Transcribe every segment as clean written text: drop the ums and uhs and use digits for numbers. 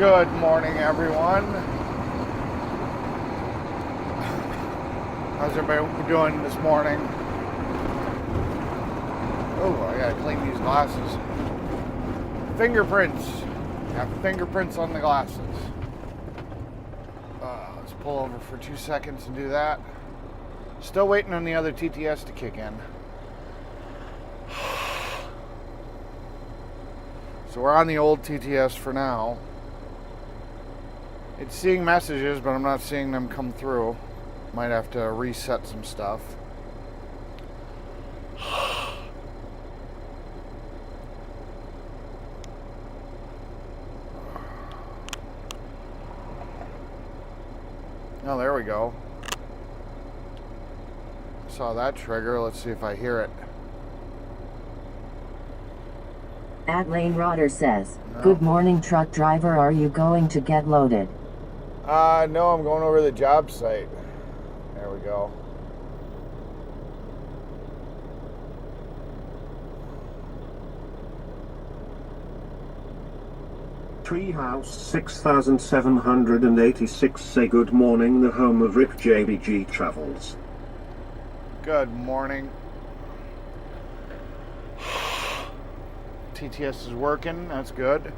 Good morning, everyone. How's everybody doing this morning? Oh, I gotta clean these glasses. Fingerprints. Got fingerprints on the glasses. Let's pull over for 2 seconds and do that. Still waiting on the other TTS to kick in. So we're on the old TTS for now. It's seeing messages, but I'm not seeing them come through. Might have to reset some stuff. Oh, there we go. Saw that trigger. Let's see if I hear it. Lane Rodder says, no. Good morning, truck driver. Are you going to get loaded? No, I'm going over to the job site. There we go. Treehouse 6786 say good morning, the home of Rip JBG Travels. Good morning. TTS is working, that's good.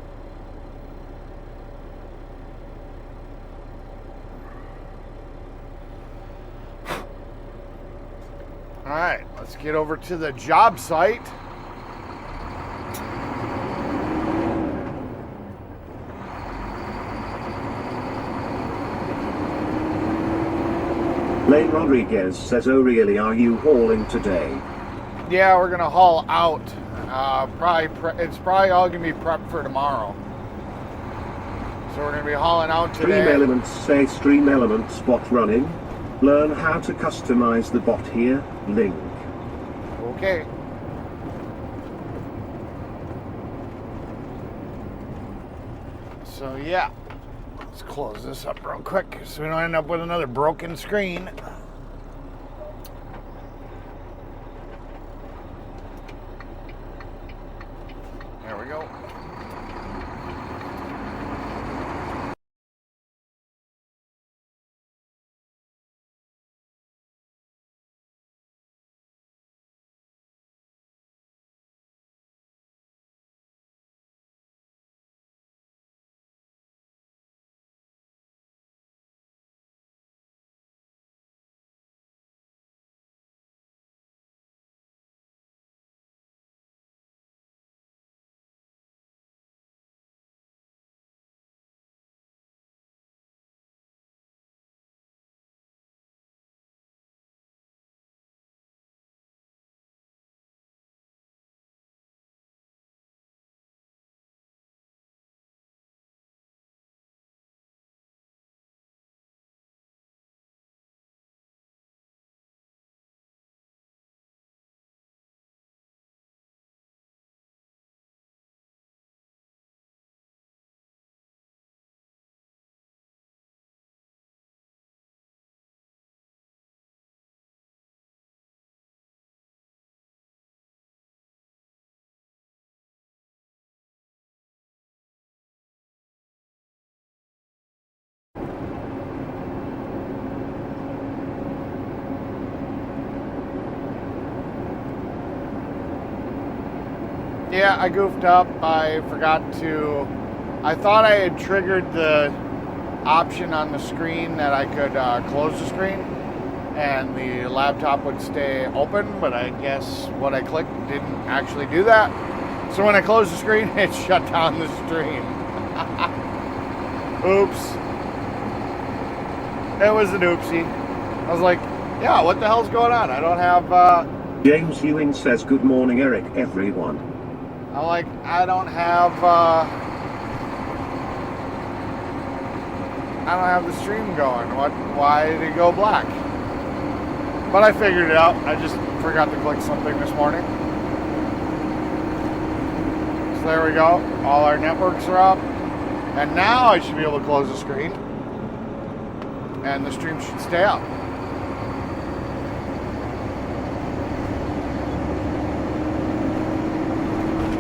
Alright, let's get over to the job site. Lane Rodriguez says, oh really, are you hauling today? Yeah, we're gonna haul out. It's probably all gonna be prepped for tomorrow. So we're gonna be hauling out today. Stream Elements say Stream Elements bot running. Learn how to customize the bot here. Link. Okay. So yeah, let's close this up real quick so we don't end up with another broken screen. There we go. Yeah, I goofed up. I thought I had triggered the option on the screen that I could close the screen and the laptop would stay open, but I guess what I clicked didn't actually do that. So when I closed the screen, it shut down the stream. Oops. It was an oopsie. I was like, yeah, what the hell's going on? I don't have... James Ewing says, good morning, Eric, everyone. I'm like, I don't have the stream going. Why did it go black? But I figured it out. I just forgot to click something this morning. So there we go. All our networks are up. And now I should be able to close the screen. And the stream should stay up.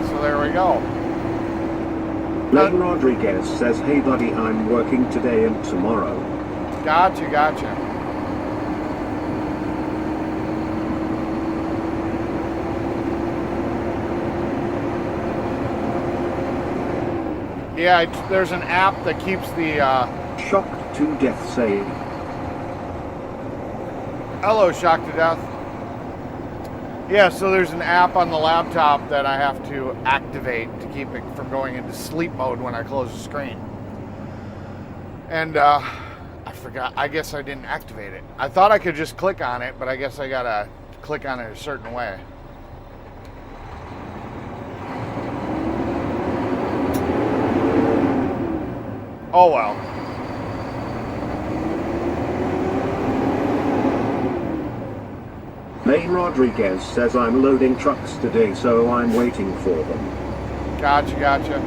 So there we go. Lane Rodriguez says, hey buddy, I'm working today and tomorrow. Gotcha. Yeah, there's an app that keeps the... Shocked to death say. Hello, Shocked to Death. Yeah, so there's an app on the laptop that I have to activate to keep it from going into sleep mode when I close the screen. And I forgot. I guess I didn't activate it. I thought I could just click on it, but I guess I gotta click on it a certain way. Oh well. Lane Rodriguez says, I'm loading trucks today, so I'm waiting for them. Gotcha.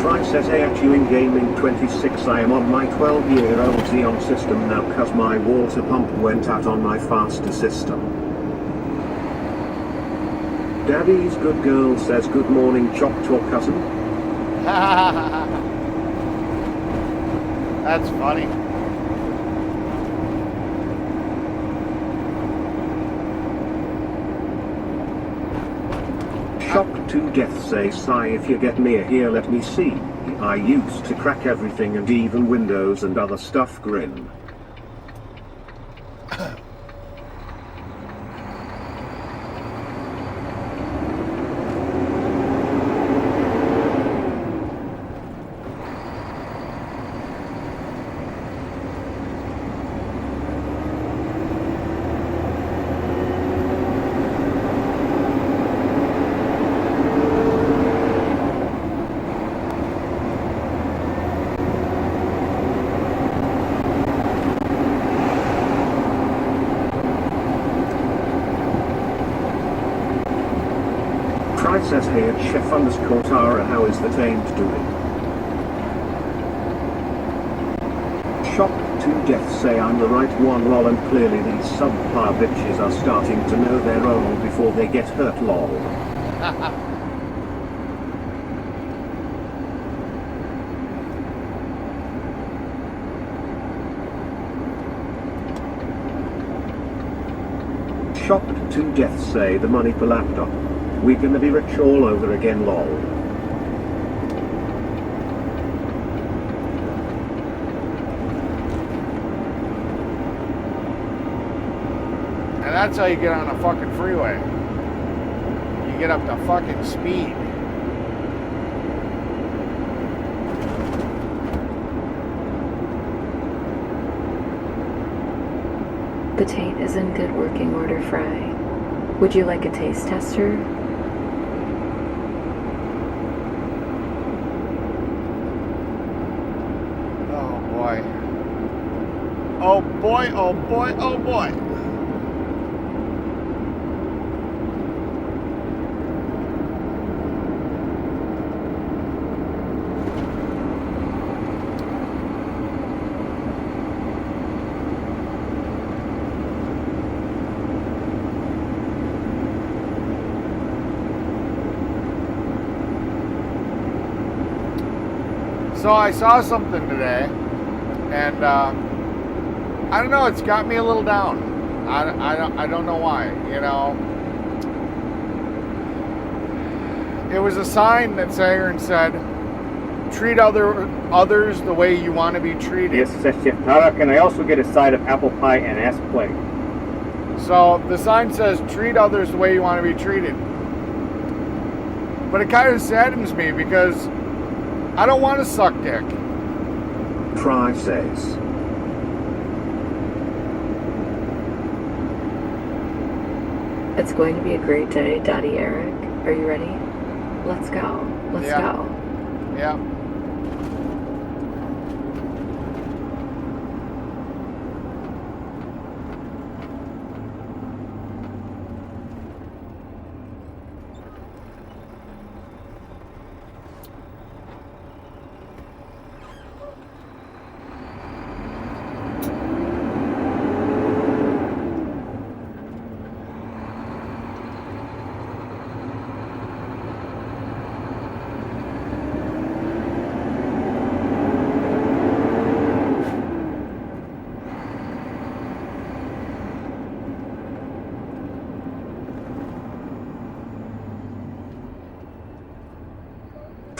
Try says, hey at you in gaming 26, I am on my 12-year-old Xeon system now cause my water pump went out on my faster system. Daddy's good girl says, good morning Choctaw cousin. That's funny. Shocked to death say, sigh if you get near here let me see. I used to crack everything and even windows and other stuff grin. Says here, Chef Tara, how is the taint doing? Shocked to death say, I'm the right one lol, and clearly these subpar bitches are starting to know their role before they get hurt lol. Shocked to death say, the money per laptop. We're gonna be rich all over again lol. And that's how you get on a fucking freeway. You get up to fucking speed. The taint is in good working order, Fry. Would you like a taste tester? Oh boy. So I saw something today, and I don't know, it's got me a little down. I don't know why, you know. It was a sign that said, treat others the way you want to be treated. Yes, says Chef Tara. Can I also get a side of apple pie and ass play? So the sign says, treat others the way you want to be treated. But it kind of saddens me because I don't want to suck dick. Try says. It's going to be a great day, Daddy Eric. Are you ready? Let's go. Let's go. Yeah.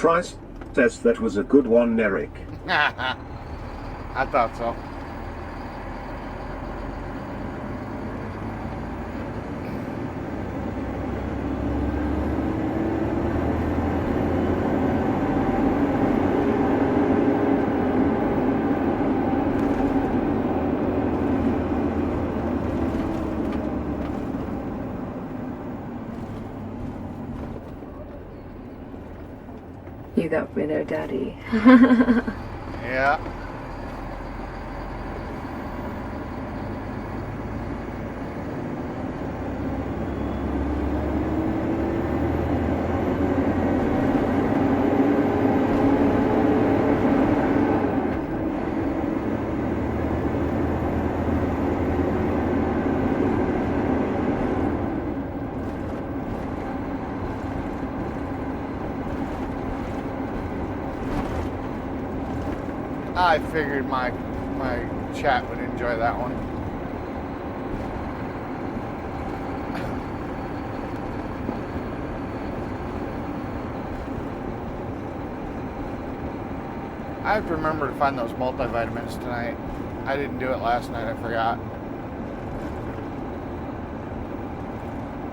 Trice says that was a good one, Eric. I thought so. You got me there, Daddy. Yeah. I figured my chat would enjoy that one. I have to remember to find those multivitamins tonight. I didn't do it last night, I forgot.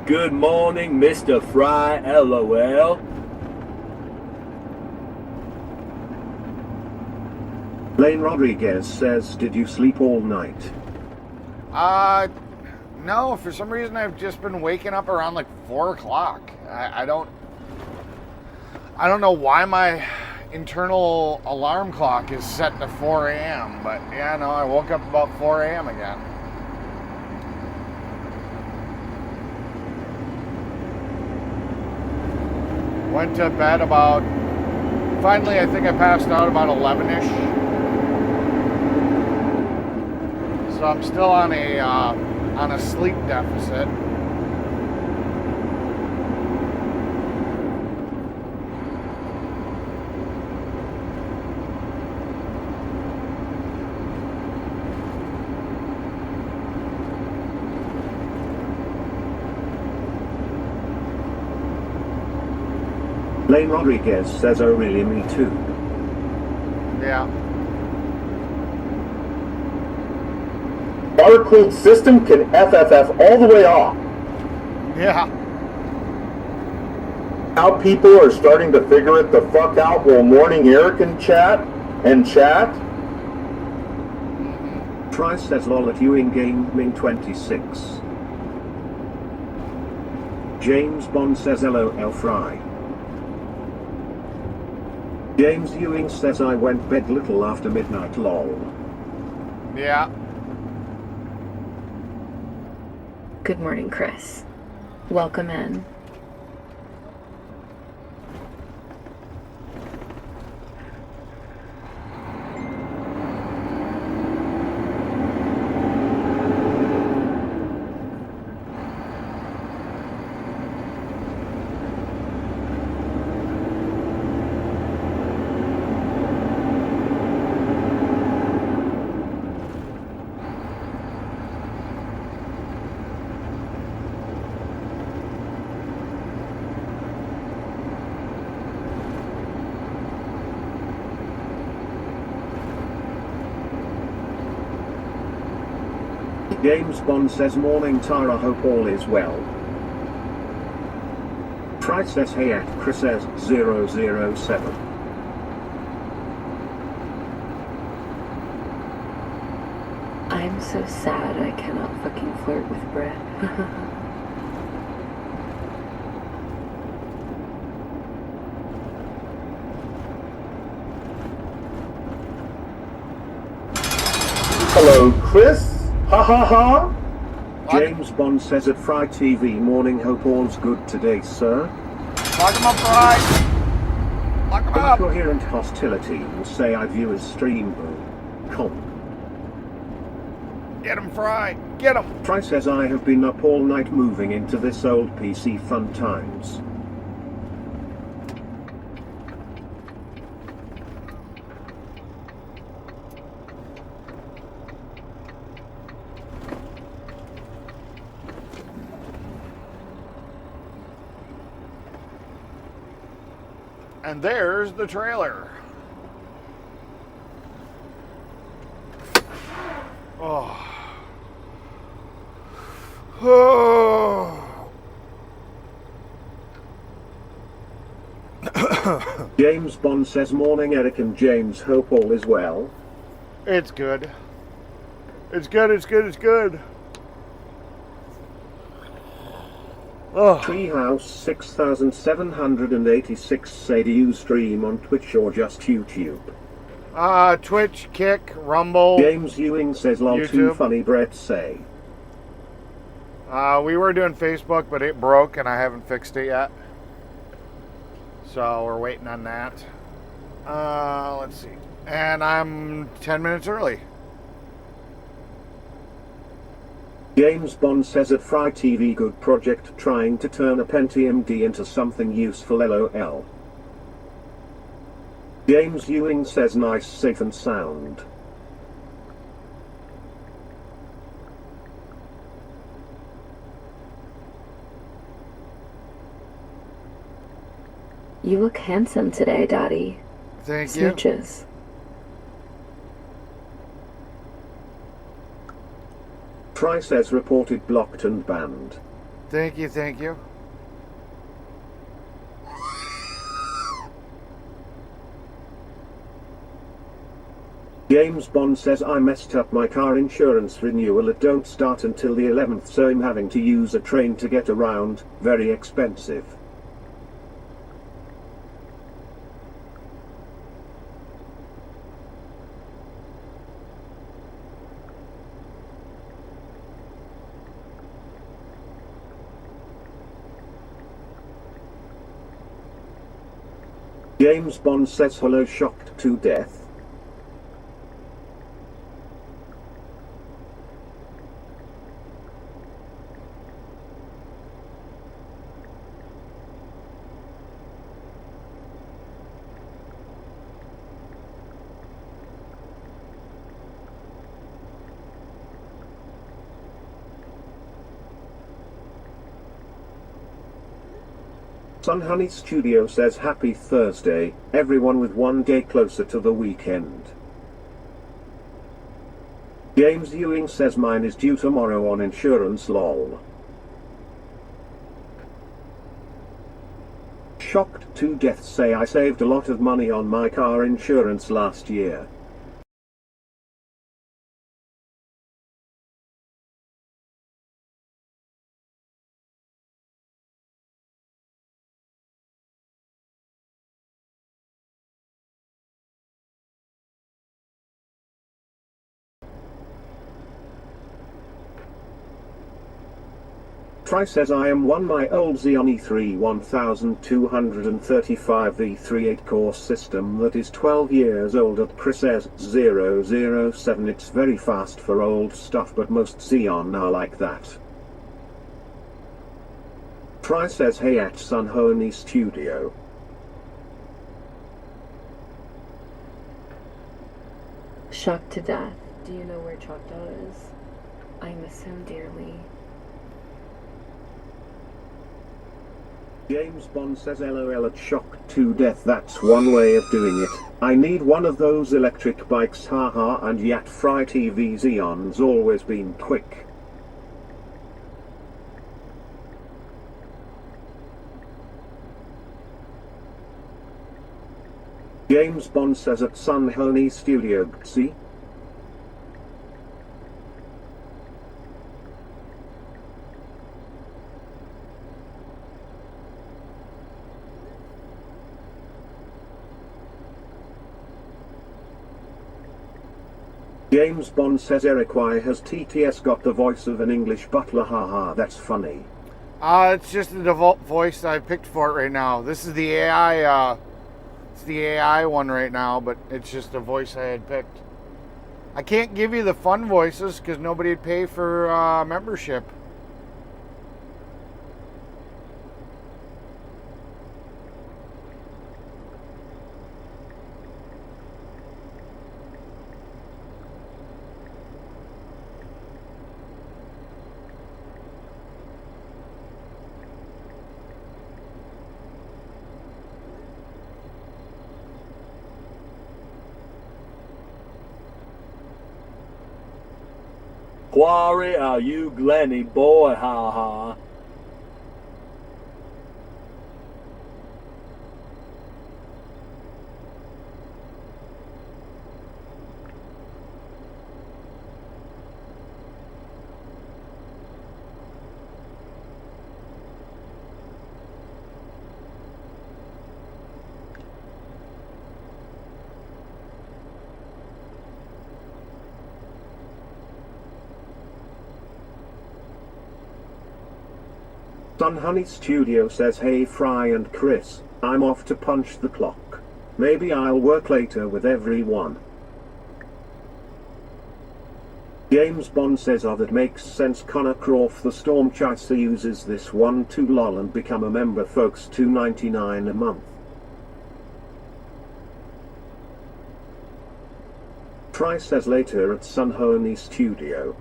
Good morning, Mr. Fry, LOL. Lane Rodriguez says, did you sleep all night? No, for some reason I've just been waking up around like 4 o'clock. I don't know why my internal alarm clock is set to 4 a.m., but yeah, no, I woke up about 4 a.m. again. Went to bed finally I think I passed out about 11-ish. So I'm still on a sleep deficit. Lane Rodriguez says, oh really, me too. Yeah. Water-cooled system can FFF all the way off. Yeah. Now people are starting to figure it the fuck out while morning Eric and chat. Trice says, lol at you in gaming 26. James Bond says, LOL Fry. James Ewing says, I went bed little after midnight, lol. Yeah. Good morning, Chris. Welcome in. James Bond says, morning Tara, hope all is well. Trice says, hey at Chris says 007. I'm so sad I cannot fucking flirt with Brett. Hello, Chris. Ha ha ha. James Bond says at Fry TV, morning, hope all's good today, sir. Lock him up, Fry. Lock him up. Incoherent hostility will say I view as stream boom. Get him, Fry. Get him. Fry says I have been up all night moving into this old PC fun times. And there's the trailer. Oh. Oh. James Bond says, morning Eric and James, hope all is well. It's good. It's good, it's good, it's good. Oh. Treehouse 6786 say, do you stream on Twitch or just YouTube? Twitch, Kick, Rumble. James Ewing says, lol, too YouTube. funny, Brett say. We were doing Facebook, but it broke and I haven't fixed it yet. So we're waiting on that. Let's see. And I'm 10 minutes early. James Bond says, at Fry TV, good project trying to turn a Pentium D into something useful, lol. James Ewing says, nice, safe and sound. You look handsome today, Dottie. Thank you. Smooches. Fry says, reported blocked and banned. Thank you, thank you. James Bond says, I messed up my car insurance renewal. It don't start until the 11th, so I'm having to use a train to get around. Very expensive. James Bond says, hello, shocked to death. Sun Honey Studio says, happy Thursday, everyone, with one day closer to the weekend. James Ewing says, mine is due tomorrow on insurance, lol. Shocked to death say, I saved a lot of money on my car insurance last year. Try says, I am one my old Xeon E3 1235 V3 8-core system that is 12 years old at Chris says 007. It's very fast for old stuff, but most Xeon are like that. Try says, hey at Sun Honey Studio. Shocked to death. Do you know where Choctaw is? I miss him dearly. James Bond says, lol, at shocked to death. That's one way of doing it. I need one of those electric bikes, haha, and yet Fry TV Xeon's always been quick. James Bond says, at Sun Honey Studio, see? James Bond says, Eric, why has TTS got the voice of an English butler? Haha, that's funny. It's just the default voice I picked for it right now. This is the AI, it's the AI one right now, but it's just a voice I had picked. I can't give you the fun voices because nobody would pay for membership. Quarry, are you Glenny boy, ha ha? Sun Honey Studio says, hey Fry and Chris, I'm off to punch the clock. Maybe I'll work later with everyone. James Bond says, oh, that makes sense. Connor Croft the Storm Chaser uses this one to lol and become a member, folks. $2.99 a month. Fry says later at Sun Honey Studio.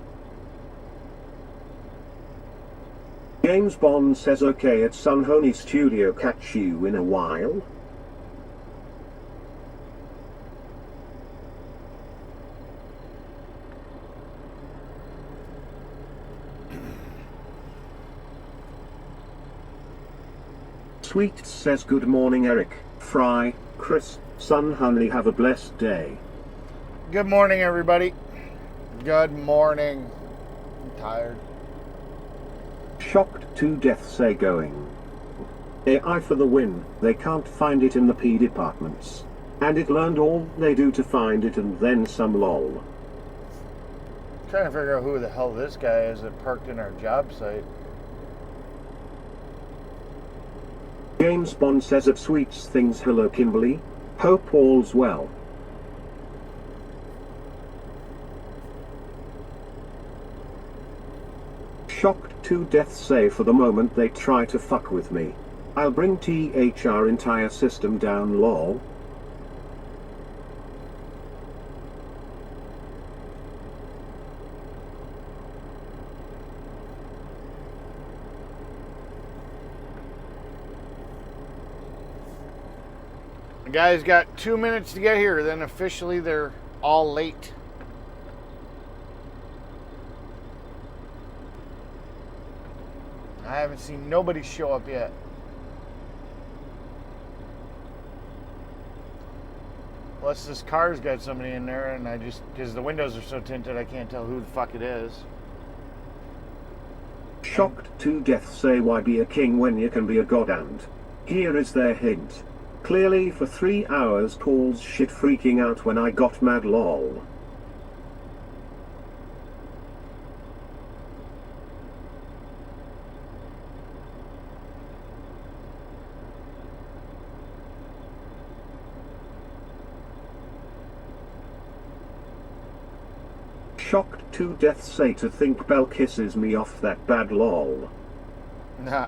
James Bond says okay at Sun Honey Studio, catch you in a while. Sweet says good morning Eric, Fry, Chris, Sun Honey, have a blessed day. Good morning, everybody. Good morning. I'm tired. Shocked to death say going. AI for the win, they can't find it in the P departments. And it learned all they do to find it and then some lol. Trying to figure out who the hell this guy is that parked in our job site. James Bond says at Sweets Things, hello Kimberly, hope all's well. Shocked to death say for the moment they try to fuck with me. I'll bring THR entire system down lol. The guy's got 2 minutes to get here, then officially they're all late. I haven't seen nobody show up yet. Plus this car's got somebody in there, and because the windows are so tinted, I can't tell who the fuck it is. Shocked to death say why be a king when you can be a god, and here is their hint. Clearly for 3 hours calls shit freaking out when I got mad lol. Shocked to death say to think Belle kisses me off that bad lol. Nah.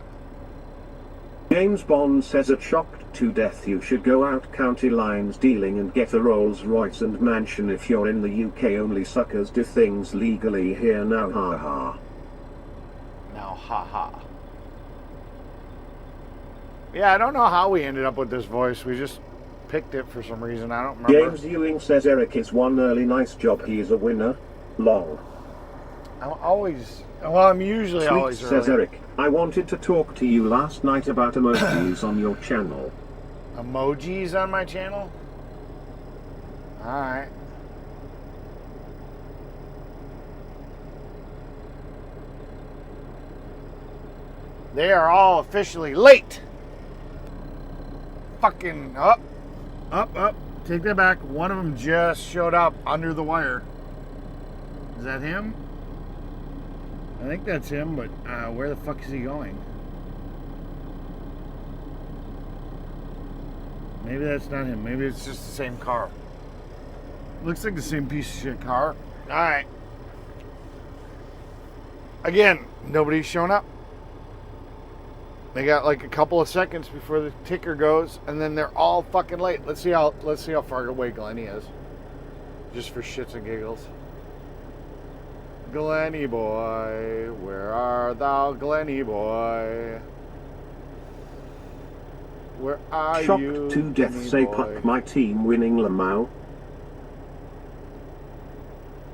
James Bond says at shocked to death you should go out county lines dealing and get a Rolls Royce and mansion if you're in the UK. Only suckers do things legally here now, ha ha. Now, ha ha. Yeah, I don't know how we ended up with this voice. We just picked it for some reason. I don't remember. James Ewing says Eric is one early nice job. He is a winner. Long. I'm usually Sweet always says early. Eric, I wanted to talk to you last night about emojis on your channel. Emojis on my channel? Alright. They are all officially late. Fucking up. Take that back. One of them just showed up under the wire. Is that him? I think that's him, but where the fuck is he going? Maybe that's not him. Maybe it's just the same car. Looks like the same piece of shit car. Alright. Again, nobody's shown up. They got like a couple of seconds before the ticker goes, and then they're all fucking late. Let's see how far away Glenny is. Just for shits and giggles. Glenny boy, where art thou, Glenny boy? Where are Shocked you? to death Glenny say boy? puck my team winning Lamau.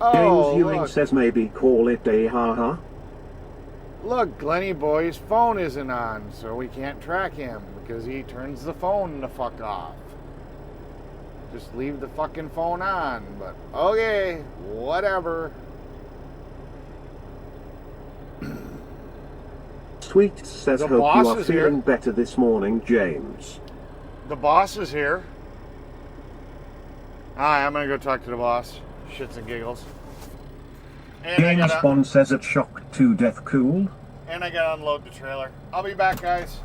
James Oh, Ewing look. says maybe call it a haha. Look, Glenny boy's phone isn't on, so we can't track him because he turns the phone the fuck off. Just leave the fucking phone on, but okay, whatever. Sweet says The hope boss you are is here. feeling better this morning, James. The boss is here. Alright, I'm gonna go talk to the boss. Shits and giggles. And I James gotta Bond says it shocked to death cool. unload the trailer. I'll be back, guys.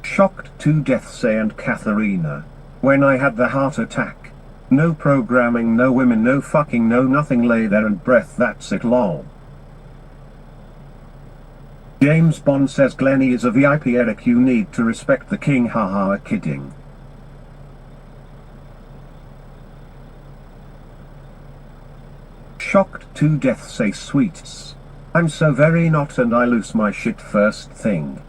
Shocked to death say and Katharina. When I had the heart attack. No programming, no women, no fucking, no nothing, lay there and breath, that's it lol. James Bond says Glenny is a VIP, Eric, you need to respect the king, haha, kidding. Shocked to death say sweets. I'm so very not and I lose my shit first thing.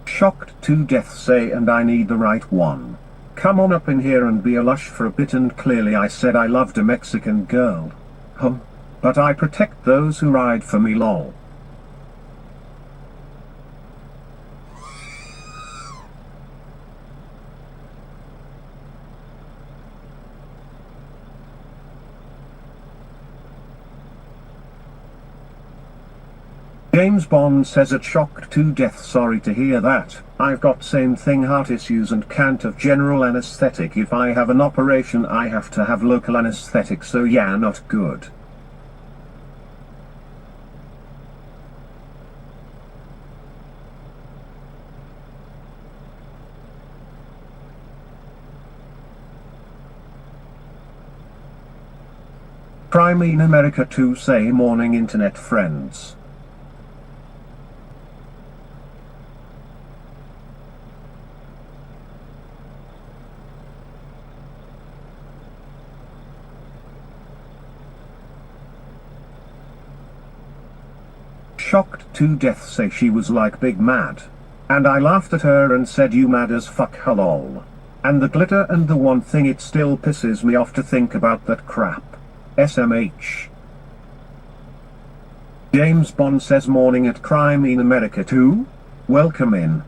Shocked to death say and I need the right one. Come on up in here and be a lush for a bit, and clearly I said I loved a Mexican girl. But I protect those who ride for me lol. James Bond says it shocked to death, sorry to hear that. I've got same thing, heart issues and can't have general anesthetic. If I have an operation I have to have local anesthetic, so yeah, not good. Crime in America to say morning internet friends. Shocked to death say she was like big mad. And I laughed at her and said you mad as fuck lol. And the glitter and the one thing, it still pisses me off to think about that crap. SMH. James Bond says morning at Crime in America too. Welcome in.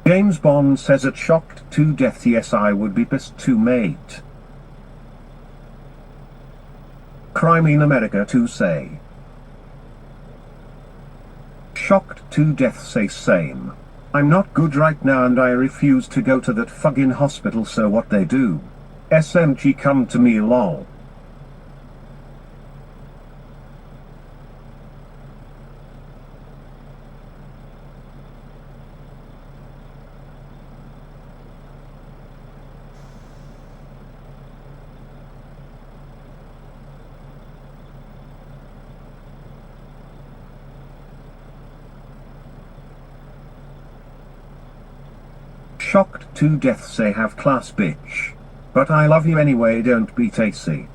James Bond says it shocked to death, yes I would be pissed too mate. Crime in America to say. Shocked to death say same. I'm not good right now and I refuse to go to that fucking hospital, so what they do? SMG come to me lol. Shocked to death say have class bitch. But I love you anyway, don't be tasty.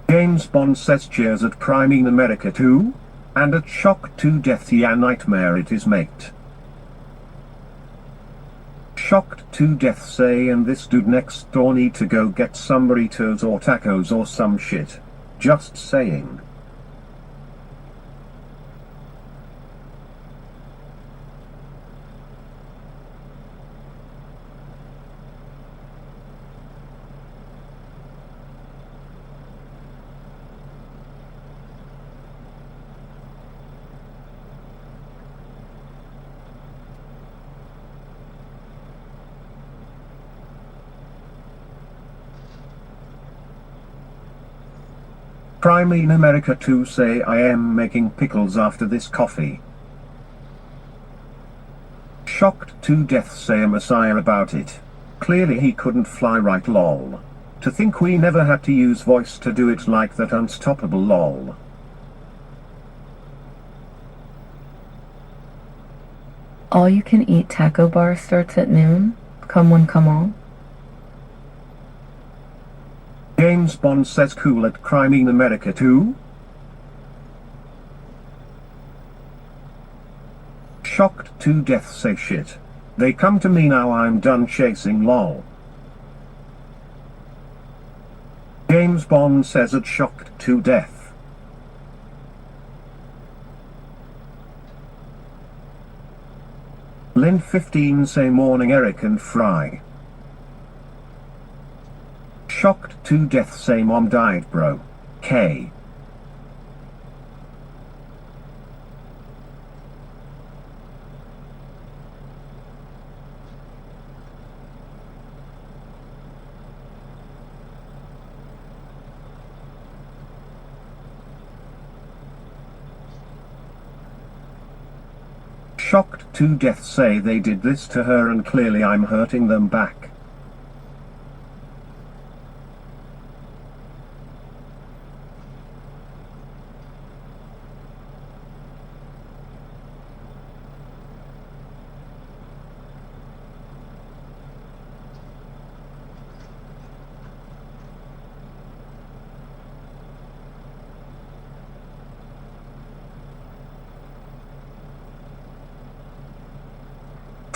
James Bond says cheers at Crime in America too. And at shocked to death, yeah, nightmare it is, mate. Shocked to death say, and this dude next door need to go get some burritos or tacos or some shit. Just saying. Crime in America to say I am making pickles after this coffee. Shocked to death say a messiah about it. Clearly he couldn't fly right, lol. To think we never had to use voice to do it like that, unstoppable, lol. All you can eat taco bar starts at noon. Come one, come all. James Bond says cool at Crime in America too. Shocked to death say shit. They come to me now, I'm done chasing, lol. James Bond says at shocked to death. Lynn 15 say morning Eric and Fry. Shocked to death say mom died bro. K. Shocked to death say they did this to her and clearly I'm hurting them back.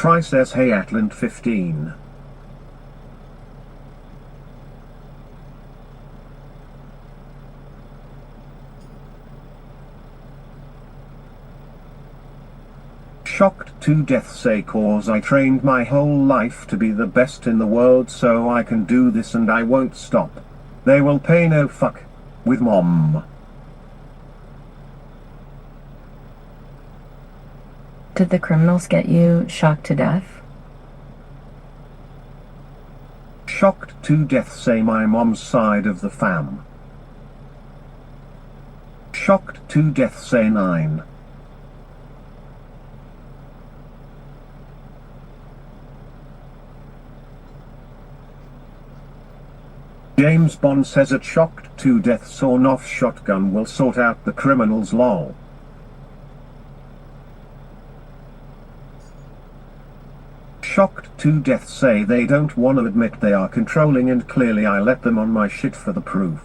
Try says hey Atlant 15. Shocked to death say cause I trained my whole life to be the best in the world, so I can do this and I won't stop. They will pay no fuck with mom. Did the criminals get you shocked to death? Shocked to death say my mom's side of the fam. Shocked to death say 9. James Bond says at shocked to death sawn-off shotgun will sort out the criminals, lol. Shocked to death say they don't want to admit they are controlling and clearly I let them on my shit for the proof.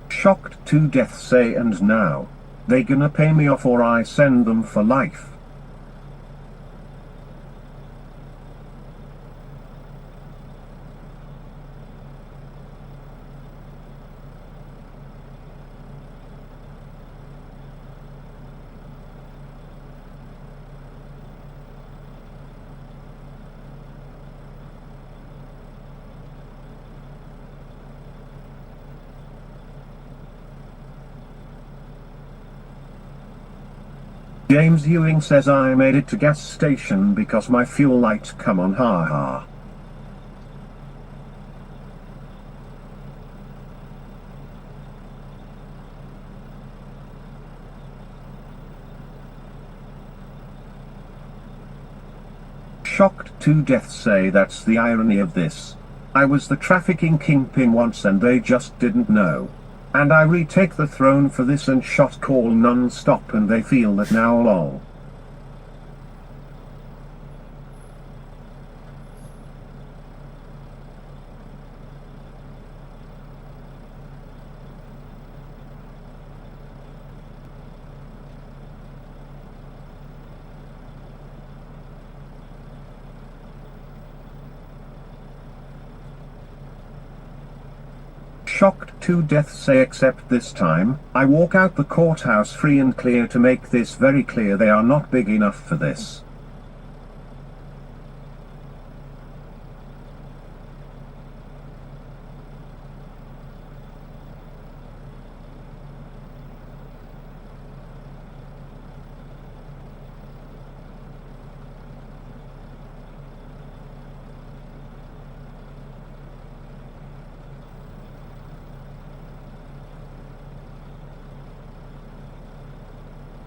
Shocked to death say and now they gonna pay me off or I send them for life. James Ewing says I made it to gas station because my fuel light come on, haha. Shocked to death say that's the irony of this. I was the trafficking kingpin once and they just didn't know. And I retake the throne for this and shot call non-stop and they feel that now, lol. Shocked to death say except this time, I walk out the courthouse free and clear to make this very clear they are not big enough for this.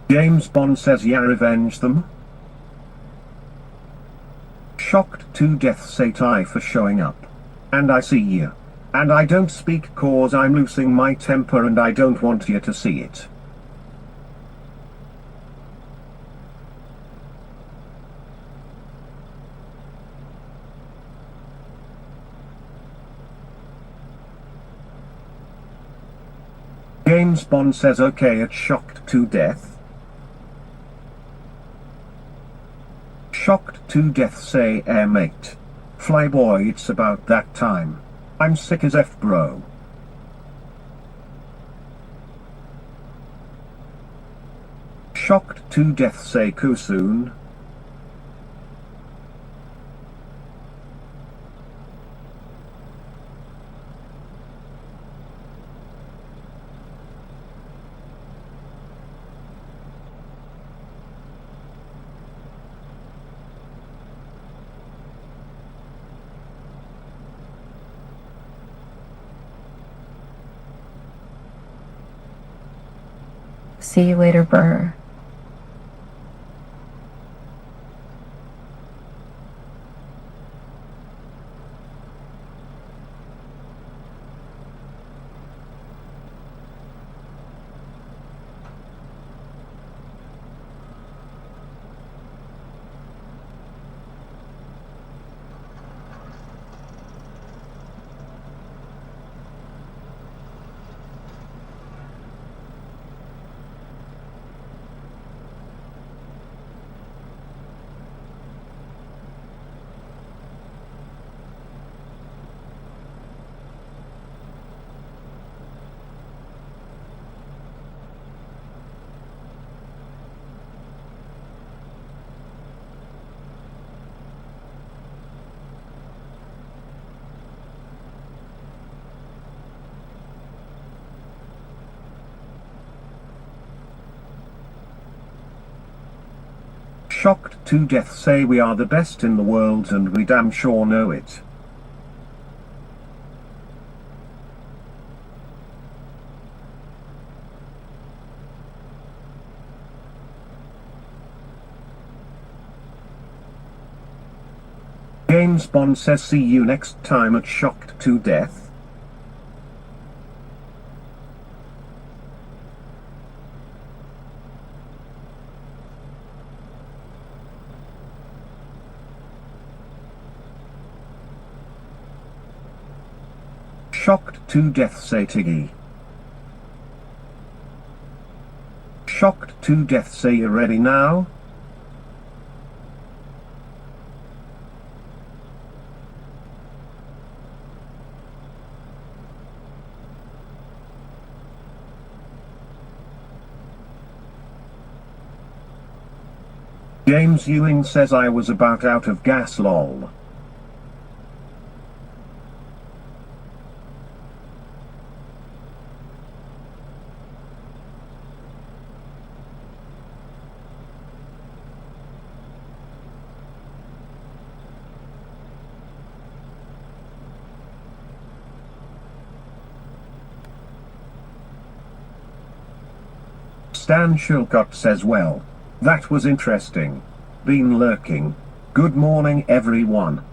James Bond says yeah, revenge them. Shocked to death say tie for showing up. And I see ya. And I don't speak cause I'm losing my temper and I don't want ya to see it. James Bond says okay at shocked to death. Shocked to death say mate. Flyboy it's about that time. I'm sick as F bro. Shocked to death say coo soon. See you later, Burr. Shocked to death say we are the best in the world and we damn sure know it. James Bond says see you next time at shocked to death. Shocked to death say Tiggy. Shocked to death say you ready now? James Ewing says I was about out of gas lol. Stan Shulcott says well, that was interesting. Been lurking. Good morning everyone.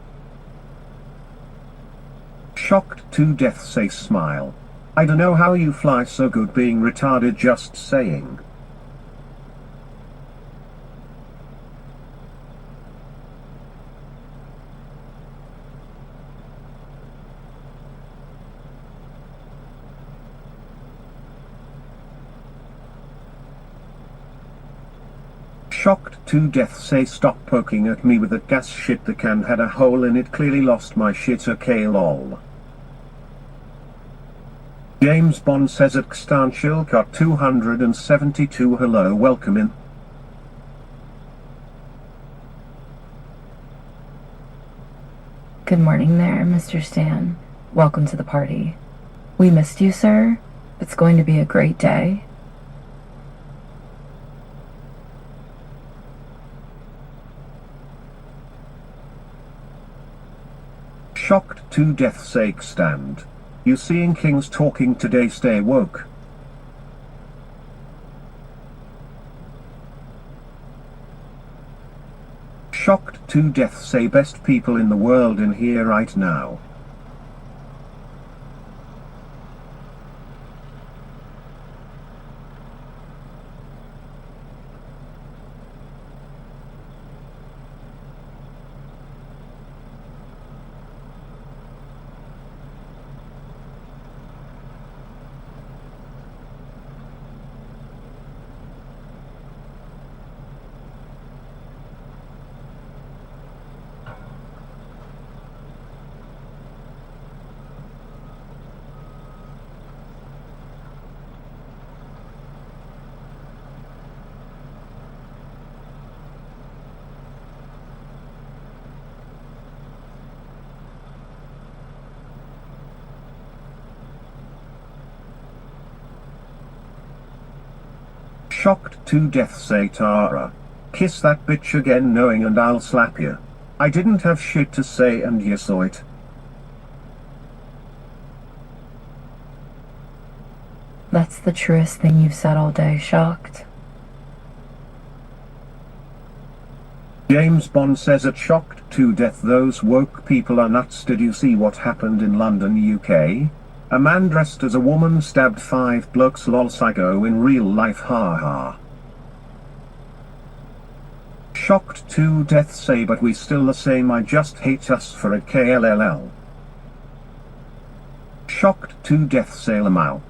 Shocked to death say smile. I don't know how you fly so good being retarded just saying. Shocked to death say stop poking at me with that gas shit, the can had a hole in it, clearly lost my shit, okay lol. James Bond says at Stanchill cut 272. Hello, welcome in. Good morning there, Mr. Stan. Welcome to the party. We missed you, sir. It's going to be a great day. Shocked to death sake stand. You seeing kings talking today, stay woke. Shocked to death say best people in the world in here right now. Shocked to death say Tara. Kiss that bitch again knowing and I'll slap you. I didn't have shit to say and you saw it. That's the truest thing you've said all day, Shocked. James Bond says at Shocked to death those woke people are nuts. Did you see what happened in London, UK? A man dressed as a woman stabbed 5 blokes. Lol, psycho in real life, haha. Shocked to death say but we still the same, I just hate us for it, KLLL. Shocked to death say Lamau.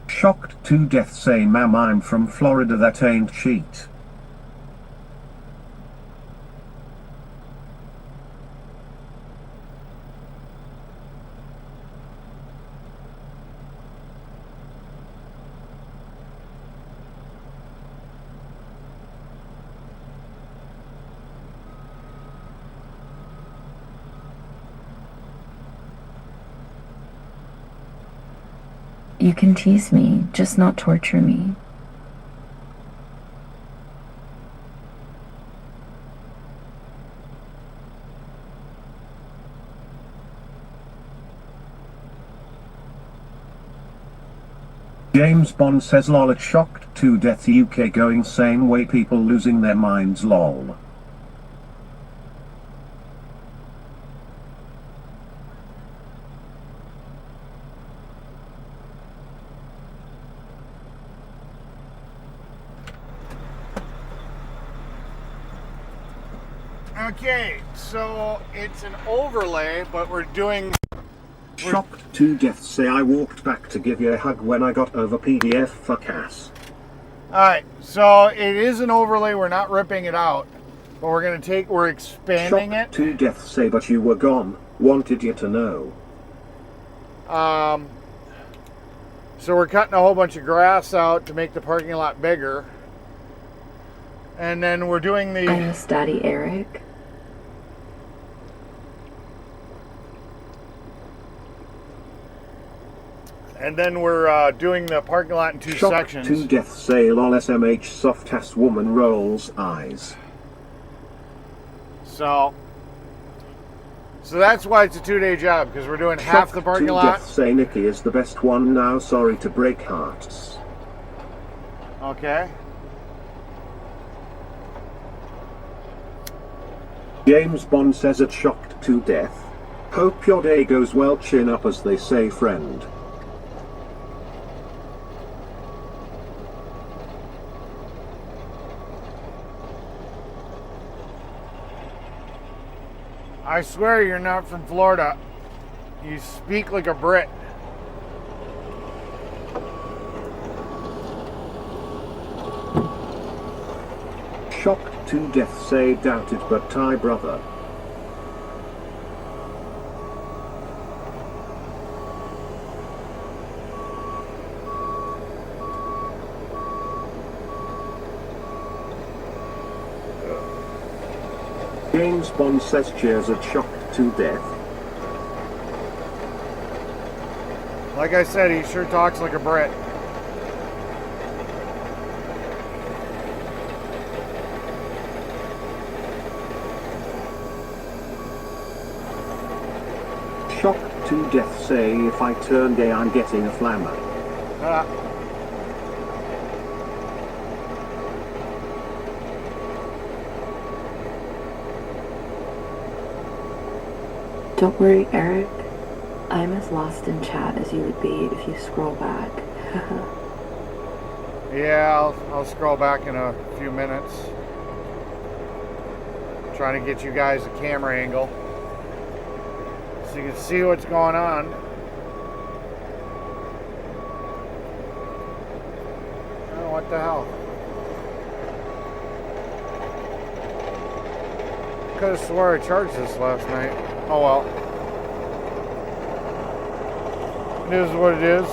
Shocked to death say ma'am I'm from Florida, that ain't cheat. You can tease me, just not torture me. James Bond says lol at Shocked to death UK going same way, people losing their minds, lol. Okay, so it's an overlay, but we're doing... Shocked to death say I walked back to give you a hug when I got over PDF, fuck ass. Alright, so it is an overlay, we're not ripping it out. But we're expanding Shocked it. to death say but you were gone, wanted you to know. So we're cutting a whole bunch of grass out to make the parking lot bigger. And then we're doing the... I miss Daddy Eric. And then we're doing the parking lot in 2 Shocked sections. to death say lol SMH soft ass woman rolls eyes. So that's why it's a 2-day job, because we're doing half the parking lot. Death say Nikki is the best one now, sorry to break hearts. Okay. James Bond says at Shocked to death. Hope your day goes well, chin up as they say, friend. I swear you're not from Florida. You speak like a Brit. Shocked to death say doubted but Thai brother. James Bond says cheers at shocked to death. Like I said, he sure talks like a Brit. Shocked to death say if I turn gay I'm getting a flammer. Ah. Don't worry, Eric. I'm as lost in chat as you would be if you scroll back. Yeah, I'll scroll back in a few minutes. Trying to get you guys a camera angle so you can see what's going on. Oh, what the hell? Could have swore I charged this last night. Oh well. It is what it is.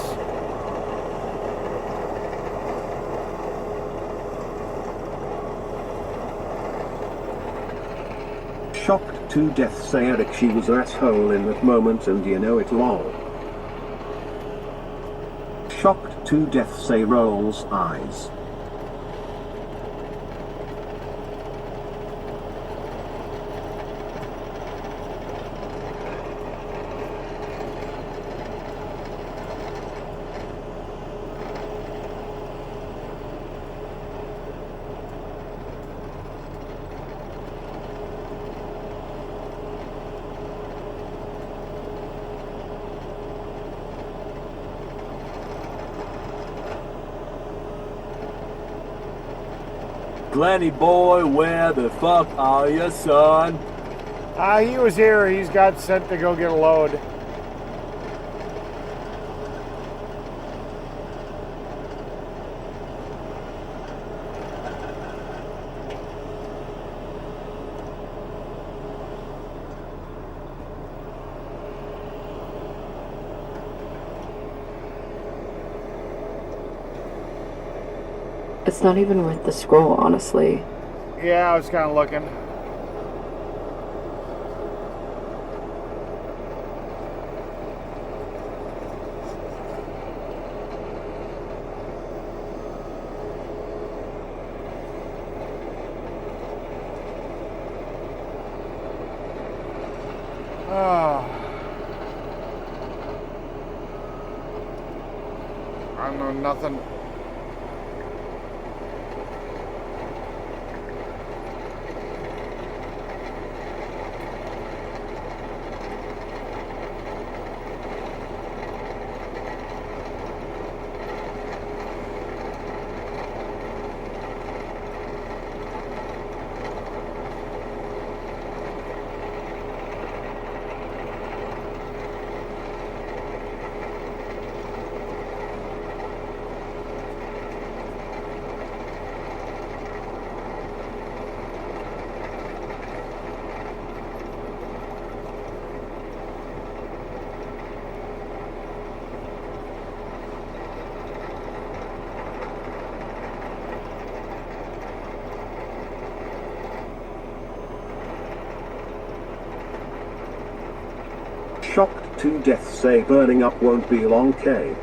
Shocked to death say Eric she was asshole in that moment and you know it lol. Shocked to death say rolls eyes. Glenny boy, where the fuck are you, son? He was here. He's got sent to go get a load. It's not even worth the scroll, honestly. Yeah, I was kind of looking. Oh. I know nothing. Shocked to death say burning up won't be long K.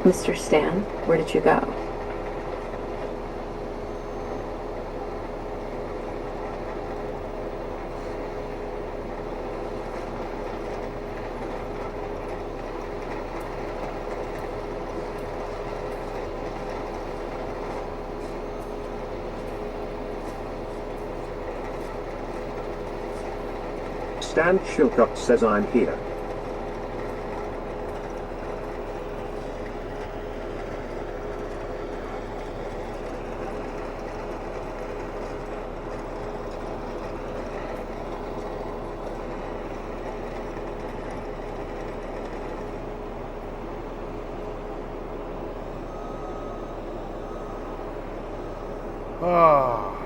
Mr. Stan, where did you go? Stan Chilcott says I'm here. Oh.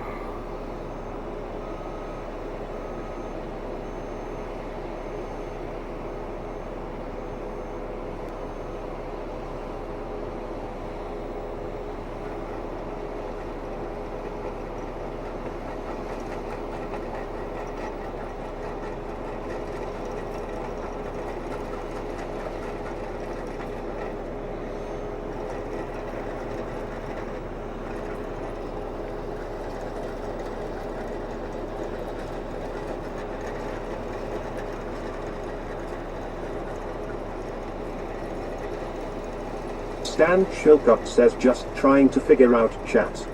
Stan Chilcott says just trying to figure out chat.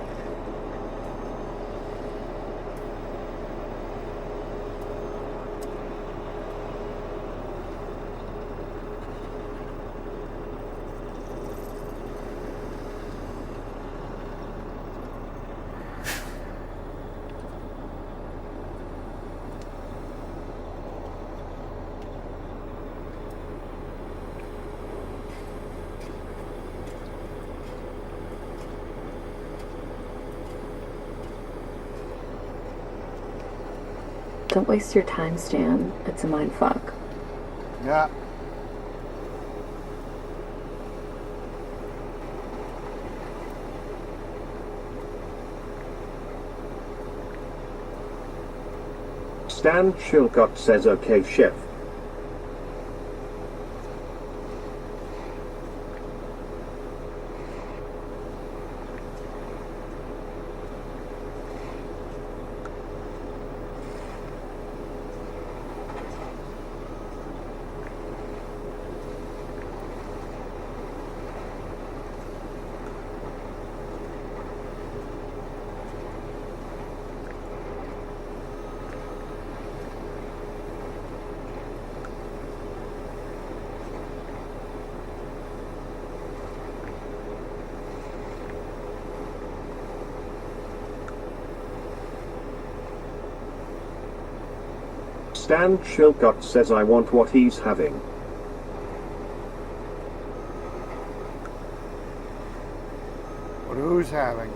Don't waste your time, Stan. It's a mindfuck. Yeah. Stan Chilcott says okay, chef. Stan Chilcott says I want what he's having. What who's having?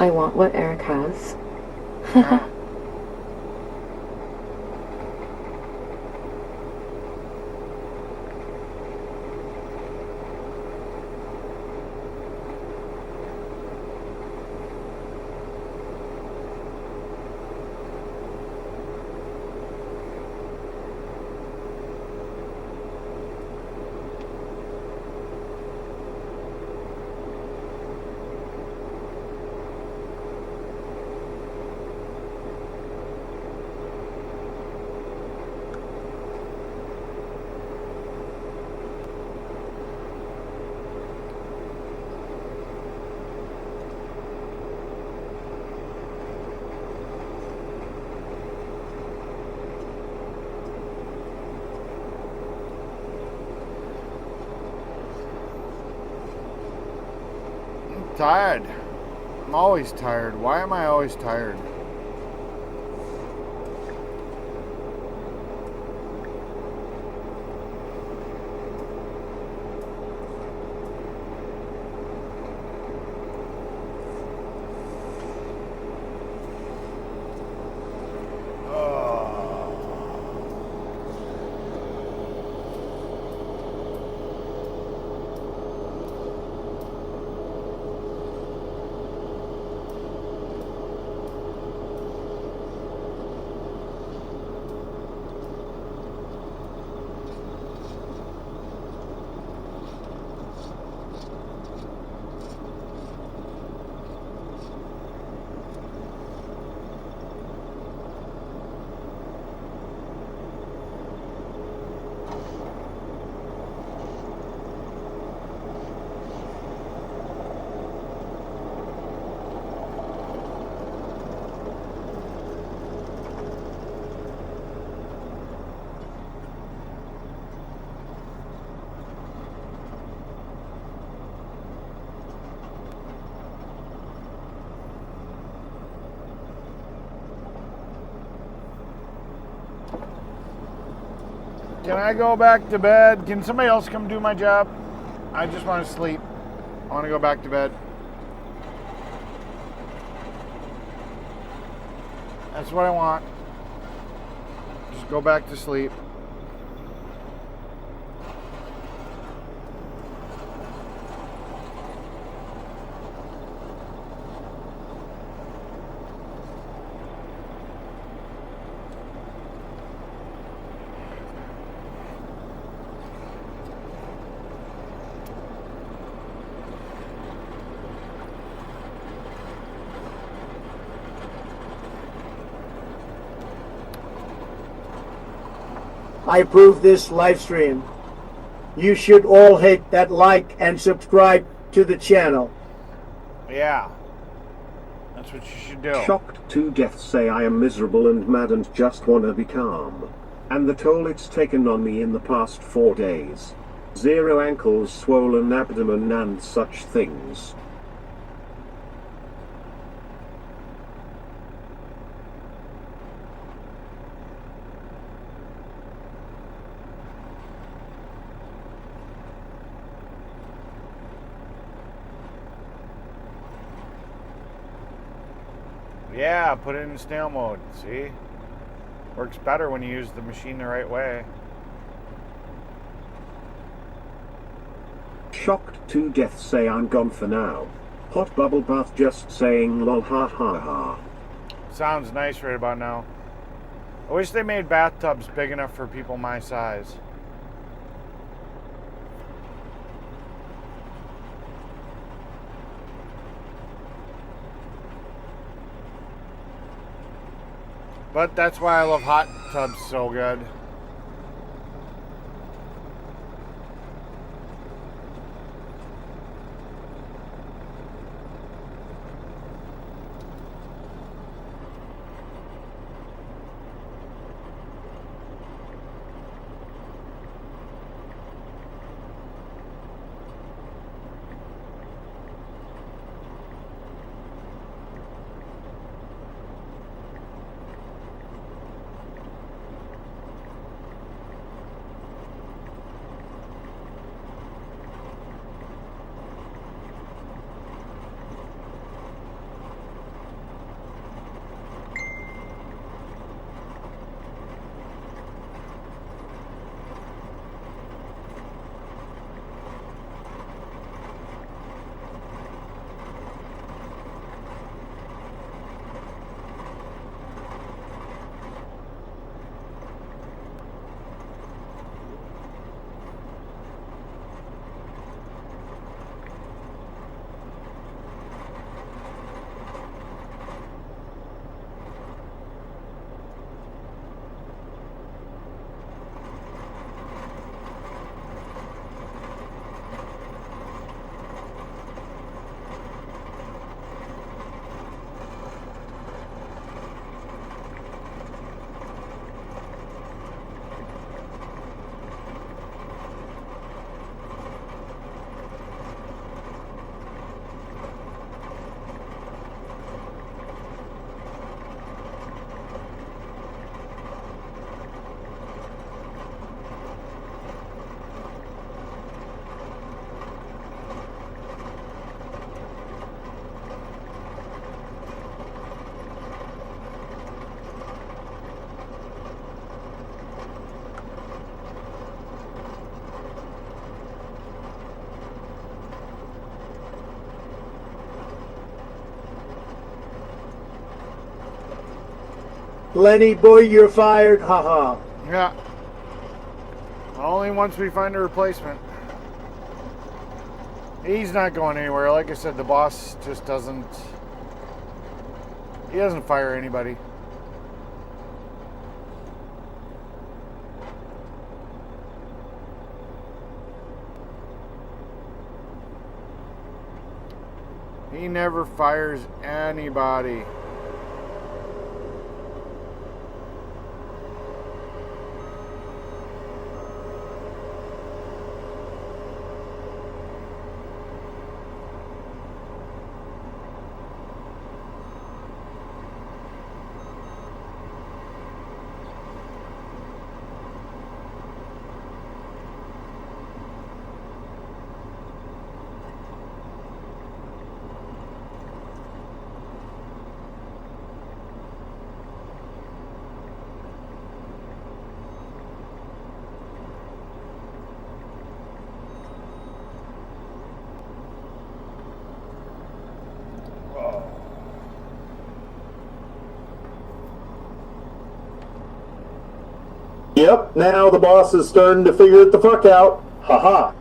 I want what Eric has. tired. I'm always tired. Why am I always tired? Can I go back to bed? Can somebody else come do my job? I just want to sleep. I want to go back to bed. That's what I want. Just go back to sleep. I approve this live stream. You should all hit that like and subscribe to the channel. Yeah. That's what you should do. Shocked to death say I am miserable and mad and just wanna be calm. And the toll it's taken on me in the past 4 days. 0 ankles, swollen abdomen and such things. Yeah, put it in snail mode. See? Works better when you use the machine the right way. Shocked to death say I'm gone for now. Hot bubble bath just saying lol ha ha ha. Sounds nice right about now. I wish they made bathtubs big enough for people my size. But that's why I love hot tubs so good. Lenny boy, you're fired. Haha. Yeah. Only once we find a replacement. He's not going anywhere. Like I said, the boss just doesn't... He doesn't fire anybody. He never fires anybody. Yep, now the boss is starting to figure it the fuck out. Haha.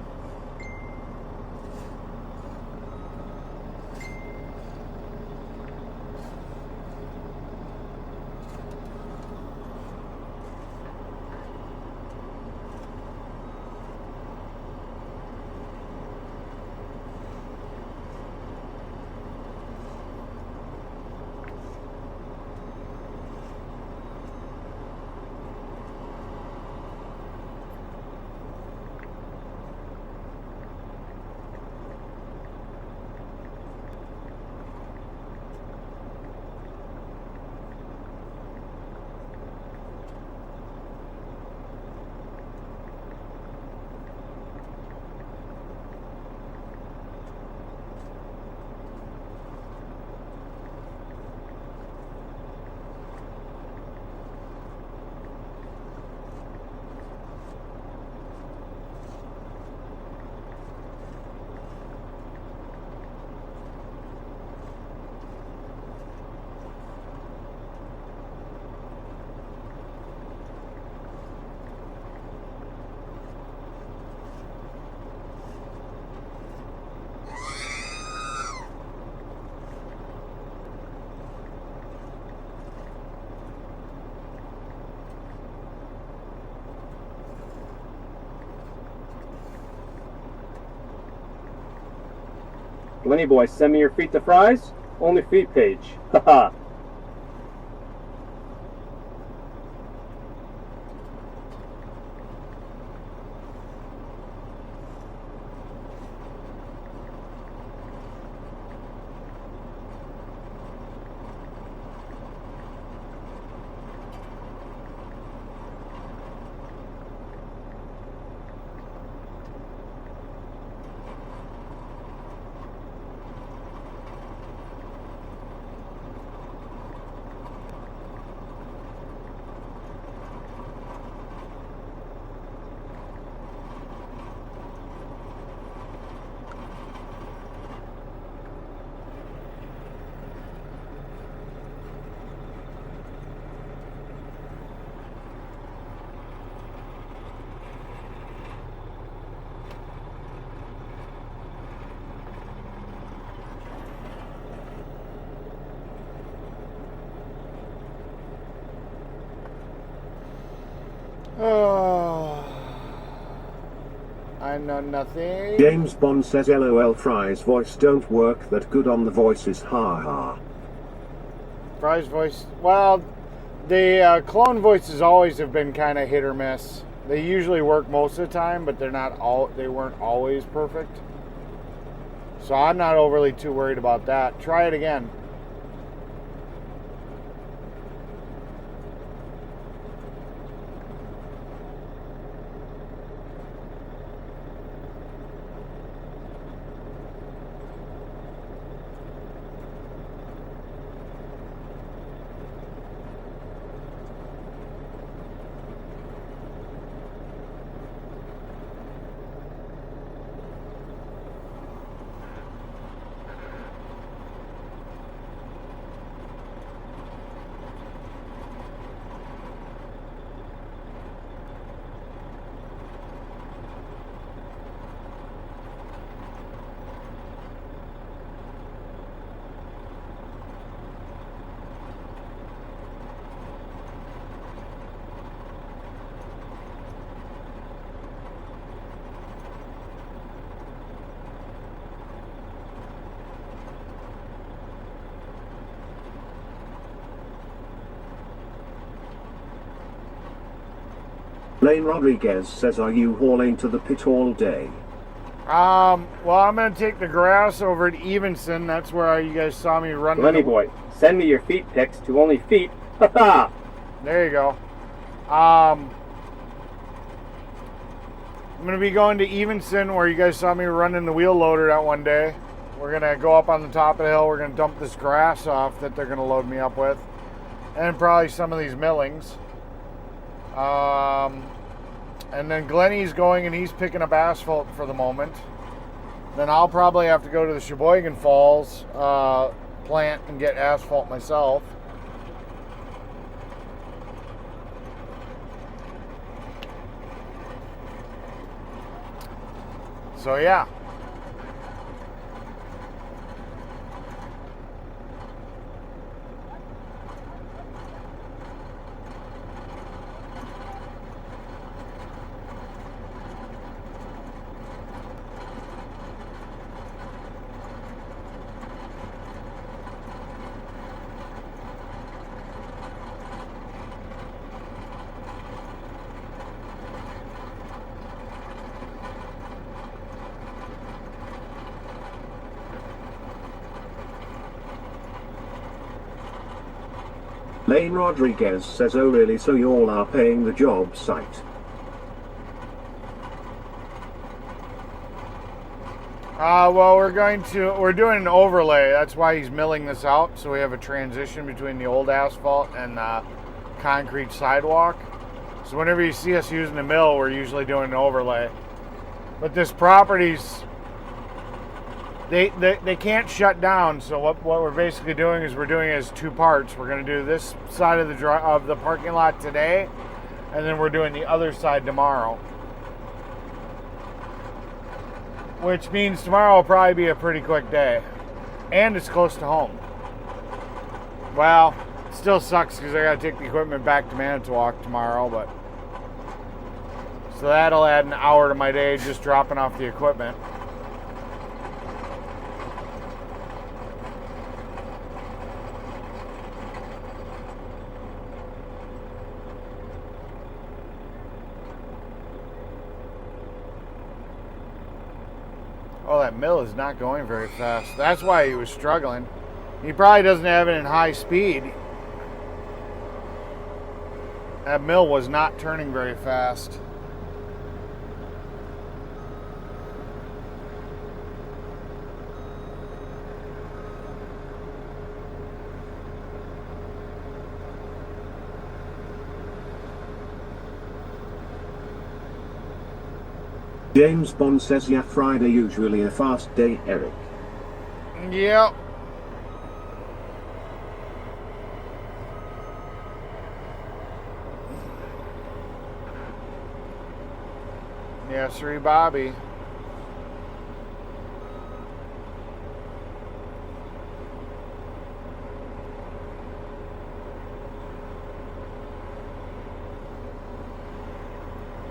Lenny boy, send me your feet to fries? Only feet page. Haha. Oh, I know nothing. James Bond says LOL Fry's voice don't work that good on the voices, haha. Fry's voice, well, the clone voices always have been kind of hit or miss. They usually work most of the time, but they weren't always perfect. So I'm not overly too worried about that. Try it again. Lane Rodriguez says, are you hauling to the pit all day? Well, I'm going to take the grass over at Evanston. That's where you guys saw me running. Lenny boy, send me your feet pics to only feet. Haha! There you go. I'm going to be going to Evanston where you guys saw me running the wheel loader that one day. We're going to go up on the top of the hill. We're going to dump this grass off that they're going to load me up with. And probably some of these millings. And then Glenny's going and he's picking up asphalt for the moment. Then I'll probably have to go to the Sheboygan Falls plant and get asphalt myself. So yeah. Lane Rodriguez says, oh really, so you all are paying the job site? Well, we're doing an overlay. That's why he's milling this out, so we have a transition between the old asphalt and the concrete sidewalk. So whenever you see us using the mill, we're usually doing an overlay. But this property's, they can't shut down, so what we're basically doing is we're doing it as two parts. We're going to do this side of the parking lot today, and then we're doing the other side tomorrow. Which means tomorrow will probably be a pretty quick day. And it's close to home. Well, it still sucks because I got to take the equipment back to Manitowoc tomorrow, but so that'll add an hour to my day just dropping off the equipment. Oh, that mill is not going very fast. That's why he was struggling. He probably doesn't have it in high speed. That mill was not turning very fast. James Bond says, yeah, Friday usually a fast day, Eric. Yep. Yes, sir, Bobby.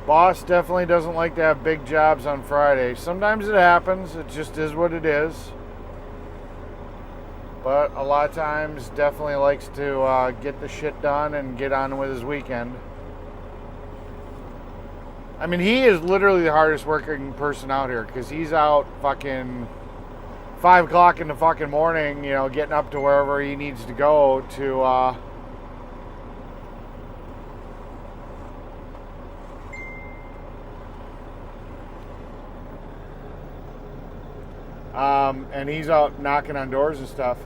Boss definitely doesn't like to have big jobs on Friday. Sometimes it happens. It just is what it is. But a lot of times definitely likes to get the shit done and get on with his weekend. I mean, he is literally the hardest working person out here because he's out fucking 5 o'clock in the fucking morning, you know, getting up to wherever he needs to go to and he's out knocking on doors and stuff.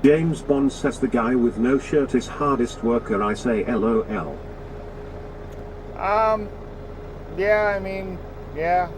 James Bond says, the guy with no shirt is hardest worker. I say LOL. Yeah, I mean, yeah.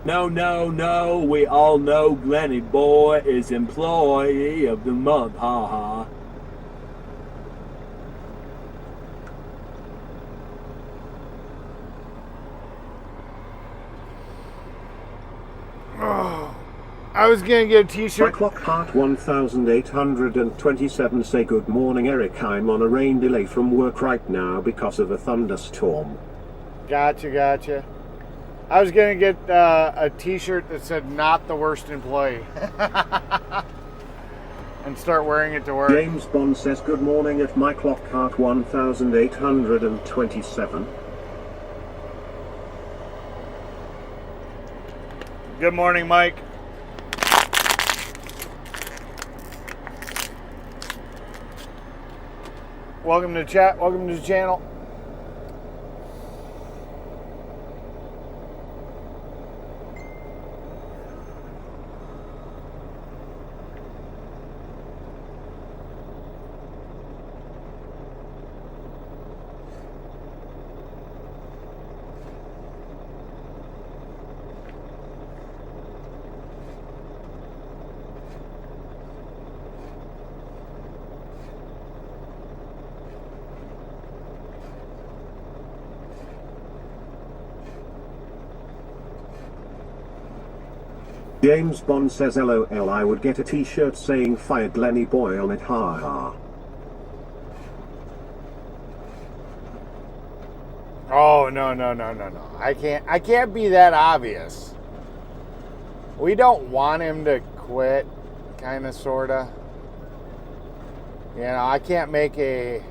No, we all know Glenny boy is employee of the month, ha. Oh, I was gonna get a My t-shirt. clock heart 1827 say good morning Eric, I'm on a rain delay from work right now because of a thunderstorm. Gotcha. I was gonna get a t-shirt that said not the worst employee. And start wearing it to work. James Bond says good morning at my clock heart 1827. Good morning, Mike. Welcome to the chat. Welcome to the channel. James Bond says LOL, I would get a t-shirt saying fire Glenny boy on it, ha. Oh, no. I can't be that obvious. We don't want him to quit, kinda, sorta. You know, I can't make the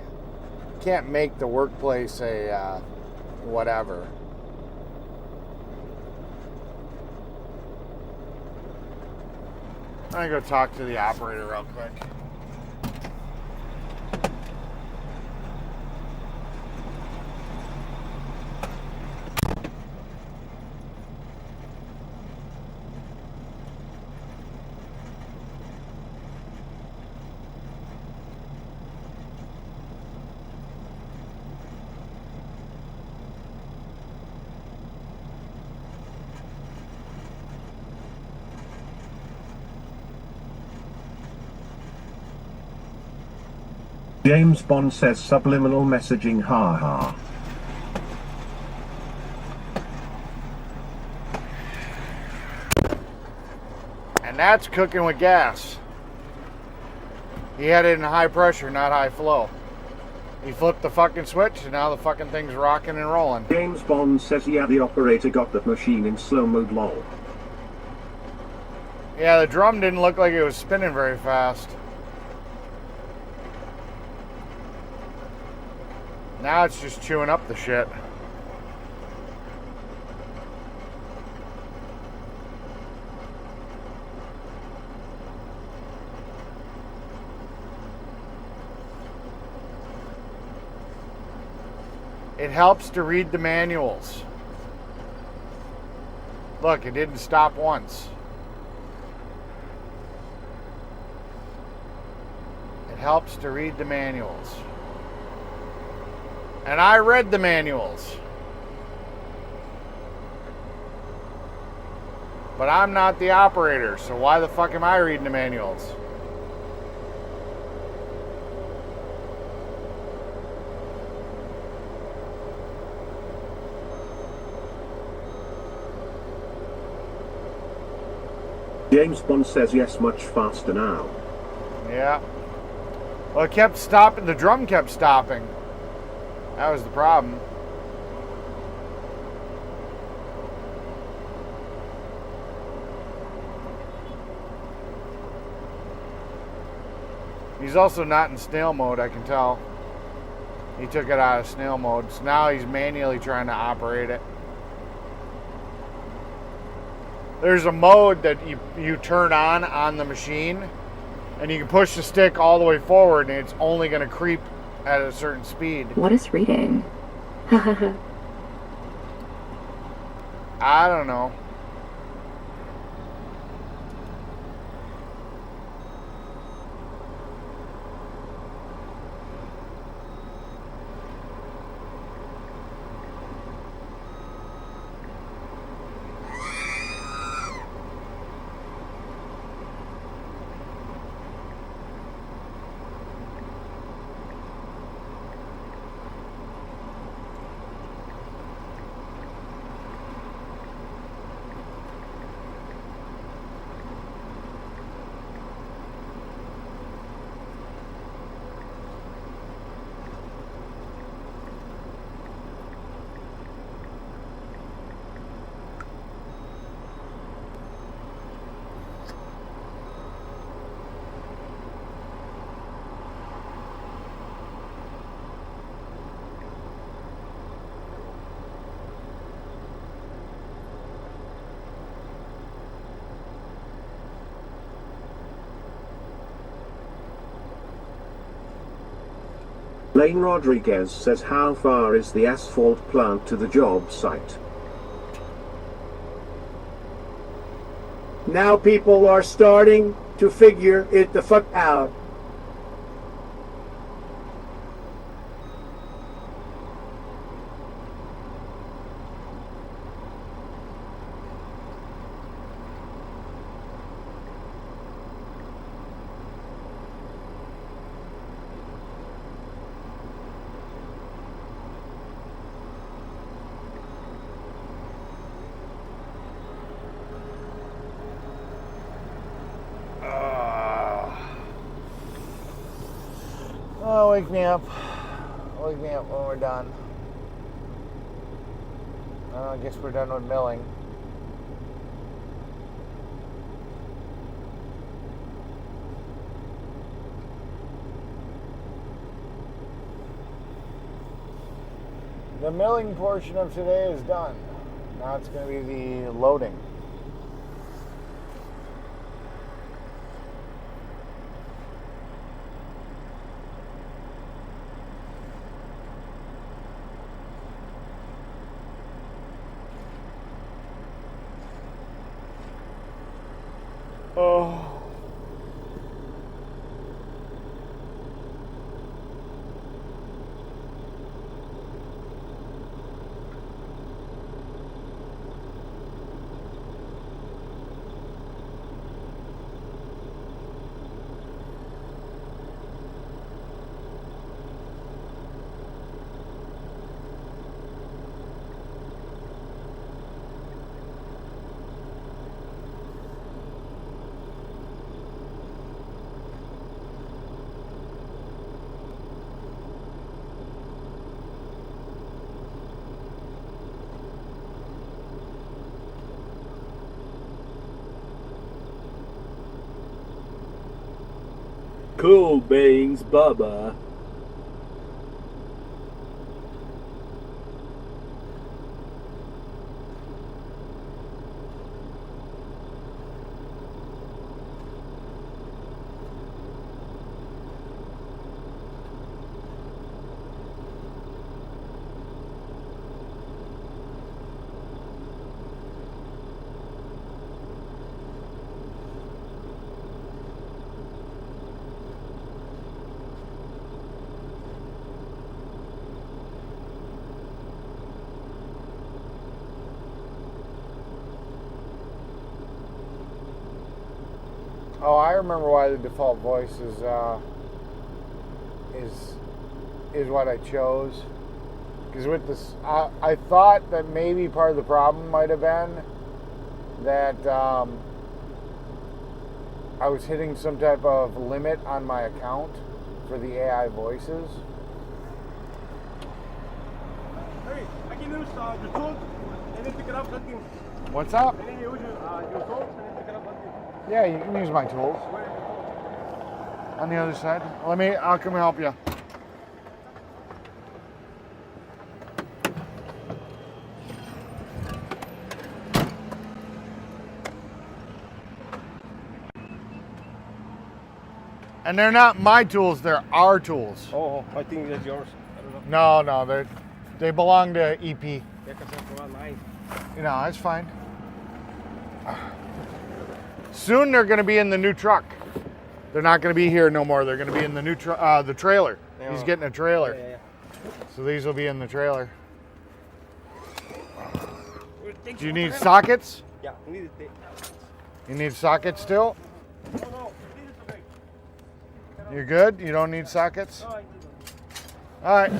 workplace a whatever. I'm gonna go talk to the operator real quick. James Bond says subliminal messaging, ha. And that's cooking with gas. He had it in high pressure, not high flow. He flipped the fucking switch and now the fucking thing's rocking and rolling. James Bond says yeah, the operator got that machine in slow mode, lol. Yeah, the drum didn't look like it was spinning very fast. Now it's just chewing up the shit. It helps to read the manuals. Look, it didn't stop once. It helps to read the manuals. And I read the manuals. But I'm not the operator, so why the fuck am I reading the manuals? James Bond says yes, much faster now. Yeah. Well, it kept stopping. The drum kept stopping. That was the problem. He's also not in snail mode, I can tell. He took it out of snail mode, so now he's manually trying to operate it. There's a mode that you turn on the machine, and you can push the stick all the way forward, and it's only going to creep at a certain speed. What is reading? I don't know. Lane Rodriguez says, how far is the asphalt plant to the job site? Now people are starting to figure it the fuck out. Oh, wake me up. Wake me up when we're done. I guess we're done with milling. The milling portion of today is done. Now it's going to be the loading. Oh. Cool beans, Bubba. Oh, I remember why the default voice is what I chose. Because with this, I thought that maybe part of the problem might have been that I was hitting some type of limit on my account for the AI voices. Hey, I can use your tools and then pick it up something. What's up? And then you use your tools and then pick it up something. Yeah, you can use my tools. On the other side. I'll come help you. And they're not my tools, they're our tools. Oh, I think that's yours. I don't know. No, they belong to EP. Yeah, because that's mine. You know, that's fine. Soon they're going to be in the new truck. They're not going to be here no more. They're going to be in the new the trailer. Yeah. He's getting a trailer. Yeah. So these will be in the trailer. Do you need sockets? Yeah, we need it. You need sockets still? No, this is okay. You're good? You don't need sockets? No, I need it. All right.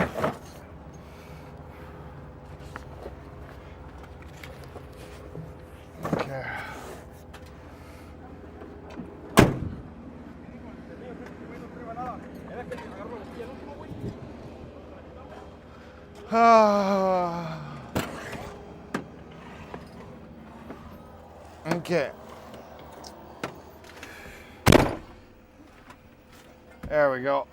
Okay. Okay. There we go.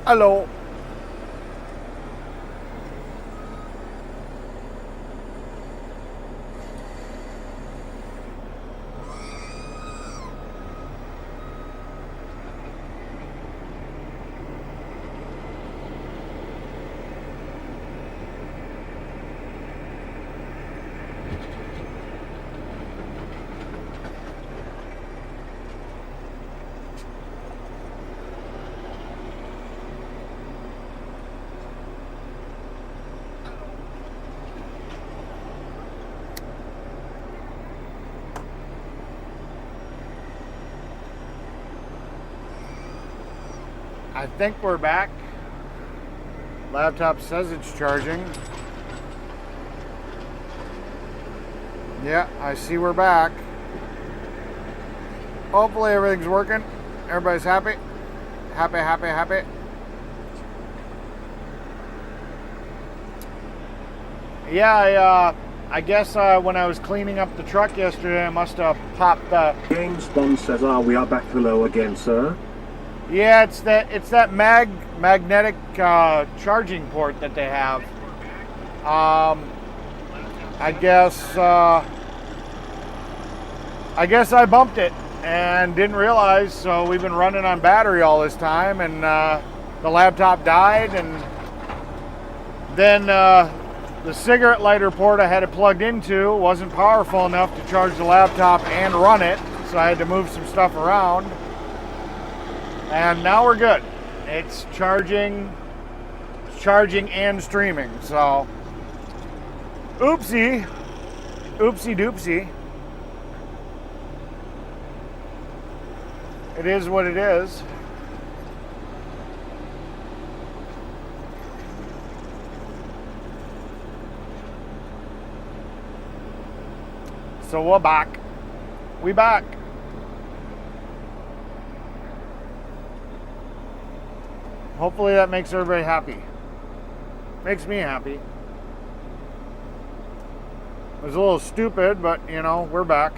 Hello. I think we're back. Laptop says it's charging. Yeah, I see we're back. Hopefully everything's working. Everybody's happy. Happy, happy, happy. Yeah, I guess when I was cleaning up the truck yesterday, I must have popped the... James Bond says, we are back hello again, sir. Yeah, it's that magnetic charging port that they have. I guess I bumped it and didn't realize. So we've been running on battery all this time, and the laptop died, and then the cigarette lighter port I had it plugged into wasn't powerful enough to charge the laptop and run it, so I had to move some stuff around. And now we're good. It's charging and streaming. So, oopsie doopsie. It is what it is. So we're back. We back. Hopefully that makes everybody happy. Makes me happy. It was a little stupid, but you know, we're back.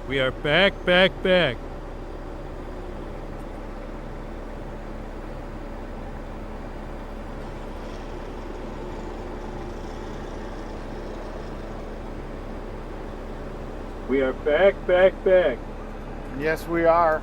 We are back. We are back. Yes, we are.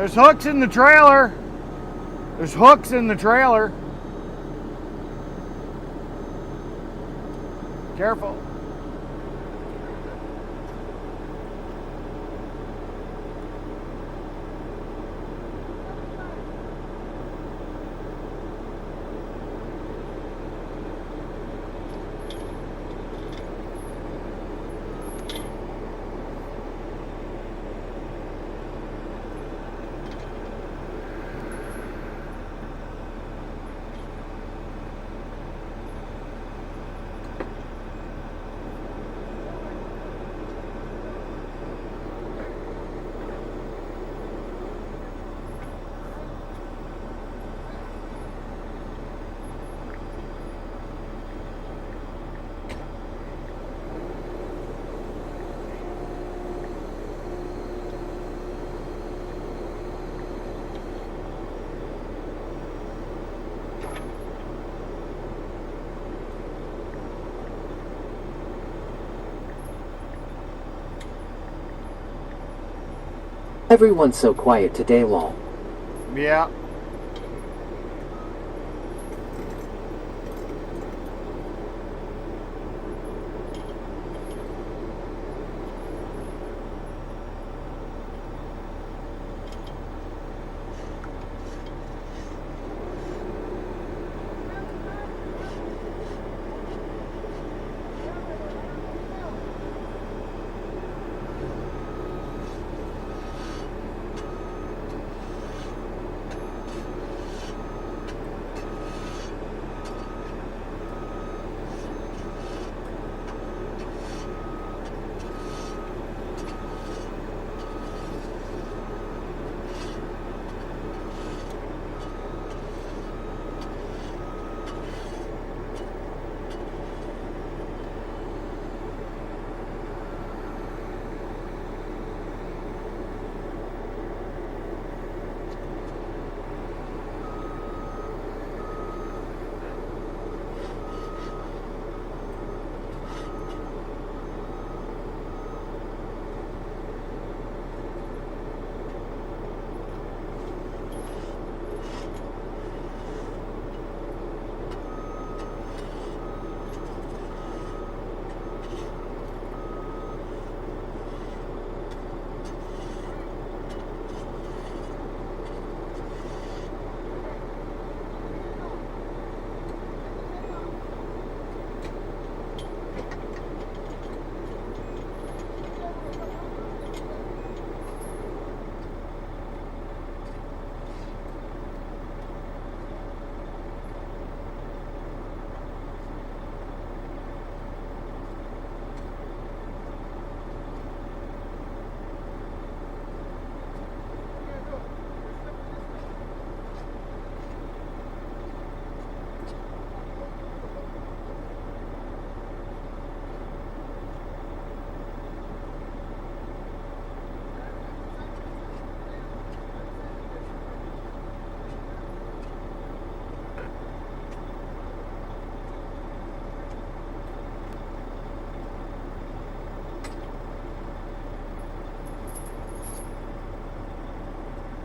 There's hooks in the trailer. There's hooks in the trailer. Careful. Everyone's so quiet today, lol. Yeah.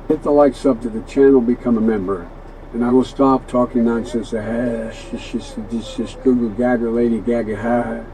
Hit the like sub to the channel, become a member, and I will stop talking nonsense. Just Google Gaga, Lady Gaga, ha.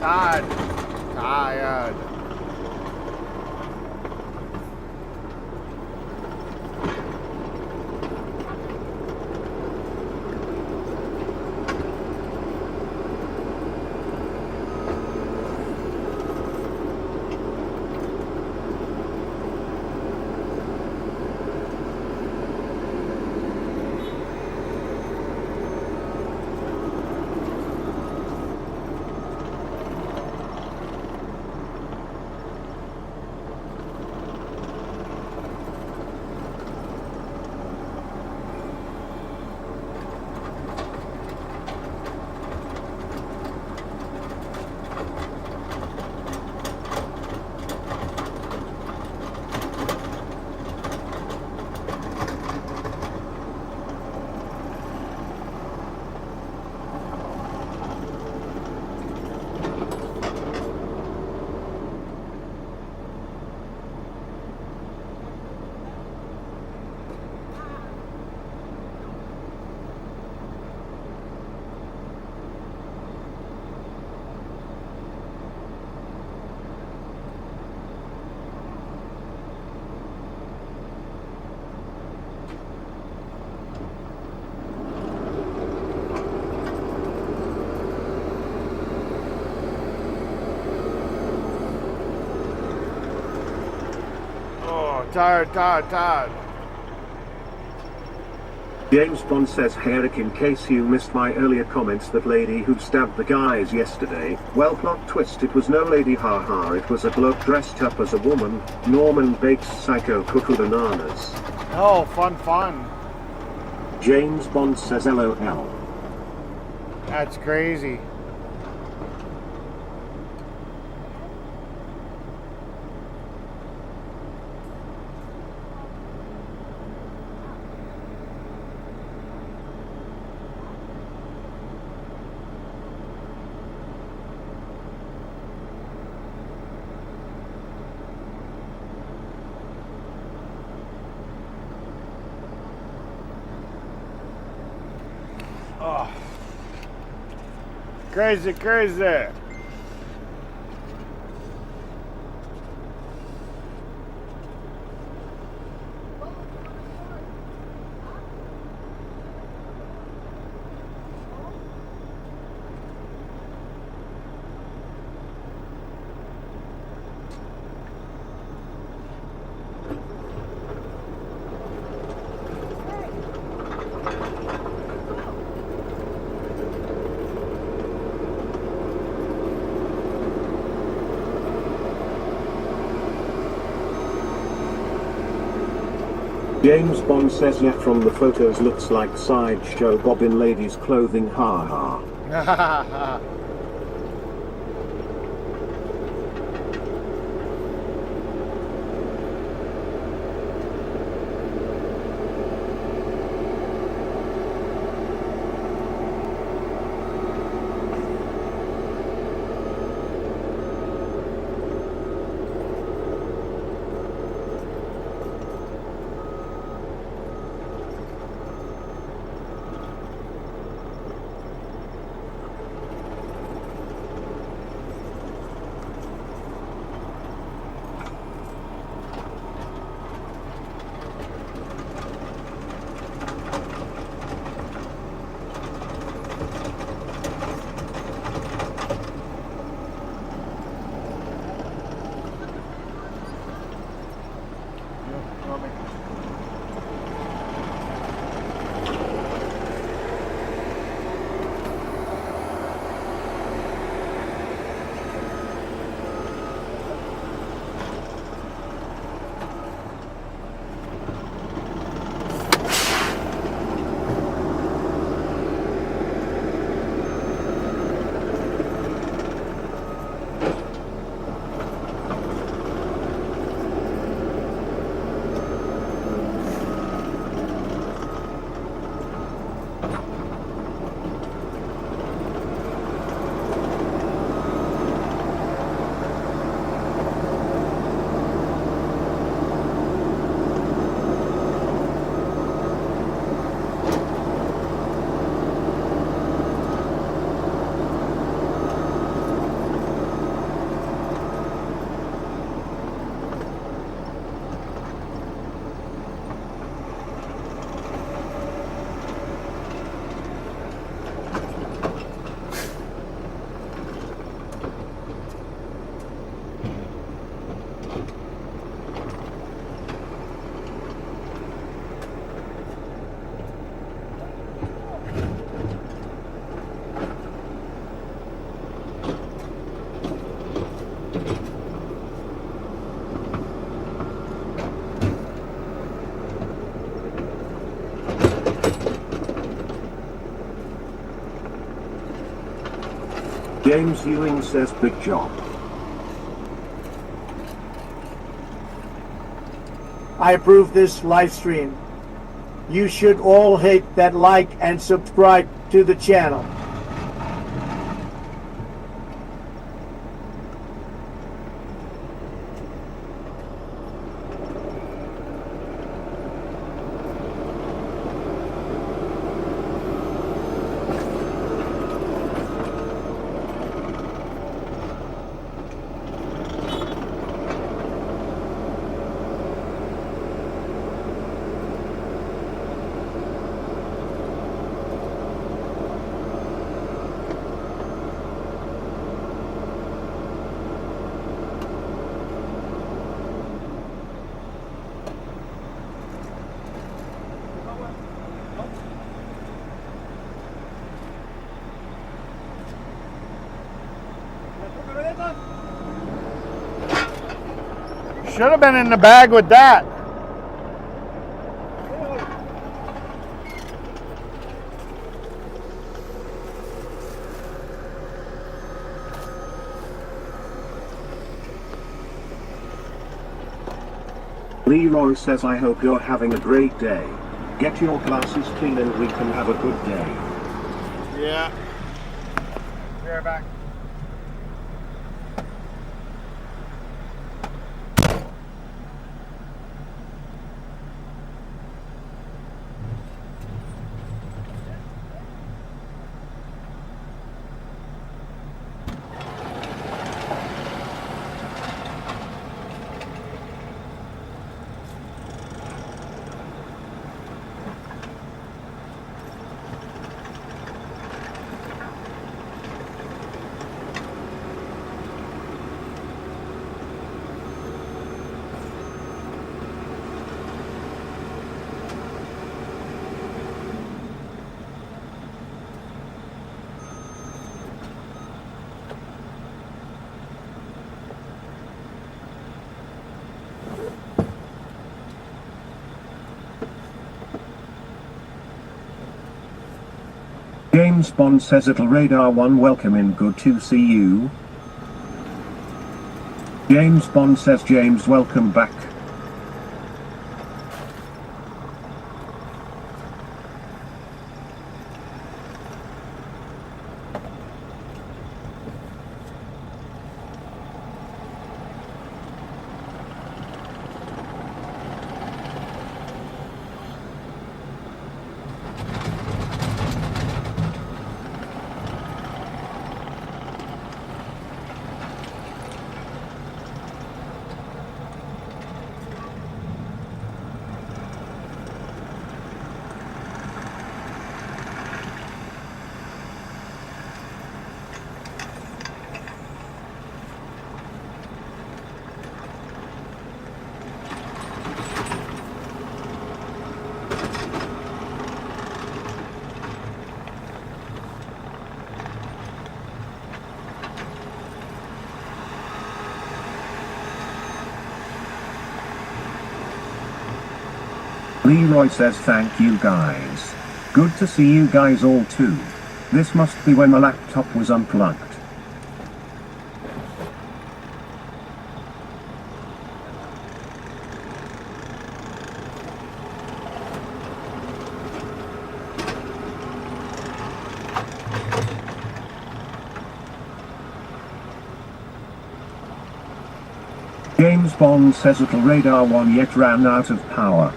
Tired. Tired. Tired. James Bond says, "Hey Eric, in case you missed my earlier comments, that lady who stabbed the guys yesterday, well, plot twist, it was no lady, haha, it was a bloke dressed up as a woman. Norman Bates psycho cuckoo bananas." Oh, fun. James Bond says, "LOL." That's crazy. Oh. Crazy. James Bond says, "Yeah, from the photos looks like sideshow Bob in ladies' clothing, haha." James Ewing says big job. I approve this live stream. You should all hit that like and subscribe to the channel. Should have been in the bag with that. Leroy says I hope you're having a great day. Get your glasses clean and we can have a good day. Yeah. Be right back. James Bond says it'll radar 1 welcome in, good to see you. James Bond says James welcome back. Leroy says thank you guys. Good to see you guys all too. This must be when the laptop was unplugged. James Bond says it'll radar 1 yet ran out of power.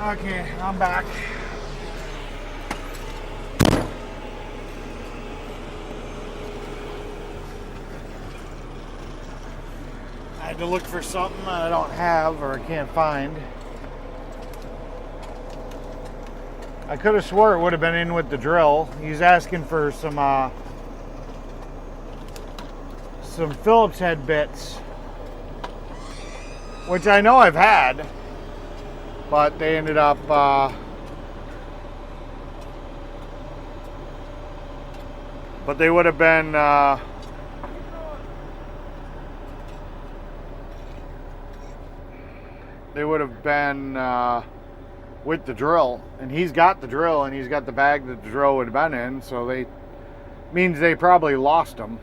Okay, I'm back. I had to look for something I don't have or I can't find. I could have swore it would have been in with the drill. He's asking for some some Phillips head bits, which I know I've had, but they ended up but they would have been with the drill, and he's got the drill and he's got the bag that the drill would have been in, so they means they probably lost them.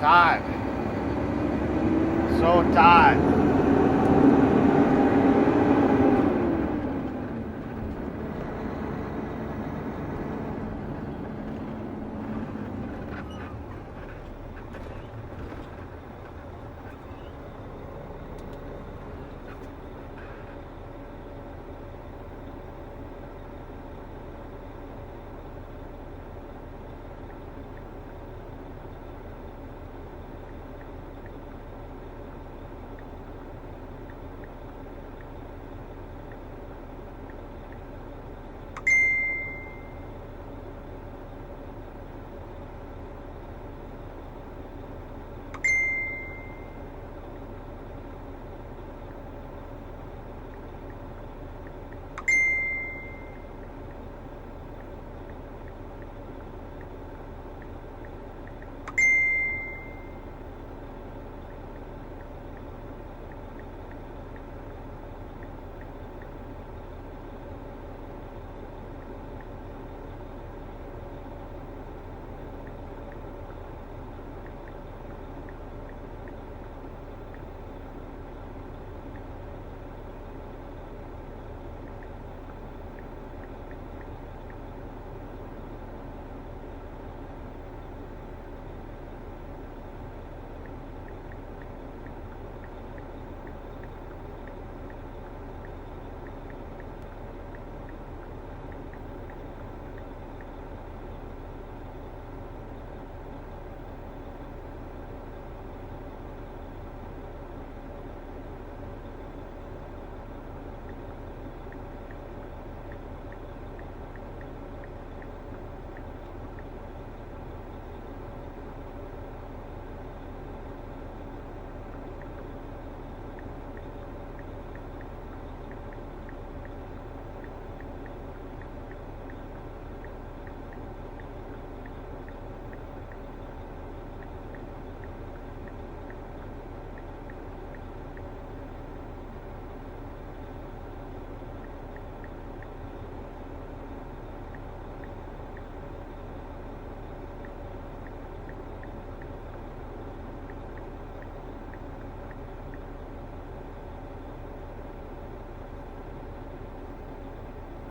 Tired. So tired.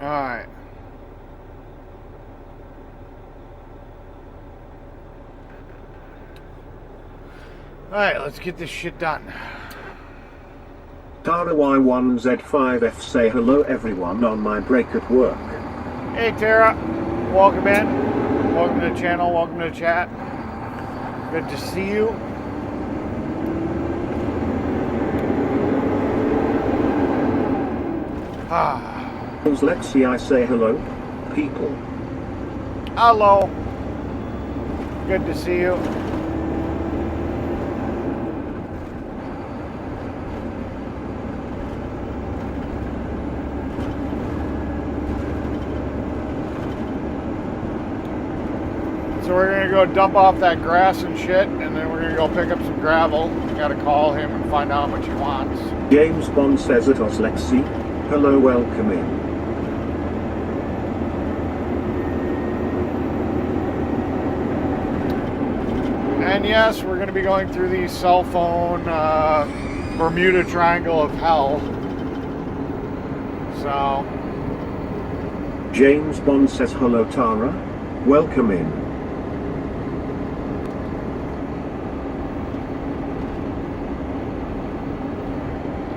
Alright. Alright, let's get this shit done. Tara Y1Z5F say hello everyone on my break at work. Hey Tara, welcome in. Welcome to the channel, welcome to the chat. Good to see you. Lexi, I say hello, people. Hello. Good to see you. So we're gonna go dump off that grass and shit, and then we're gonna go pick up some gravel. We gotta call him and find out how much he wants. James Bond says it was Lexi. Hello, welcome in. And yes, we're gonna be going through the cell phone Bermuda Triangle of hell. So. James Bond says hello, Tara. Welcome in.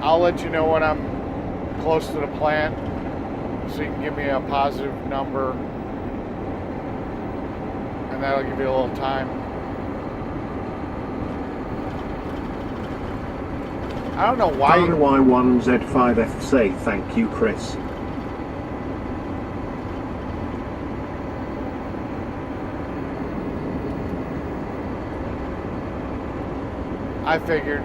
I'll let you know when I'm close to the plant, so you can give me a positive number, and that'll give you a little time. I don't know why. Y1Z5F say thank you, Chris. I figured.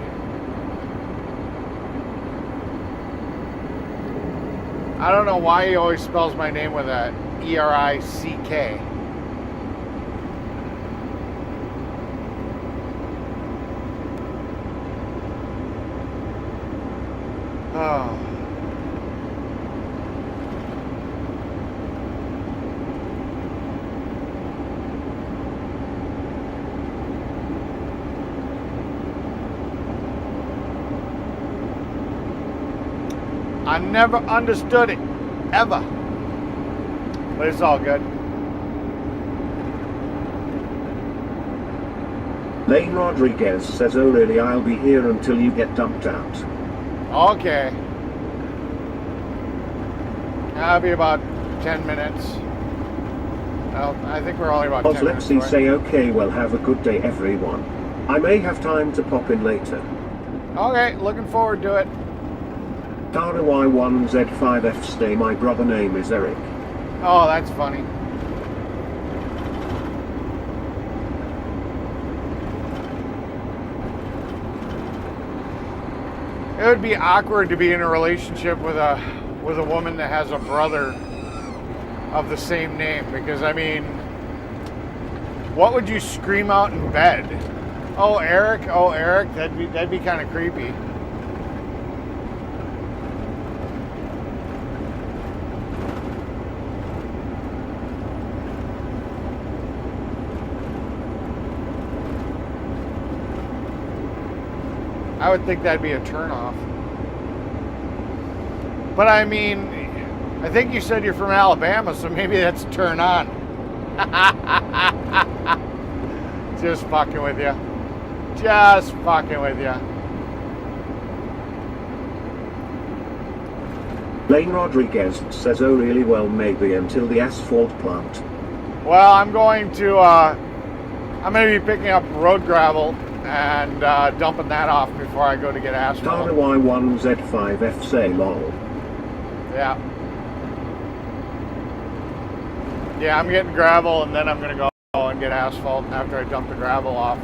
I don't know why he always spells my name with a E-R-I-C-K. Oh. I never understood it, ever. But it's all good. Lane Rodriguez says, oh really, I'll be here until you get dumped out. Okay. That'll be about 10 minutes. Well, I think we're only about 10 minutes Lexi away. say, okay, well have a good day everyone. I may have time to pop in later. Okay, looking forward to it. Tara Y1Z5F stay, my brother name is Eric. Oh, that's funny. It would be awkward to be in a relationship with a woman that has a brother of the same name, because I mean, what would you scream out in bed? Oh, Eric, that'd be kind of creepy. I would think that'd be a turnoff. But I mean, I think you said you're from Alabama, so maybe that's a turn on. Just fucking with you. Just fucking with you. Lane Rodriguez says, oh really, well maybe until the asphalt plant. Well, I'm going to be picking up road gravel and dumping that off before I go to get asphalt. Tara Y1Z5F say lol. Yeah. Yeah, I'm getting gravel and then I'm going to go and get asphalt after I dump the gravel off.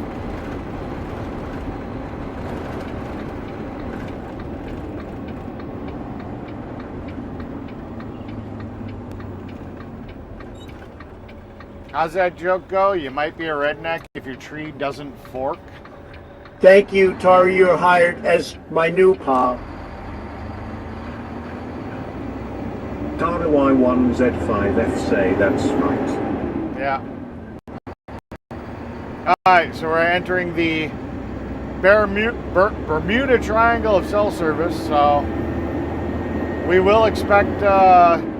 How's that joke go? You might be a redneck if your tree doesn't fork. Thank you, Tara. You're hired as my new pal. Tara Y1Z5F say that's right. Yeah. Alright, so we're entering the Bermuda Triangle of cell service, so we will expect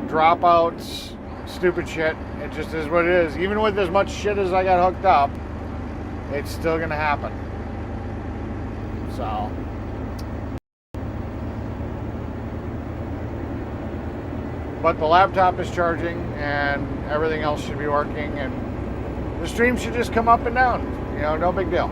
dropouts, stupid shit. It just is what it is. Even with as much shit as I got hooked up, it's still gonna happen. So. But the laptop is charging and everything else should be working, and the stream should just come up and down. You know, no big deal.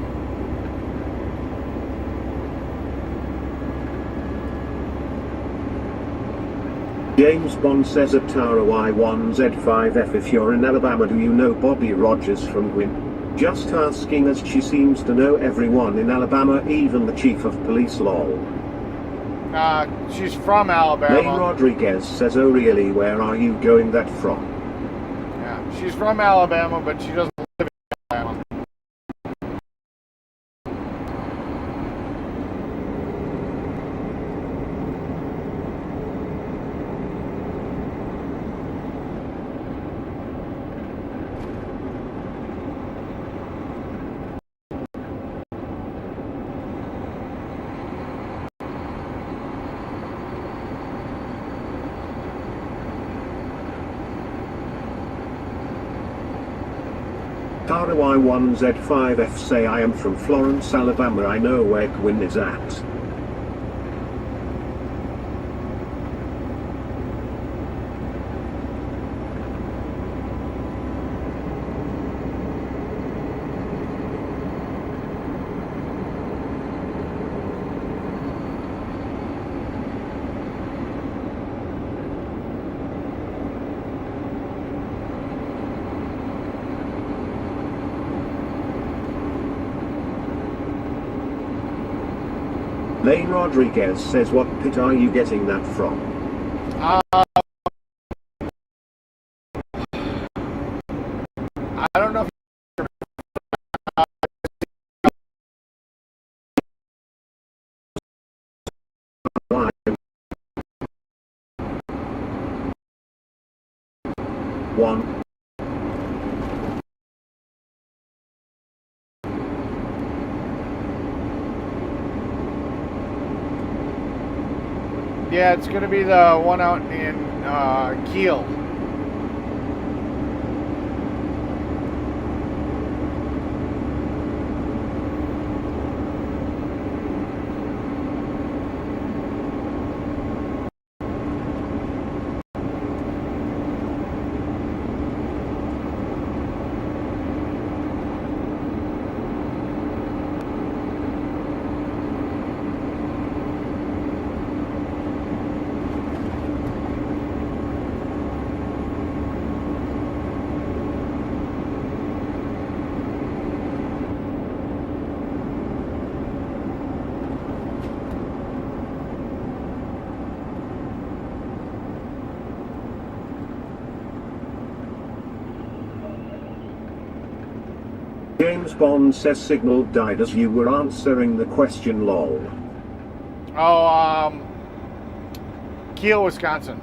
James Bond says at Tara Y1Z5F, if you're in Alabama, do you know Bobby Rogers from Gwyn? Just asking, as she seems to know everyone in Alabama, even the chief of police. Lol. She's from Alabama. Lane Rodriguez says, oh really, where are you going that from? Yeah, she's from Alabama, but she doesn't live in Alabama. Tara Y1Z5F say, I am from Florence, Alabama. I know where Gwyn is at. Lane Rodriguez says, what pit are you getting that from? I don't know if One. Yeah, it's going to be the one out in Kiel. James Bond says, signal died as you were answering the question. Lol. Oh, Kiel, Wisconsin.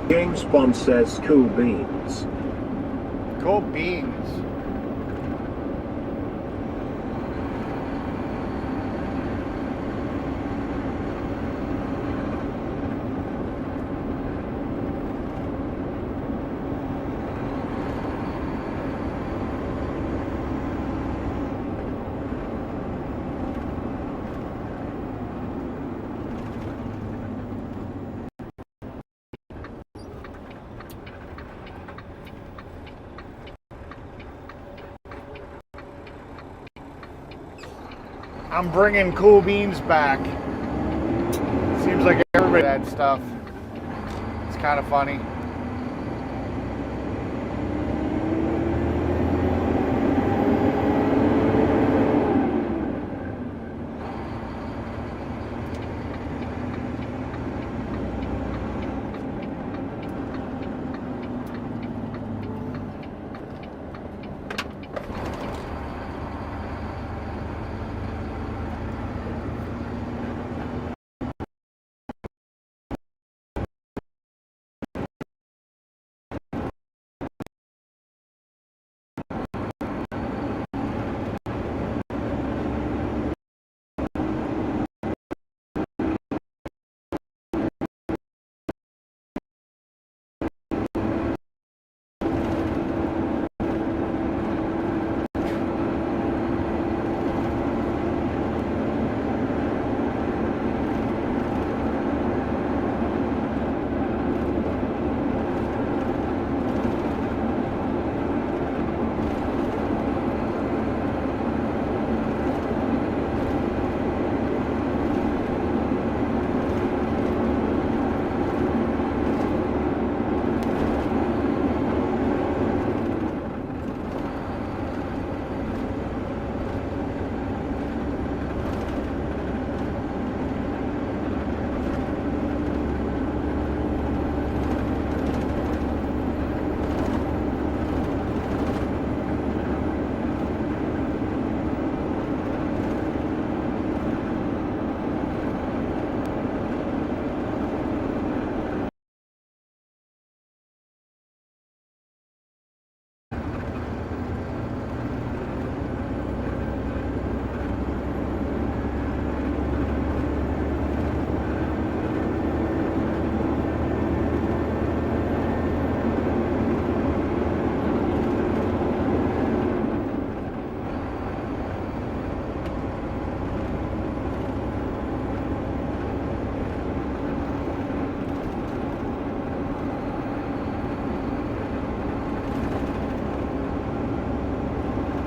James Bond says cool beans. Cool beans. I'm bringing cool beans back. Seems like everybody had stuff. It's kind of funny.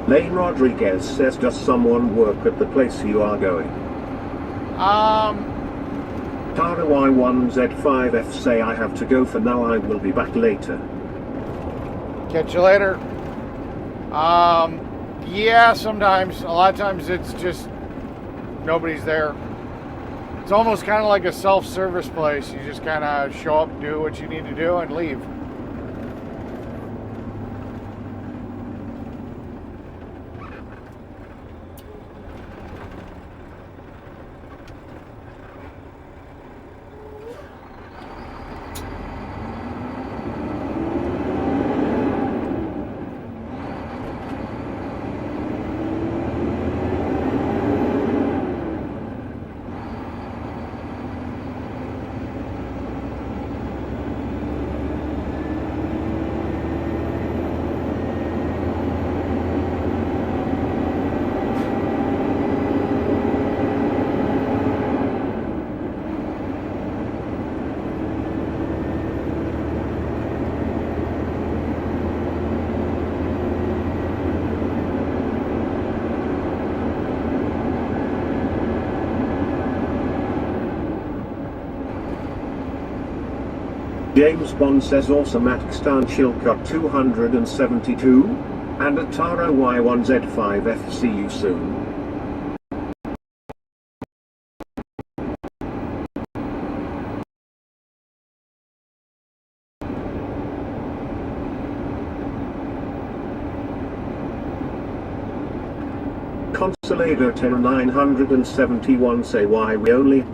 Lane Rodriguez says, does someone work at the place you are going? Tara Y1Z5F say, I have to go for now, I will be back later. Catch you later. Yeah, sometimes. A lot of times it's just nobody's there. It's almost kind of like a self-service place. You just kind of show up, do what you need to do, and leave. James Bond says awesome at Stan Chilcott 272, and at Taro Y1Z5F, see you soon. Consolado 10971 say, why we only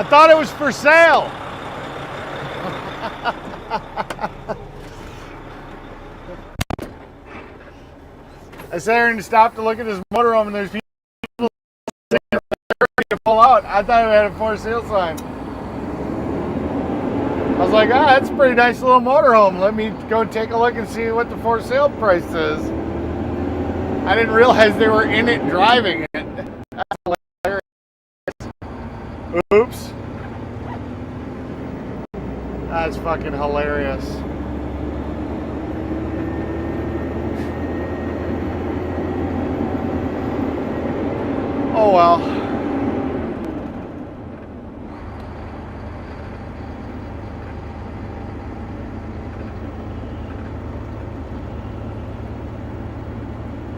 I thought it was for sale. I sat here and stopped to look at this motorhome, and there's people saying they're ready to pull out. I thought it had a for sale sign. I was like, that's a pretty nice little motorhome. Let me go take a look and see what the for sale price is. I didn't realize they were in it driving it. That's hilarious. Oops. That's fucking hilarious. Oh well.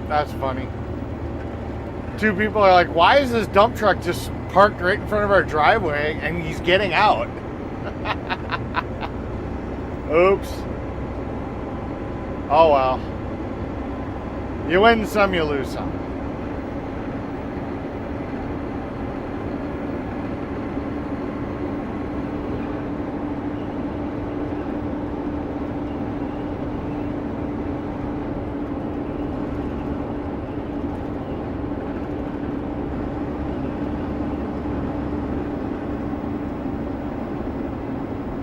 That's funny. Two people are like, why is this dump truck just parked right in front of our driveway and he's getting out? Oops. Oh well. You win some, you lose some.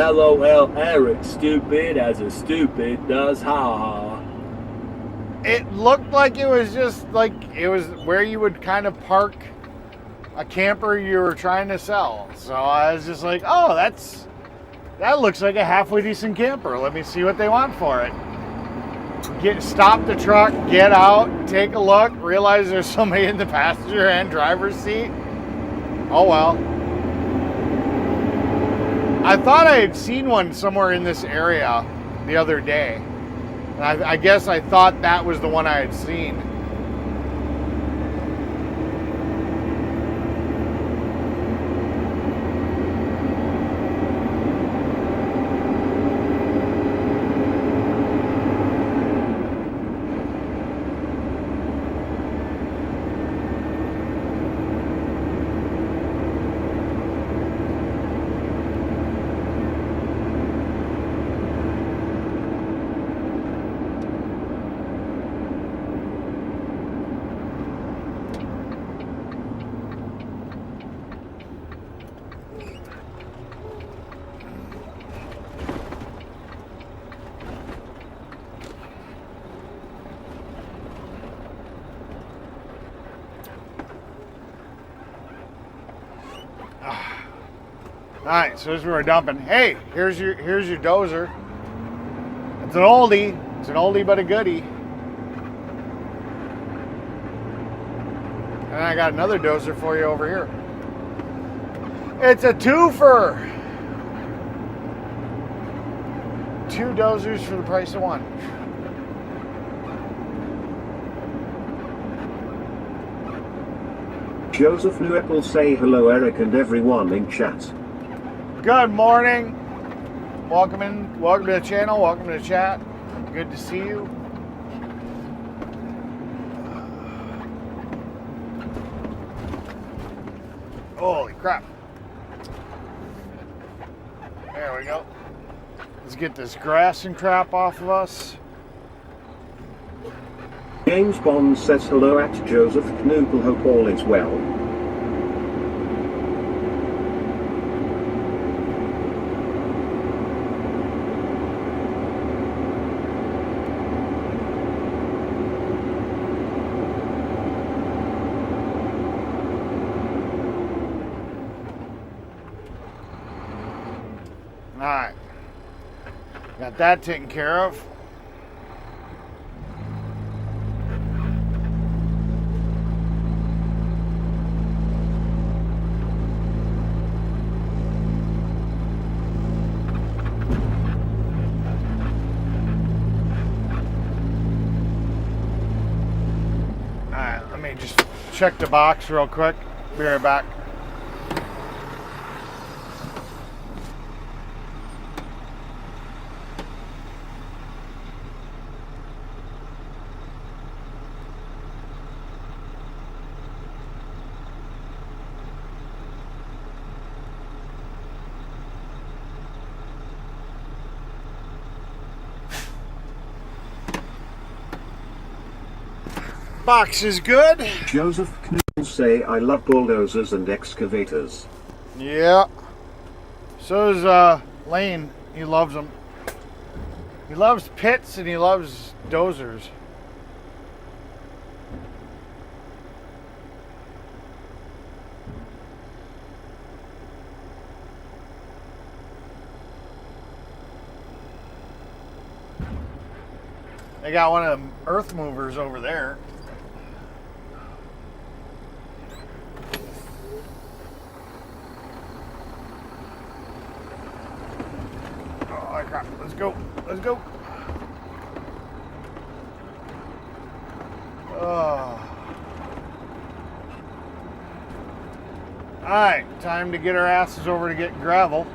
LOL Eric, stupid as a stupid does, ha ha. It looked like it was just like it was where you would kind of park a camper you were trying to sell. So I was just like, oh, that looks like a halfway decent camper. Let me see what they want for it. Stop the truck, get out, take a look, realize there's somebody in the passenger and driver's seat. Oh well. I thought I had seen one somewhere in this area the other day. And I guess I thought that was the one I had seen. Alright, so as we were dumping, hey, here's your dozer. It's an oldie. It's an oldie but a goodie. And I got another dozer for you over here. It's a twofer. 2 dozers for the price of 1. Joseph Newell will say hello Eric and everyone in chat. Good morning. Welcome to the channel, welcome to the chat. Good to see you. Holy crap. There we go. Let's get this grass and crap off of us. James Bond says hello at Joseph Knoopel, hope all is well. Alright. Got that taken care of. Alright, let me just check the box real quick. Be right back. Box is good. Joseph Knoll say I love bulldozers and excavators. Yeah. So is Lane. He loves them. He loves pits and he loves dozers. They got one of them earth movers over there. Oh crap, let's go, let's go. Oh. Alright, time to get our asses over to get gravel.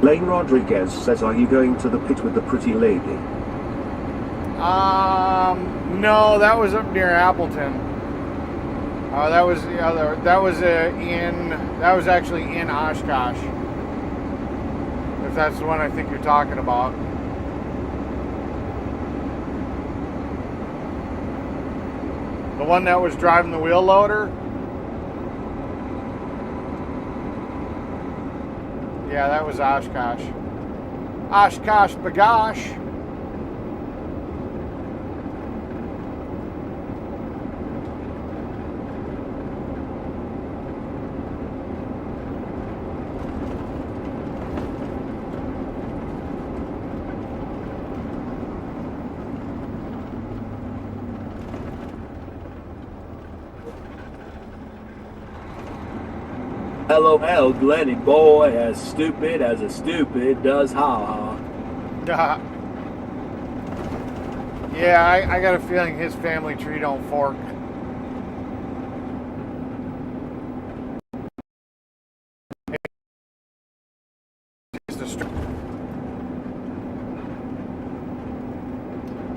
Lane Rodriguez says, are you going to the pit with the pretty lady? No, that was up near Appleton. That was the other. That was That was actually in Oshkosh. If that's the one I think you're talking about. The one that was driving the wheel loader. Yeah, that was Oshkosh. Oshkosh bagosh. LOL, Glenny boy, as stupid as a stupid does ha ha. Yeah, I got a feeling his family tree don't fork.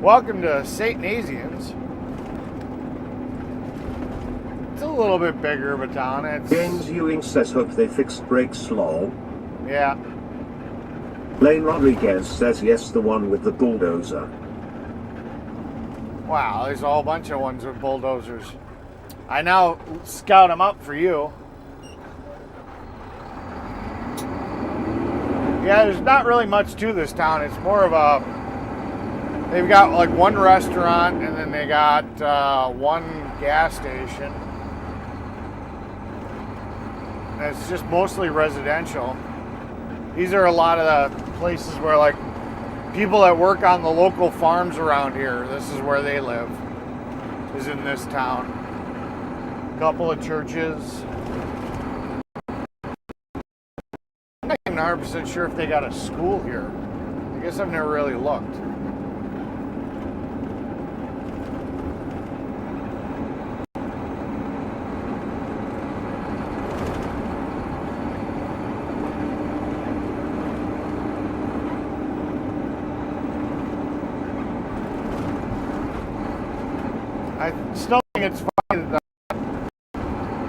Welcome to Satanasians. It's a little bit bigger of a town. It's James Ewing says, hope they fixed brakes lol. Yeah. Lane Rodriguez says, yes, the one with the bulldozer. Wow, there's a whole bunch of ones with bulldozers. I now scout them up for you. Yeah, there's not really much to this town. It's more of a... They've got like one restaurant and then they got one gas station. And it's just mostly residential. These are a lot of the places where like people that work on the local farms around here, this is where they live, is in this town. A couple of churches. I'm not even 100% sure if they got a school here. I guess I've never really looked. I still think it's funny that the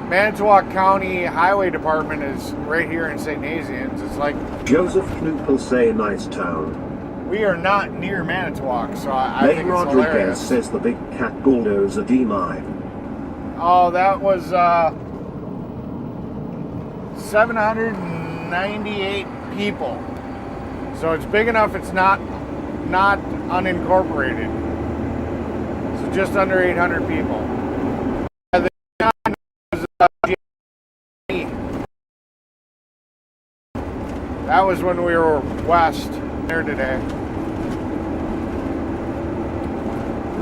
Manitowoc County Highway Department is right here in St. Nazianz. It's like... Joseph Knoopel say, nice town. We are not near Manitowoc, so I think Lane it's Rodriguez hilarious. says the big cat bulldozer D-mine. Oh, that was 798 people. So it's big enough it's not unincorporated. So just under 800 people. The that was when we were west there today.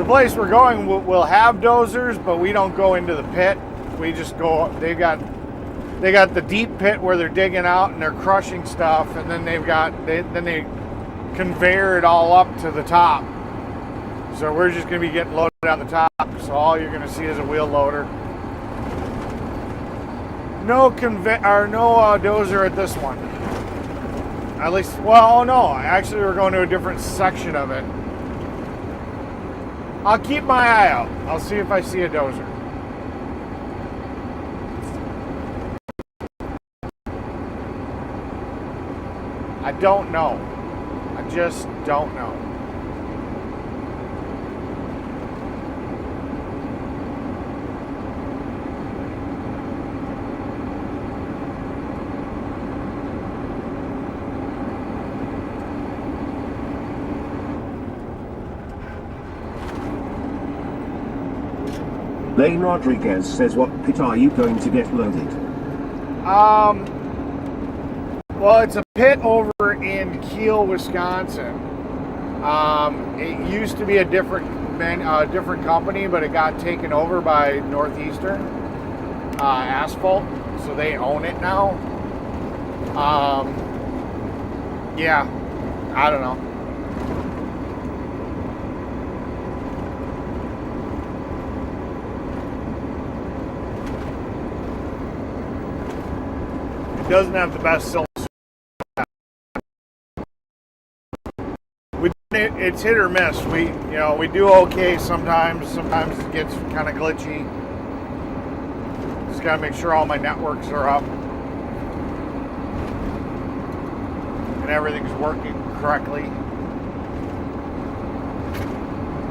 The place we're going will have dozers, but we don't go into the pit. We just go. They got the deep pit where they're digging out and they're crushing stuff, and then they conveyor it all up to the top. So we're just going to be getting loaded on the top. So all you're going to see is a wheel loader. No dozer at this one. At least, well, oh no, actually we're going to a different section of it. I'll keep my eye out. I'll see if I see a dozer. I don't know. I just don't know. Lane Rodriguez says, what pit are you going to get loaded? Well, it's a pit over in Kiel, Wisconsin. It used to be a different company, but it got taken over by Northeastern Asphalt, so they own it now. Yeah, I don't know. It doesn't have the best cylinder. It's hit or miss. We do okay sometimes. Sometimes it gets kind of glitchy. Just got to make sure all my networks are up and everything's working correctly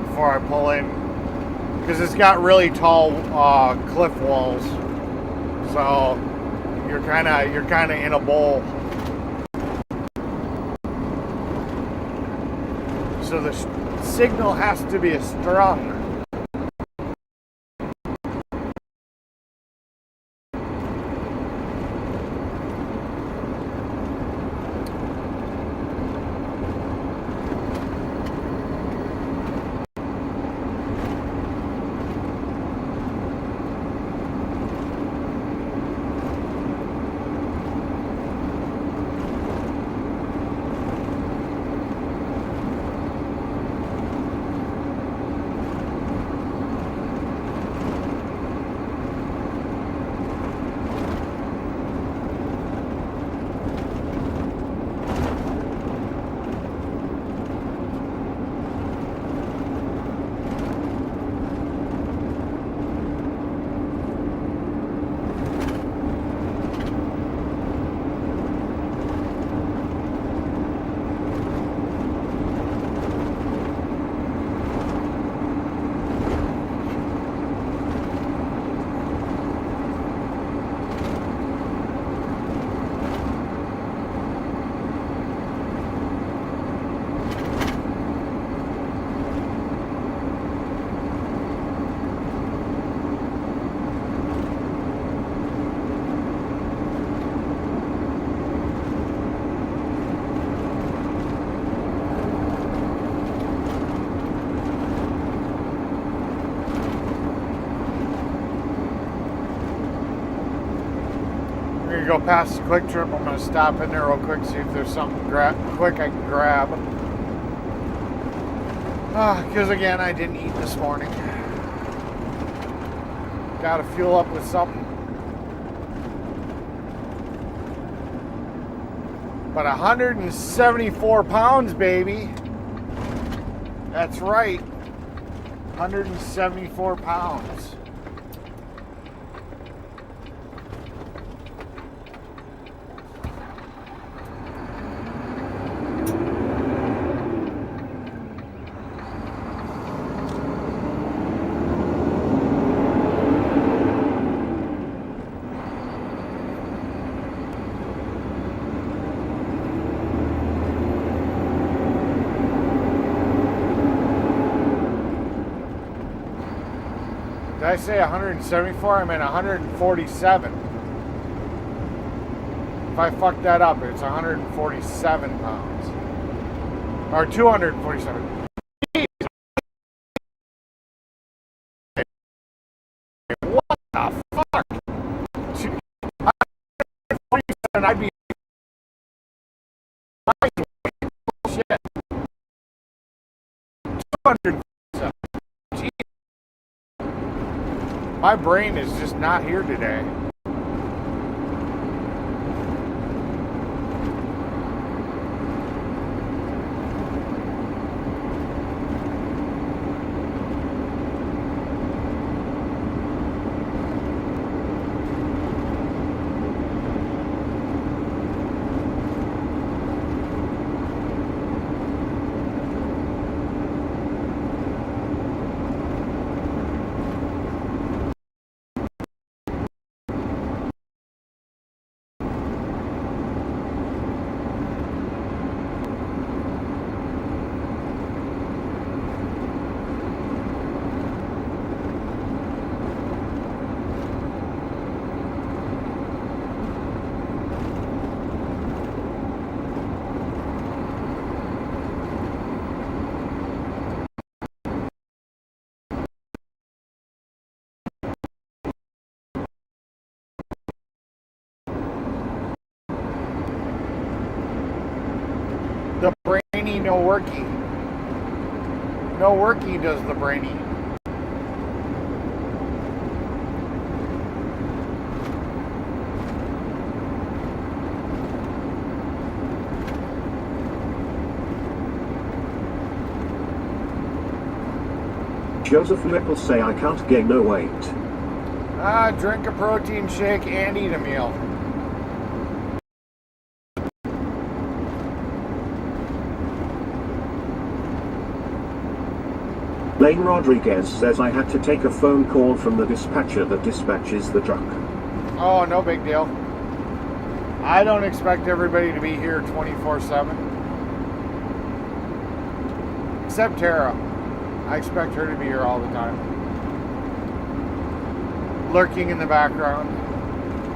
before I pull in, because it's got really tall cliff walls, so you're kind of in a bowl. So the signal has to be strong. Go past the Quick Trip. I'm going to stop in there real quick, see if there's something quick I can grab. Because again, I didn't eat this morning. Got to fuel up with something. But 174 pounds, baby. That's right. 174 pounds. Did I say 174? I meant 147. If I fucked that up, it's 147 pounds. Or 247. 200. Jeez. My brain is just not here today. The brainy no worky. No worky does the brainy. Joseph Nipples say I can't gain no weight. Drink a protein shake and eat a meal. Lane Rodriguez says I had to take a phone call from the dispatcher that dispatches the truck. Oh, no big deal. I don't expect everybody to be here 24/7. Except Tara. I expect her to be here all the time. Lurking in the background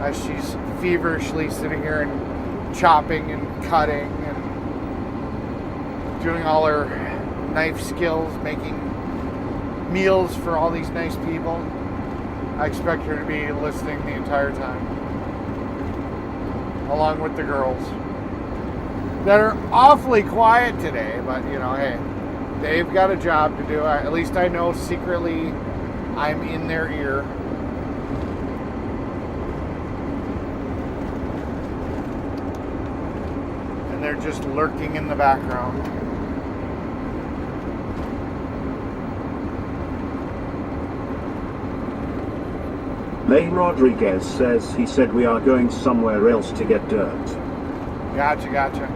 as she's feverishly sitting here and chopping and cutting and doing all her knife skills, making meals for all these nice people. I expect her to be listening the entire time, along with the girls that are awfully quiet today, but you know, hey, they've got a job to do. At least I know secretly I'm in their ear. And they're just lurking in the background. Lane Rodriguez says he said we are going somewhere else to get dirt. Gotcha.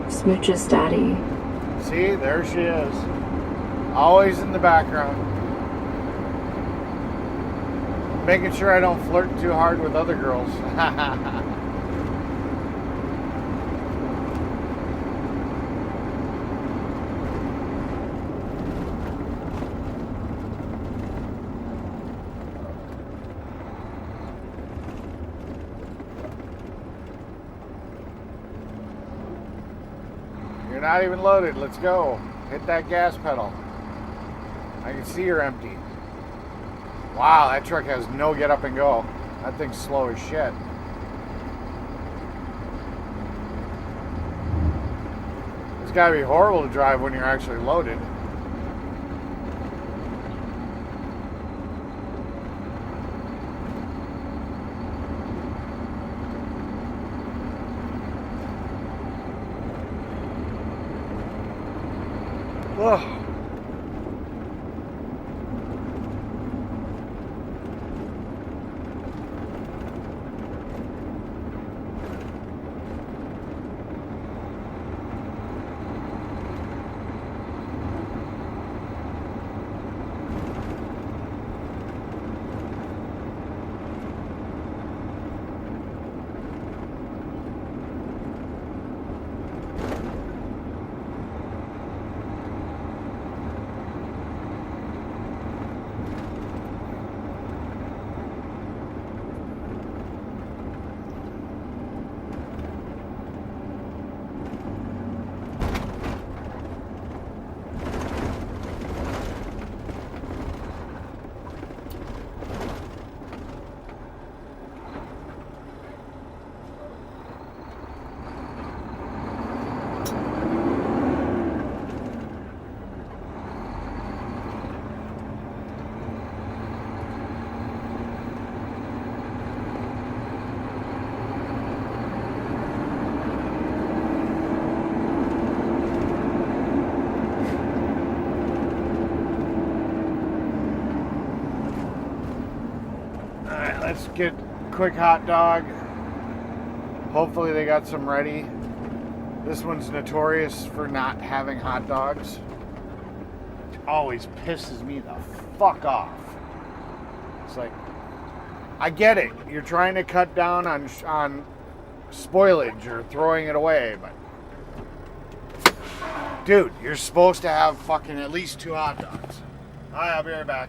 Smooches, Daddy. See, there she is. Always in the background. Making sure I don't flirt too hard with other girls. You're not even loaded. Let's go. Hit that gas pedal. I can see you're empty. Wow, that truck has no get up and go. That thing's slow as shit. It's gotta be horrible to drive when you're actually loaded. Ugh. Let's get quick hot dog. Hopefully they got some ready. This one's notorious for not having hot dogs. Which always pisses me the fuck off. It's like, I get it. You're trying to cut down on spoilage or throwing it away, but dude, you're supposed to have fucking at least 2 hot dogs. Alright, I'll be right back.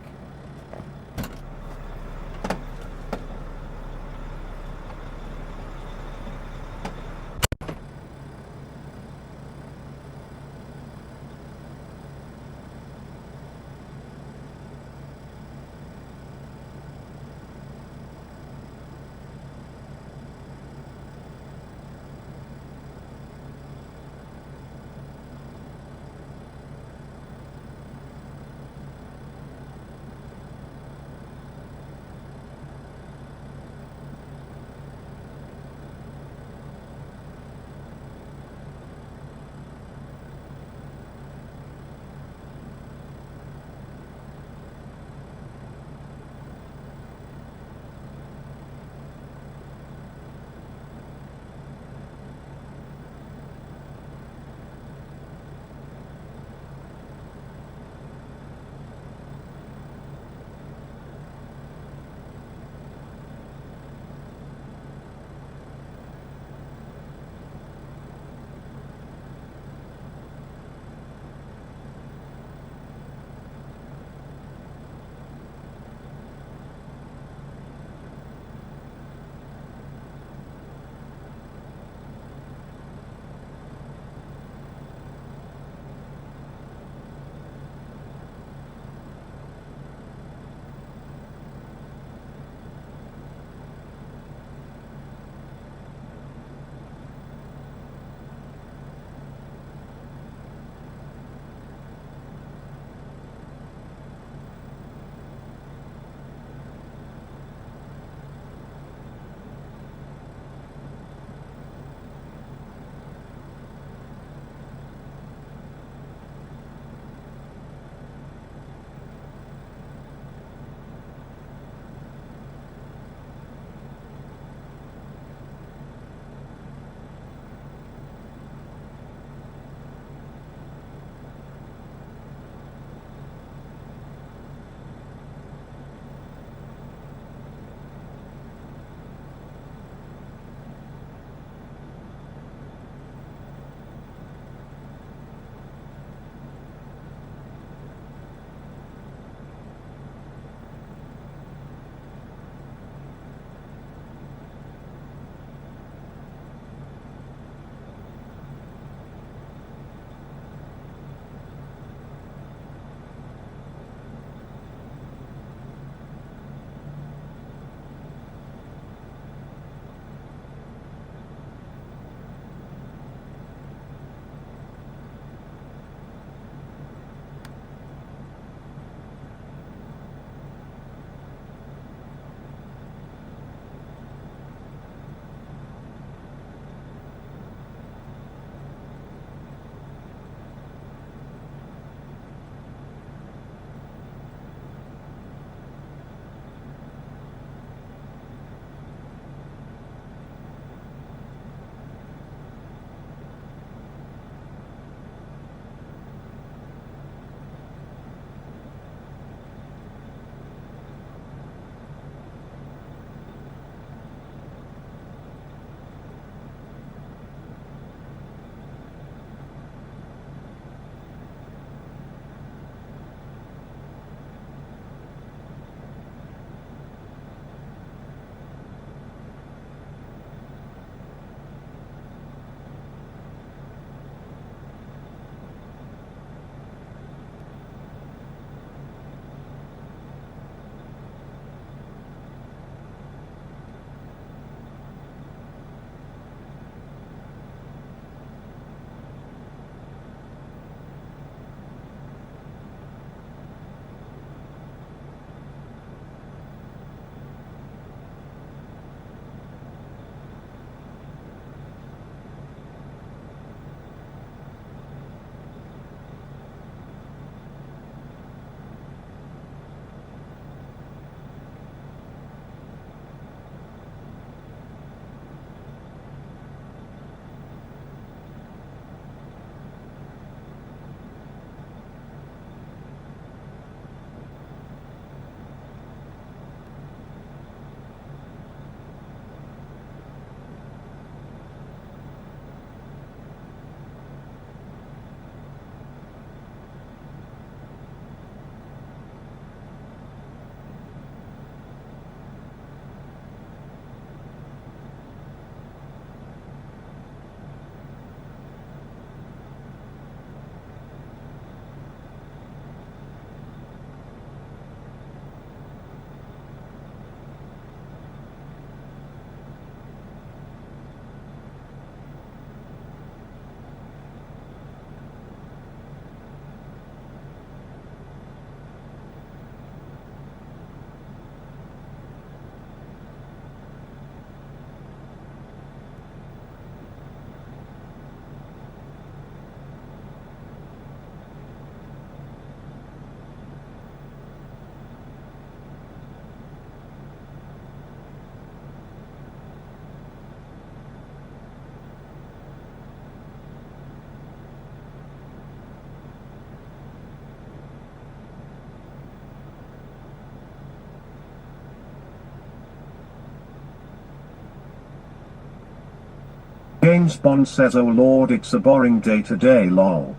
James Bond says, oh lord, it's a boring day today, lol.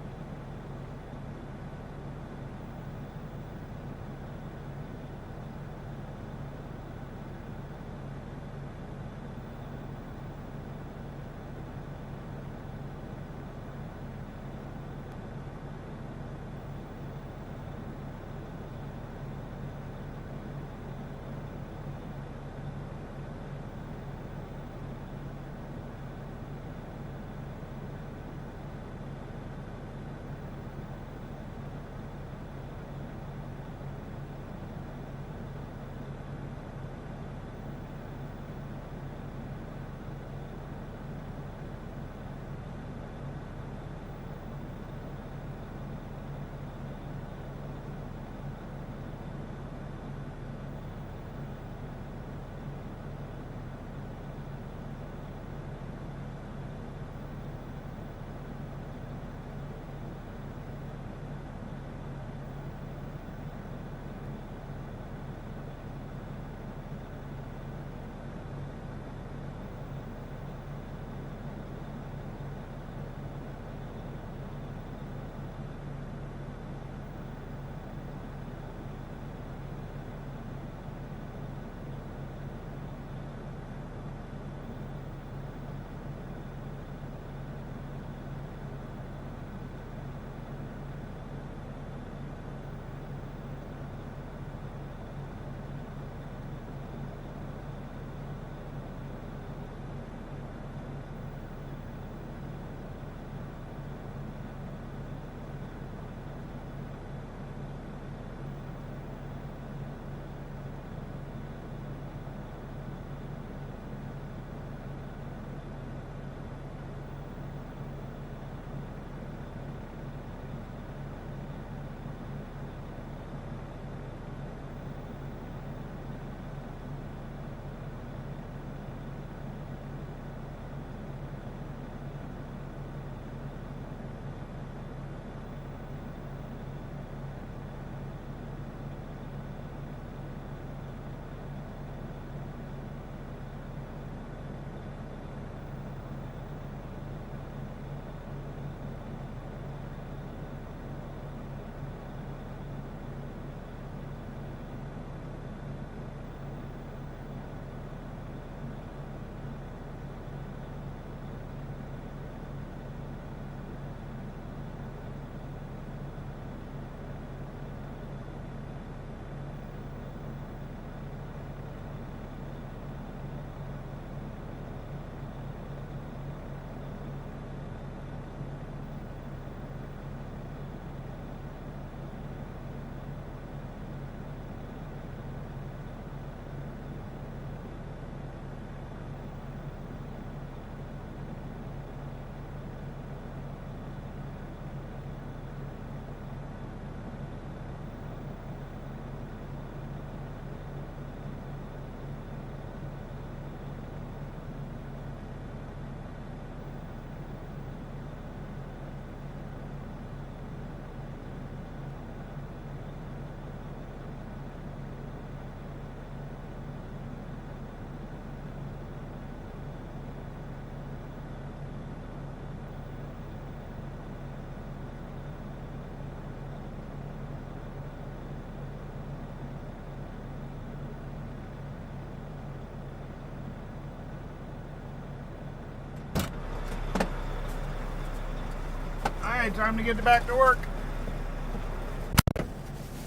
Time to get back to work.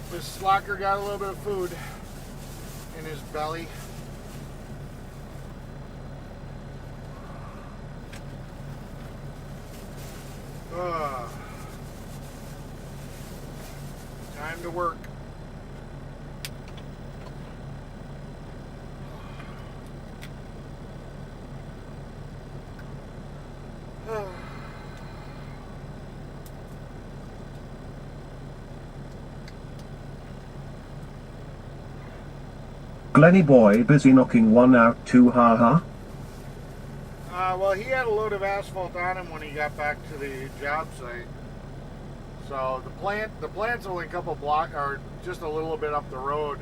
This slacker got a little bit of food in his belly. Time to work. Glenny boy busy knocking one out too, haha. Well, he had a load of asphalt on him when he got back to the job site. So the plant's only a couple blocks, or just a little bit up the road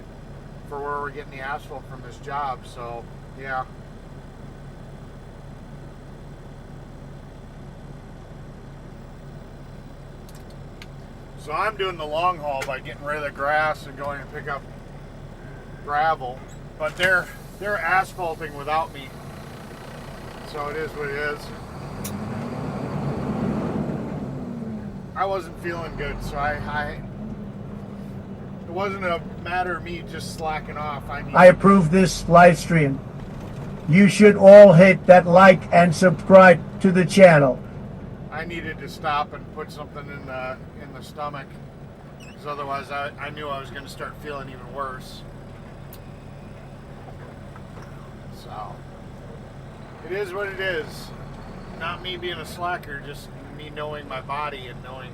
for where we're getting the asphalt from this job. So yeah. So I'm doing the long haul by getting rid of the grass and going to pick up gravel. But they're asphalting without me. So it is what it is. I wasn't feeling good, so it wasn't a matter of me just slacking off. I approve this live stream. You should all hit that like and subscribe to the channel. I needed to stop and put something in the stomach, because otherwise I knew I was going to start feeling even worse. So it is what it is. Not me being a slacker, just me knowing my body and knowing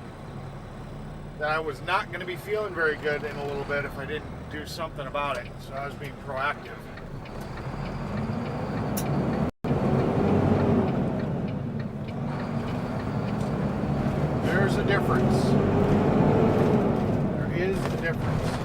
that I was not going to be feeling very good in a little bit if I didn't do something about it. So I was being proactive. There's a difference. There is a difference.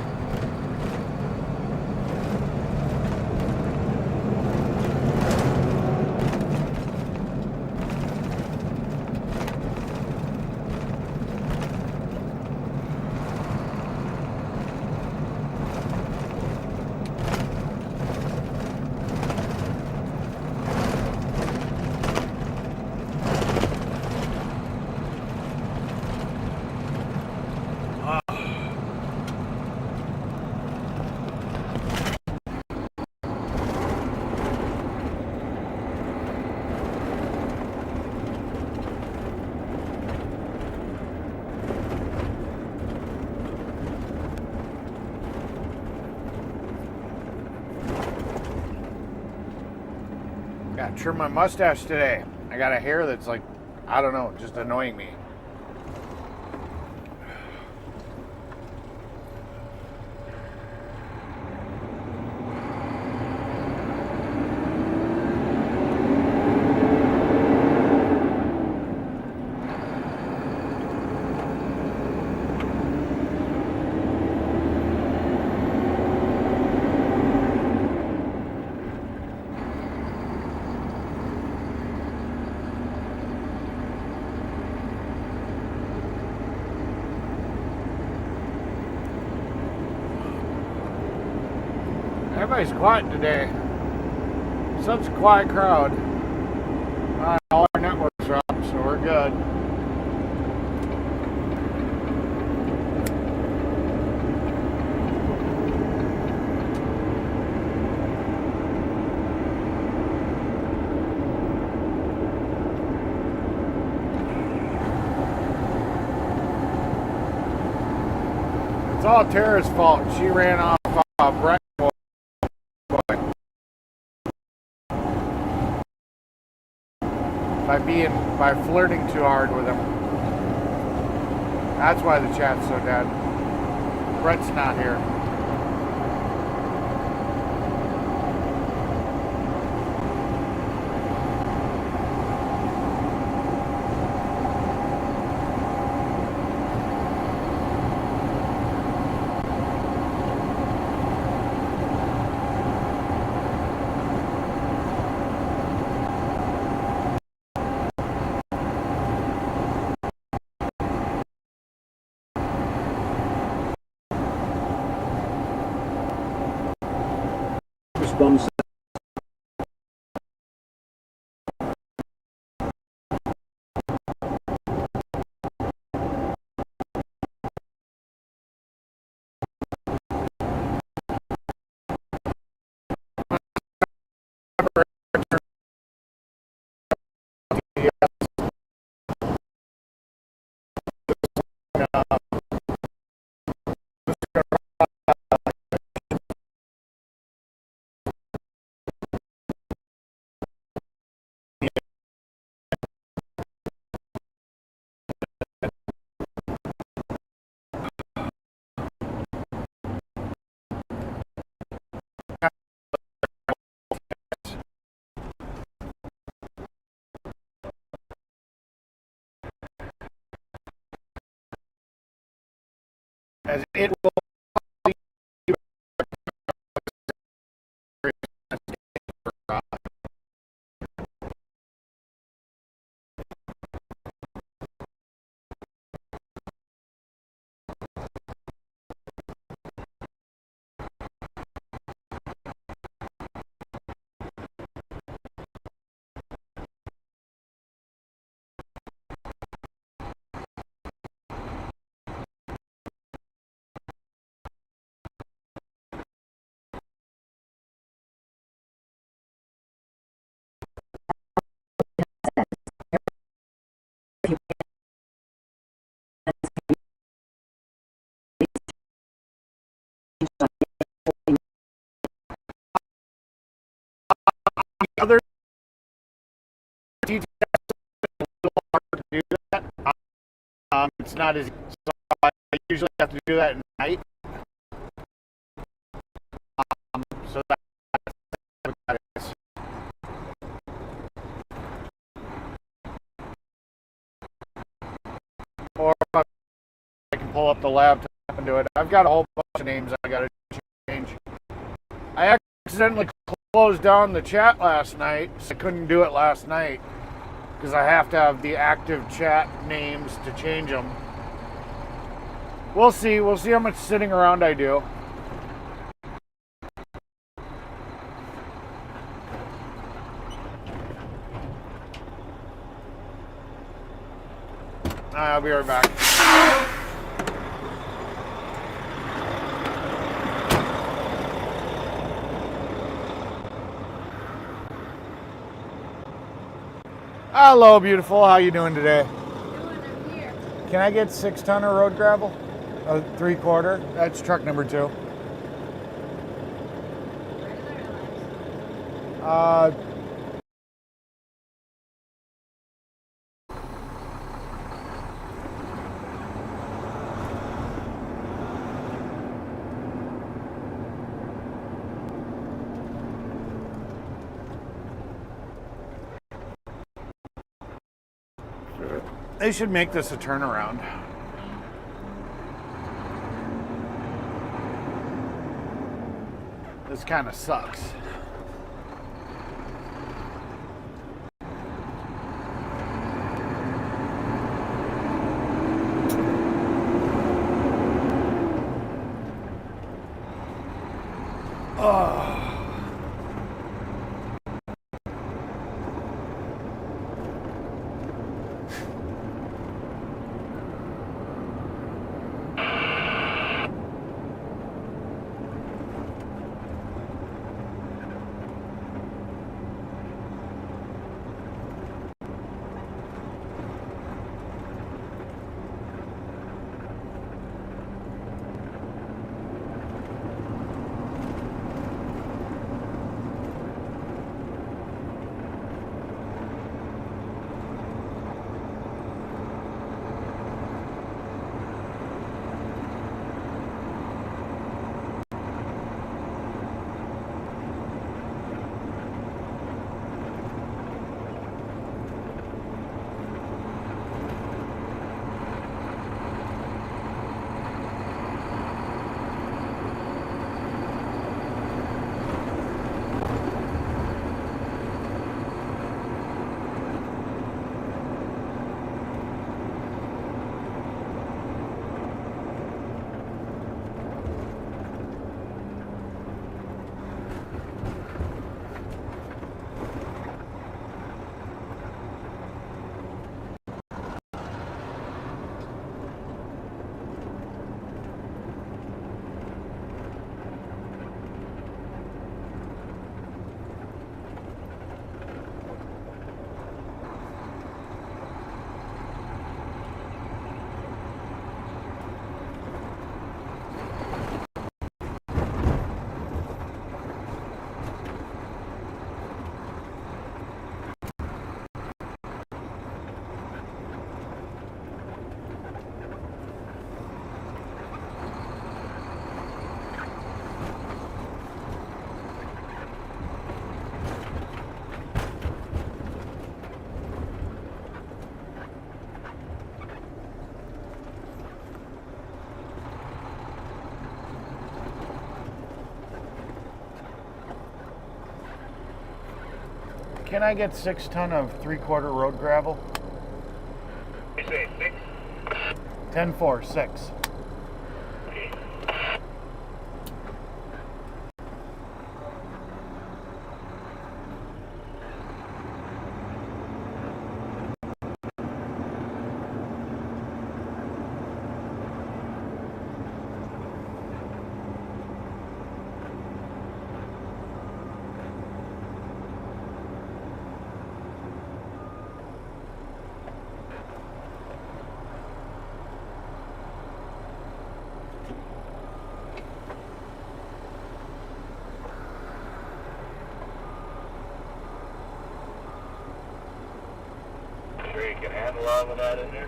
Got to trim my mustache today. I got a hair that's like, I don't know, just annoying me. Everybody's quiet today. Such a quiet crowd. All our networks are up, so we're good. It's all Tara's fault. She ran off Brett. By flirting too hard with him. That's why the chat's so dead. Brett's not here. Response. As it will It's not as easy. So I usually have to do that at night. So that's what that is. Or I can pull up the laptop and do it. I've got a whole bunch of names I got to change. I accidentally closed down the chat last night, so I couldn't do it last night because I have to have the active chat names to change them. We'll see. We'll see how much sitting around I do. I'll be right back. Hello, beautiful. How you doing today? I'm here. Can I get 6 ton of road gravel? 3/4. That's truck number 2. They should make this a turnaround. This kind of sucks. Can I get 6 ton of 3/4 road gravel? You say 6? 10-4, 6. Sure you can handle all of that in there?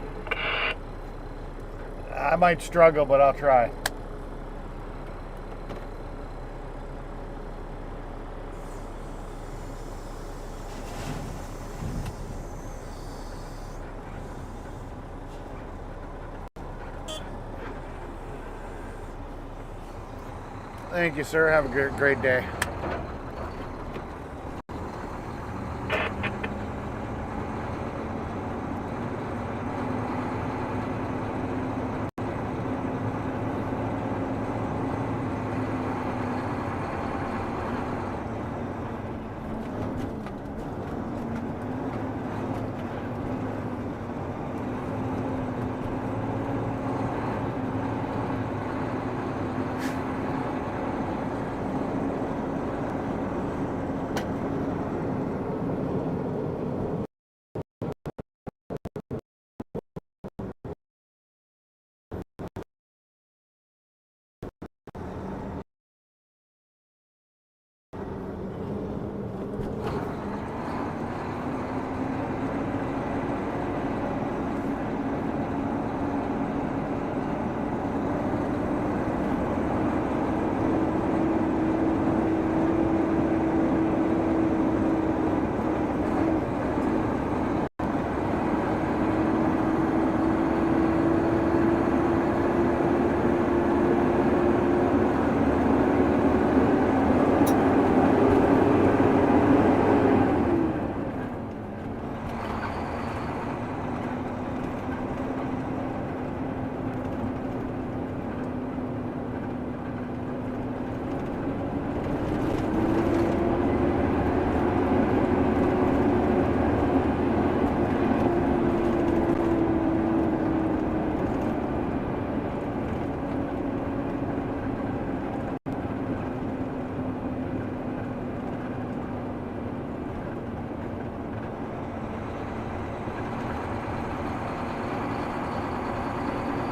I might struggle, but I'll try. Thank you, sir. Have a great day.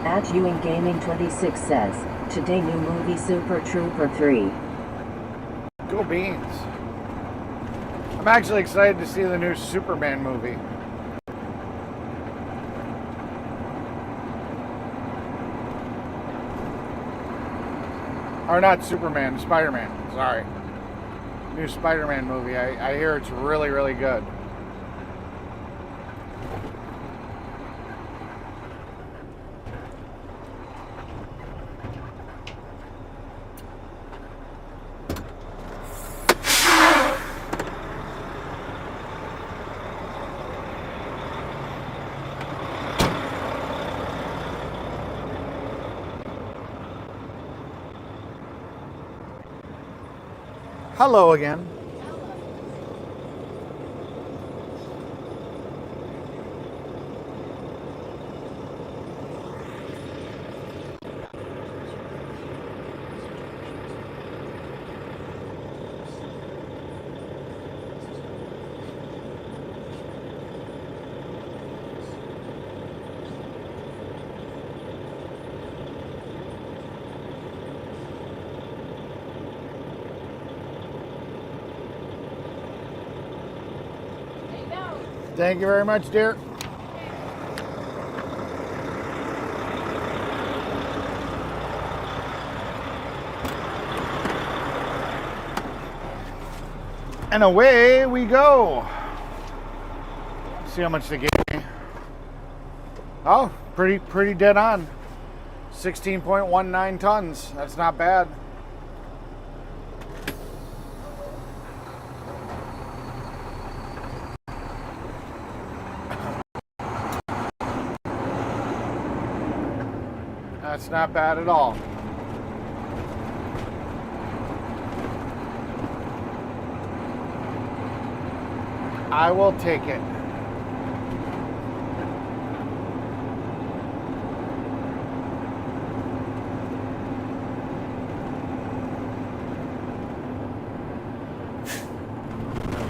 At Ewing Gaming 26 says, today new movie Super Trooper 3. Go Beans. I'm actually excited to see the new Superman movie. Or not Superman, Spider-Man, sorry. New Spider-Man movie. I hear it's really, really good. Hello again. Thank you very much, dear. And away we go. See how much they gave me. Oh, pretty dead on. 16.19 tons. That's not bad. That's not bad at all. I will take it.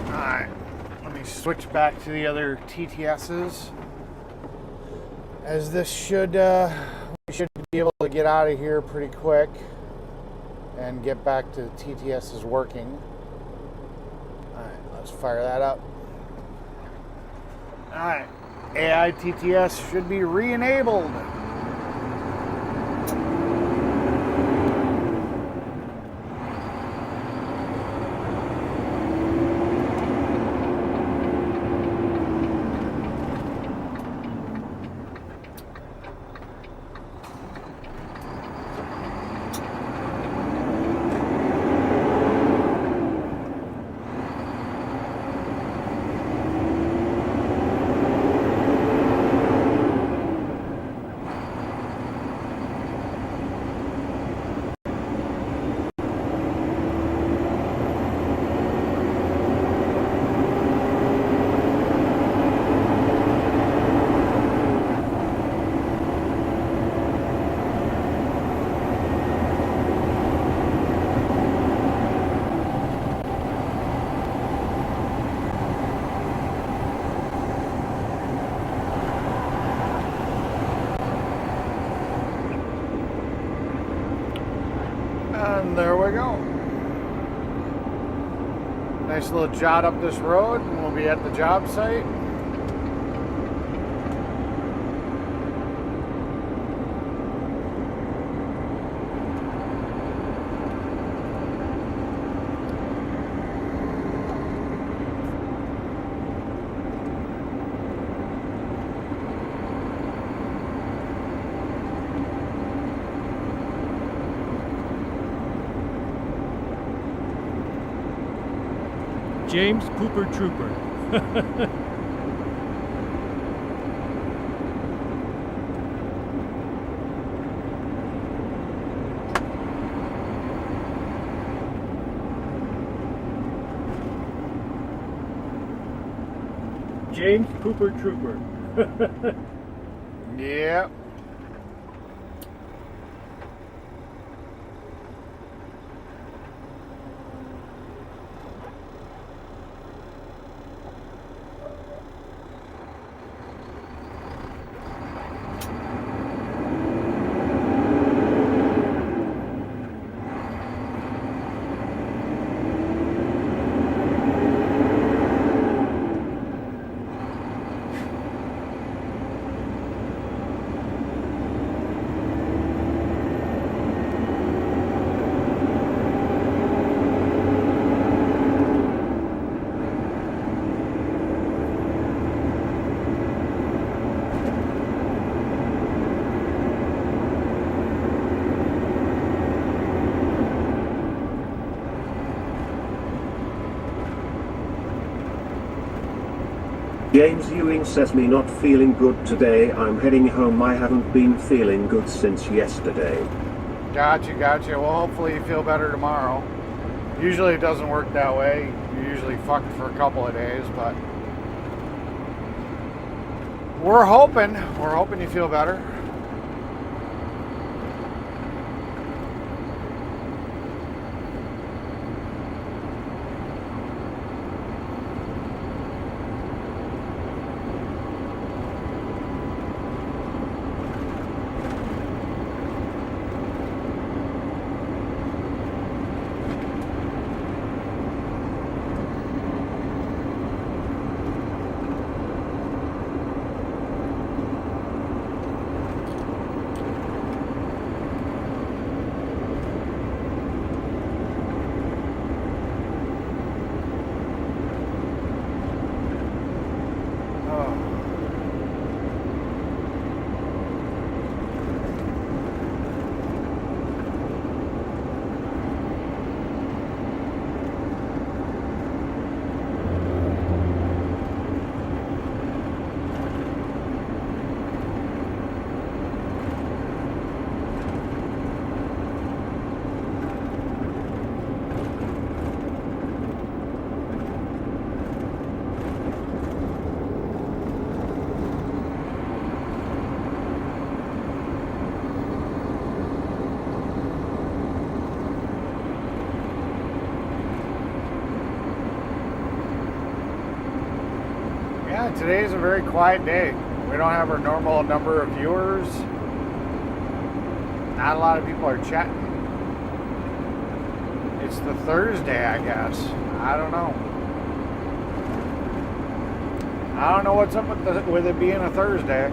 Alright, let me switch back to the other TTSs. As this should, we should be able to get out of here pretty quick and get back to the TTSs working. Alright, let's fire that up. Alright, AI TTS should be re-enabled. we go. Nice little jot up this road, and we'll be at the job site. James Cooper Trooper. James Cooper Trooper. Yep. James Ewing says me not feeling good today. I'm heading home. I haven't been feeling good since yesterday. Gotcha. Well, hopefully you feel better tomorrow. Usually it doesn't work that way. You're usually fucked for a couple of days, but we're hoping you feel better. Today is a very quiet day. We don't have our normal number of viewers. Not a lot of people are chatting. It's the Thursday, I guess. I don't know. I don't know what's up with it being a Thursday.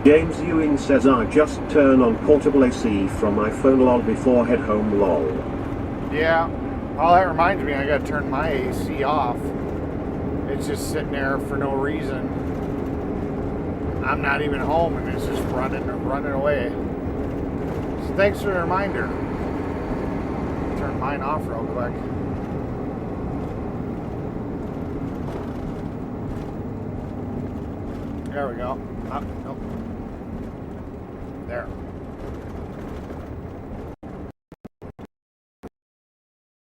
James Ewing says I just turn on portable AC from my phone lol before head home lol. Yeah. Well, that reminds me, I gotta turn my AC off. It's just sitting there for no reason. I'm not even home and it's just running away. So thanks for the reminder. Turn mine off real quick. There we go. Oh, nope. There.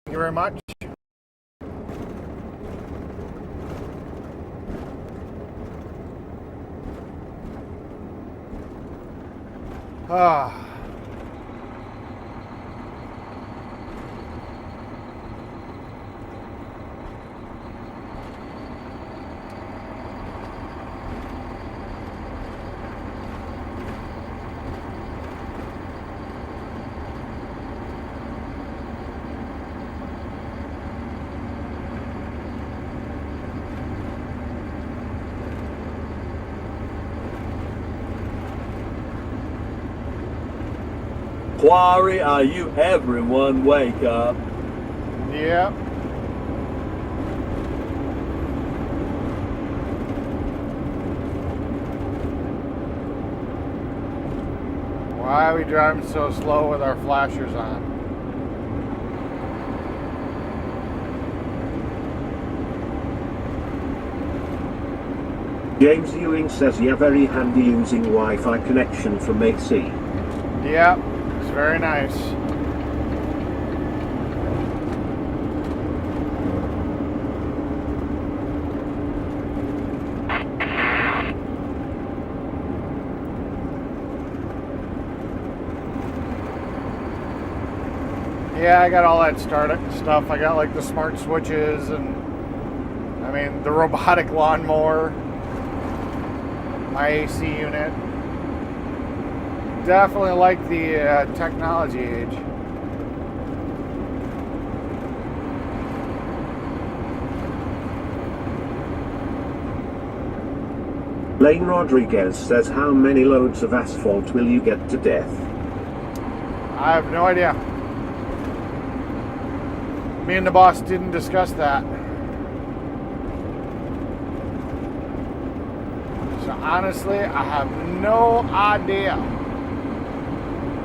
Thank you very much. Quarry, are you everyone wake up? Yep. Why are we driving so slow with our flashers on? James Ewing says, yeah, very handy using Wi-Fi connection from AC. Yep, it's very nice. Yeah, I got all that stuff. I got like the smart switches and I mean the robotic lawnmower, my AC unit. Definitely like the technology age. Lane Rodriguez says, how many loads of asphalt will you get to death? I have no idea. Me and the boss didn't discuss that. So honestly, I have no idea.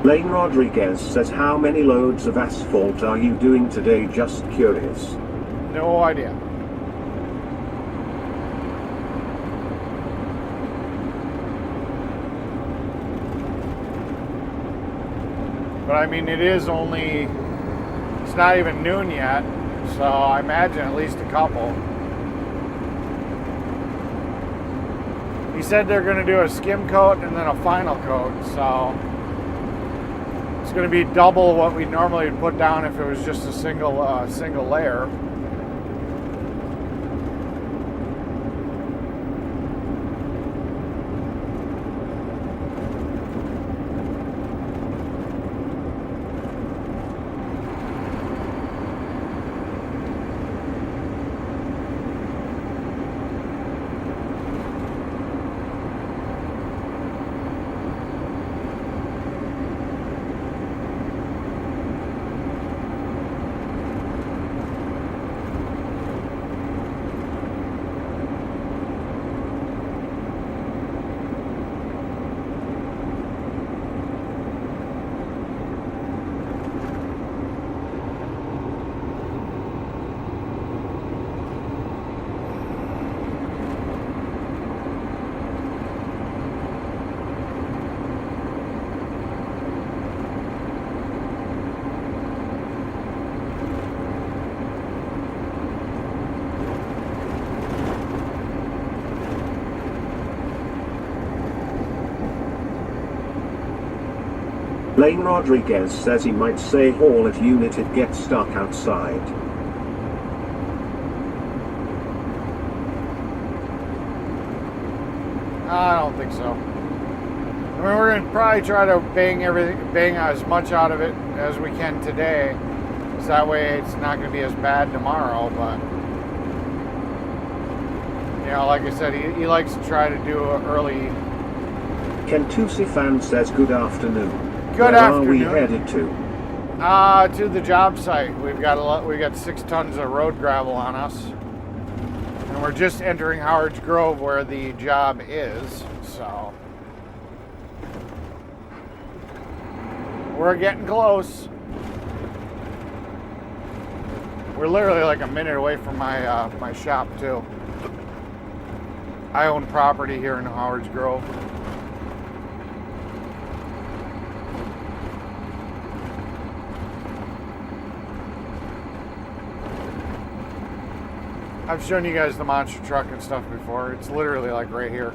Lane Rodriguez says, how many loads of asphalt are you doing today? Just curious. No idea. But I mean, it's not even noon yet, so I imagine at least a couple. He said they're going to do a skim coat and then a final coat, so it's going to be double what we normally would put down if it was just a single layer. Lane Rodriguez says he might say haul if unit it gets stuck outside. I don't think so. I mean, we're going to probably try to bang as much out of it as we can today, so that way it's not going to be as bad tomorrow. But you know, like I said, he likes to try to do an early. Kentusi fan says, good afternoon. Good Where afternoon. are we headed to? To the job site. We've got 6 tons of road gravel on us, and we're just entering Howard's Grove where the job is. So we're getting close. We're literally like a minute away from my my shop too. I own property here in Howard's Grove. I've shown you guys the monster truck and stuff before. It's literally like right here.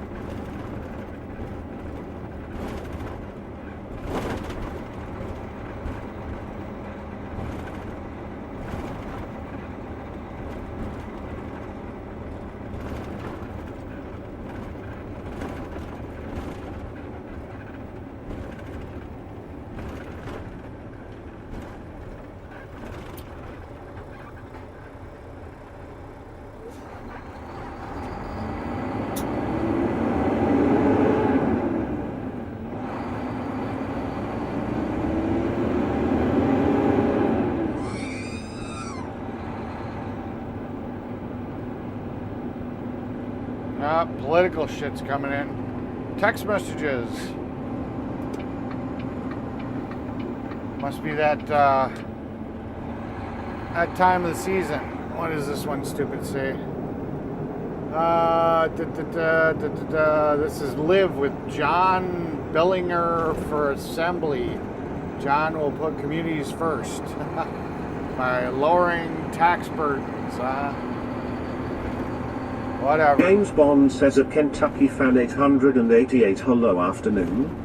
Political shit's coming in. Text messages. Must be that that time of the season. What does this one stupid say? This is Live with John Billinger for Assembly. John will put communities first by lowering tax burdens. Whatever. James Bond says a Kentucky fan 888 hello afternoon.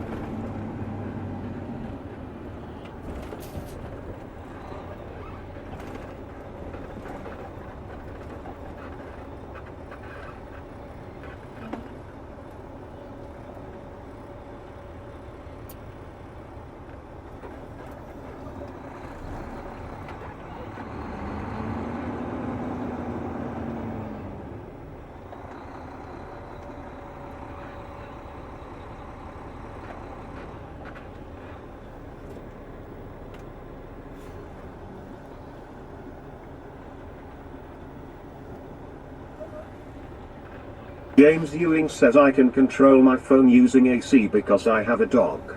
James Ewing says I can control my phone using AC because I have a dog.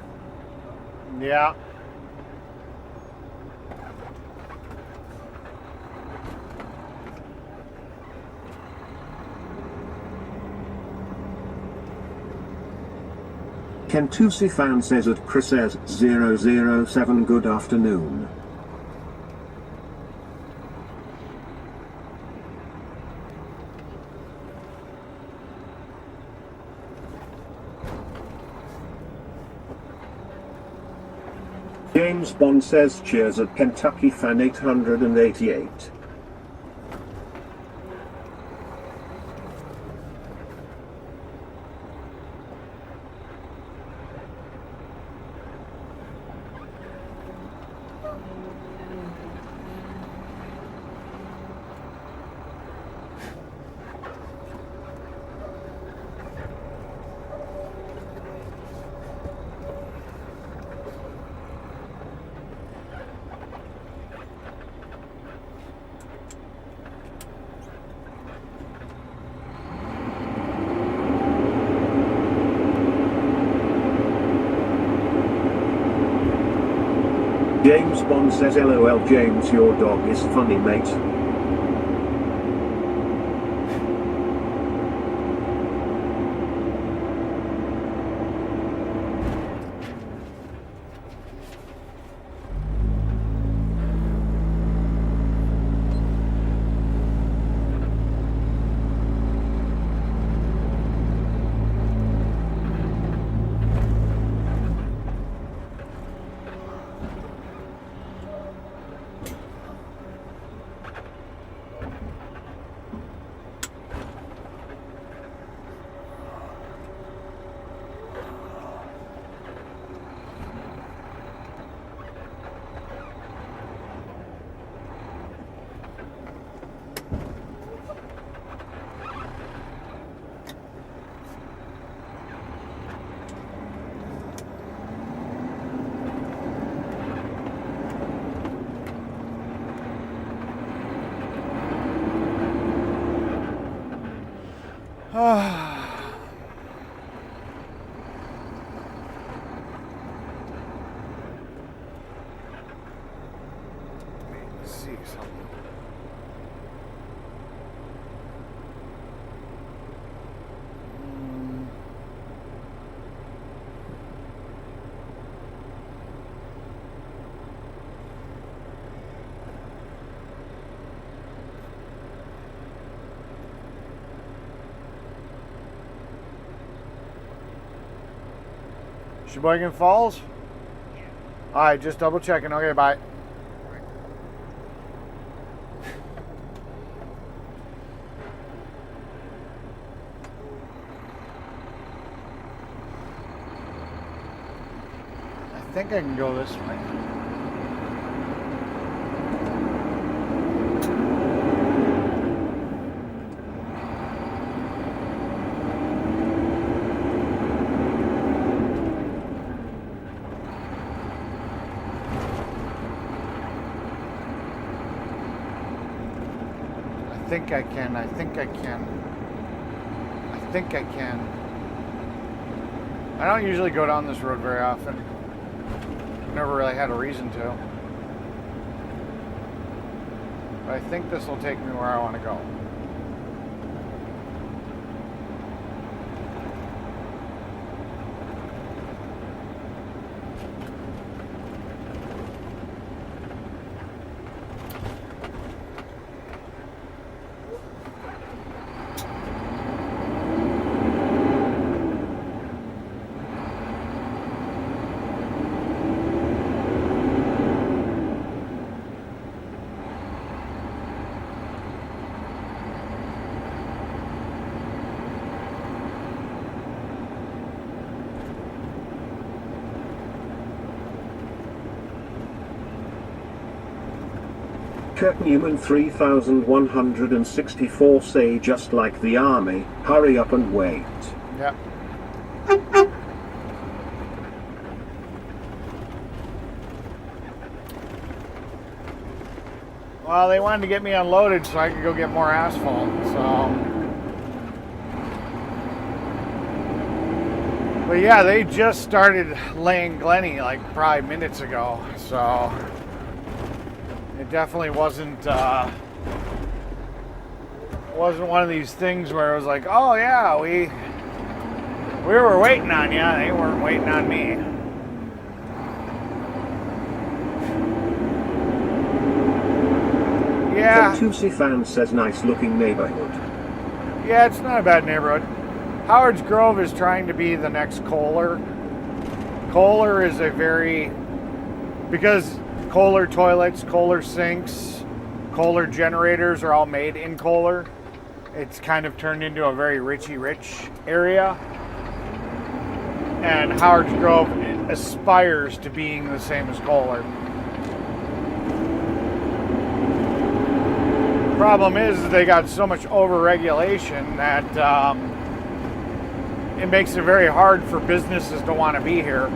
Yeah. Kentusi fan says at Chris says 007 good afternoon. James Bond says cheers at Kentucky fan 888. James Bond says LOL James your dog is funny mate. See something. Sheboygan Falls? Alright, just double checking. Okay, bye. I think I can go this way. I think I can. think I can. I don't usually go down this road very often. Never really had a reason to. But I think this will take me where I want to go. Kirk Newman 3164 say just like the army, hurry up and wait. Yep. Well, they wanted to get me unloaded so I could go get more asphalt, so. But yeah, they just started laying Glenny like probably minutes ago, so. It definitely wasn't one of these things where it was like, oh yeah, we were waiting on you. They weren't waiting on me. Yeah. Tusi fan says nice looking neighborhood. Yeah, it's not a bad neighborhood. Howard's Grove is trying to be the next Kohler. Kohler is a very, because Kohler toilets, Kohler sinks, Kohler generators are all made in Kohler. It's kind of turned into a very richy rich area. And Howard's Grove aspires to being the same as Kohler. Problem is they got so much over-regulation that it makes it very hard for businesses to want to be here.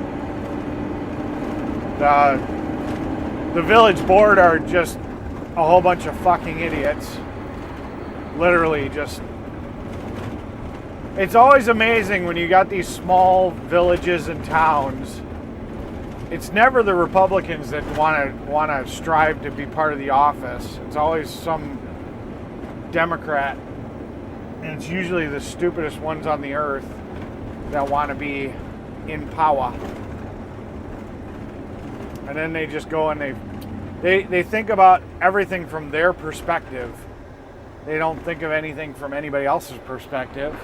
The village board are just a whole bunch of fucking idiots. Literally just... It's always amazing when you got these small villages and towns. It's never the Republicans that want to strive to be part of the office. It's always some Democrat. And it's usually the stupidest ones on the earth that want to be in power. And then they just go and they think about everything from their perspective. They don't think of anything from anybody else's perspective.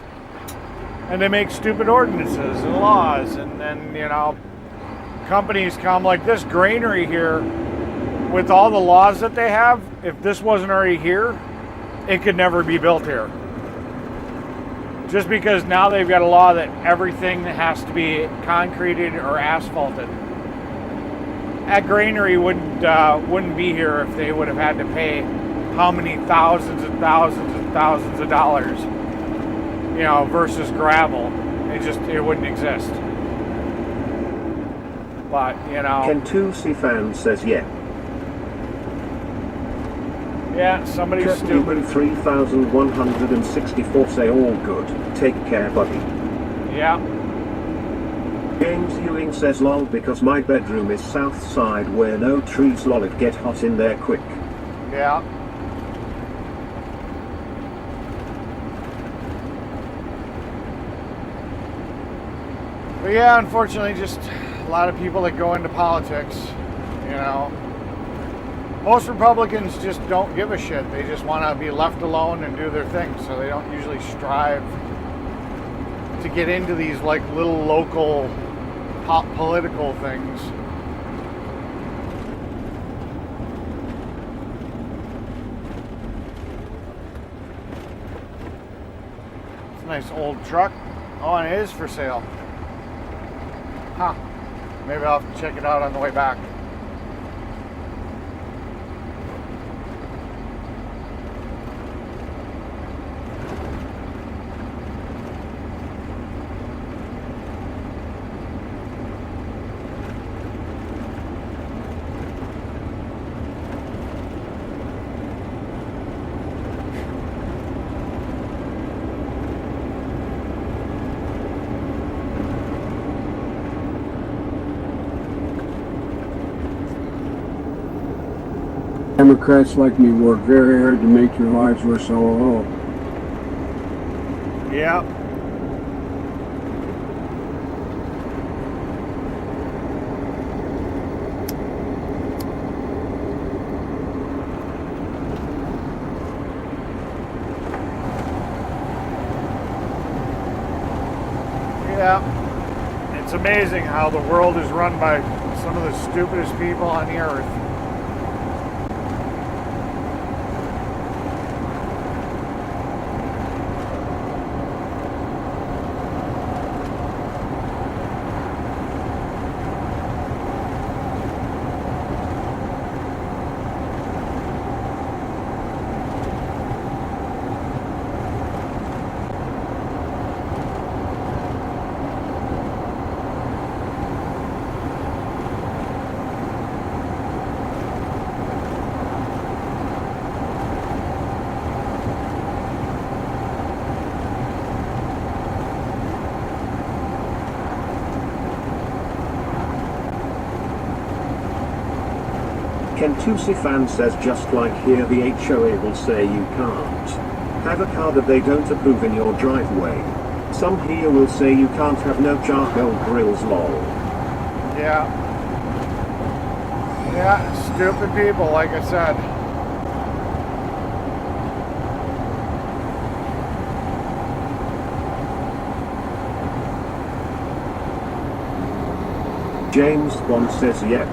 And they make stupid ordinances and laws. And then, you know, companies come like this granary here, with all the laws that they have, if this wasn't already here, it could never be built here. Just because now they've got a law that everything has to be concreted or asphalted. That granary wouldn't be here if they would have had to pay how many thousands and thousands and thousands of dollars, you know, versus gravel. It wouldn't exist. But, you know. Kentusi fan says yeah. Yeah, somebody's Kirk stupid. Newman 3164 say all good. Take care, buddy. Yeah. James Ewing says lol because my bedroom is south side where no trees, lol, it get hot in there quick. Yeah. But yeah, unfortunately, just a lot of people that go into politics, you know. Most Republicans just don't give a shit. They just want to be left alone and do their thing. So they don't usually strive to get into these like little local political things. It's a nice old truck. Oh, and it is for sale. Huh. Maybe I'll have to check it out on the way back. Democrats like me work very hard to make your lives worse all. Yeah. Yeah. It's amazing how the world is run by some of the stupidest people on the earth. Kentusi fan says just like here the HOA will say you can't have a car that they don't approve in your driveway. Some here will say you can't have no charcoal grills lol. Yeah. Yeah, stupid people, like I said. James Bond says yep.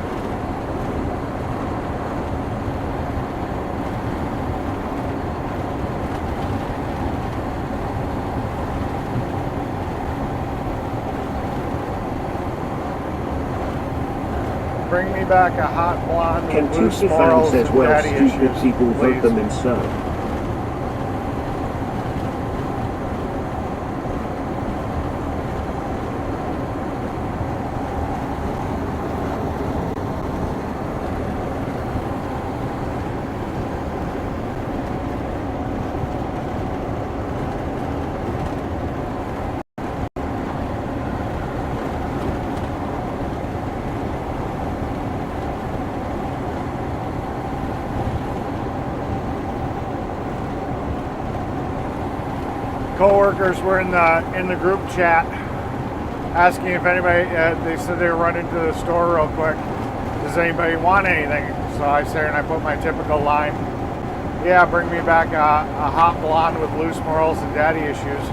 Bring me back a hot blonde with loose Kentusi fan morals says and well daddy stupid issues, people vote please. them in so. Co-workers were in the group chat asking if anybody. They said they were running to the store real quick. Does anybody want anything? So I said, and I put my typical line. Yeah, bring me back a hot blonde with loose morals and daddy issues.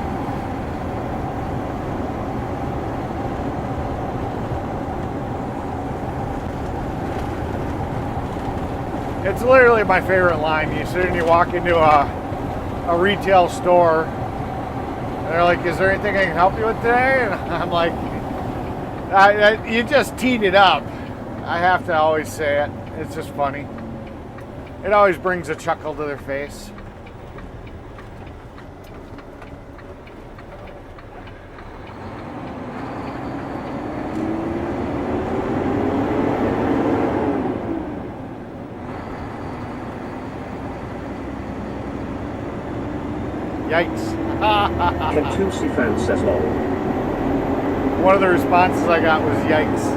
It's literally my favorite line. You sit and you walk into a retail store. They're like, is there anything I can help you with today? And I'm like, you just teed it up. I have to always say it. It's just funny. It always brings a chuckle to their face. Yikes. Kentusi fan says lol. One of the responses I got was yikes.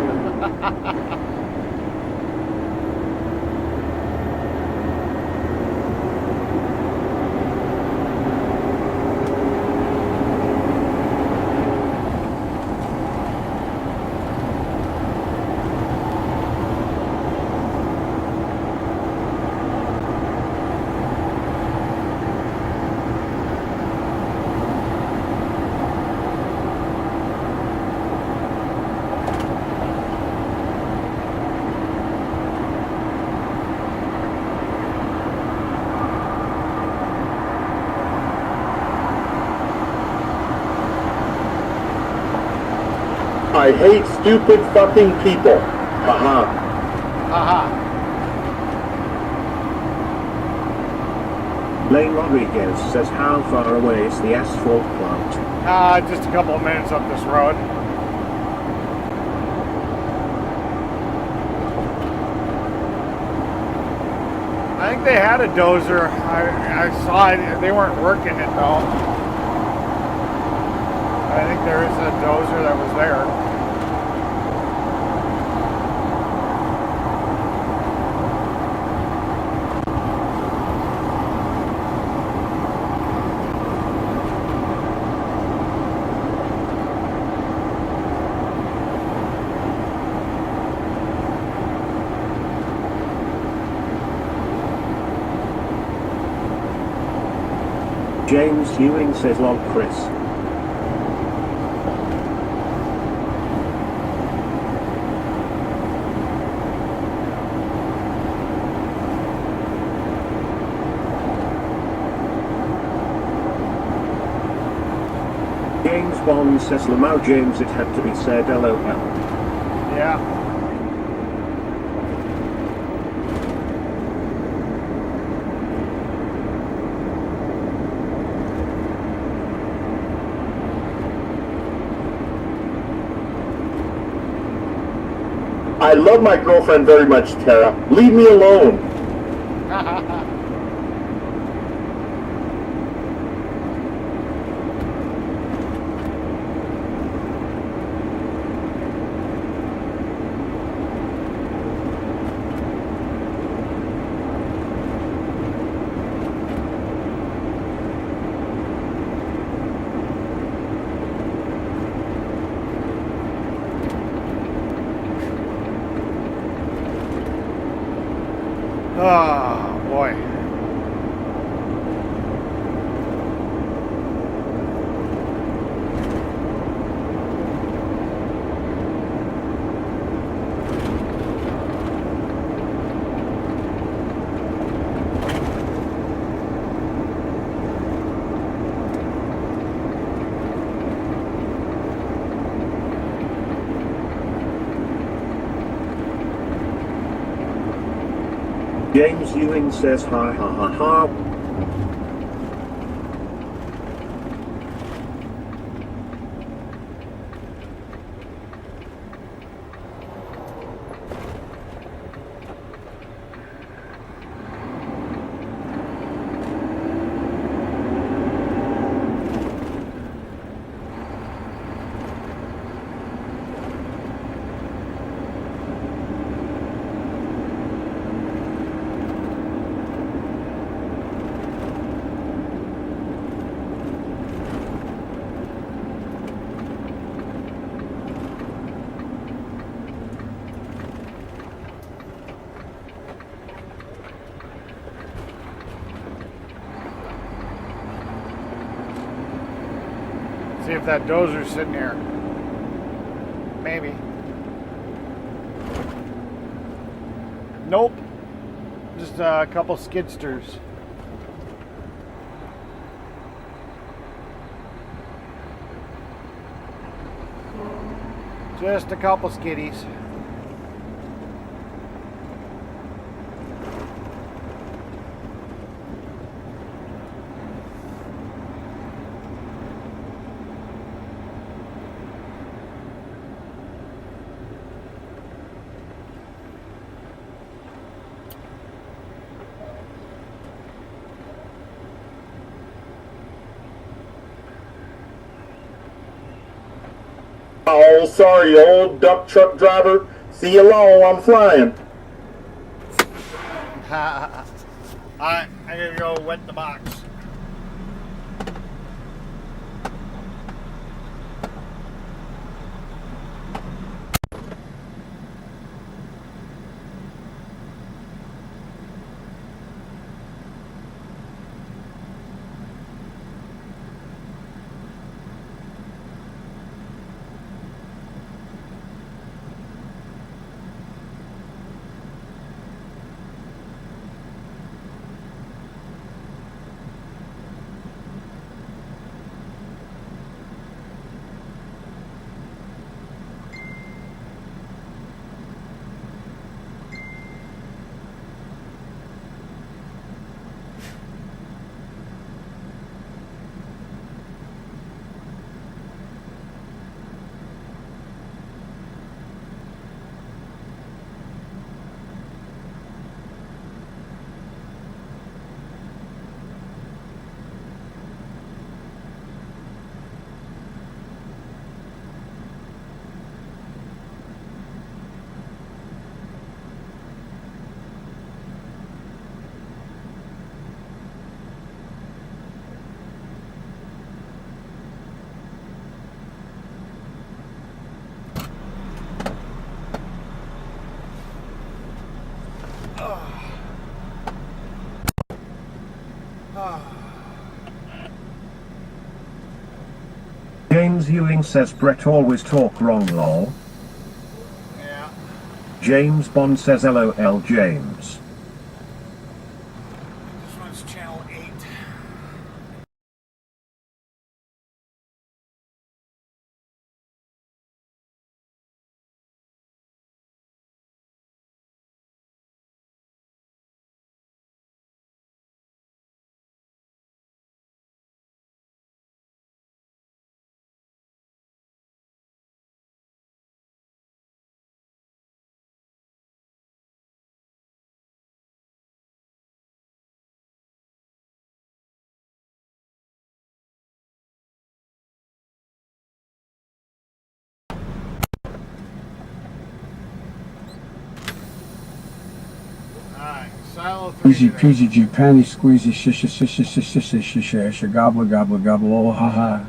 I hate stupid fucking people. Haha. Haha. Lane Rodriguez says how far away is the asphalt plant? Just a couple of minutes up this road. I think they had a dozer. I saw it. They weren't working it though. I think there is a dozer that was there. James Ewing says lol Chris. James Bond says Lamau James, it had to be said LOL. Yeah. I love my girlfriend very much, Tara. Leave me alone. Oh, boy. James Ewing says ha ha ha ha. See if that dozer's sitting here. Maybe. Nope. Just a couple skidsters. Just a couple skiddies. Oh, sorry, old duck truck driver. See you long, I'm flying. I gotta go wet the box. James Ewing says Brett always talk wrong lol. Yeah. James Bond says LOL James. This one's channel 8. Alright, silo 3. Easy peasy Japani squeezy shisha shisha shisha shisha shisha gobble gobble gobble oh ha ha.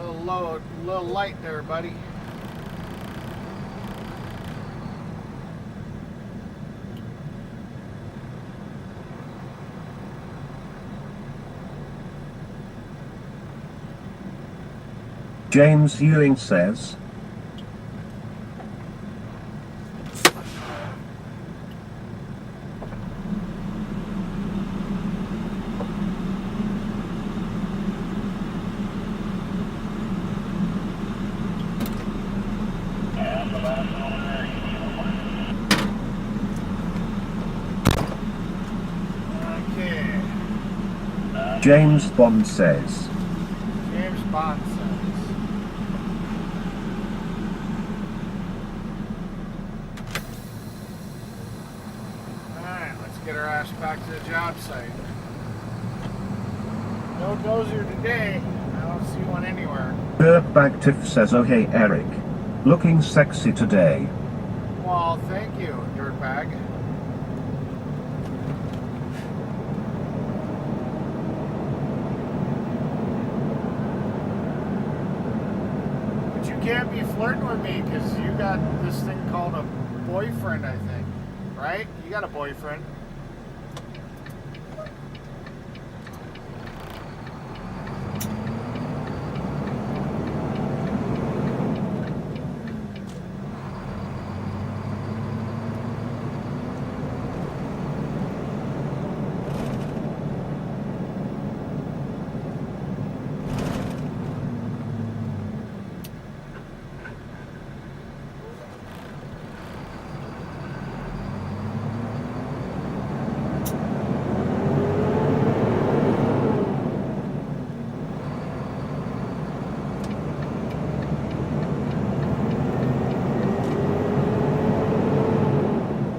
A little light there, buddy. James Ewing says. James Bond says. James Bond says. Alright, let's get our ass back to the job site. No dozer today. I don't see one anywhere. Dirtbag Tiff says, oh hey Eric. Looking sexy today. Well, thank you, dirtbag. But you can't be flirting with me because you got this thing called a boyfriend, I think. Right? You got a boyfriend.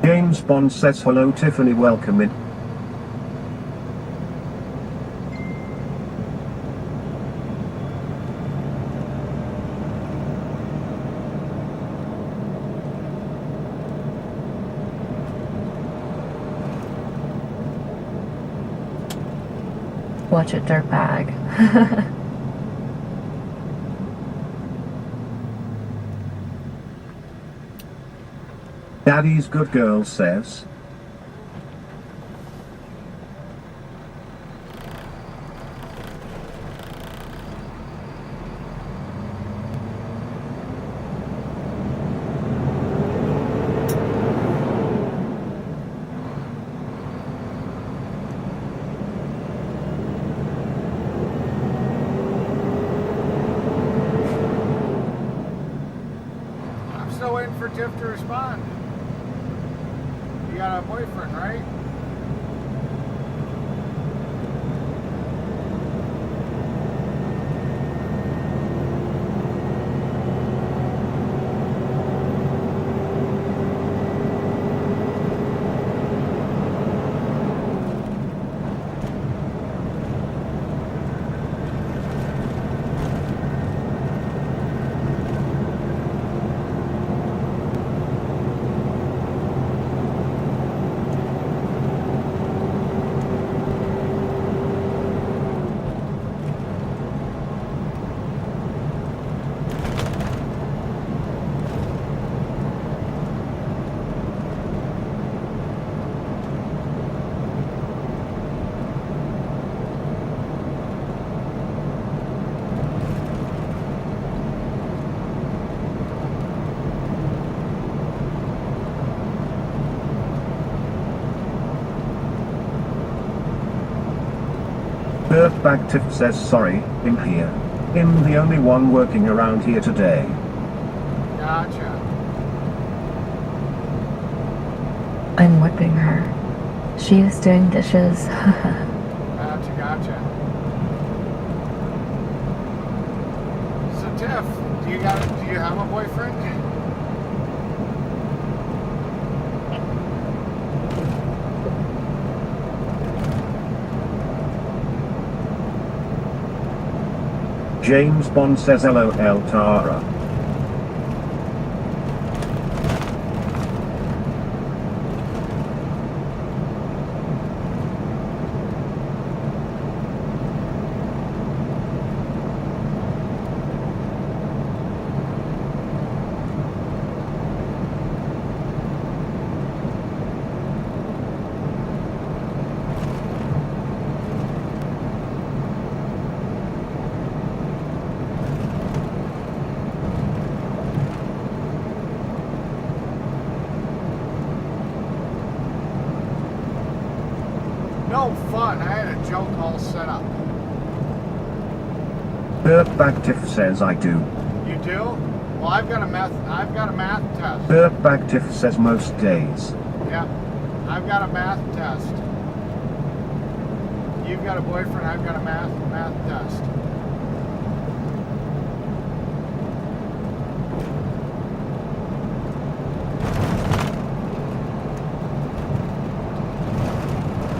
James Bond says hello Tiffany, welcome in. Watch it, dirtbag. Daddy's good girl says. Tiff to respond. You got a boyfriend, right? Dirtbag Tiff says sorry, I'm here. I'm the only one working around here today. Gotcha. I'm whipping her. She is doing dishes. Gotcha, gotcha. So Tiff, do you have a boyfriend? James Bond says LOL Tara. No fun. I had a joke all set up. Dirtbag Tiff says I do. You do? Well, I've got a math test. Dirtbag Tiff says most days. Yeah, I've got a math test. You've got a boyfriend. I've got a math test.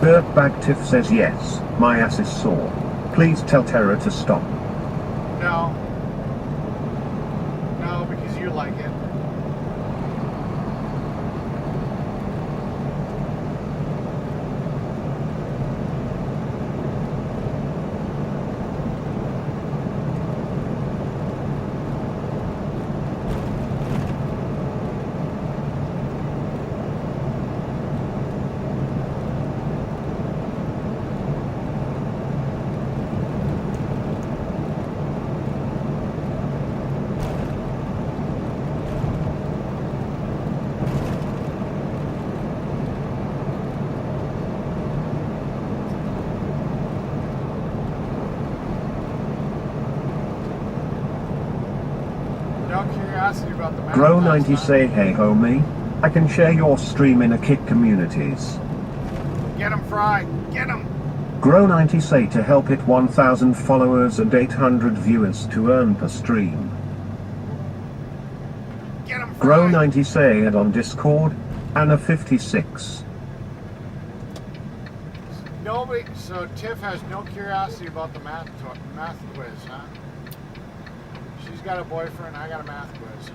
Dirtbag Tiff says yes, my ass is sore. Please tell Tara to stop. No. No, because you like it. No curiosity about the math Grow test, 90 huh? say hey homie. I can share your stream in a kick communities. Get him, Fry. Get him. Grow 90 say to help hit 1000 followers and 800 viewers to earn per stream. Get him, Fry. Grow 90 say and on Discord, Anna 56. Nobody. So Tiff has no curiosity about the math quiz, huh? She's got a boyfriend. I got a math quiz.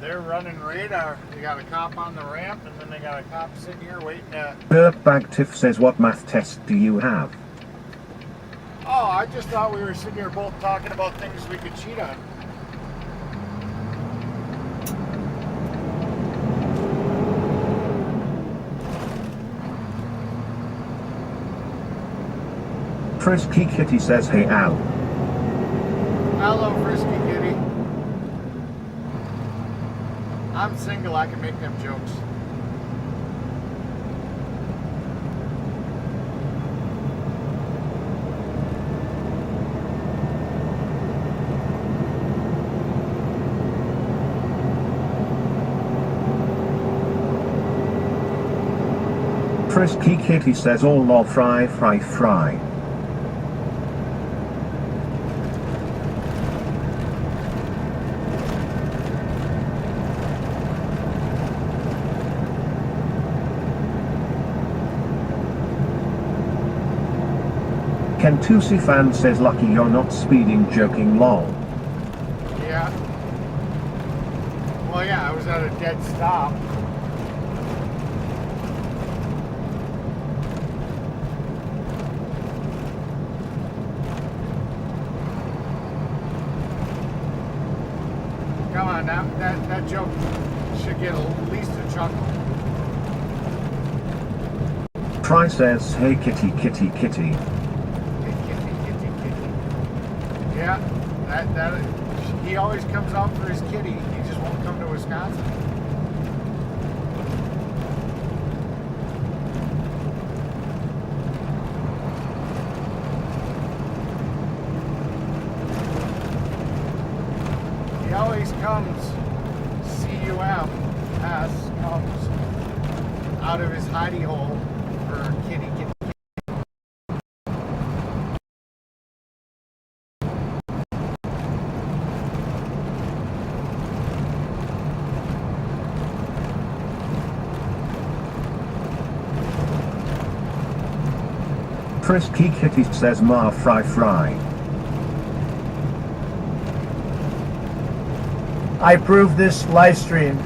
They're running radar. They got a cop on the ramp, and then they got a cop sitting here waiting to... Dirtbag Tiff says what math test do you have? Oh, I just thought we were sitting here both talking about things we could cheat on. Frisky Kitty says hey Al. Hello, Frisky Kitty. I'm single, I can make them jokes. Frisky Kitty says all lol fry fry fry. Kentusi fan says lucky you're not speeding joking lol. Yeah. Well, yeah, I was at a dead stop. Come on, now that joke should get at least a chuckle. Fry says hey kitty kitty kitty. Hey, kitty, kitty, kitty. Yeah, that he always comes out for his kitty. He just won't come to Wisconsin. He always comes, C-U-M-S, comes out of his hidey hole for kitty, kitty, kitty. Frisky Kitty says ma fry fry. I approve this live stream.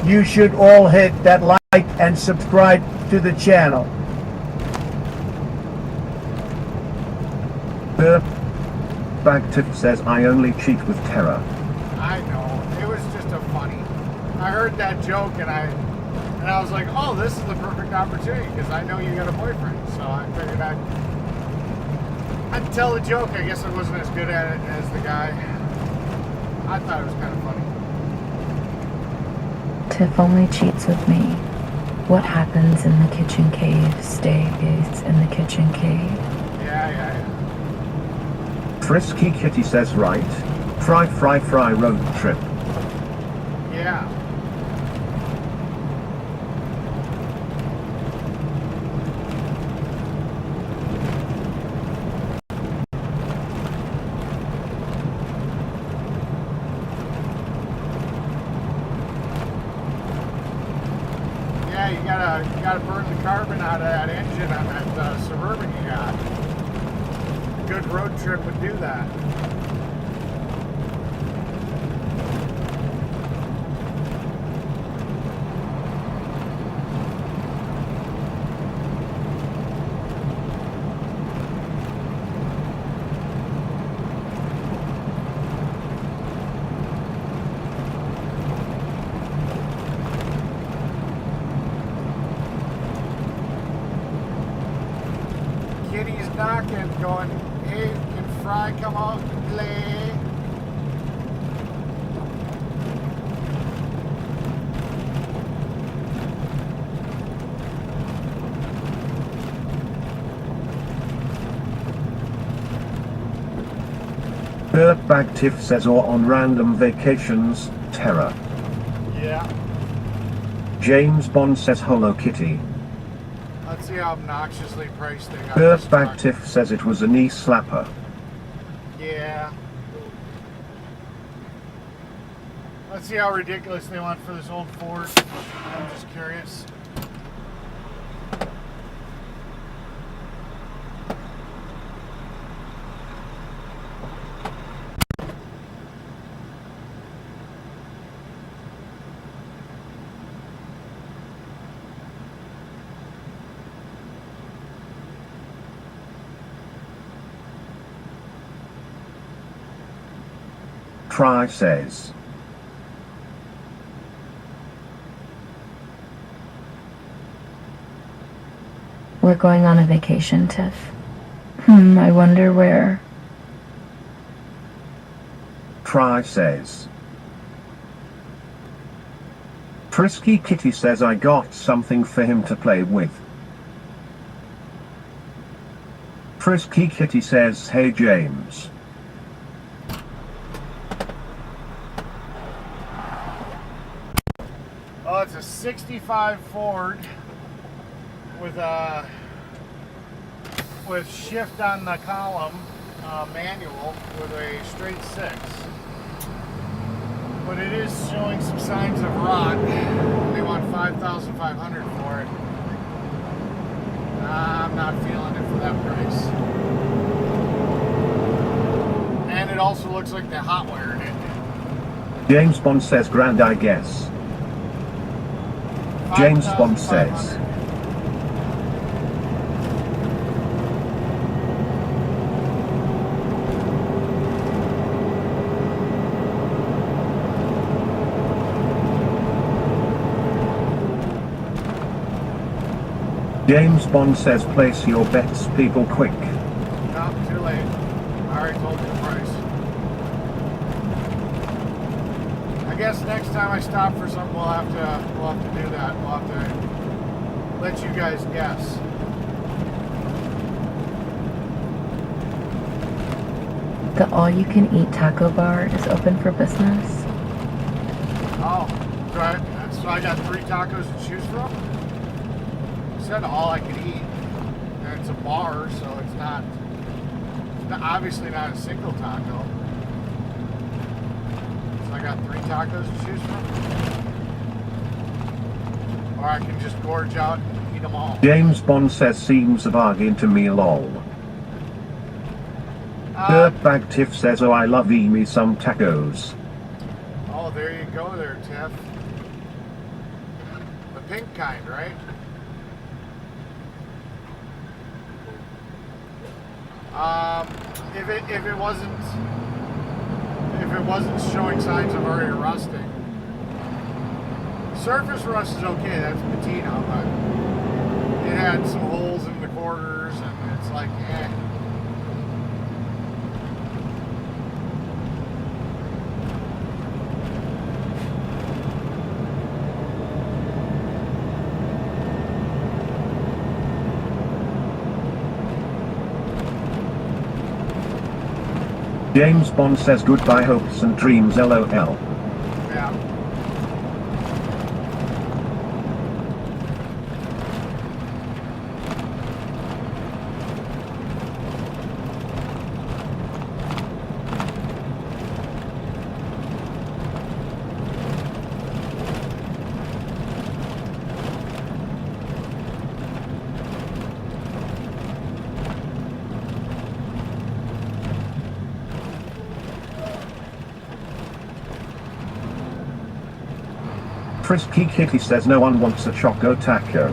You should all hit that like and subscribe to the channel. Bagtiff says I only cheat with terror. I know, it was just a funny. I heard that joke and I was like, oh, this is the perfect opportunity because I know you got a boyfriend. So I figured I'd tell the joke. I guess I wasn't as good at it as the guy. I thought it was kind of funny. Tiff only cheats with me. What happens in the kitchen cave stays in the kitchen cave. Yeah. Frisky Kitty says right. Fry fry fry road trip. Yeah. Yeah, you gotta burn the carbon out of that engine on that Suburban you got. A good road trip would do that. Kitty's knocking, going, hey, can Fry come out and play? Bagtiff says or on random vacations, terror. Yeah. James Bond says hello kitty. Let's see how obnoxiously priced they got this truck. Bagtiff says it was a knee slapper. Yeah. Let's see how ridiculous they want for this old Ford. I'm just curious. Fry says. We're going on a vacation, Tiff. I wonder where. Try says. Frisky Kitty says I got something for him to play with. Frisky Kitty says, hey James. Oh, it's a 65 Ford with shift on the column, manual with a straight 6. But it is showing some signs of rot. They want $5,500 for it. I'm not feeling it for that price. And it also looks like they hot wired it. James Bond says grand I guess. James Bond says. James Bond says place your bets people quick. No, too late. I already told you the price. I guess next time I stop for something we'll have to do that. We'll have to let you guys guess. The all-you-can-eat taco bar is open for business. Oh, right. So I got 3 tacos to choose from? You said all I could eat. And it's a bar, so it's not obviously not a single taco. So I got 3 tacos to choose from? Or I can just gorge out and eat them all. James Bond says seems a bargain to me lol. Dirtbag Tiff says oh I love me some tacos. Oh, there you go there, Tiff. The pink kind, right? If it wasn't showing signs of already rusting. Surface rust is okay, that's patina, but it had some holes in the corners and it's like, eh. James Bond says goodbye hopes and dreams lol. Yeah. Frisky Kitty says no one wants a choco taco.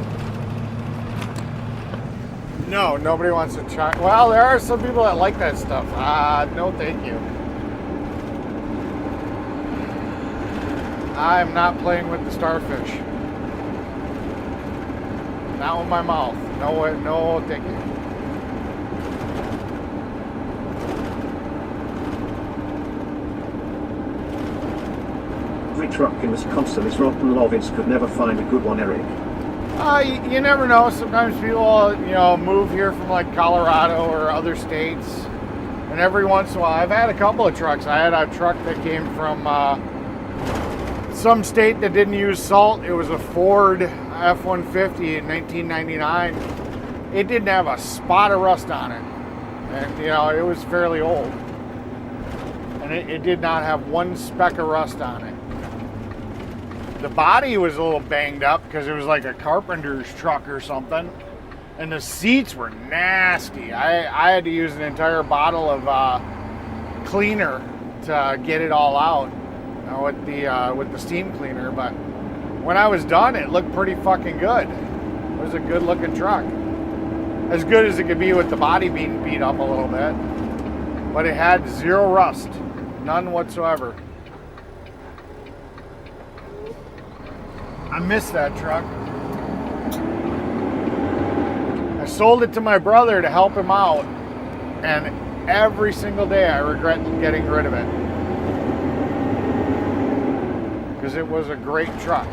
No, nobody wants to try. Well, there are some people that like that stuff. No thank you. I'm not playing with the starfish. Not with my mouth. No thank you. Every truck in Wisconsin is rotten lovis could never find a good one, Eric. You never know. Sometimes people, move here from like Colorado or other states. And every once in a while, I've had a couple of trucks. I had a truck that came from some state that didn't use salt. It was a Ford F-150 in 1999. It didn't have a spot of rust on it. And, it was fairly old. And it did not have one speck of rust on it. The body was a little banged up because it was like a carpenter's truck or something. And the seats were nasty. I had to use an entire bottle of cleaner to get it all out with the steam cleaner. But when I was done, it looked pretty fucking good. It was a good looking truck. As good as it could be with the body being beat up a little bit. But it had zero rust. None whatsoever. I miss that truck. I sold it to my brother to help him out. And every single day I regret getting rid of it. Because it was a great truck.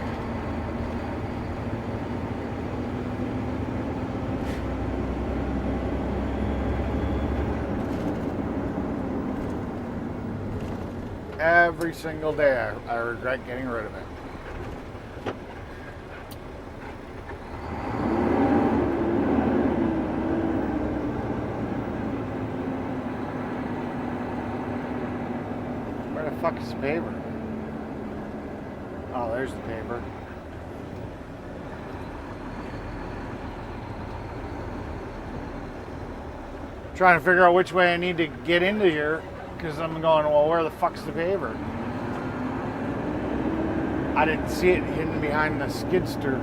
Every single day I regret getting rid of it. Where the fuck is the paper? Oh, there's the paper. Trying to figure out which way I need to get into here. Because I'm going, well, where the fuck's the paver? I didn't see it hidden behind the skidster.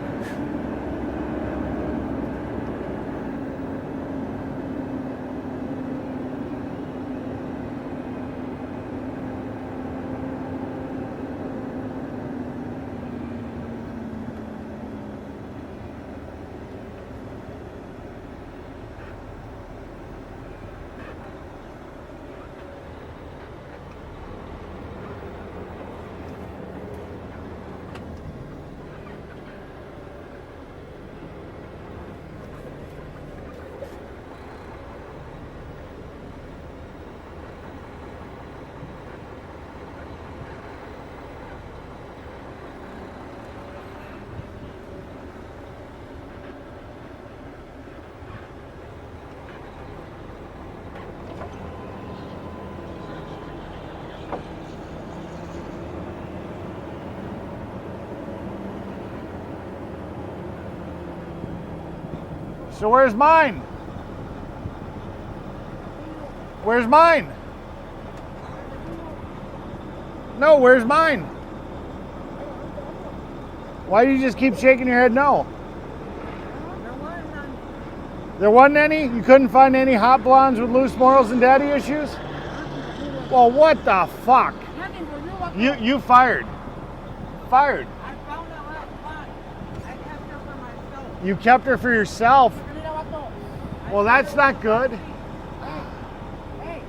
So where's mine? Where's mine? No, where's mine? Why do you just keep shaking your head no? There wasn't any? You couldn't find any hot blondes with loose morals and daddy issues? Well, what the fuck? You fired. Fired. I found a hot blonde. I kept her for myself. You kept her for yourself. Well, that's not good. Hey.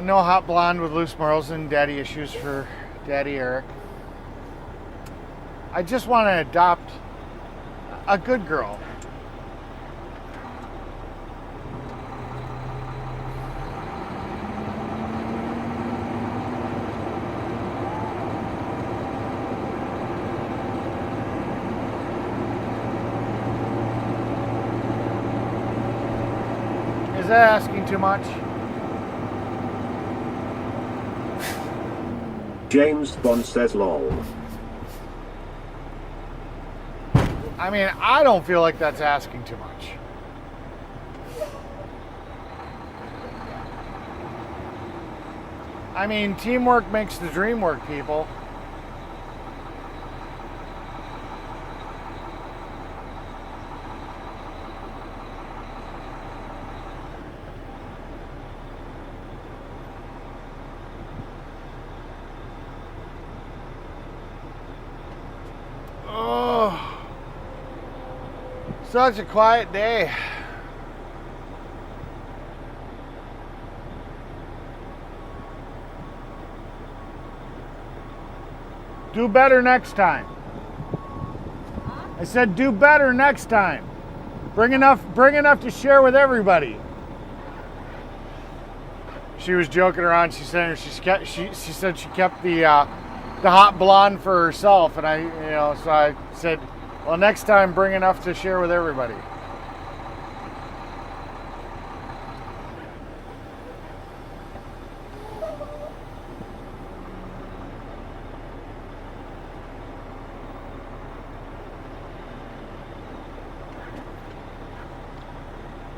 No hot blonde with loose morals and daddy issues for Daddy Eric. I just want to adopt a good girl. Is that asking too much? James Bond says lol. I mean, I don't feel like that's asking too much. I mean, teamwork makes the dream work, people. Such a quiet day. Do better next time. I said do better next time. Bring enough to share with everybody. She was joking around. She said she said she kept the hot blonde for herself, and so I said, well, next time, bring enough to share with everybody.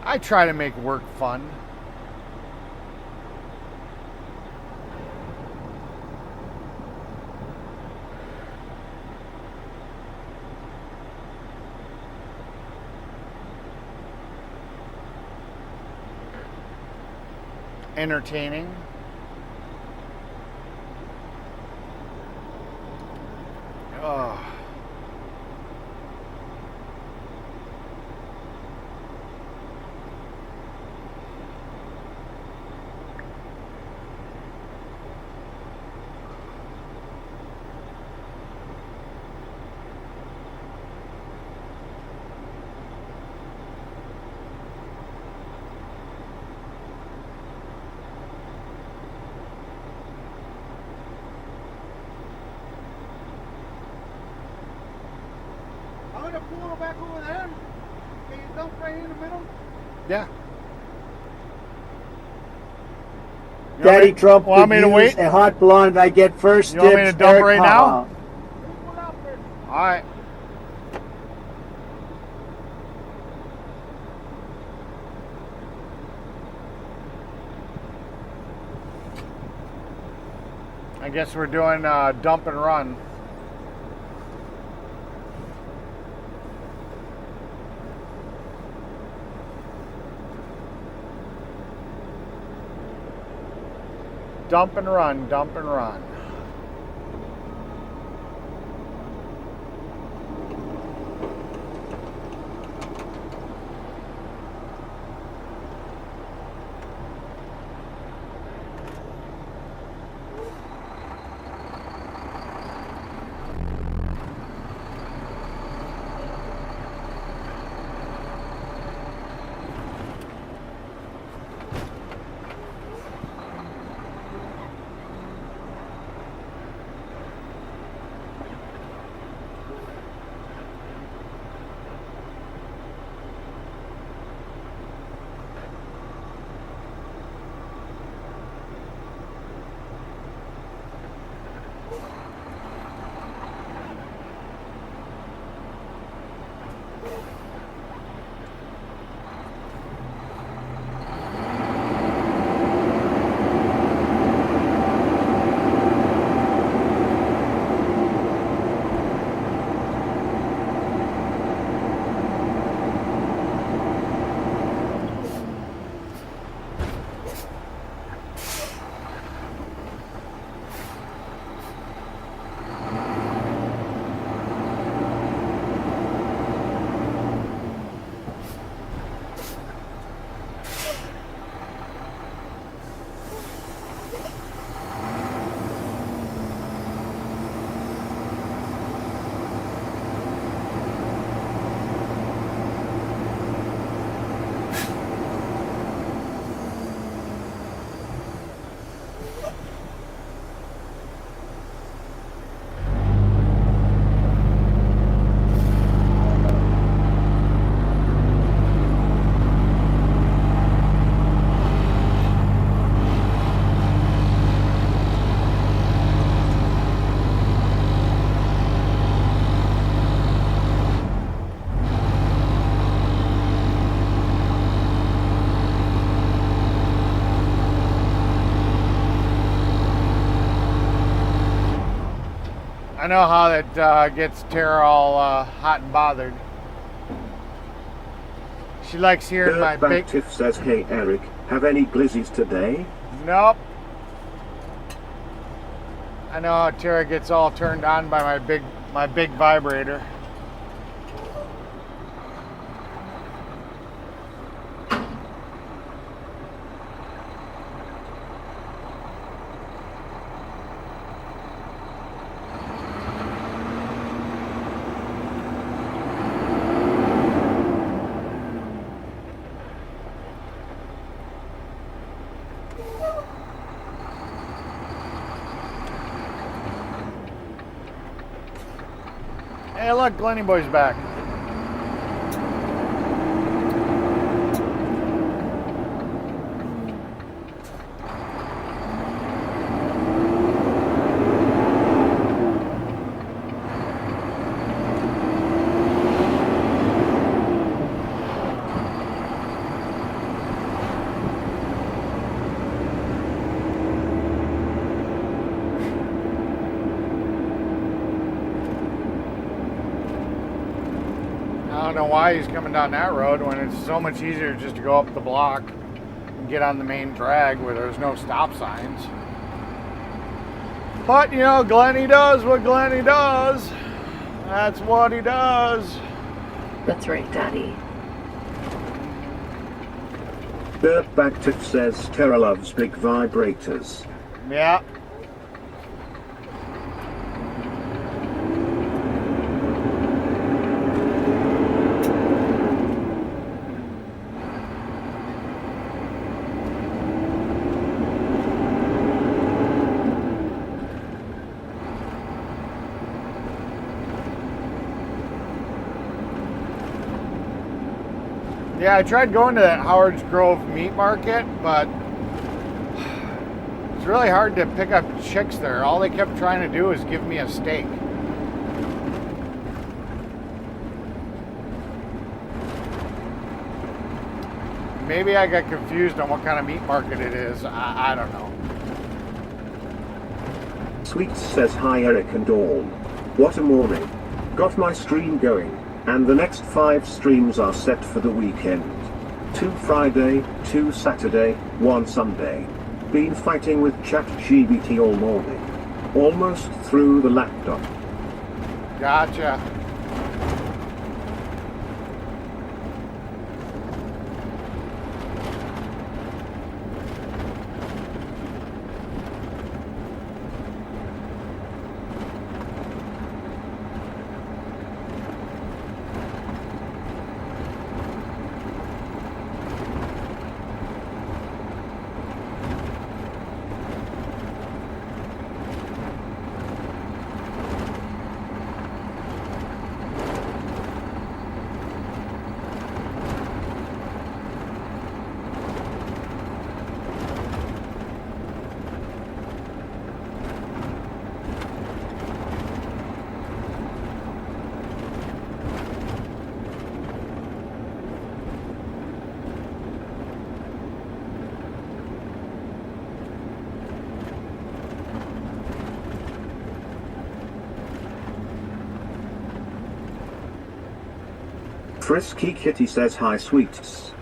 I try to make work fun. Entertaining. Yeah. You want Daddy me- Trump want could me to use wait? a hot blonde. I get first You want me dibs. to dump it Eric right now? Haha. All right. I guess we're doing dump and run. Dump and run, dump and run. I know how that gets Tara all hot and bothered. She likes hearing my big... Tiff says, hey Eric, have any glizzies today? Nope. I know how Tara gets all turned on by my big vibrator. Hey, look, Glenny Boy's back. I don't know why he's coming down that road when it's so much easier just to go up the block and get on the main drag where there's no stop signs. But, you know, Glenny does what Glenny does. That's what he does. That's right, Daddy. Dirtbag Tiff says Tara loves big vibrators. Yeah. Yeah, I tried going to that Howard's Grove meat market, but it's really hard to pick up chicks there. All they kept trying to do was give me a steak. Maybe I got confused on what kind of meat market it is. I don't know. Sweets says hi Eric and all. What a morning. Got my stream going, and the next 5 streams are set for the weekend. 2 Friday, 2 Saturday, 1 Sunday. Been fighting with ChatGPT all morning. Almost through the laptop. Gotcha. Frisky Kitty says hi Sweets.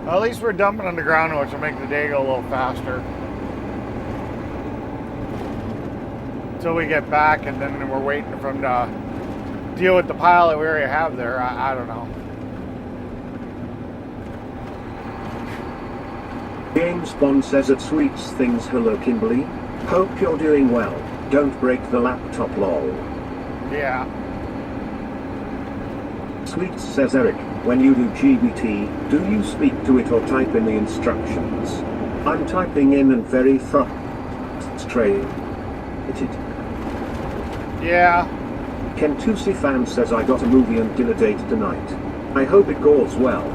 Well, at least we're dumping on the ground, which will make the day go a little faster. Until we get back, and then we're waiting for them to deal with the pile that we already have there. I don't know. James Bond says at Sweets things hello Kimberly. Hope you're doing well. Don't break the laptop lol. Yeah. Sweets says Eric, when you do GBT, do you speak to it or type in the instructions? I'm typing in and very frustrated. Yeah. Kentusi fan says I got a movie and dinner date tonight. I hope it goes well.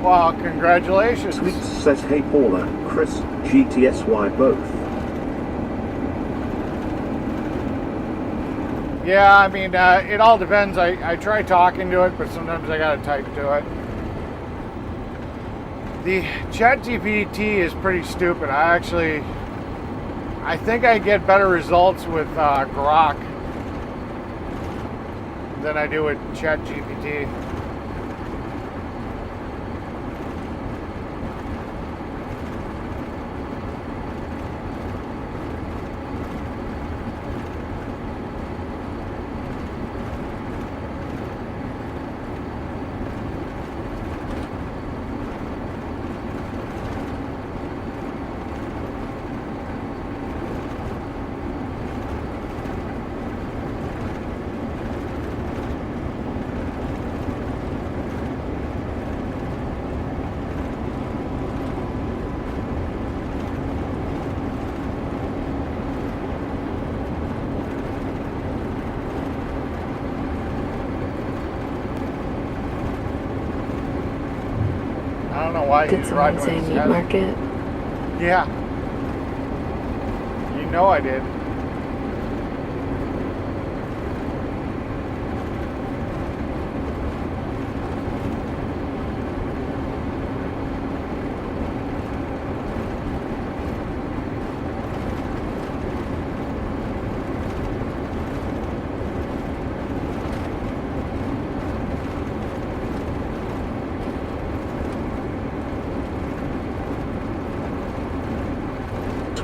Well, congratulations. Sweets says hey Paula, Chris, GTSY both. Yeah, I mean, it all depends. I try talking to it, but sometimes I gotta type to it. The ChatGPT is pretty stupid. I think I get better results with Grok than I do with ChatGPT. I don't know why Did he's someone riding say with his meat head. market? Yeah. You know I did.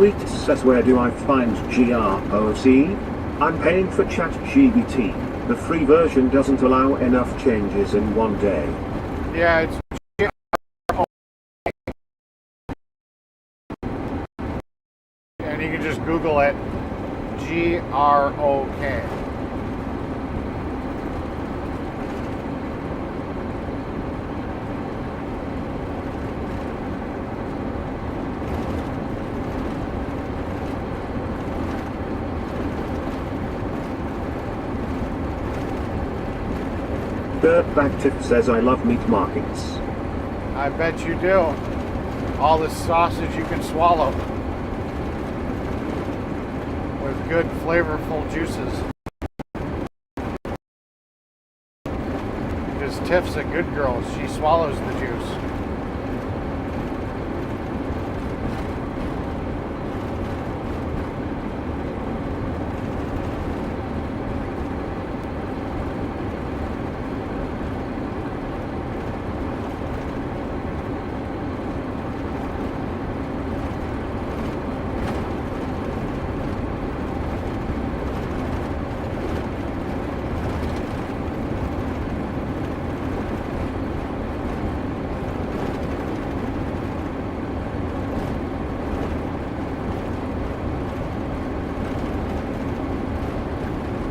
Sweet says where do I find GROC? I'm paying for ChatGPT. The free version doesn't allow enough changes in one day. Yeah, it's and you can just Google it. GROK. Bert Bactif says I love meat markets. I bet you do. All the sausage you can swallow. With good, flavorful juices. Because Tiff's a good girl. She swallows the juice.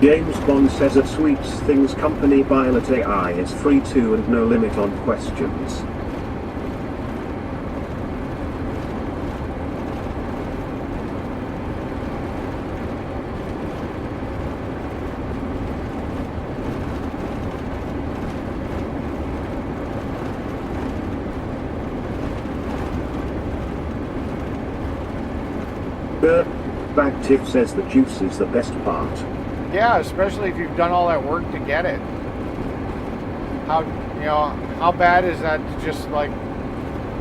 James Bond says at Sweets Things Company Pilot AI is free too and no limit on questions. Bert Bactif says the juice is the best part. Yeah, especially if you've done all that work to get it. How bad is that to just like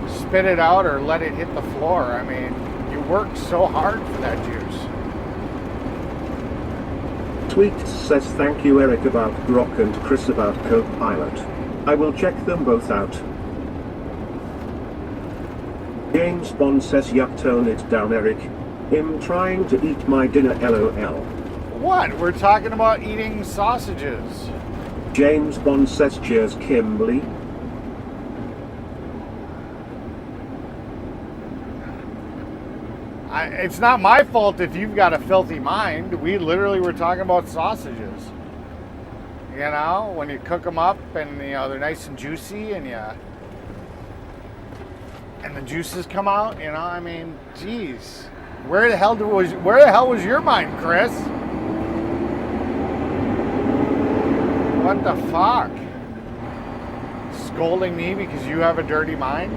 spit it out or let it hit the floor? I mean, you worked so hard for that juice. Tweet says thank you Eric about Grok and Chris about Copilot. I will check them both out. James Bond says yuck, tone it down Eric. I'm trying to eat my dinner LOL. What? We're talking about eating sausages. James Bond says cheers Kimberly. It's not my fault if you've got a filthy mind. We literally were talking about sausages. You know, when you cook them up and they're nice and juicy and the juices come out. I mean, geez, where the hell was your mind, Chris? What the fuck? Scolding me because you have a dirty mind?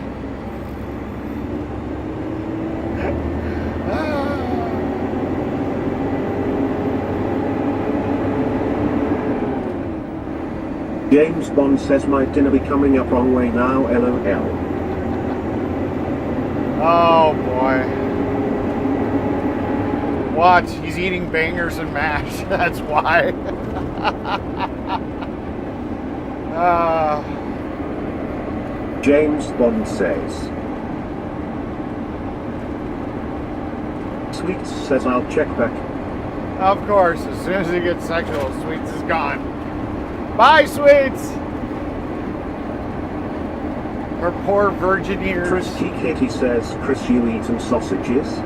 James Bond says my dinner be coming up on way now LOL. Oh boy. Watch, he's eating bangers and mash. That's why. James Bond says. Sweets says I'll check back. Of course, as soon as he gets sexual, Sweets is gone. Bye, Sweets! Her poor virgin ears. Chris T. Kitty says, Chris, you eaten sausages?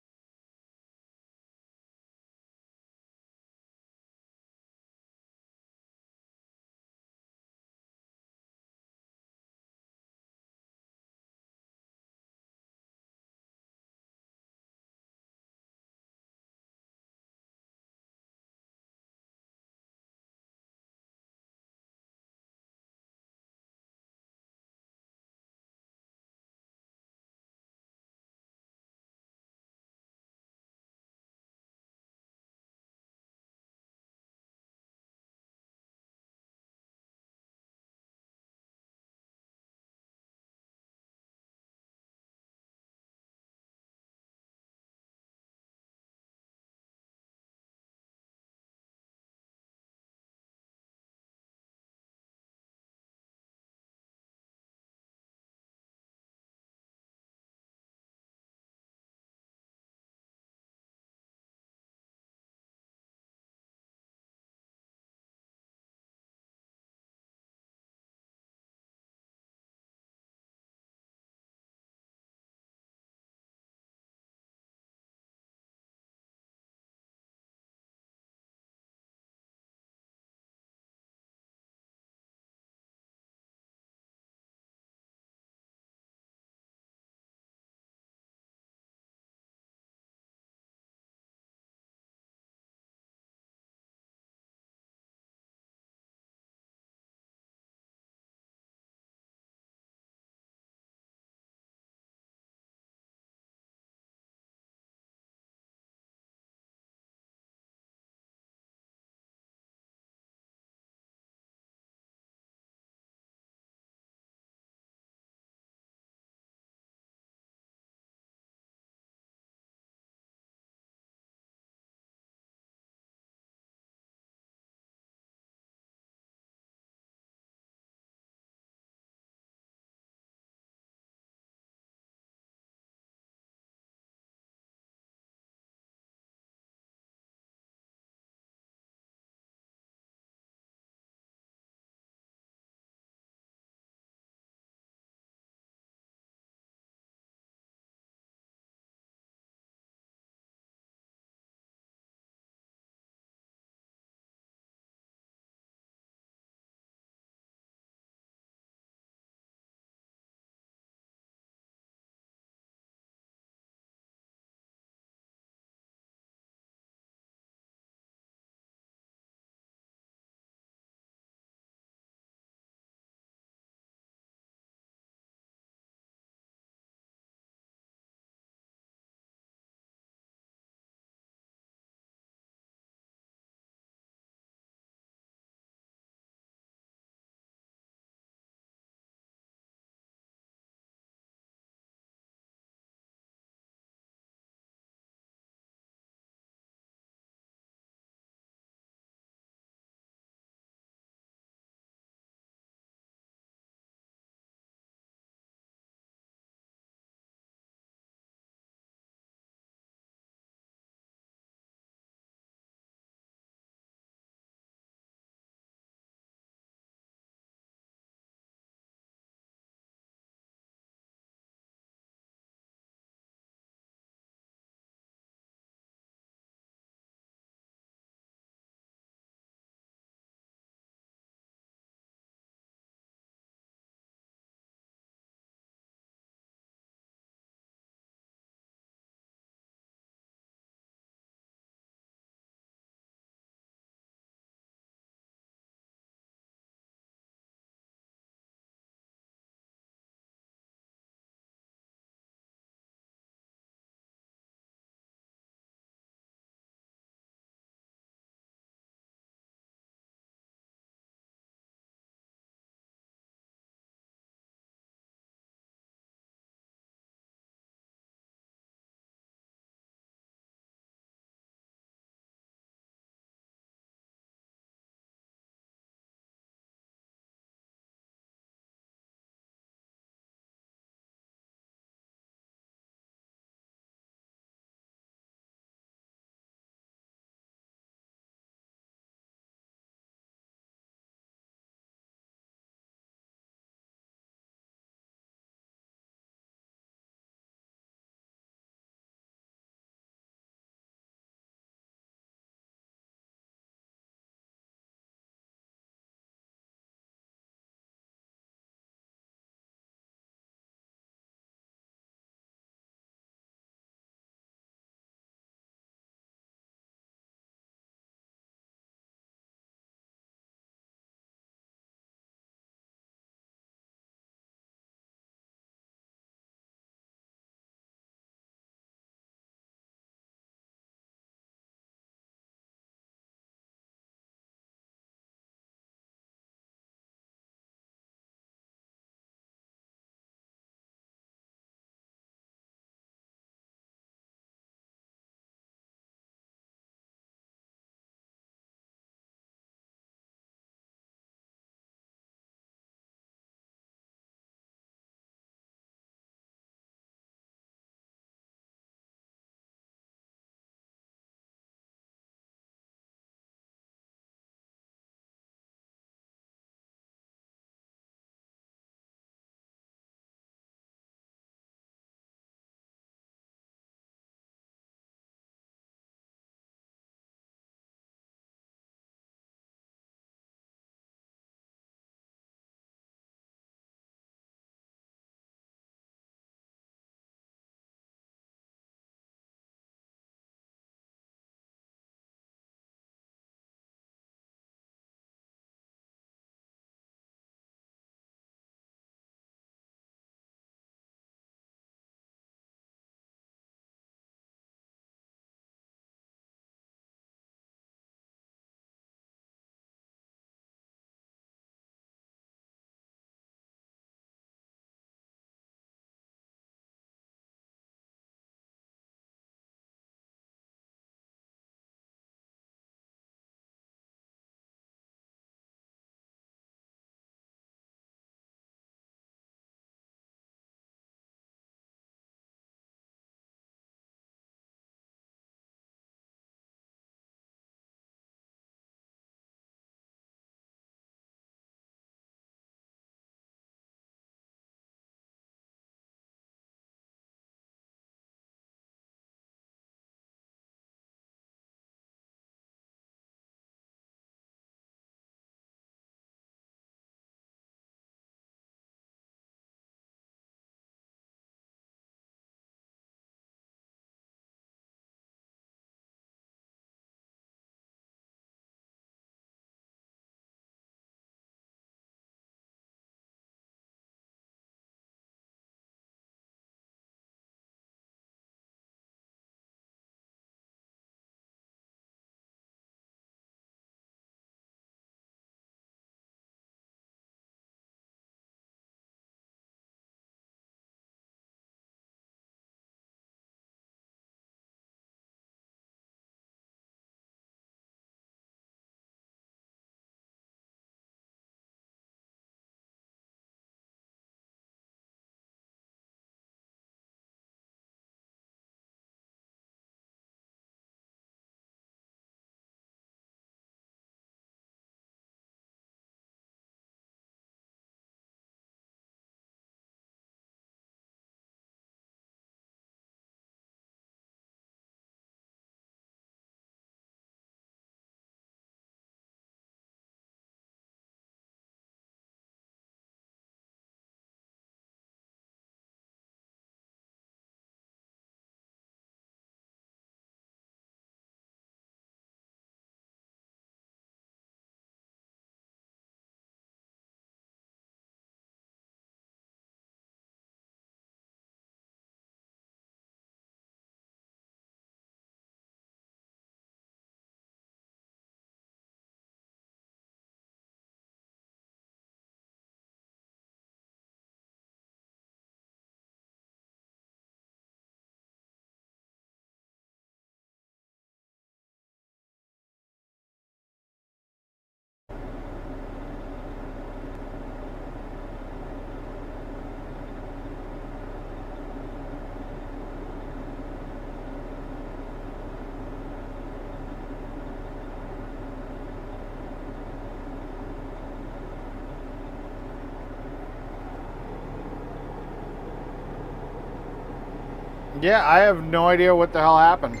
Yeah, I have no idea what the hell happened.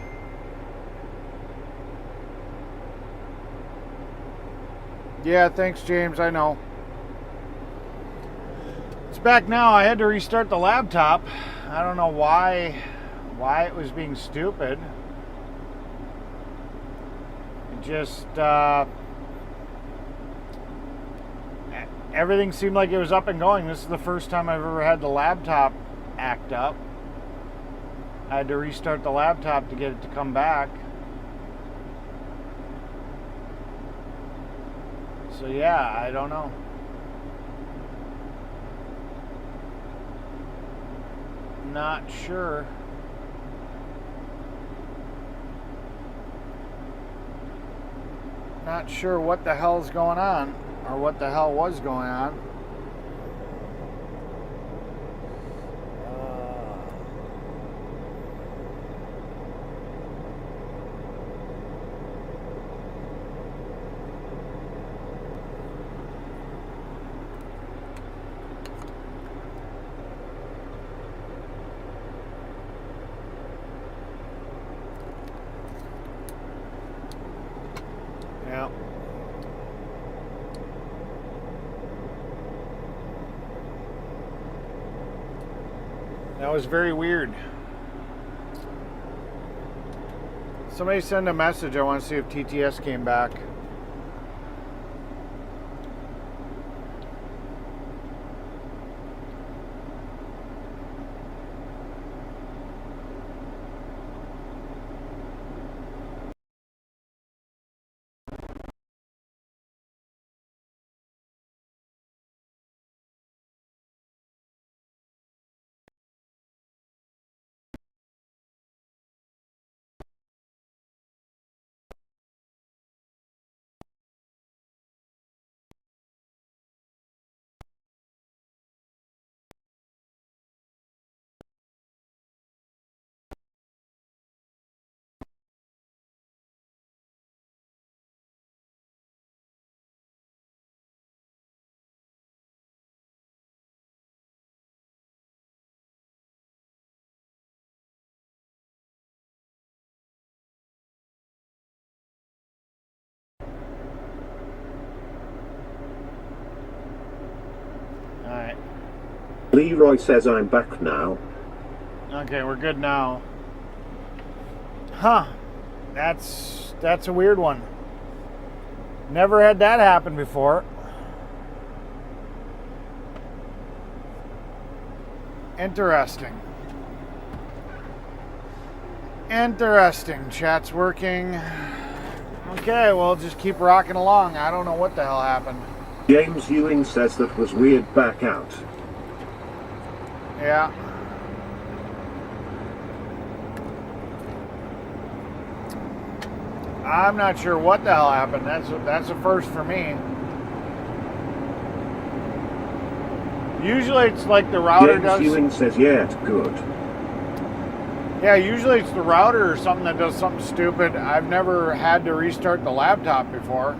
Yeah, thanks, James. I know. It's back now. I had to restart the laptop. I don't know why it was being stupid. It just everything seemed like it was up and going. This is the first time I've ever had the laptop act up. I had to restart the laptop to get it to come back. So yeah, I don't know. Not sure. Not sure what the hell's going on, or what the hell was going on. Yeah. That was very weird. Somebody send a message. I want to see if TTS came back. Leroy says I'm back now. Okay, we're good now. Huh. That's a weird one. Never had that happen before. Interesting. Interesting. Chat's working. Okay, well, just keep rocking along. I don't know what the hell happened. James Ewing says that was weird, back out. Yeah. I'm not sure what the hell happened. That's a first for me. Usually it's like the router James does. Ewing says, yeah, it's good. Yeah, usually it's the router or something that does something stupid. I've never had to restart the laptop before.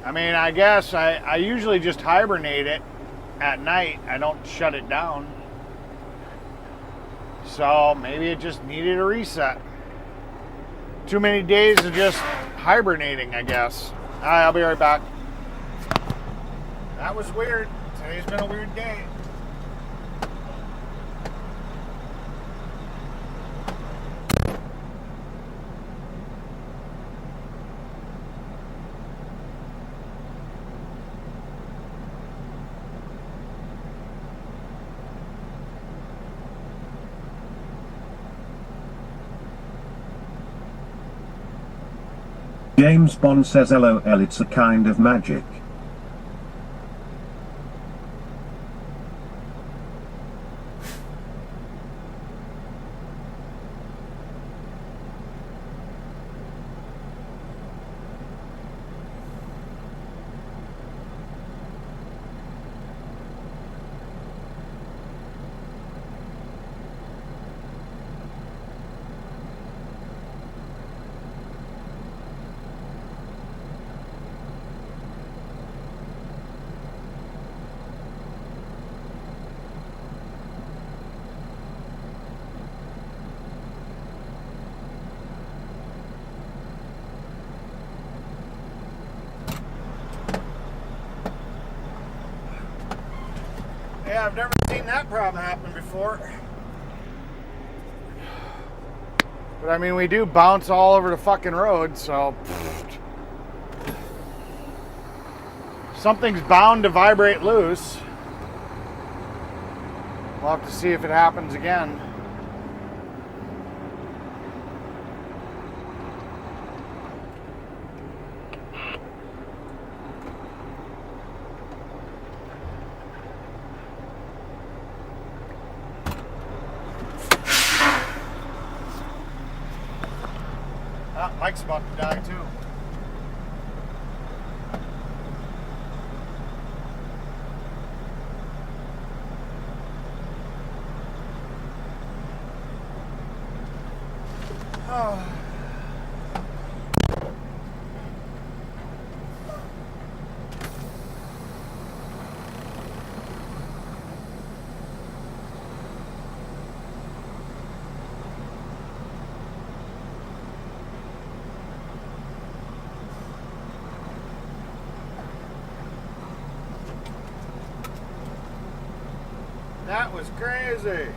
I mean, I guess I usually just hibernate it at night. I don't shut it down. So maybe it just needed a reset. Too many days of just hibernating, I guess. All right, I'll be right back. That was weird. Today's been a weird day. James Bond says LOL, it's a kind of magic. Yeah, I've never seen that problem happen before. But I mean, we do bounce all over the fucking road, so something's bound to vibrate loose. We'll have to see if it happens again. Mike's about to die too. Oh. That was crazy.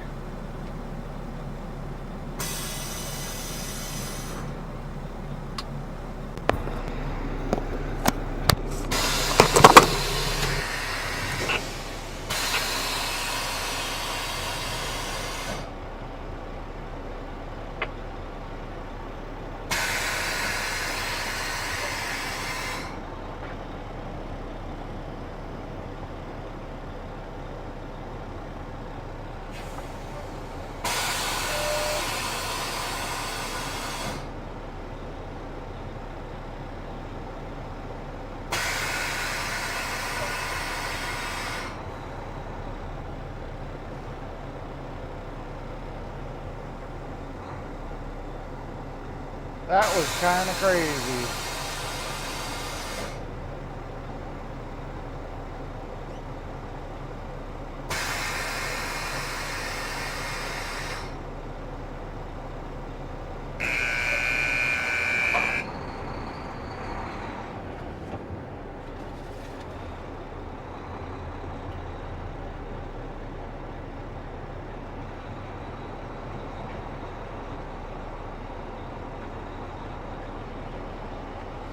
That was kind of crazy.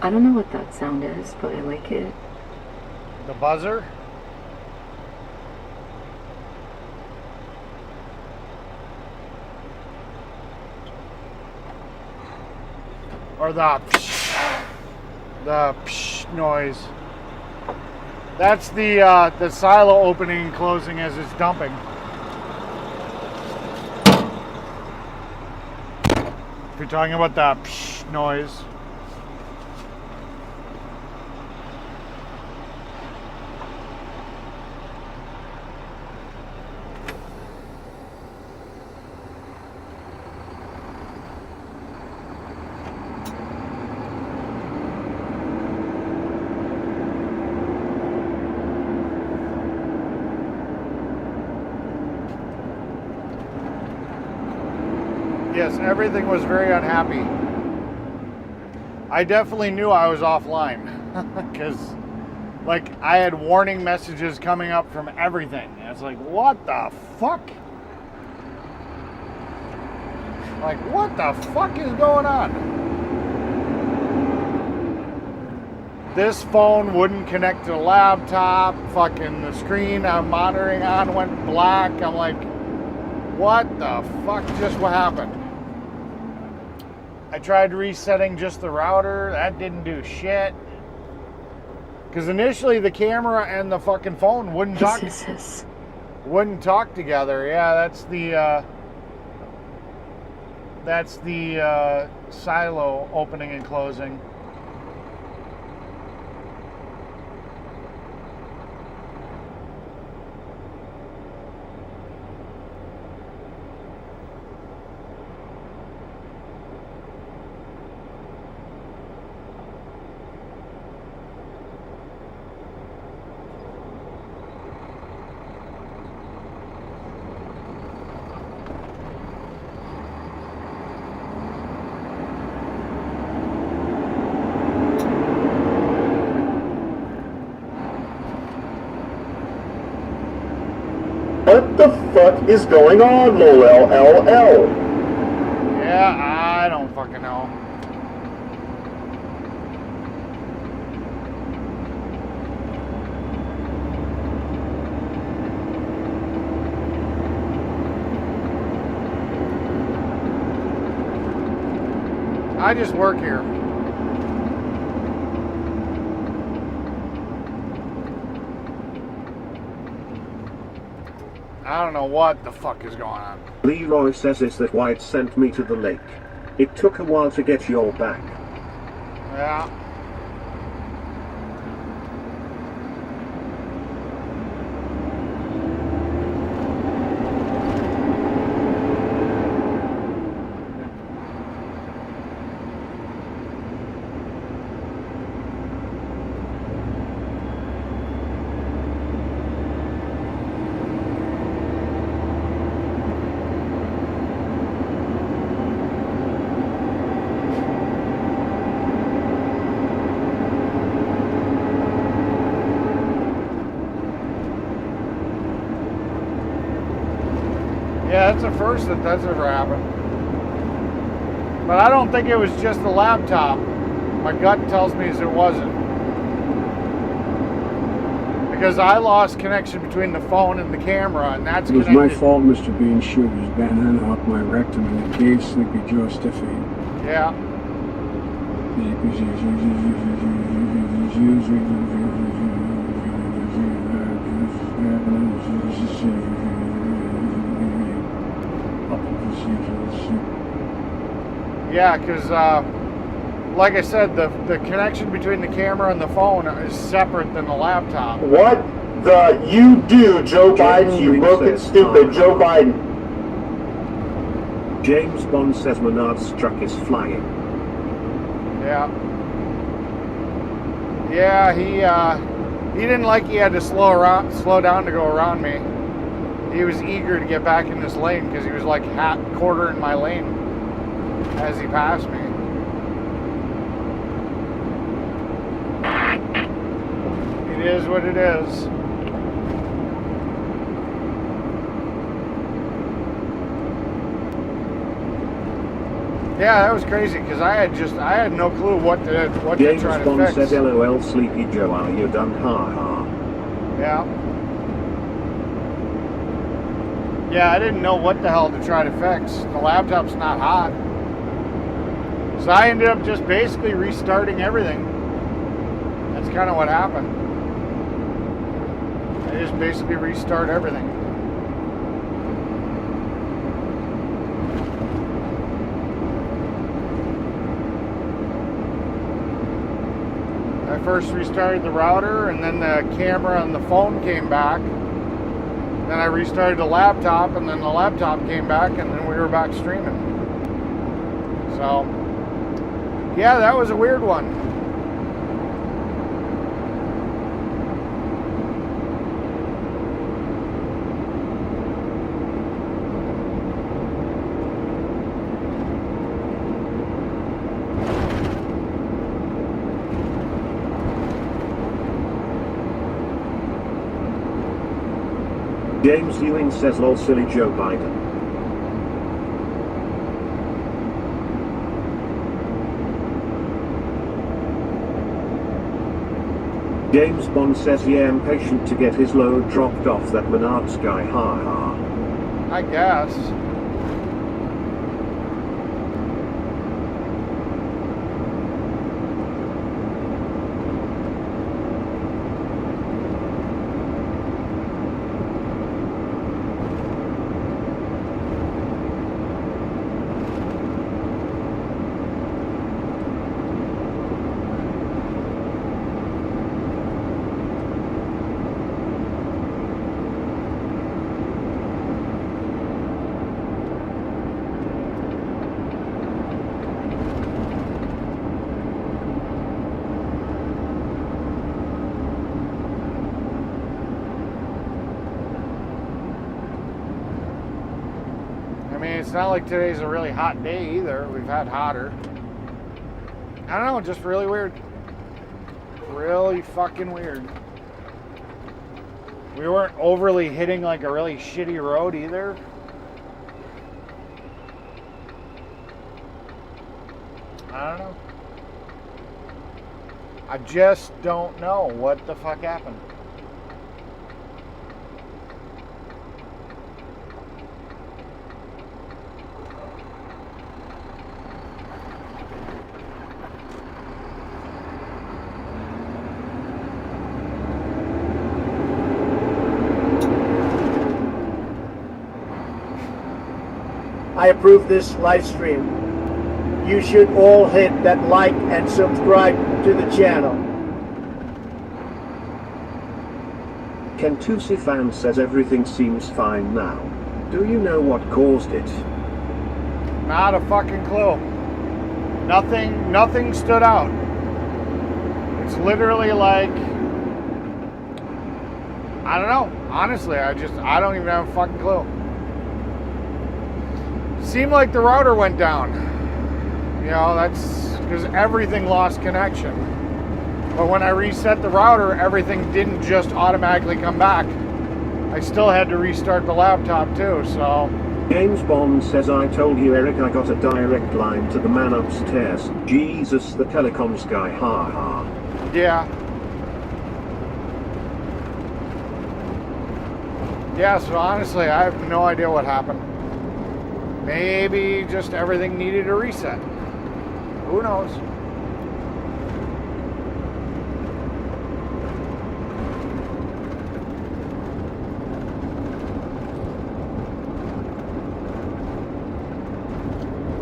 I don't know what that sound is, but I like it. The buzzer? Or the psh noise. That's the silo opening and closing as it's dumping. If you're talking about the psh noise. Yes, everything was very unhappy. I definitely knew I was offline because, like, I had warning messages coming up from everything. I was like, what the fuck? Like, what the fuck is going on? This phone wouldn't connect to the laptop. Fucking the screen I'm monitoring on went black. I'm like, what the fuck just what happened? I tried resetting just the router. That didn't do shit. Because initially the camera and the fucking phone wouldn't talk together. Yeah, that's the silo opening and closing. fuck is going on, lol? Yeah, I don't fucking know. I just work here. I don't know what the fuck is going on. Leroy says, is that why it sent me to the lake? It took a while to get your back. Yeah. Yeah, that's the first that's ever happened. But I don't think it was just the laptop. My gut tells me it wasn't. Because I lost connection between the phone and the camera, and that's It was connected. my fault, Mr. Bean Shooters banana up my rectum and it gave Sleepy Joe stiffy. Yeah. Yeah, because like I said, the connection between the camera and the phone is separate than the laptop. What the you do, Joe Biden, you broken stupid Joe Biden. James Bond says Menard's truck is flying. Yeah. Yeah, he didn't like he had to slow down to go around me. He was eager to get back in this lane because he was like quarter in my lane as he passed me. It is what it is. Yeah, that was crazy because I had no clue what to James try to Bond fix. says, LOL, Sleepy Joe, are you done? Ha ha. Yeah. Yeah, I didn't know what the hell to try to fix. The laptop's not hot. So I ended up just basically restarting everything. That's kind of what happened. I just basically restart everything. I first restarted the router, and then the camera and the phone came back. Then I restarted the laptop, and then the laptop came back, and then we were back streaming. So, yeah, that was a weird one. James Ewing says, lol, silly Joe Biden. James Bond says, yeah, impatient to get his load dropped off that Menard's guy, ha ha. I guess. I mean, it's not like today's a really hot day either. We've had hotter. I don't know, just really weird. Really fucking weird. We weren't overly hitting like a really shitty road either. I don't know. I just don't know what the fuck happened. I approve this live stream. You should all hit that like and subscribe to the channel. Kentusi fan says everything seems fine now. Do you know what caused it? Not a fucking clue. Nothing stood out. It's literally like, I don't know. Honestly, I don't even have a fucking clue. Seemed like the router went down. You know, that's because everything lost connection. But when I reset the router, everything didn't just automatically come back. I still had to restart the laptop too, so. James Bond says, I told you, Eric, I got a direct line to the man upstairs. Jesus, the telecoms guy, ha ha. Yeah. Yeah, so honestly, I have no idea what happened. Maybe just everything needed a reset. Who knows?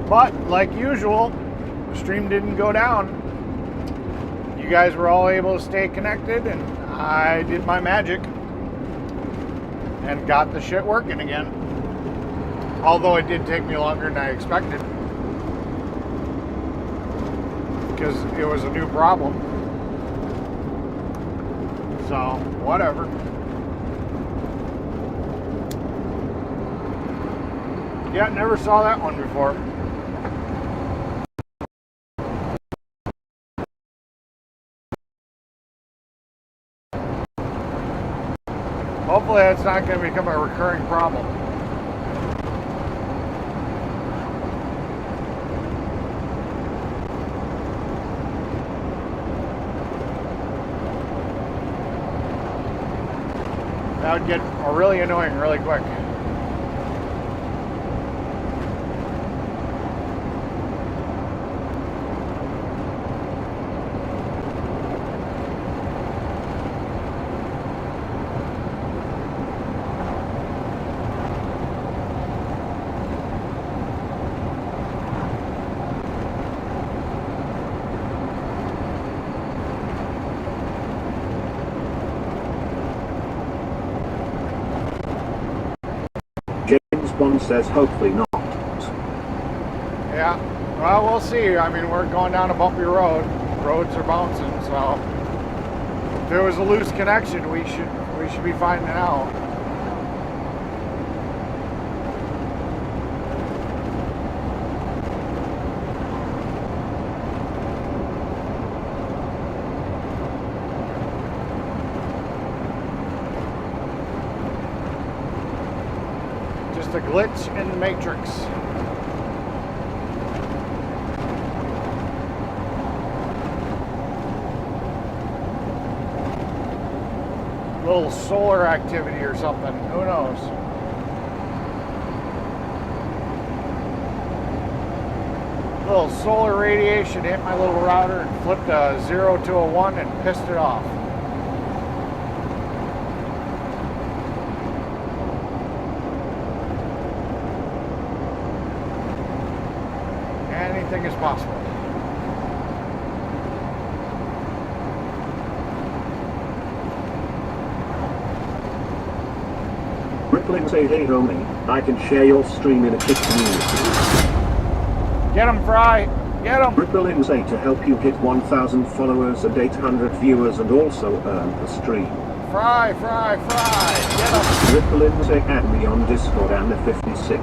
But, like usual, the stream didn't go down. You guys were all able to stay connected, and I did my magic and got the shit working again. Although it did take me longer than I expected. Because it was a new problem. So, whatever. Yeah, never saw that one before. Hopefully that's not going to become a recurring problem. That would get really annoying really quick. James Bond says, hopefully not. Yeah, well, we'll see. I mean, we're going down a bumpy road. Roads are bouncing, so if there was a loose connection, we should be finding out. Just a glitch in the matrix. Little solar activity or something. Who knows? Little solar radiation hit my little router and flipped a 0 to a 1 and pissed it off. Anything is possible. Rippling say, hey homie, I can share your stream in a kick community. Get him, Fry! Get him! Rippling say to help you hit 1,000 followers and 800 viewers and also earn a stream. Fry! Get him! Rippling say add me on Discord and the 56.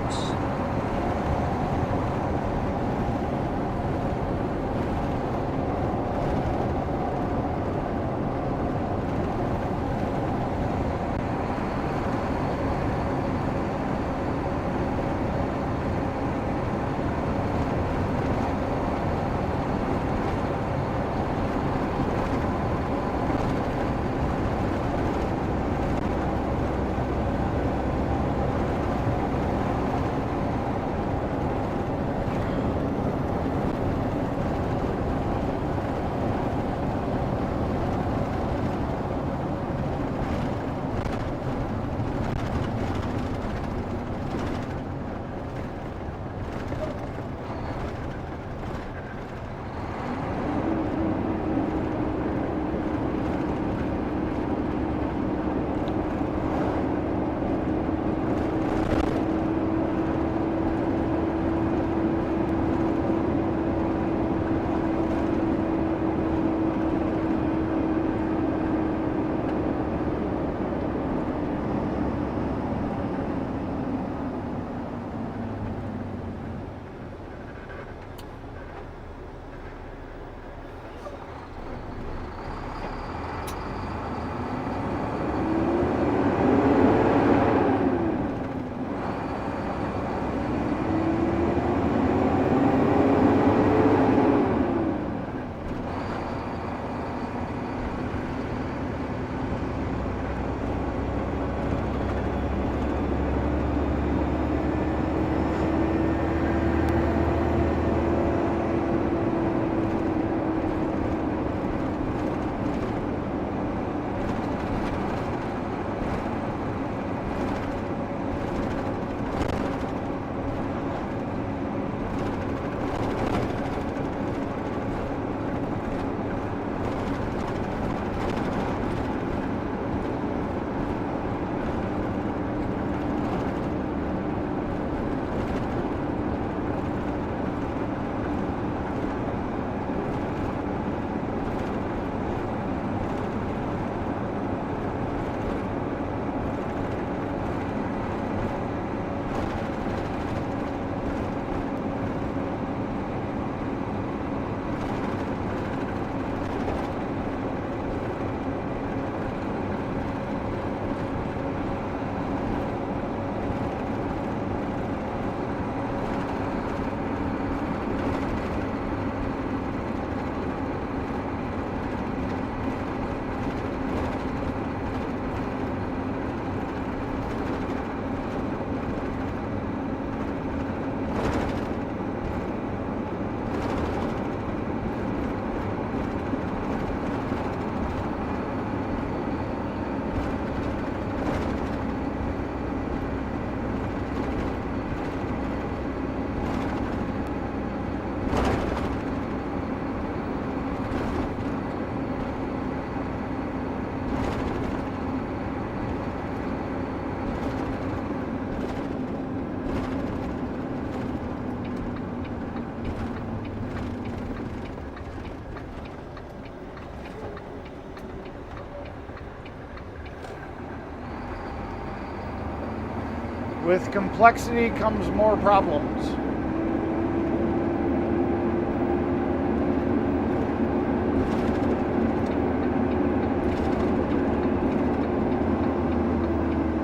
With complexity comes more problems.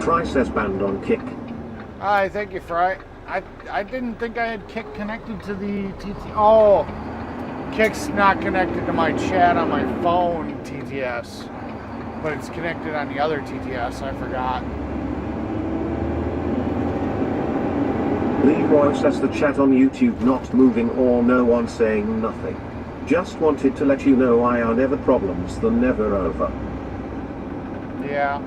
Fry says banned on Kick. Hi, thank you, Fry. I didn't think I had Kick connected to the TT. Oh, Kick's not connected to my chat on my phone TTS, but it's connected on the other TTS. I forgot. Leroy says the chat on YouTube not moving or no one saying nothing. Just wanted to let you know I are never problems, the never over. Yeah.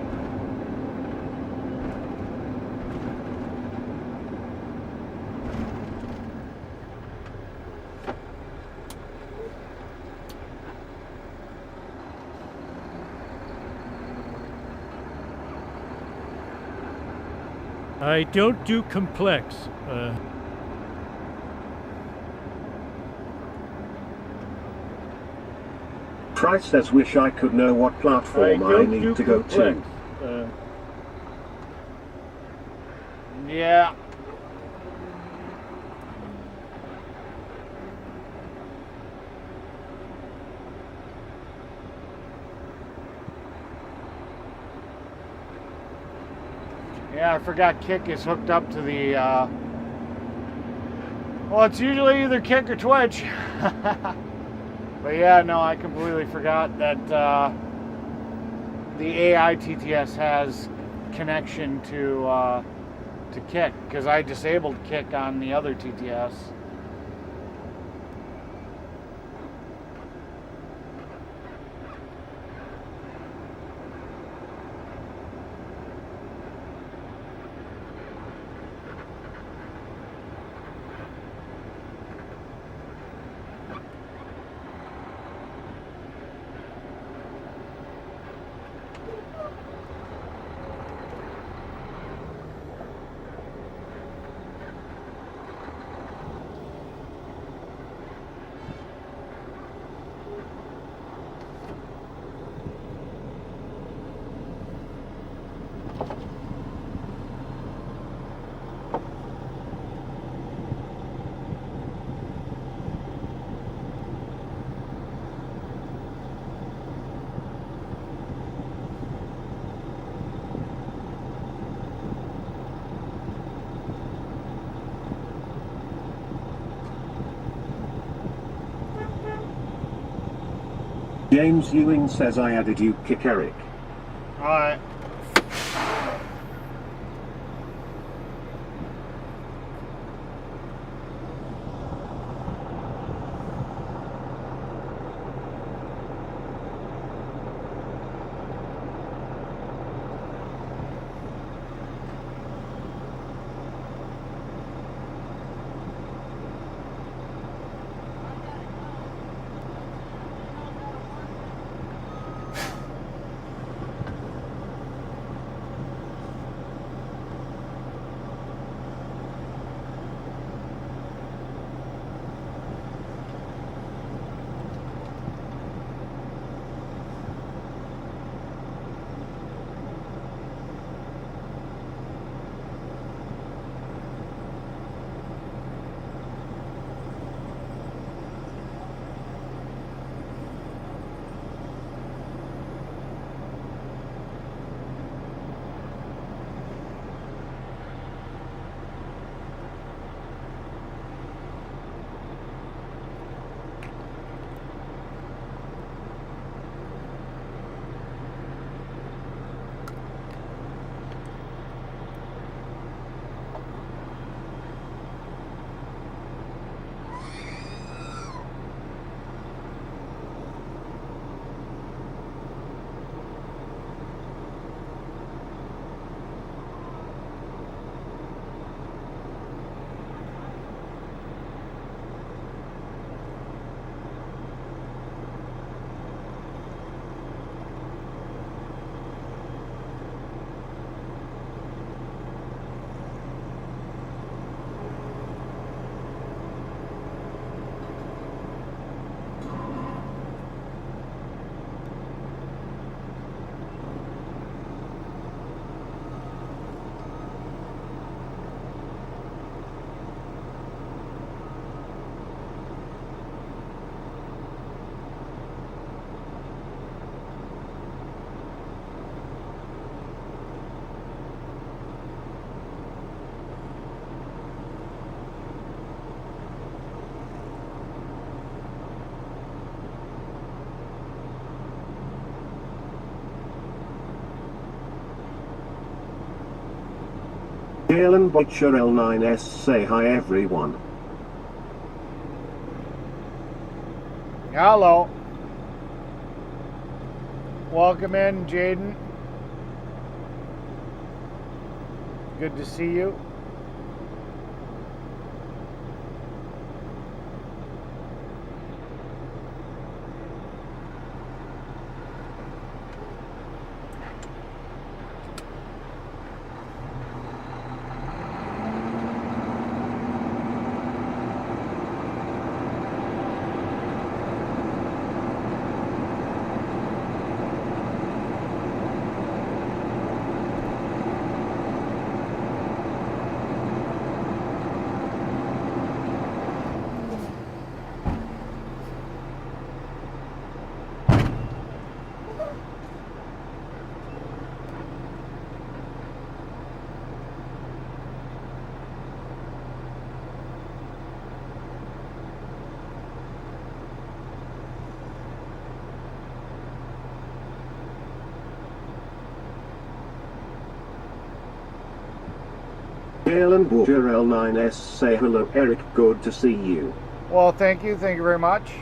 I don't do complex. Price says wish I could know what platform I need to go to. Yeah. Yeah, I forgot Kick is hooked up to the, well, it's usually either Kick or Twitch. But yeah, no, I completely forgot that the AI TTS has connection to Kick, because I disabled Kick on the other TTS. James Ewing says I added you, Kick Eric. Alright. Dale and Butcher L9S say hi everyone. Hello. Welcome in, Jaden. Good to see you. Dale and Butcher L9S say hello Eric, good to see you. Well, thank you very much.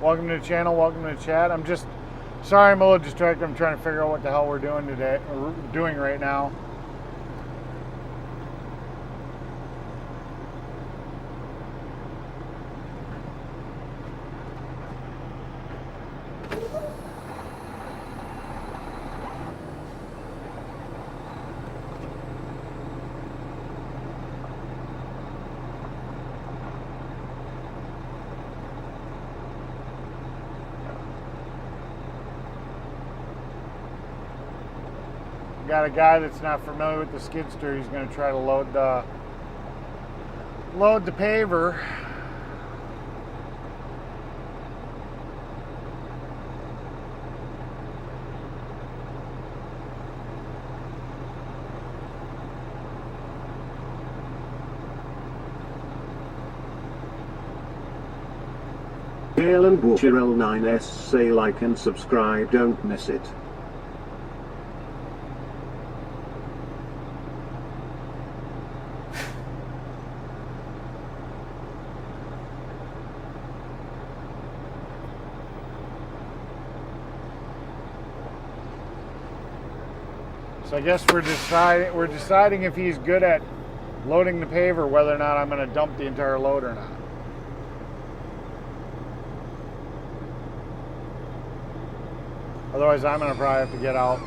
Welcome to the channel, welcome to the chat. I'm just sorry I'm a little distracted. I'm trying to figure out what the hell we're doing today, or doing right now. Got a guy that's not familiar with the skid steer. He's going to try to load the paver. Dale and Butcher L9S say like and subscribe, don't miss it. So I guess we're deciding if he's good at loading the paver, whether or not I'm going to dump the entire load or not. Otherwise, I'm going to probably have to get out.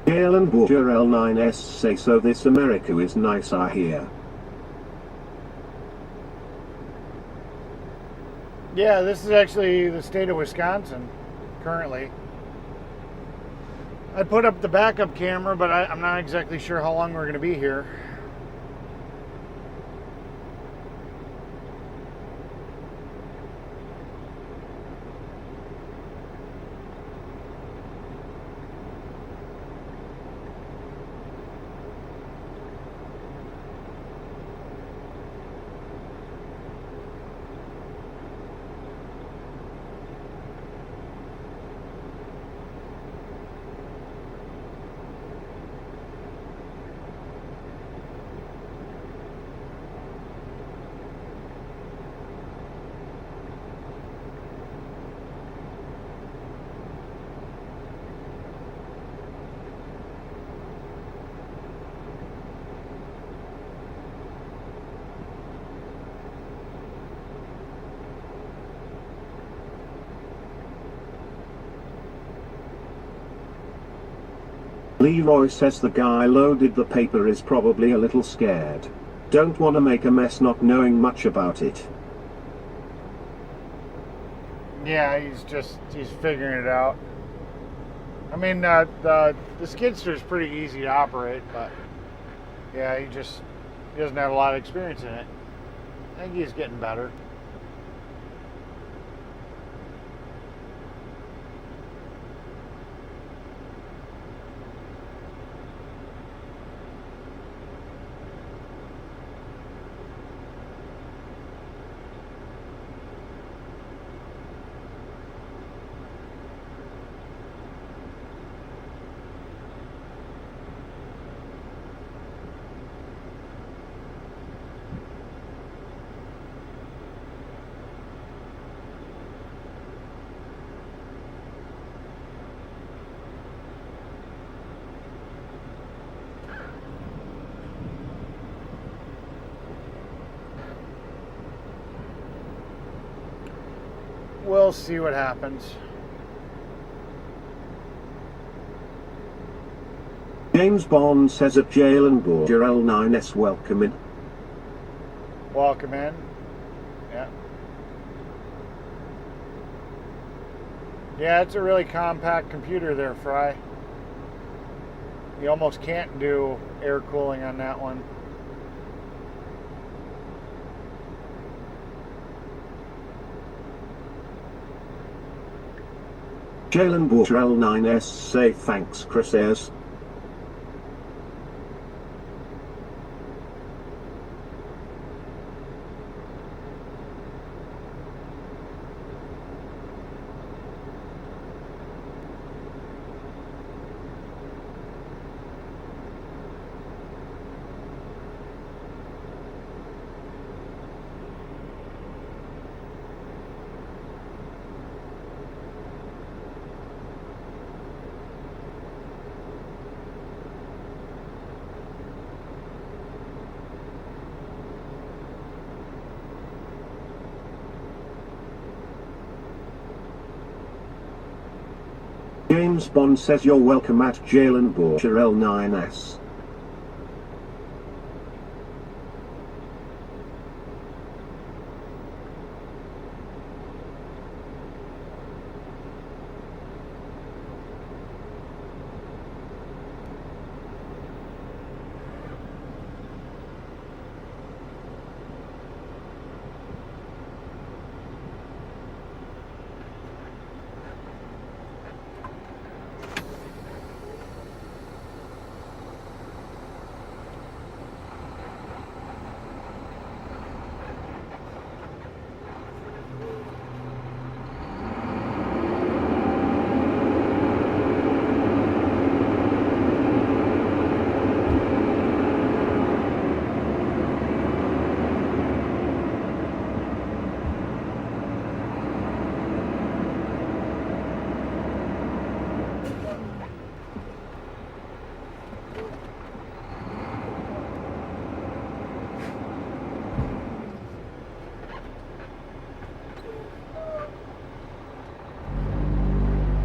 Dale and Butcher L9S say so this America is nice I hear. Yeah, this is actually the state of Wisconsin. currently. I put up the backup camera, but I'm not exactly sure how long we're going to be here. Leroy says the guy loaded the paper is probably a little scared. Don't want to make a mess not knowing much about it. Yeah, he's figuring it out. I mean, the skidster is pretty easy to operate, but yeah, he doesn't have a lot of experience in it. I think he's getting better. We'll see what happens. James Bond says at jail and Borger L9S welcome in. Welcome in. Yeah. Yeah, it's a really compact computer there, Fry. You almost can't do air cooling on that one. Jalen Borger L9S say thanks Chris Ayers. James Bond says you're welcome at Jalen Borger L9S.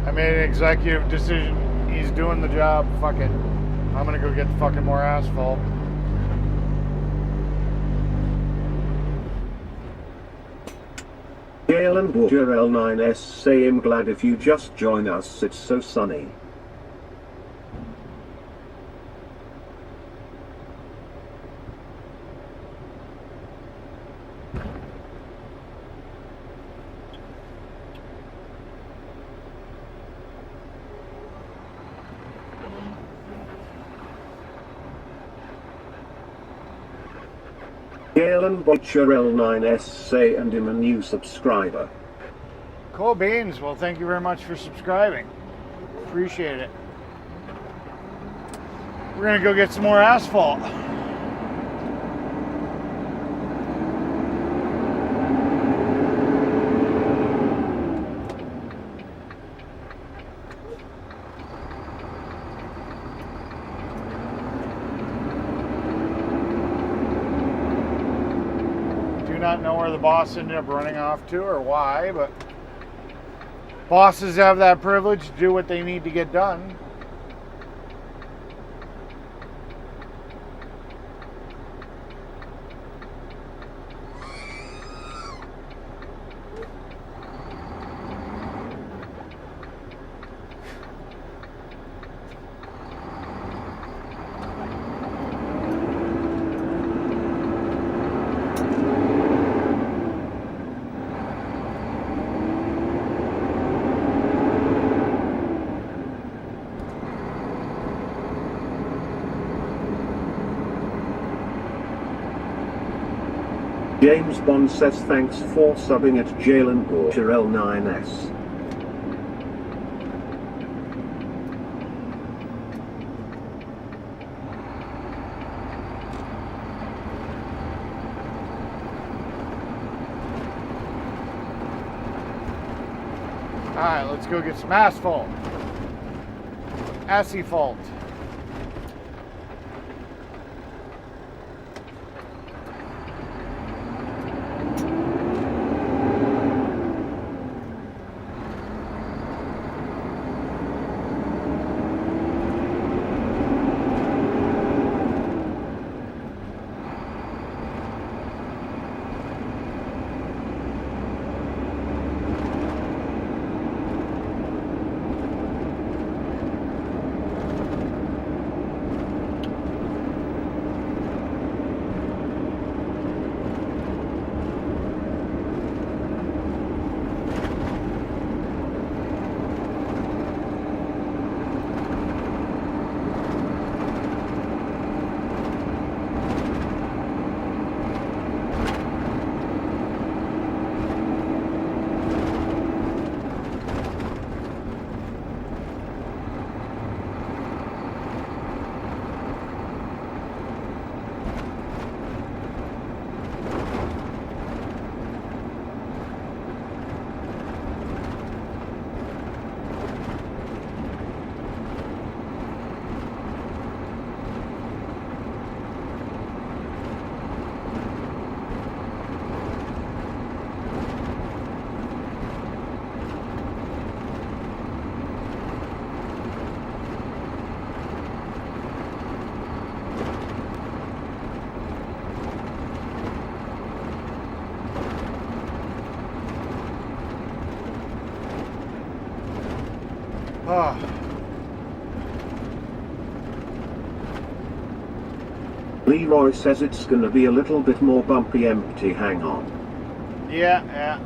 I made an executive decision. He's doing the job. Fuck it. I'm gonna go get fucking more asphalt. Galen Butcher L9S say I'm glad if you just join us, it's so sunny. Galen Butcher L9S say and I'm a new subscriber. Cool beans. Well, thank you very much for subscribing. Appreciate it. We're gonna go get some more asphalt. Do not know where the boss ended up running off to or why, but bosses have that privilege to do what they need to get done. James Bond says thanks for subbing at Jalen Butcher L9S. Alright, let's go get some asphalt. Asphalt. Oh. Leroy says it's gonna be a little bit more bumpy empty, hang on. Yeah.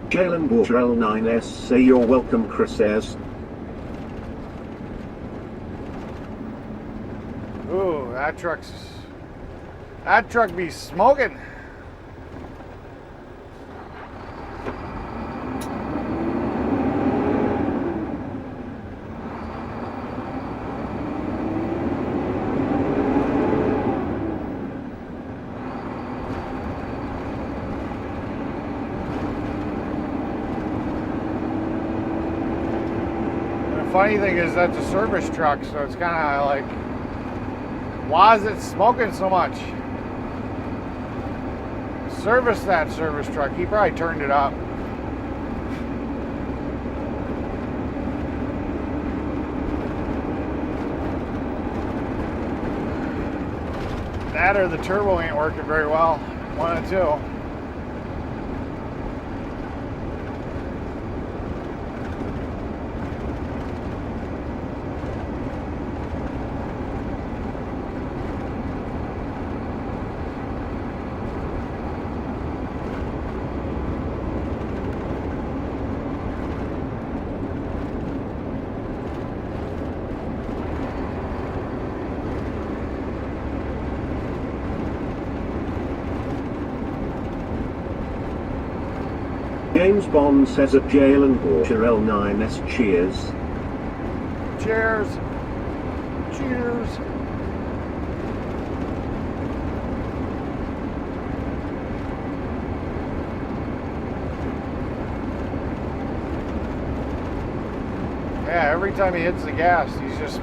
Jalen Butcher L9S say you're welcome, Chris says. Ooh, that truck be smoking. Funny thing is that's a service truck, so it's kind of like, why is it smoking so much? Service that service truck. He probably turned it up. That or the turbo ain't working very well. One of the two. James Bond says at jail and water L9S cheers. Cheers. Cheers. Yeah, every time he hits the gas, he's just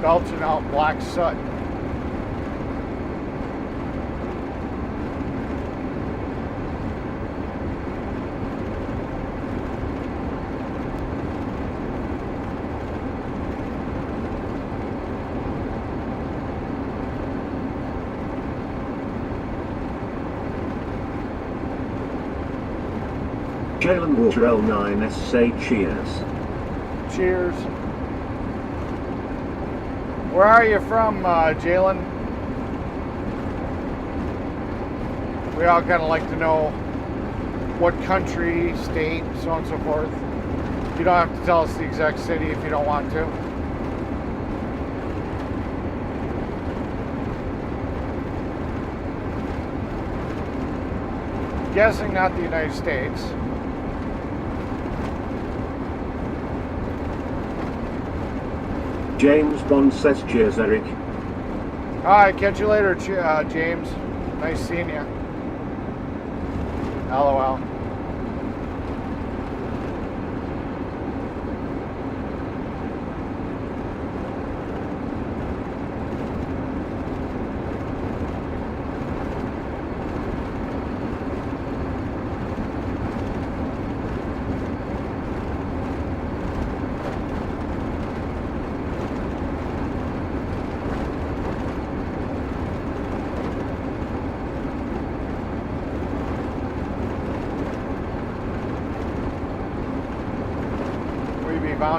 belching out black soot. Jail and water L9S say cheers. Cheers. Where are you from, Jalen? We all kind of like to know what country, state, so on and so forth. You don't have to tell us the exact city if you don't want to. Guessing not the United States. James Bond says cheers, Eric. Alright, catch you later, James. Nice seeing you. LOL.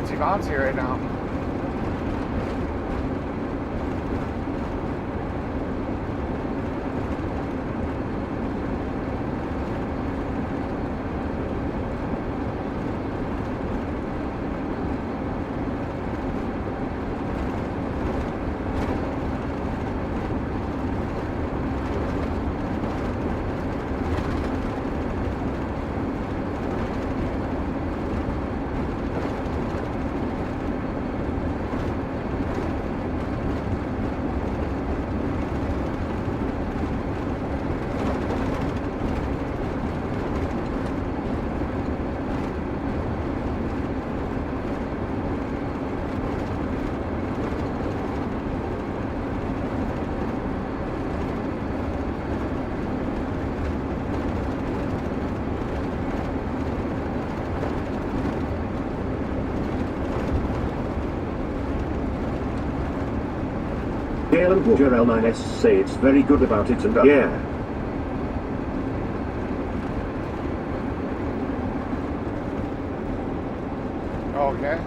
Bouncy right now. Jail and water L9S say it's very good about it and yeah. Okay.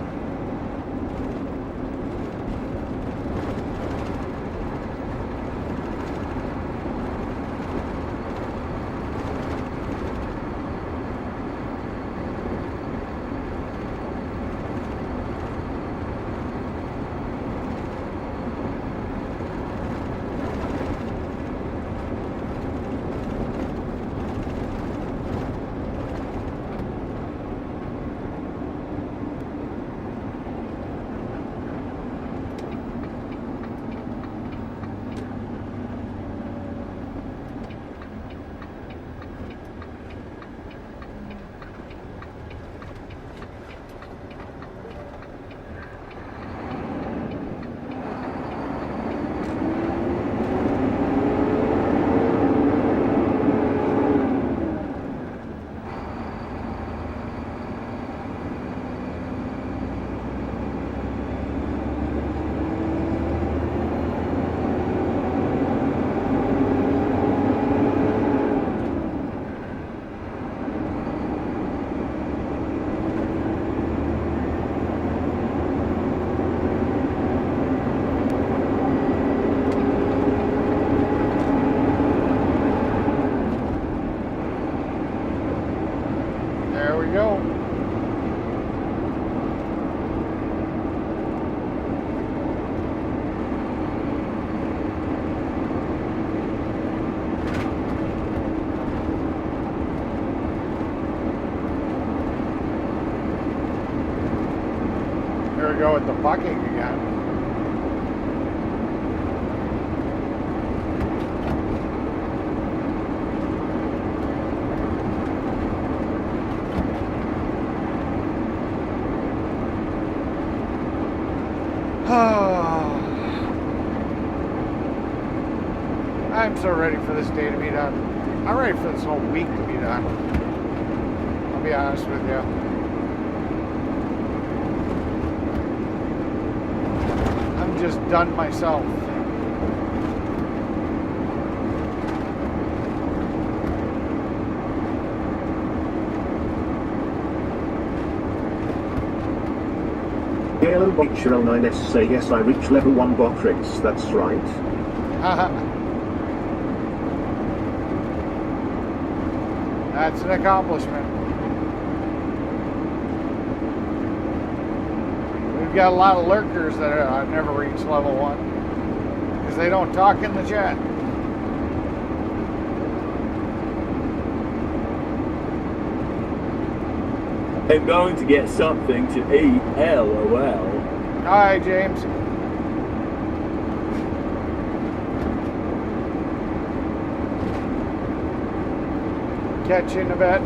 go with the bucking again. I'm so ready for this day to be done. I'm ready for this whole week to be done. I'll be honest with you. I'm just done myself. Galen Bochero 9S say yes, I reach level 1 Botrix, that's right. That's an accomplishment. We've got a lot of lurkers that never reached level 1 because they don't talk in the chat. I'm going to get something to eat, LOL. Hi, James. Catch you in a bit.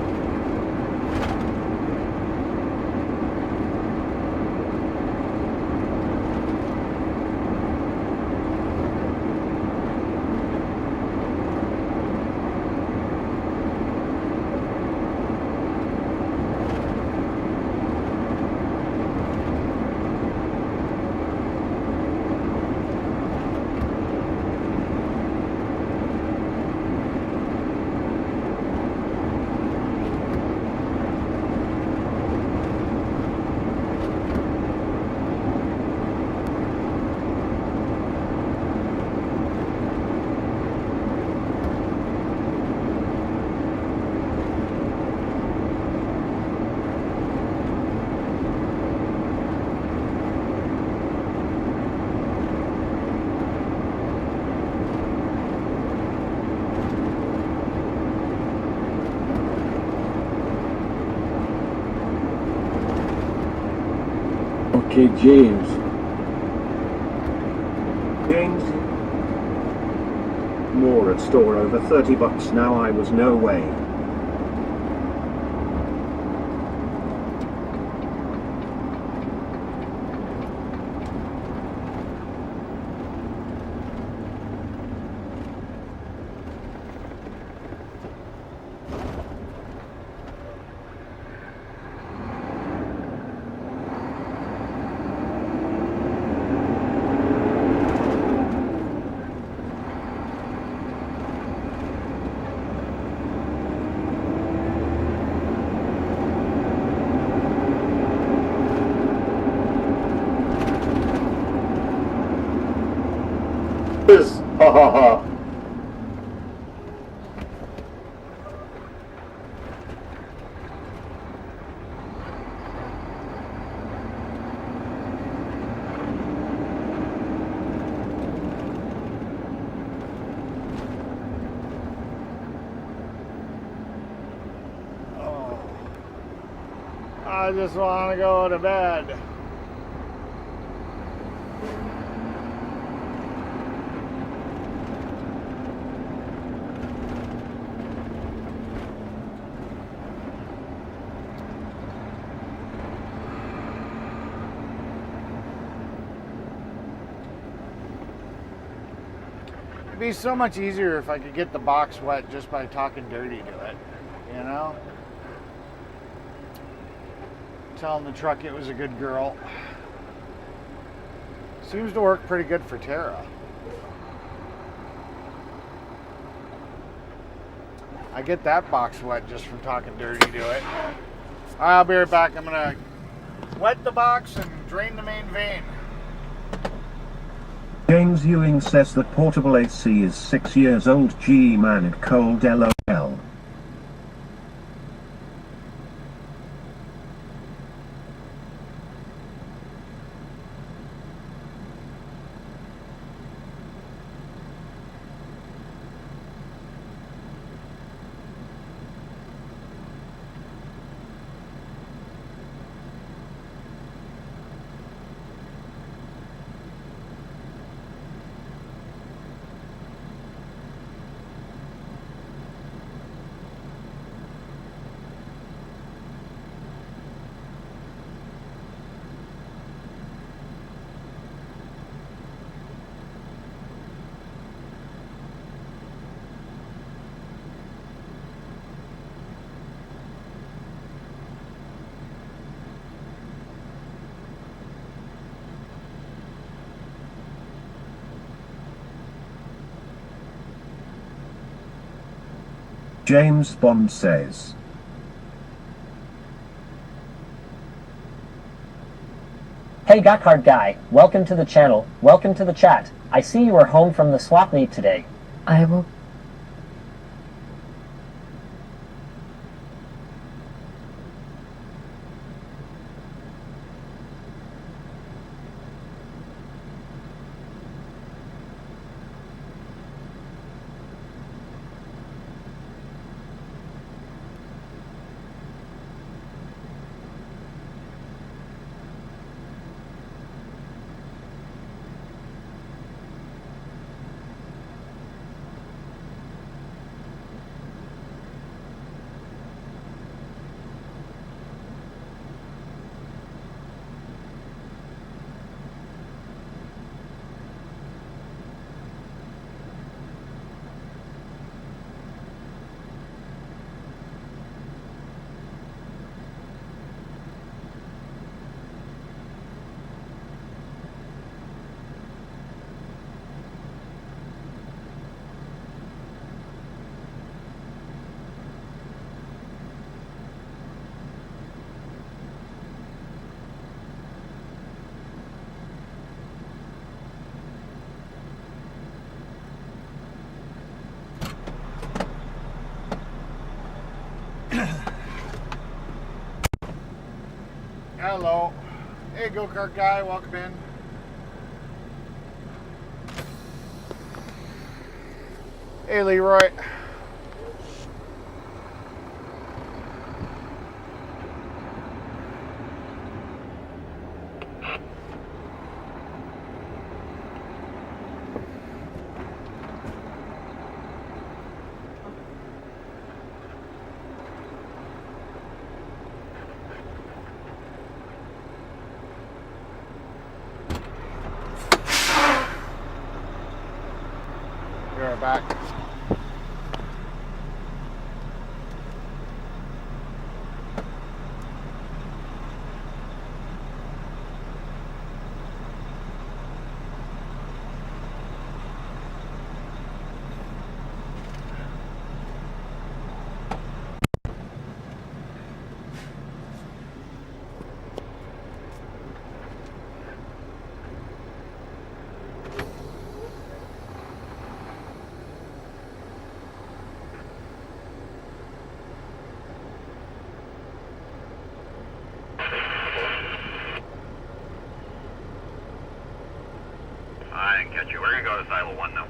Okay, James. James. More at store over $30 now, I was no way. Ha ha ha. I just want to go to bed. It'd be so much easier if I could get the box wet just by talking dirty to it, you know? Telling the truck it was a good girl. Seems to work pretty good for Tara. I get that box wet just from talking dirty to it. I'll be right back. I'm gonna wet the box and drain the main vein. James Ewing says that portable AC is 6 years old. Gee man, it cold LOL. James Bond says. Hey Got Card Guy, welcome to the channel, welcome to the chat. I see you are home from the swap meet today. I will. Hello. Hey, go-kart guy, welcome in. Hey, Leroy. You're back. I didn't catch you. We're gonna go to Silo 1 now.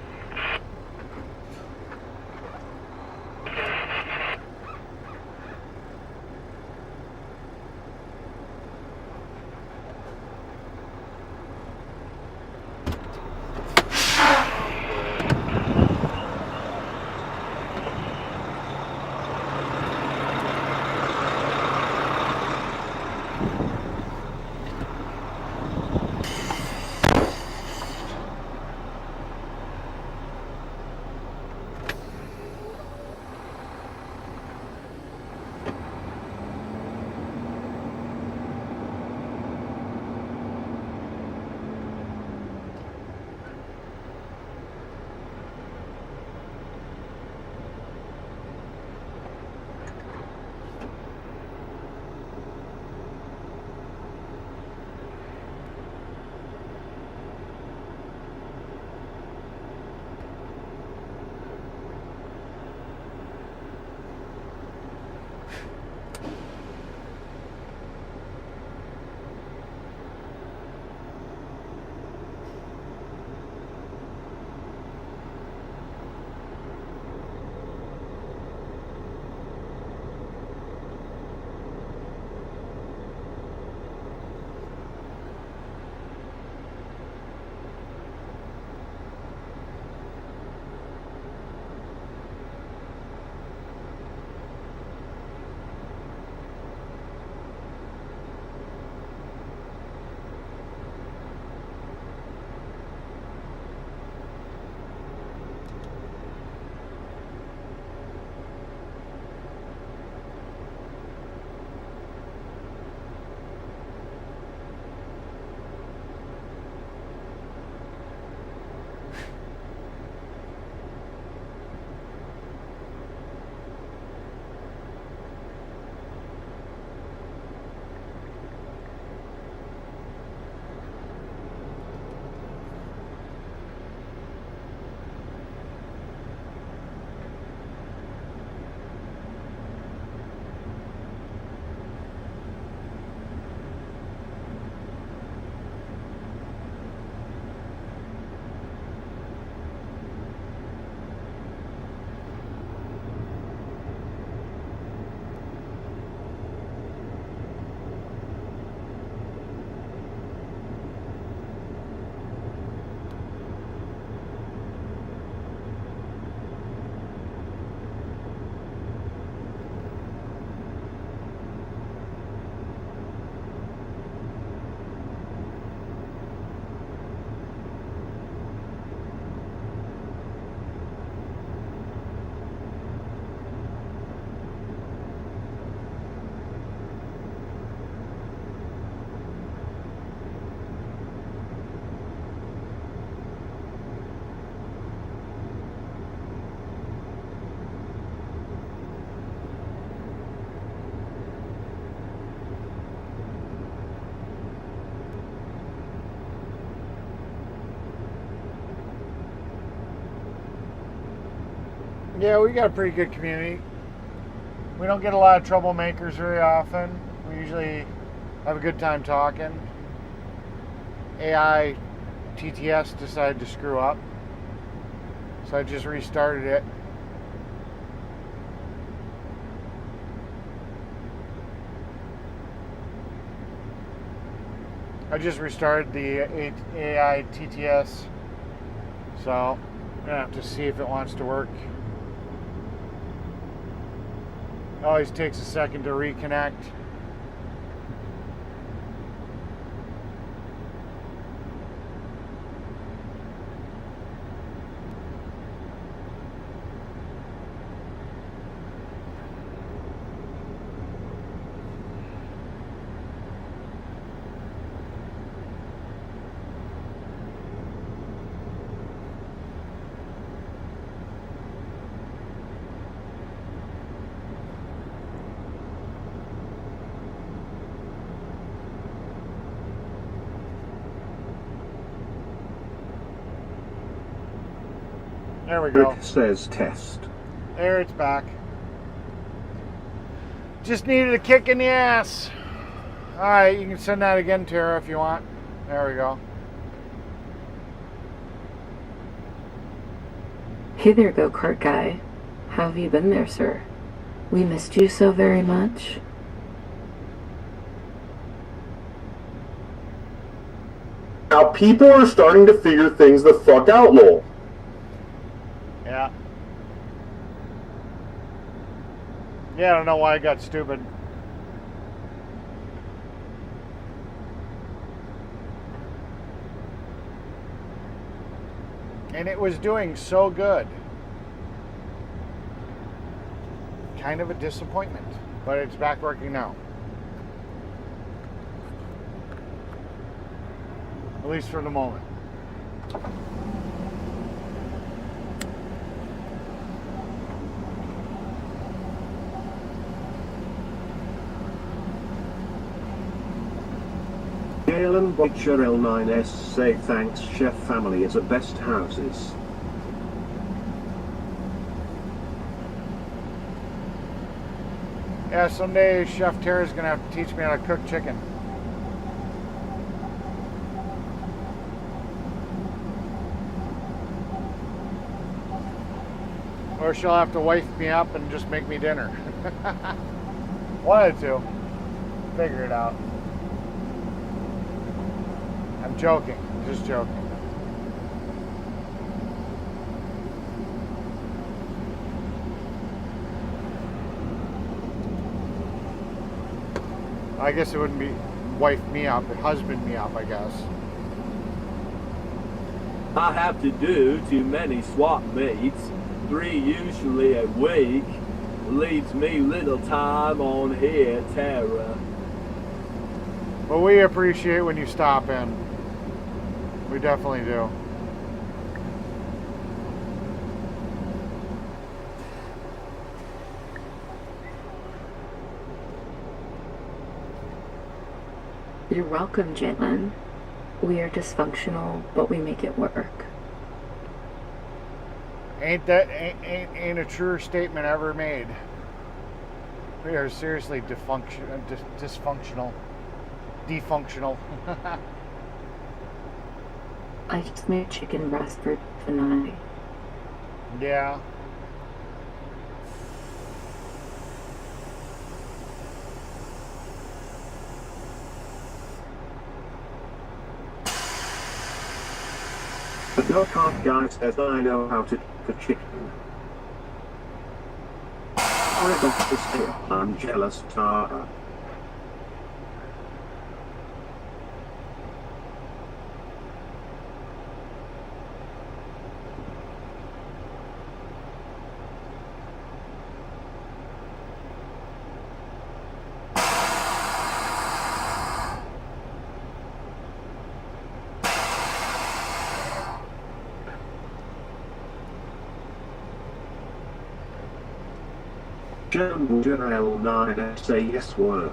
Yeah, we got a pretty good community. We don't get a lot of troublemakers very often. We usually have a good time talking. AI TTS decided to screw up, so I just restarted it. I just restarted the AI TTS, so I'm gonna have to see if it wants to work. It always takes a second to reconnect. There we go. Rick says test. There, it's back. Just needed a kick in the ass. Alright, you can send that again, Tara, if you want. There we go. Hey there, go-kart guy. How have you been there, sir? We missed you so very much. Now people are starting to figure things the fuck out, lol. Yeah. Yeah, I don't know why I got stupid. And it was doing so good. Kind of a disappointment, but it's back working now. At least for the moment. Galen Butcher L9S say thanks chef family is the best houses. Yeah, someday Chef Tara's gonna have to teach me how to cook chicken. Or she'll have to wife me up and just make me dinner. One of the two. Figure it out. I'm joking. I'm just joking. I guess it wouldn't be wife me up, but husband me up, I guess. I have to do too many swap meets, 3 usually a week. Leaves me little time on here, Tara. Well, we appreciate when you stop in. We definitely do. You're welcome, Jalen. We are dysfunctional, but we make it work. Ain't a truer statement ever made. We are seriously dysfunctional. Defunctional. I just made chicken breast for tonight. Yeah. The go-kart guy says I know how to cook chicken. I got to say I'm jealous, Tara. Joan L9 say yes work.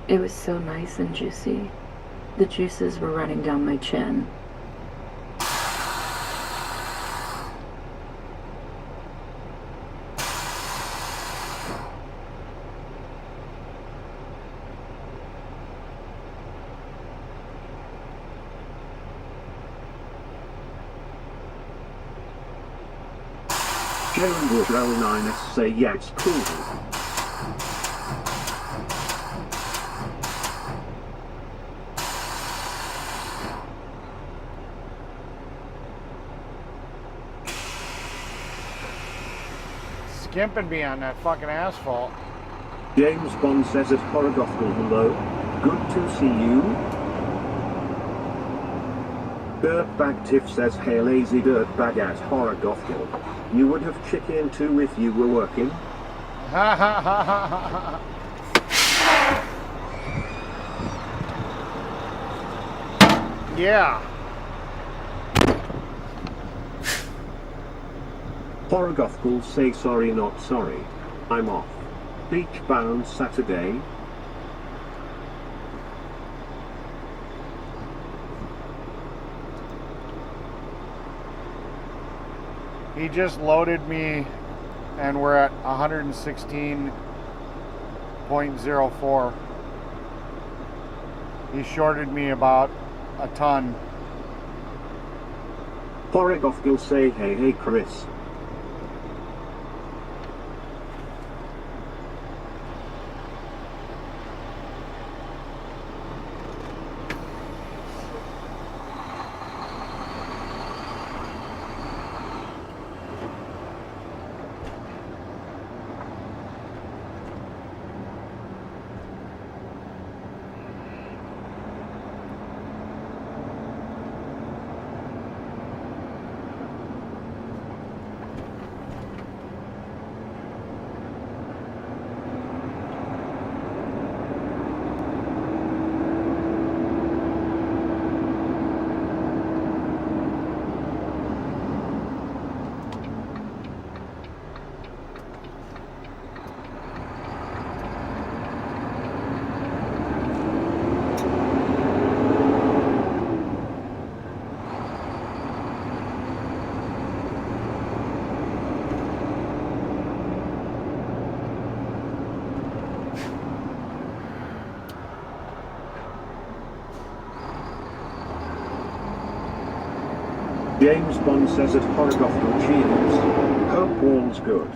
It was so nice and juicy. The juices were running down my chin. Jalen Bush L9S say yeah, it's cool. Skimping me on that fucking asphalt. James Bond says at Horogothel, hello. Good to see you. Dirtbag Tiff says, hey lazy dirtbag at Horogothel. You would have chicken too if you were working. Ha ha ha ha ha. Yeah. Horogothel say sorry not sorry. I'm off. Beach bound Saturday. He just loaded me and we're at 116.04. He shorted me about a ton. Horogothel say hey Chris. James Bond says at Horogothel, cheers. Hope all's good.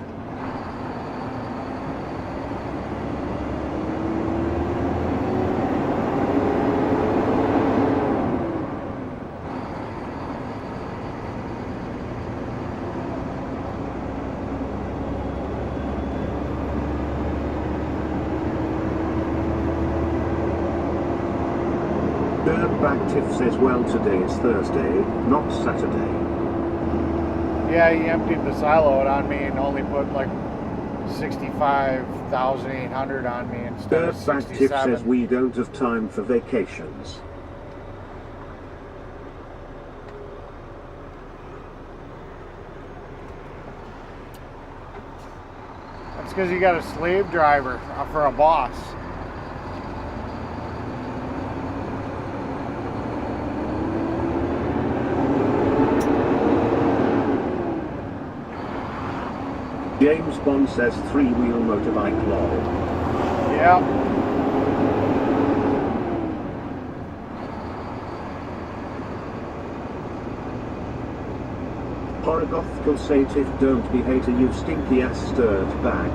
Dirtbag Tiff says, well, today is Thursday, not Saturday. Yeah, he emptied the silo out on me and only put like 65,800 on me instead of Dirtbag 67. Tiff says, we don't have time for vacations. That's because you got a slave driver for a boss. James Bond says three-wheel motorbike lol. Yeah. Horogothel say Tiff don't be hater you stinky ass stirred bag.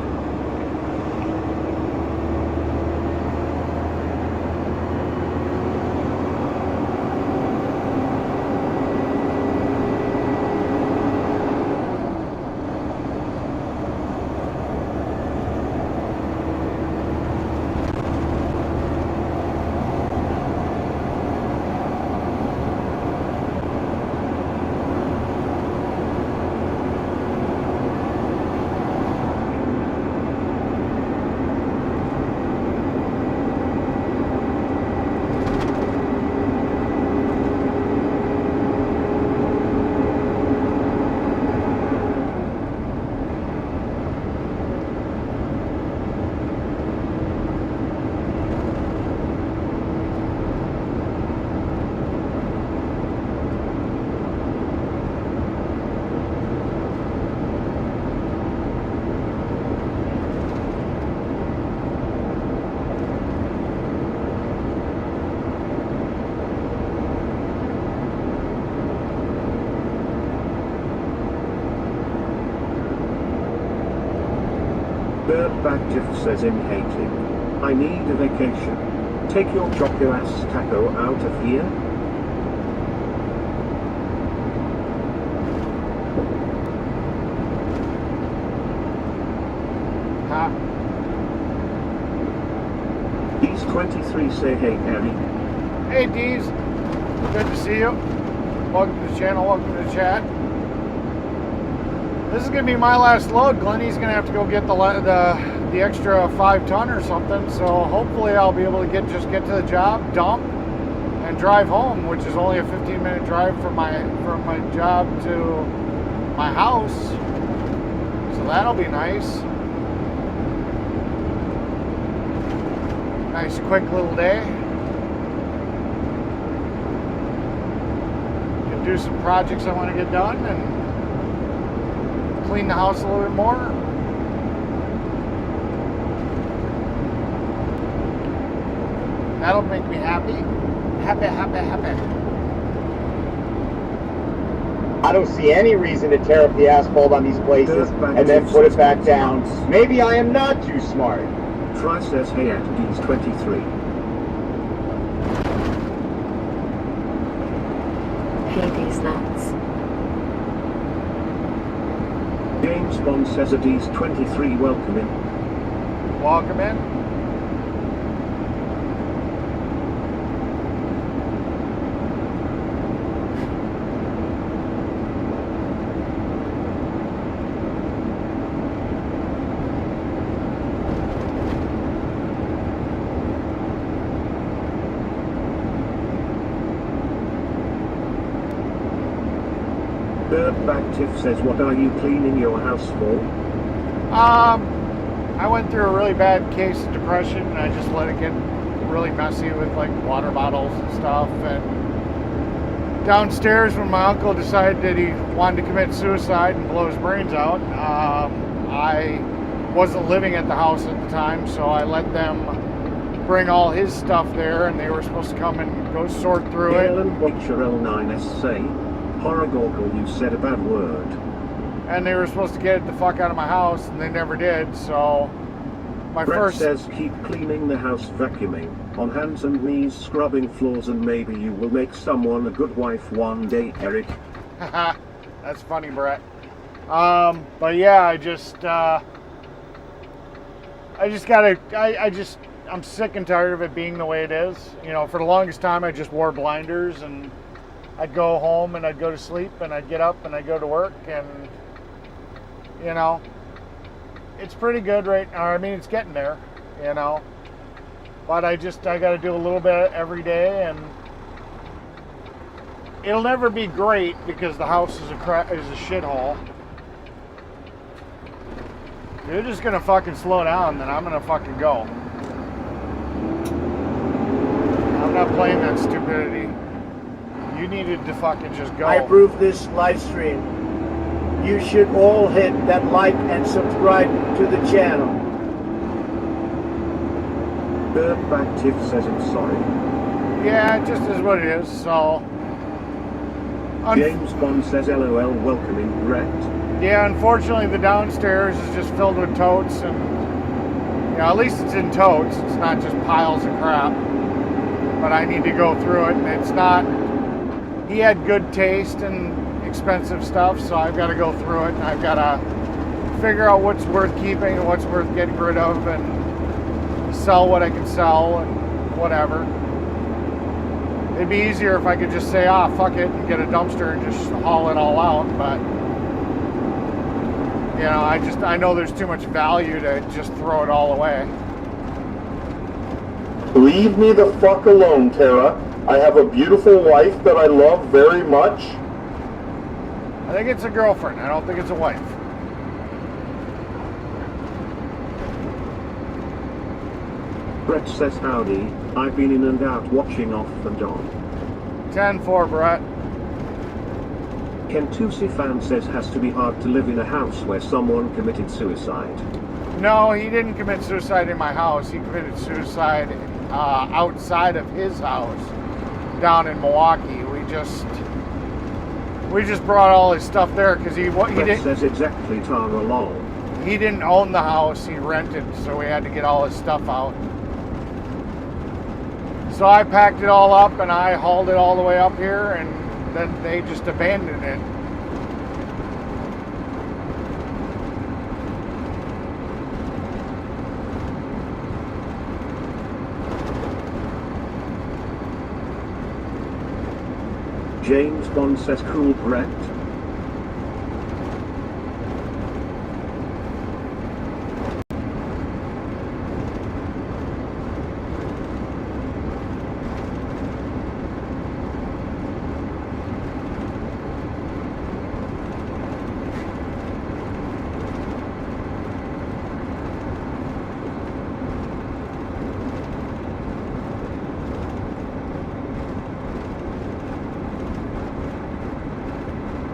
Birdbactive says in hating. I need a vacation. Take your choco ass taco out of here. These 23 say hey Harry. Hey Deez, good to see you. Welcome to the channel, welcome to the chat. This is gonna be my last load. Glenny's gonna have to go get the extra 5 ton or something. So hopefully I'll be able to just get to the job, dump, and drive home, which is only a 15-minute drive from my job to my house. So that'll be nice. Nice quick little day. Can do some projects I want to get done and clean the house a little bit more. That'll make me happy. Happy. I don't see any reason to tear up the asphalt on these places and then put it back down. Maybe I am not too smart. Try says hey at D's 23. Hey, these nuts. James Bond says a D's 23 welcome in. Welcome in. Birdbactive says what are you cleaning your house for? I went through a really bad case of depression and I just let it get really messy with like water bottles and stuff. And downstairs when my uncle decided that he wanted to commit suicide and blow his brains out, I wasn't living at the house at the time, so I let them bring all his stuff there and they were supposed to come and go sort through it. L9S say, horror goggle, you said a bad word. And they were supposed to get it the fuck out of my house, and they never did, so Brett first says keep cleaning the house, vacuuming, on hands and knees, scrubbing floors, and maybe you will make someone a good wife one day, Eric. That's funny, Brett. But yeah, I'm sick and tired of it being the way it is. You know, for the longest time I just wore blinders and I'd go home and I'd go to sleep and I'd get up and I'd go to work and, you know, it's pretty good right now. I mean, it's getting there, you know, but I got to do a little bit every day and it'll never be great because the house is a shithole. If you're just going to fucking slow down, then I'm going to fucking go. I'm not playing that stupidity. You needed to fucking just go. I approve this live stream. You should all hit that like and subscribe to the channel. Birdbactive says I'm sorry. Yeah, it just is what it is, so... James Bond says LOL, welcoming Brett. Yeah, unfortunately the downstairs is just filled with totes and... You know, at least it's in totes. It's not just piles of crap. But I need to go through it and it's not... He had good taste and expensive stuff, so I've got to go through it and I've got to figure out what's worth keeping and what's worth getting rid of and sell what I can sell and whatever. It'd be easier if I could just say, fuck it, and get a dumpster and just haul it all out, but you know, I know there's too much value to just throw it all away. Leave me the fuck alone, Tara. I have a beautiful wife that I love very much. I think it's a girlfriend. I don't think it's a wife. Brett says howdy. I've been in and out watching off and on. 10-4, Brett. Kentusi fan says has to be hard to live in a house where someone committed suicide. No, he didn't commit suicide in my house. He committed suicide outside of his house down in Milwaukee. We just brought all his stuff there because he didn't. Says exactly Tara lol. he didn't own the house, he rented, so we had to get all his stuff out. So I packed it all up and I hauled it all the way up here, and then they just abandoned it. James Bond says cool Brett.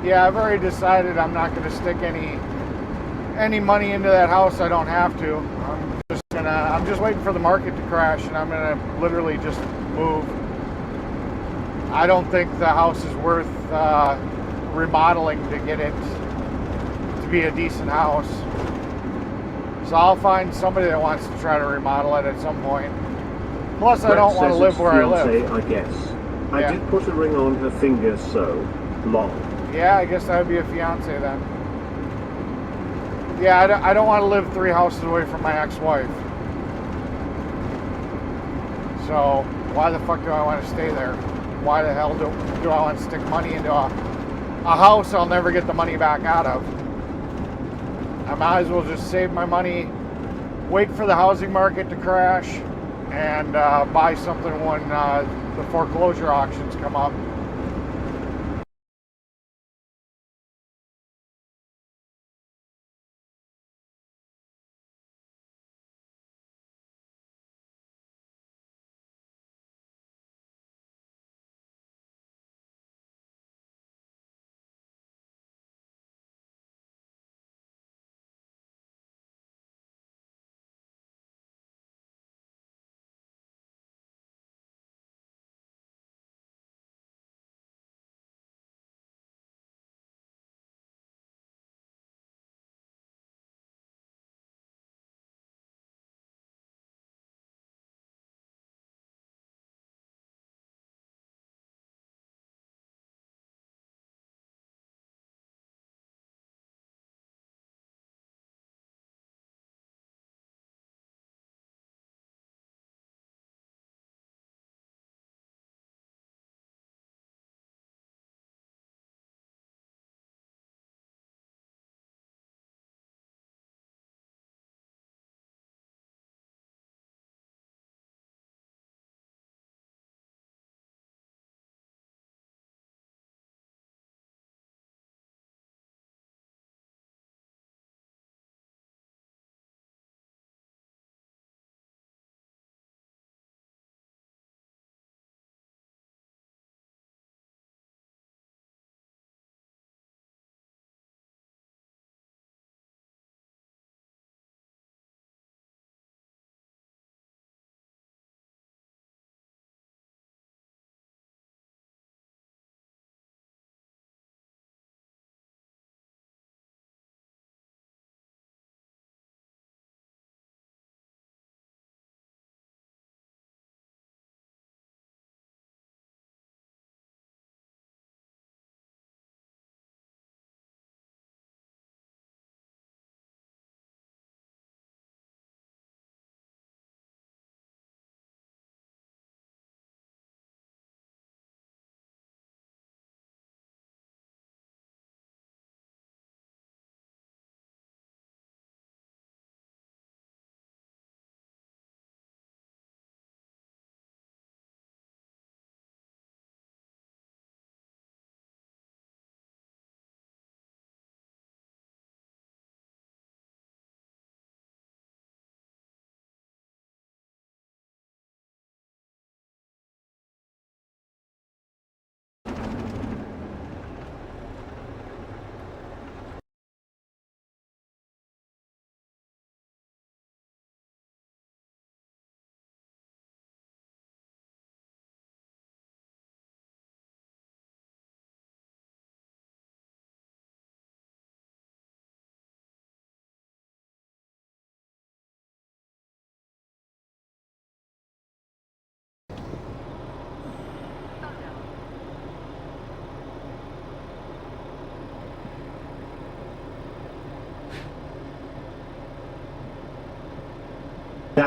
Yeah, I've already decided I'm not going to stick any money into that house. I don't have to. I'm just waiting for the market to crash, and I'm gonna literally just move. I don't think the house is worth remodeling to get it to be a decent house. So I'll find somebody that wants to try to remodel it at some point. Plus, I don't want to live where I live. I guess. I did put a ring on her finger, so long. Yeah, I guess that would be a fiance then. Yeah, I don't want to live 3 houses away from my ex-wife. So why the fuck do I want to stay there? Why the hell do I want to stick money into a house I'll never get the money back out of? I might as well just save my money, wait for the housing market to crash, and buy something when the foreclosure auctions come up.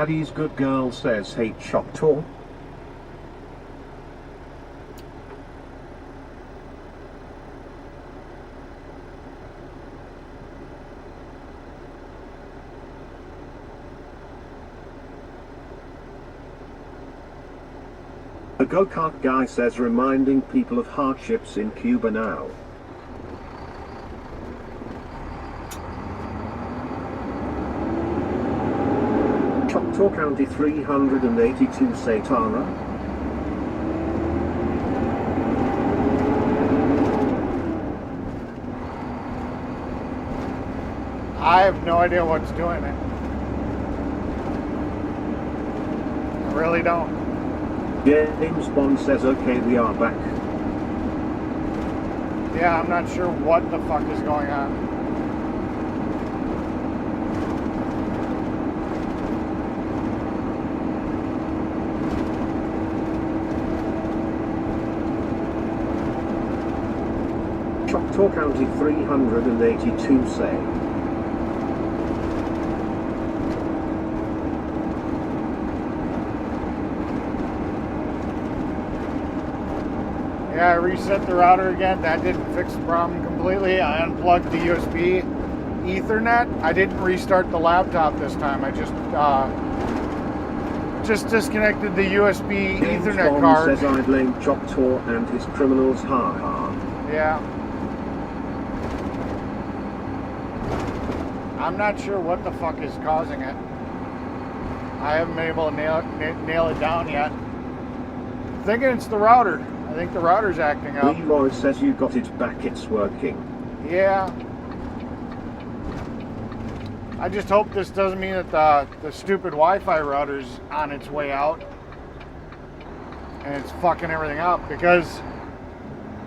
Daddy's good girl says hate Choctaw. The go-kart guy says reminding people of hardships in Cuba now. Choctaw County 382 say Tara. I have no idea what's doing it. I really don't. James Bond says okay, we are back. Yeah, I'm not sure what the fuck is going on. Choctaw County 382 say. Yeah, I reset the router again. That didn't fix the problem completely. I unplugged the USB Ethernet. I didn't restart the laptop this time. I just disconnected the USB James Ethernet Bond card. says I blame Choctaw and his criminals, ha ha. Yeah. I'm not sure what the fuck is causing it. I haven't been able to nail it down yet. I'm thinking it's the router. I think the router's acting up. Leroy says you got it back, it's working. Yeah. I just hope this doesn't mean that the stupid Wi-Fi router's on its way out. And it's fucking everything up because...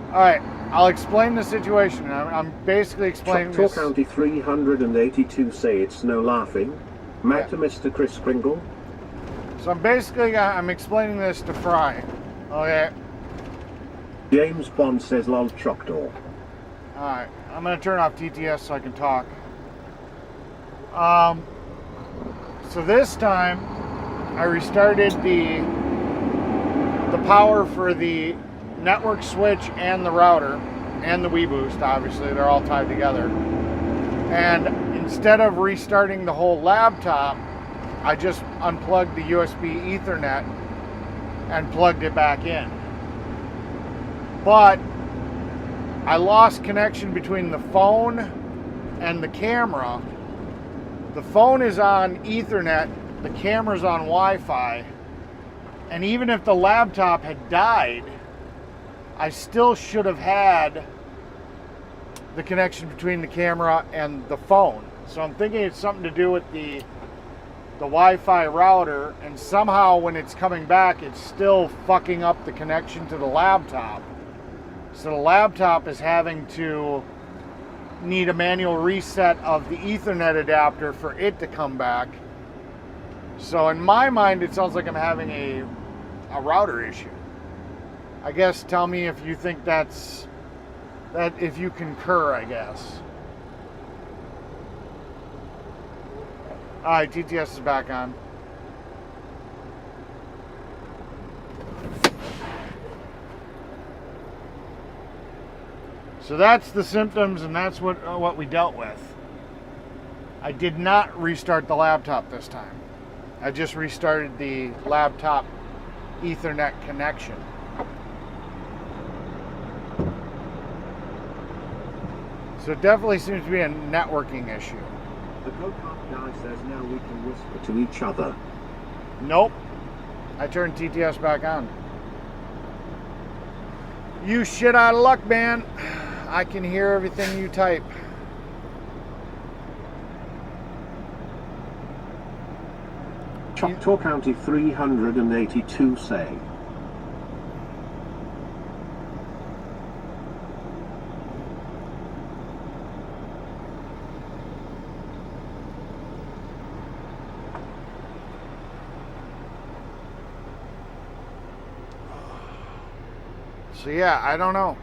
Alright, I'll explain the situation. I'm basically explaining Choctaw this. County 382 say it's no laughing. Matt to Mr. Chris Kringle. So I'm explaining this to Fry. Okay. James Bond says lol Choctaw. Alright, I'm going to turn off TTS so I can talk. So this time, I restarted the power for the network switch and the router, and the WeBoost, obviously, they're all tied together. And instead of restarting the whole laptop, I just unplugged the USB Ethernet and plugged it back in. But I lost connection between the phone and the camera. The phone is on Ethernet, the camera's on Wi-Fi, and even if the laptop had died, I still should have had the connection between the camera and the phone. So I'm thinking it's something to do with the Wi-Fi router, and somehow when it's coming back, it's still fucking up the connection to the laptop. So the laptop is having to need a manual reset of the Ethernet adapter for it to come back. So in my mind, it sounds like I'm having a router issue. I guess tell me if you think if you concur, I guess. Alright, TTS is back on. So that's the symptoms, and that's what we dealt with. I did not restart the laptop this time. I just restarted the laptop Ethernet connection. So it definitely seems to be a networking issue. The go-kart guy says now we can whisper to each other. Nope. I turned TTS back on. You shit out of luck, man. I can hear everything you type. Choctaw County 382 say. So yeah, I don't know.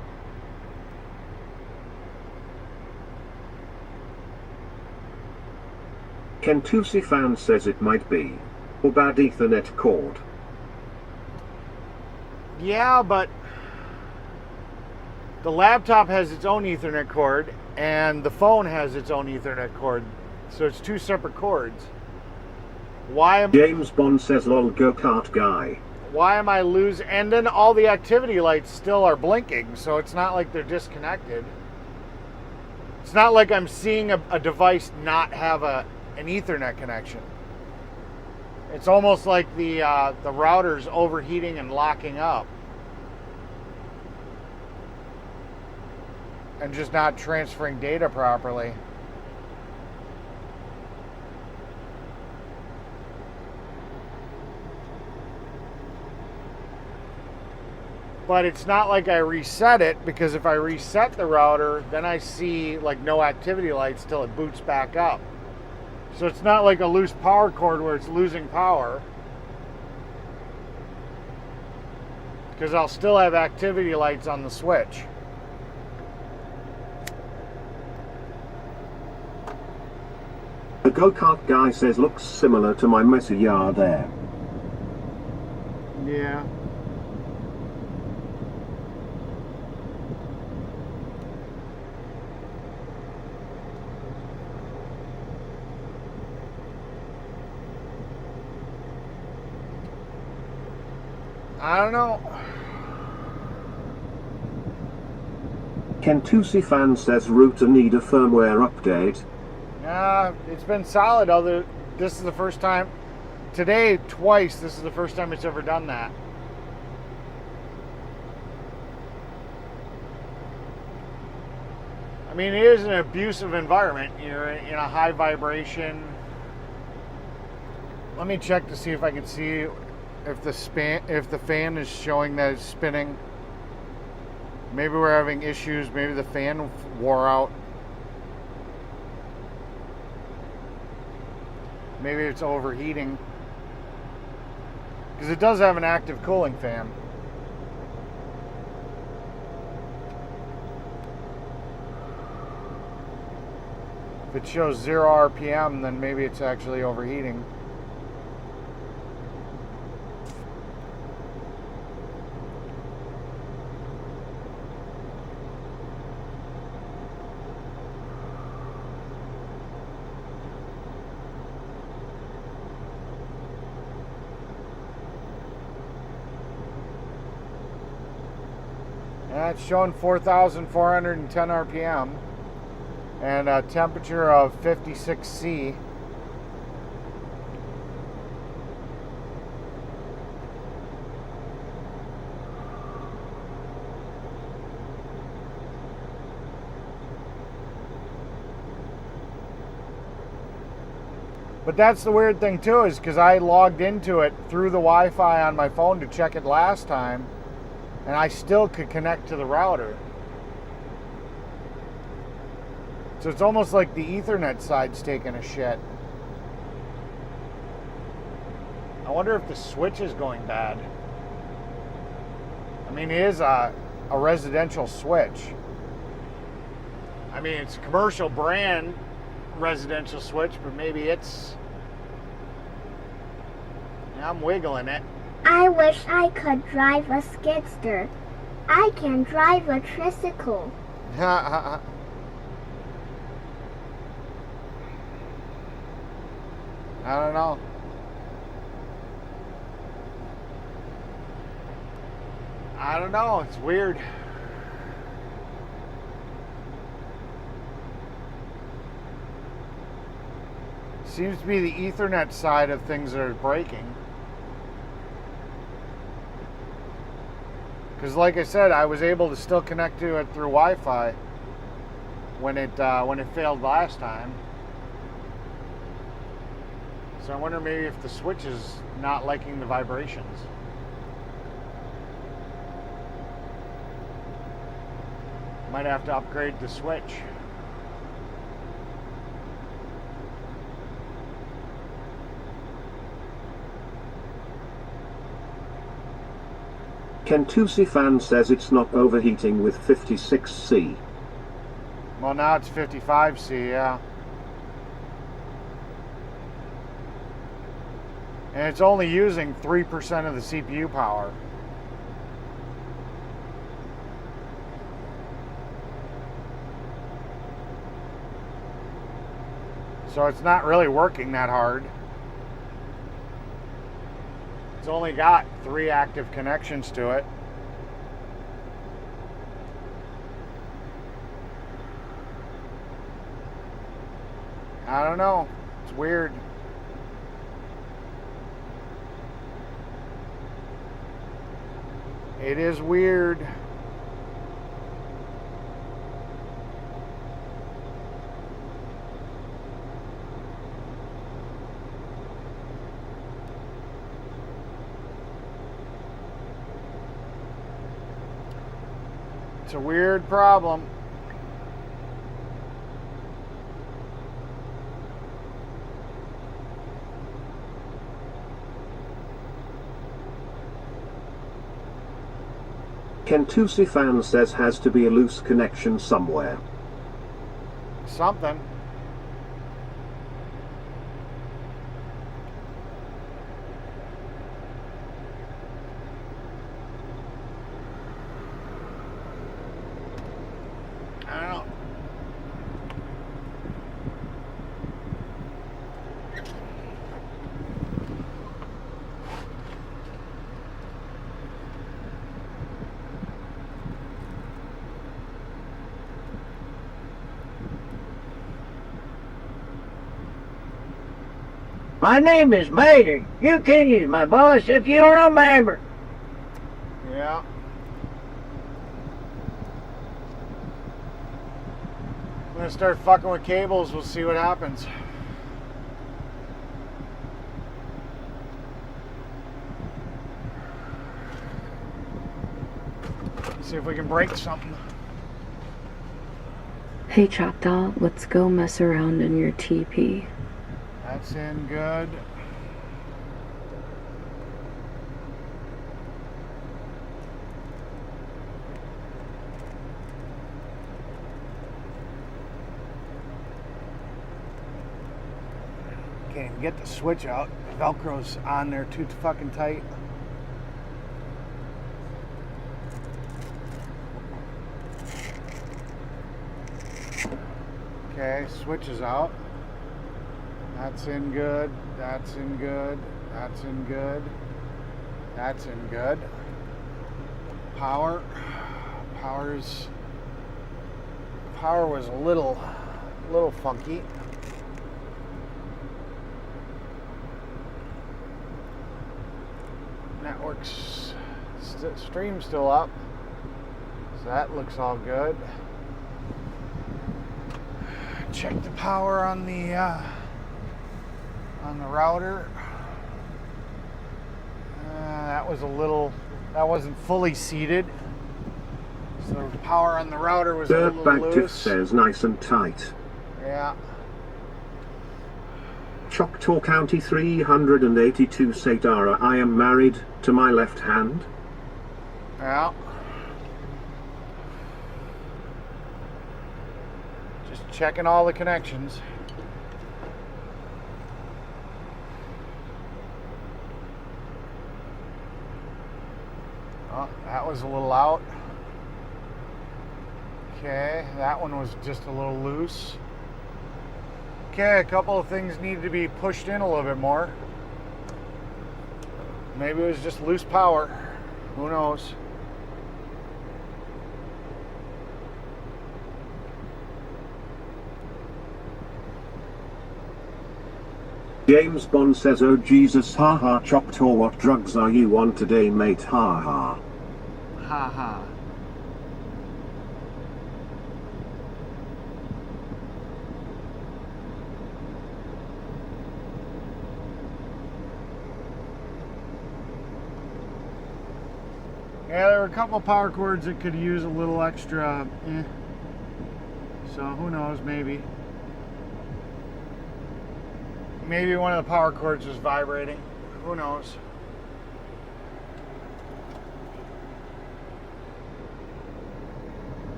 Kentusi fan says it might be. or bad Ethernet cord. Yeah, but the laptop has its own Ethernet cord and the phone has its own Ethernet cord. So it's two separate cords. Why am James Bond says lol go-kart guy. Why am I losing? And then all the activity lights still are blinking, so it's not like they're disconnected. It's not like I'm seeing a device not have an Ethernet connection. It's almost like the router's overheating and locking up. And just not transferring data properly. But it's not like I reset it, because if I reset the router, then I see like no activity lights till it boots back up. So it's not like a loose power cord where it's losing power, because I'll still have activity lights on the switch. The go-kart guy says looks similar to my messy yard there. Yeah. I don't know. Kentusi fan says router need a firmware update. It's been solid. This is the first time today, twice. This is the first time it's ever done that. I mean, it is an abusive environment. You're in a high vibration. Let me check to see if I can see if the fan is showing that it's spinning. Maybe we're having issues. Maybe the fan wore out. Maybe it's overheating. Because it does have an active cooling fan. If it shows 0 RPM, then maybe it's actually overheating. It's showing 4,410 RPM and a temperature of 56 C. But that's the weird thing too, is because I logged into it through the Wi-Fi on my phone to check it last time, and I still could connect to the router. So it's almost like the Ethernet side's taking a shit. I wonder if the switch is going bad. I mean, it is a residential switch. I mean, it's a commercial brand residential switch, but maybe it's... Yeah, I'm wiggling it. I wish I could drive a skidster. I can drive a tricycle. I don't know. I don't know. It's weird. Seems to be the Ethernet side of things that are breaking. Because like I said, I was able to still connect to it through Wi-Fi when it failed last time. So I wonder maybe if the switch is not liking the vibrations. Might have to upgrade the switch. Kentusi fan says it's not overheating with 56C. Well, now it's 55C, yeah. And it's only using 3% of the CPU power. So it's not really working that hard. It's only got 3 active connections to it. I don't know. It's weird. It is weird. It's a weird problem. Kentusi fan says has to be a loose connection somewhere. Something. I don't know. My name is Mater. You can use my boss if you don't remember. Yeah. I'm gonna start fucking with cables. We'll see what happens. See if we can break something. Hey Choctaw, let's go mess around in your TP. That's in good. Can't even get the switch out. Velcro's on there too fucking tight. Okay, switch is out. That's in good. That's in good. That's in good. That's in good. Power. Power was a little funky. Networks stream still up. So that looks all good. Check the power on the router. That wasn't fully seated. So the power on the router was a little Dirtbag loose. says nice and tight. Yeah. Choctaw County 382 Sadara. I am married to my left hand. Yeah. Just checking all the connections. Oh, that was a little out. Okay, that one was just a little loose. Okay, a couple of things need to be pushed in a little bit more. Maybe it was just loose power. Who knows? James Bond says, oh Jesus, haha, Choctaw, what drugs are you on today, mate, haha. Haha. Yeah, there were a couple of power cords that could use a little extra, So who knows, maybe. Maybe one of the power cords was vibrating. Who knows?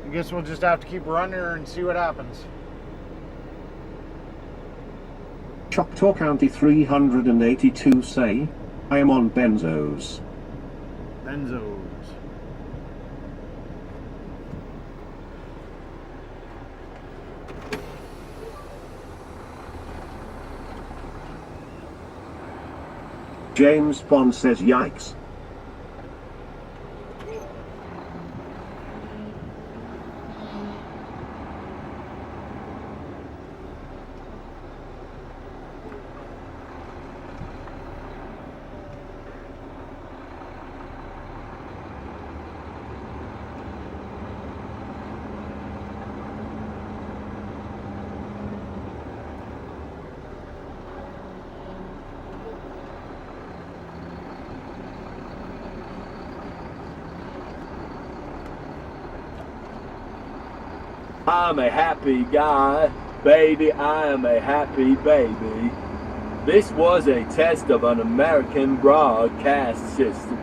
I guess we'll just have to keep running her and see what happens. Choctaw County 382 say, I am on benzos. Benzos. James Bond says yikes. I'm a happy guy, baby, I am a happy baby. This was a test of an American broadcast system.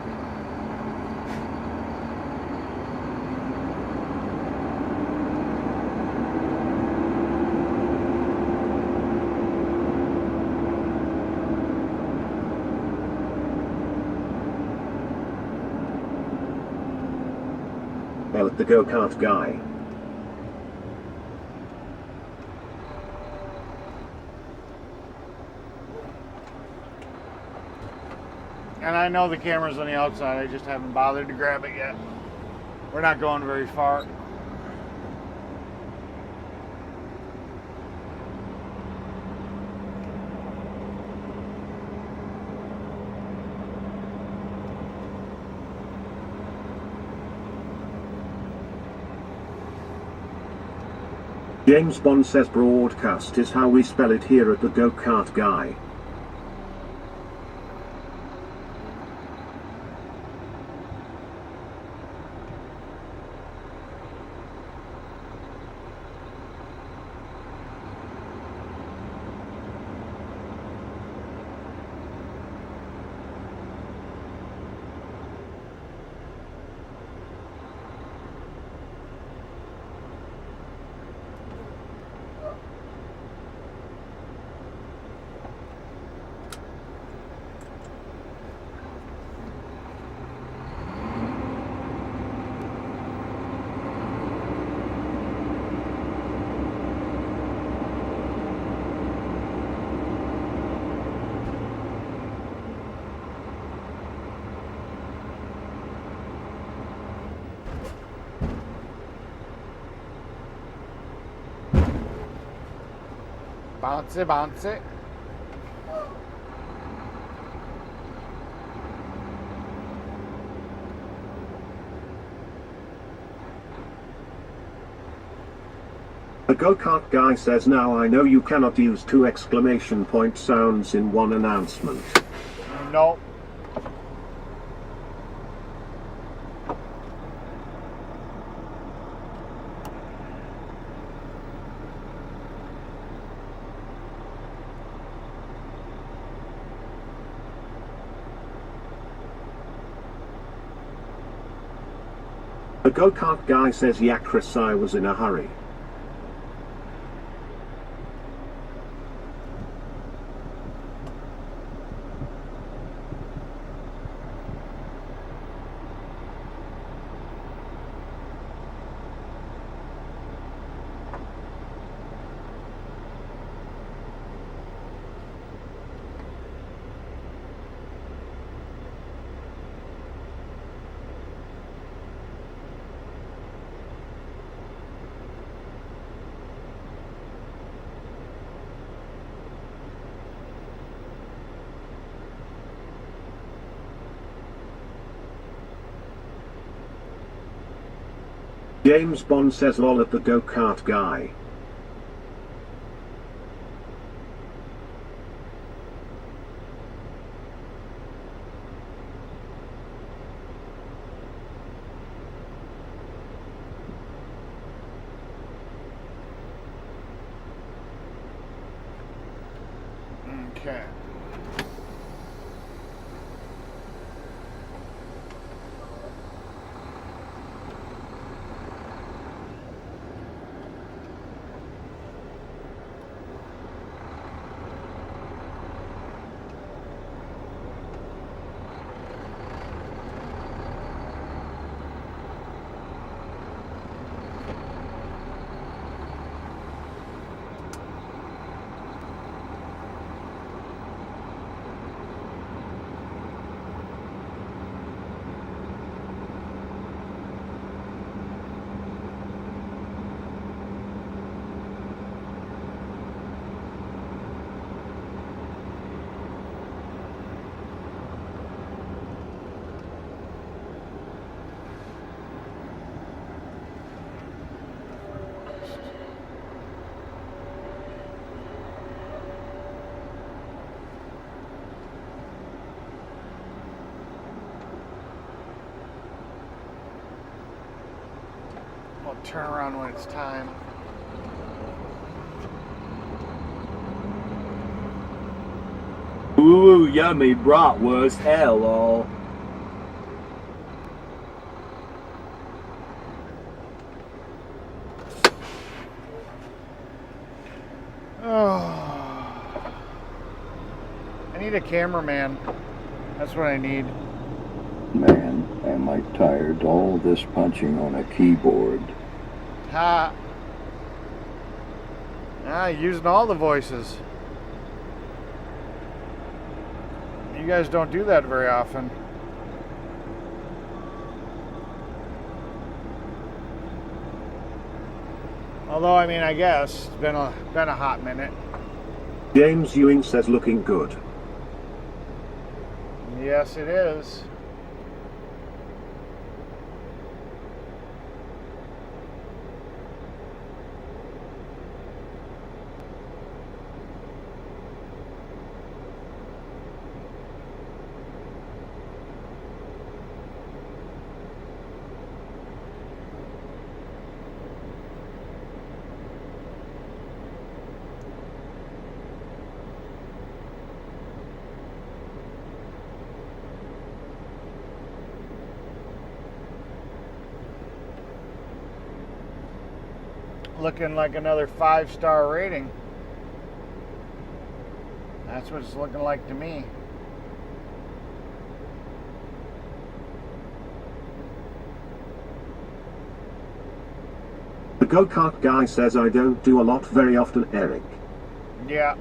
At the go-kart guy. And I know the camera's on the outside, I just haven't bothered to grab it yet. We're not going very far. James Bond says broadcast is how we spell it here at the go-kart guy. Bouncy, bouncy. The go-kart guy says now I know you cannot use 2 exclamation point sounds in one announcement. Nope. The go-kart guy says Yakris, I was in a hurry. James Bond says lol at the go-kart guy. Okay. turn around when it's time. Ooh, yummy bratwurst, hello. Oh. I need a cameraman. That's what I need. Man, am I tired. All this punching on a keyboard. Ha. Ah, using all the voices. You guys don't do that very often. Although, I mean, I guess it's been a hot minute. James Ewing says looking good. Yes, it is. Looking like another 5-star rating. That's what it's looking like to me. The go-kart guy says I don't do a lot very often, Eric. Yeah.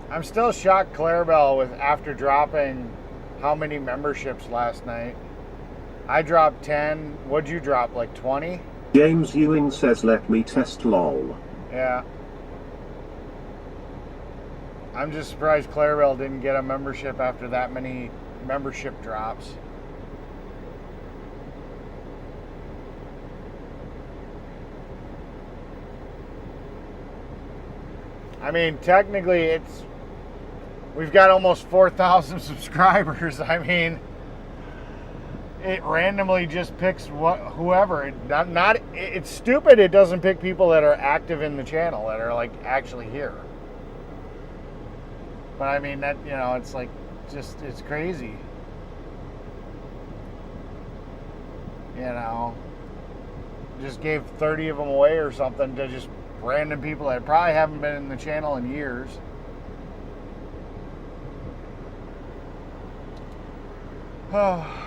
I'm still shocked Clarabelle with after dropping how many memberships last night. I dropped 10. What'd you drop? Like 20? James Ewing says let me test lol. Yeah. I'm just surprised Clarabelle didn't get a membership after that many membership drops. I mean, technically we've got almost 4,000 subscribers. I mean, it randomly just picks whoever. It's stupid it doesn't pick people that are active in the channel, that are like actually here. But I mean, that, you know, it's like just, it's crazy. You know, just gave 30 of them away or something to just random people that probably haven't been in the channel in years. Oh.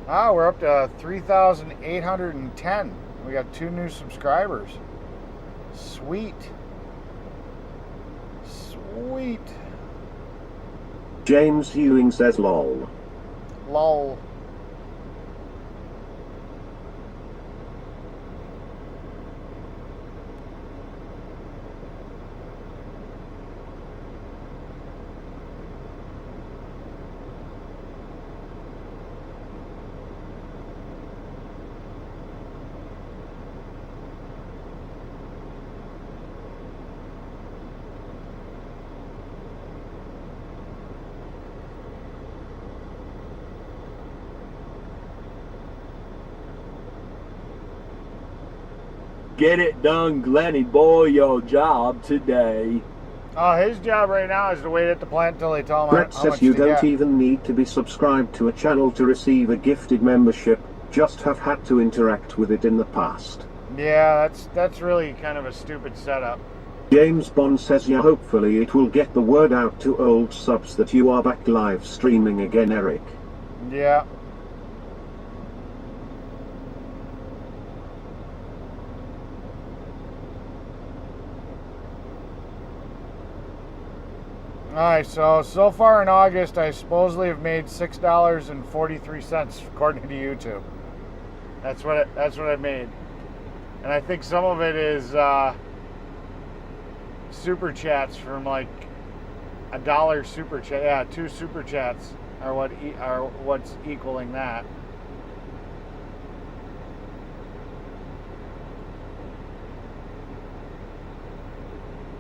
Ah, we're up to 3,810. We got 2 new subscribers. Sweet. Sweet. James Ewing says lol. Lol. Get it done, Glenny boy, your job today. Oh, his job right now is to wait at the plant till they tell him Brett how says much you to don't get. even need to be subscribed to a channel to receive a gifted membership, just have had to interact with it in the past. Yeah, that's really kind of a stupid setup. James Bond says yeah, hopefully it will get the word out to old subs that you are back live streaming again, Eric. Yeah. Alright, so far in August, I supposedly have made $6.43 according to YouTube. That's what I made, and I think some of it is super chats from like $1 super chat. Yeah, 2 super chats are what's equaling that.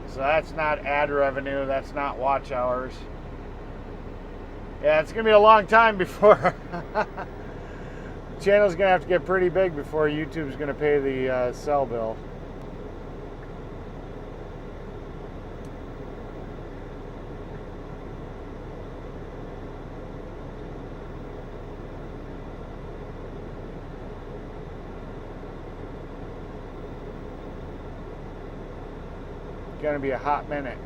So that's not ad revenue. That's not watch hours. Yeah, it's gonna be a long time before the channel's gonna have to get pretty big before YouTube's gonna pay the cell bill. Gonna be a hot minute.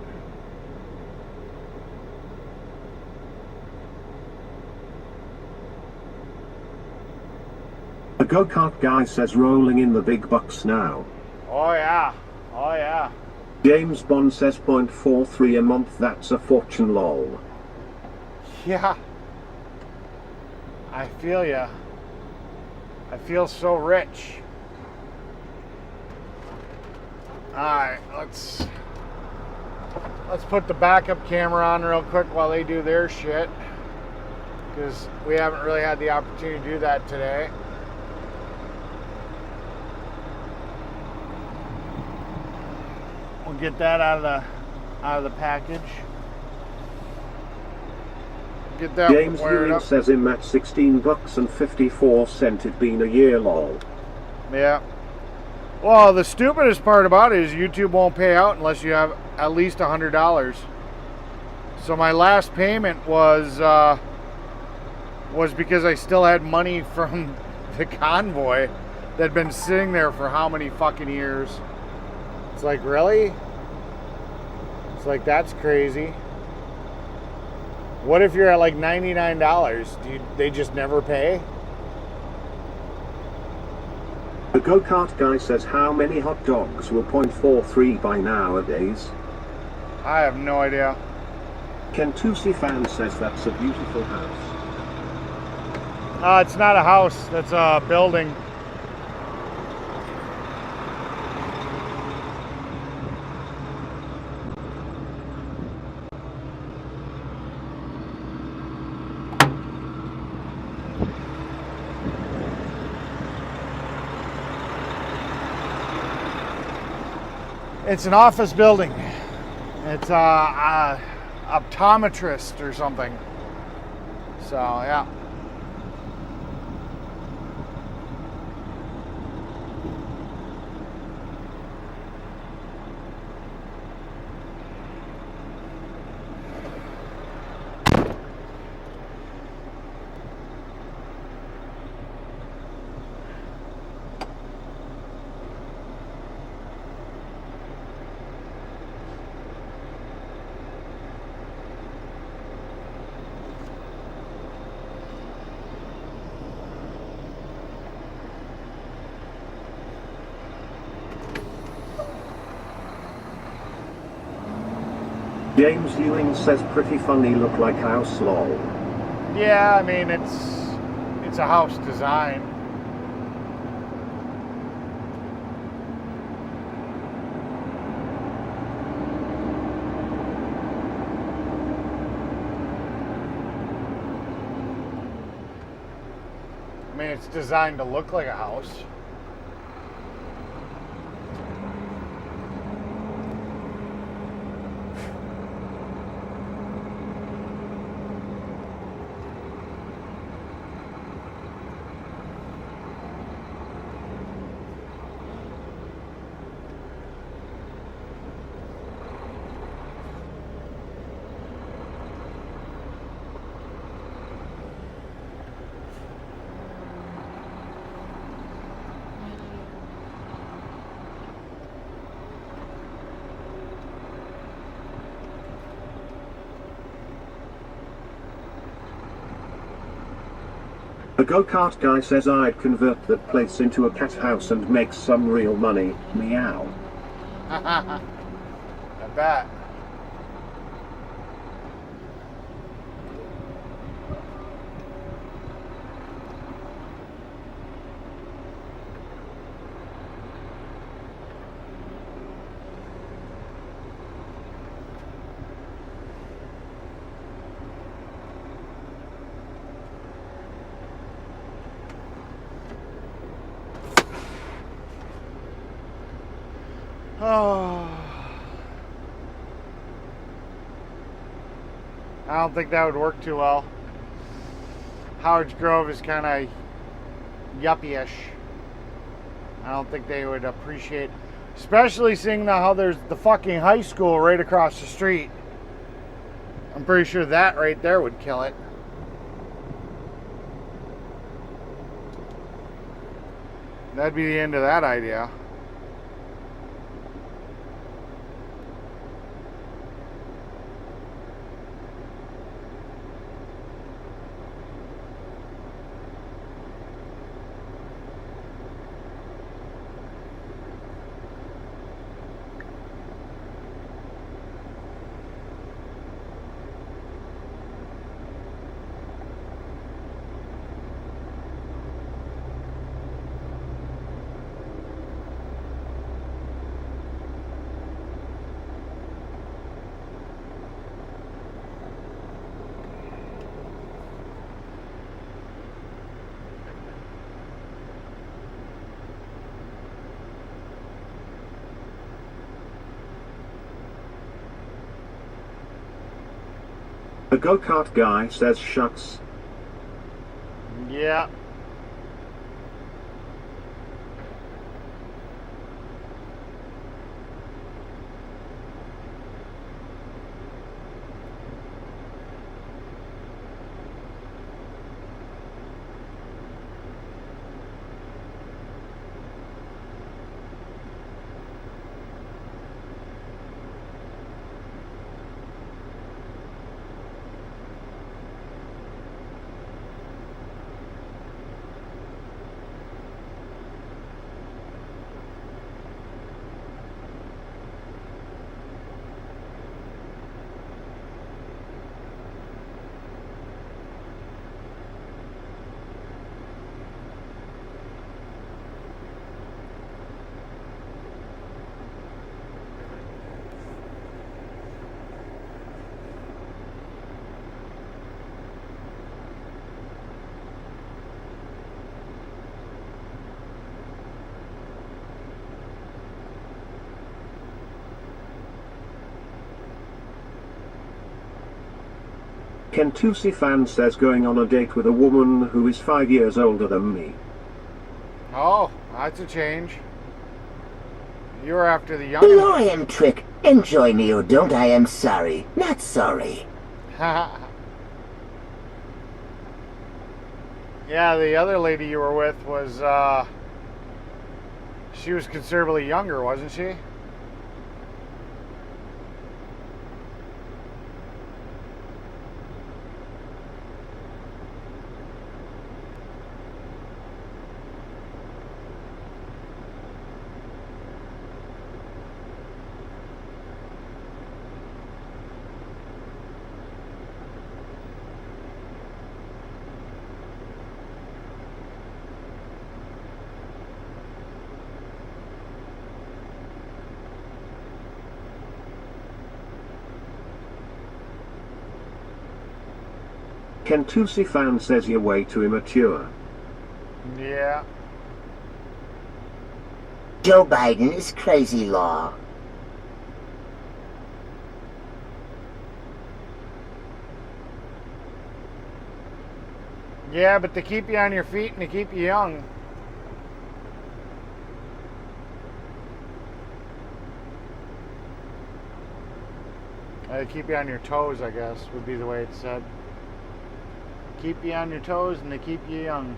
The go-kart guy says rolling in the big bucks now. Oh yeah, oh yeah. James Bond says 0.43 a month, that's a fortune, lol. Yeah. I feel ya. I feel so rich. Alright, let's put the backup camera on real quick while they do their shit, because we haven't really had the opportunity to do that today. We'll get that out of the package. Get that James wired Ewing up. says him at 16 bucks and 54 cents, it been a year, lol. Yeah. Well, the stupidest part about it is YouTube won't pay out unless you have at least $100. So my last payment was because I still had money from the convoy that had been sitting there for how many fucking years. It's like, really? It's like, that's crazy. What if you're at like $99? They just never pay? The go-kart guy says how many hot dogs will 0.43 by nowadays? I have no idea. Kentusi fan says that's a beautiful house. It's not a house, that's a building. It's an office building. It's a optometrist or something. So yeah. James Ewing says pretty funny, look like house, lol. Yeah, I mean it's a house design. I mean, it's designed to look like a house. The go-kart guy says I'd convert that place into a cat house and make some real money. Meow. I bet. Oh. I don't think that would work too well. Howard's Grove is kind of yuppie-ish. I don't think they would appreciate, especially seeing how there's the fucking high school right across the street. I'm pretty sure that right there would kill it. That'd be the end of that idea. The go-kart guy says shucks. Yeah. Kentusi fan says going on a date with a woman who is 5 years older than me. Oh, that's a change. You were after the young. Hello, I am Trick. Enjoy me or don't, I am sorry. Not sorry. Yeah, the other lady you were with was, she was considerably younger, wasn't she? Kentusi fan says you're way too immature. Yeah. Joe Biden is crazy law. Yeah, but they keep you on your feet and they keep you young. They keep you on your toes, I guess, would be the way it's said. Keep you on your toes and they keep you young.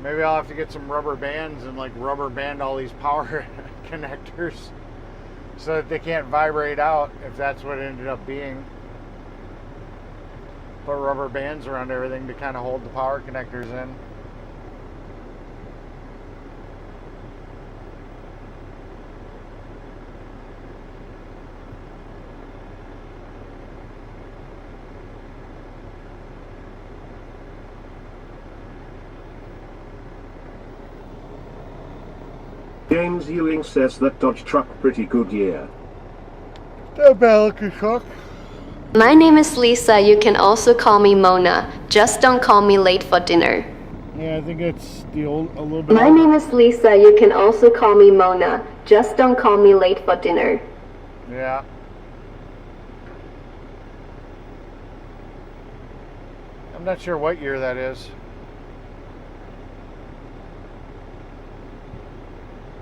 Maybe I'll have to get some rubber bands and like rubber band all these power connectors so that they can't vibrate out, if that's what it ended up being. Put rubber bands around everything to kind of hold the power connectors in. James Ewing says that Dodge truck pretty good year. The Belgian truck. My name is Lisa. You can also call me Mona. Just don't call me late for dinner. Yeah, I think it's a little bit. My name is Lisa. You can also call me Mona. Just don't call me late for dinner. Yeah. I'm not sure what year that is.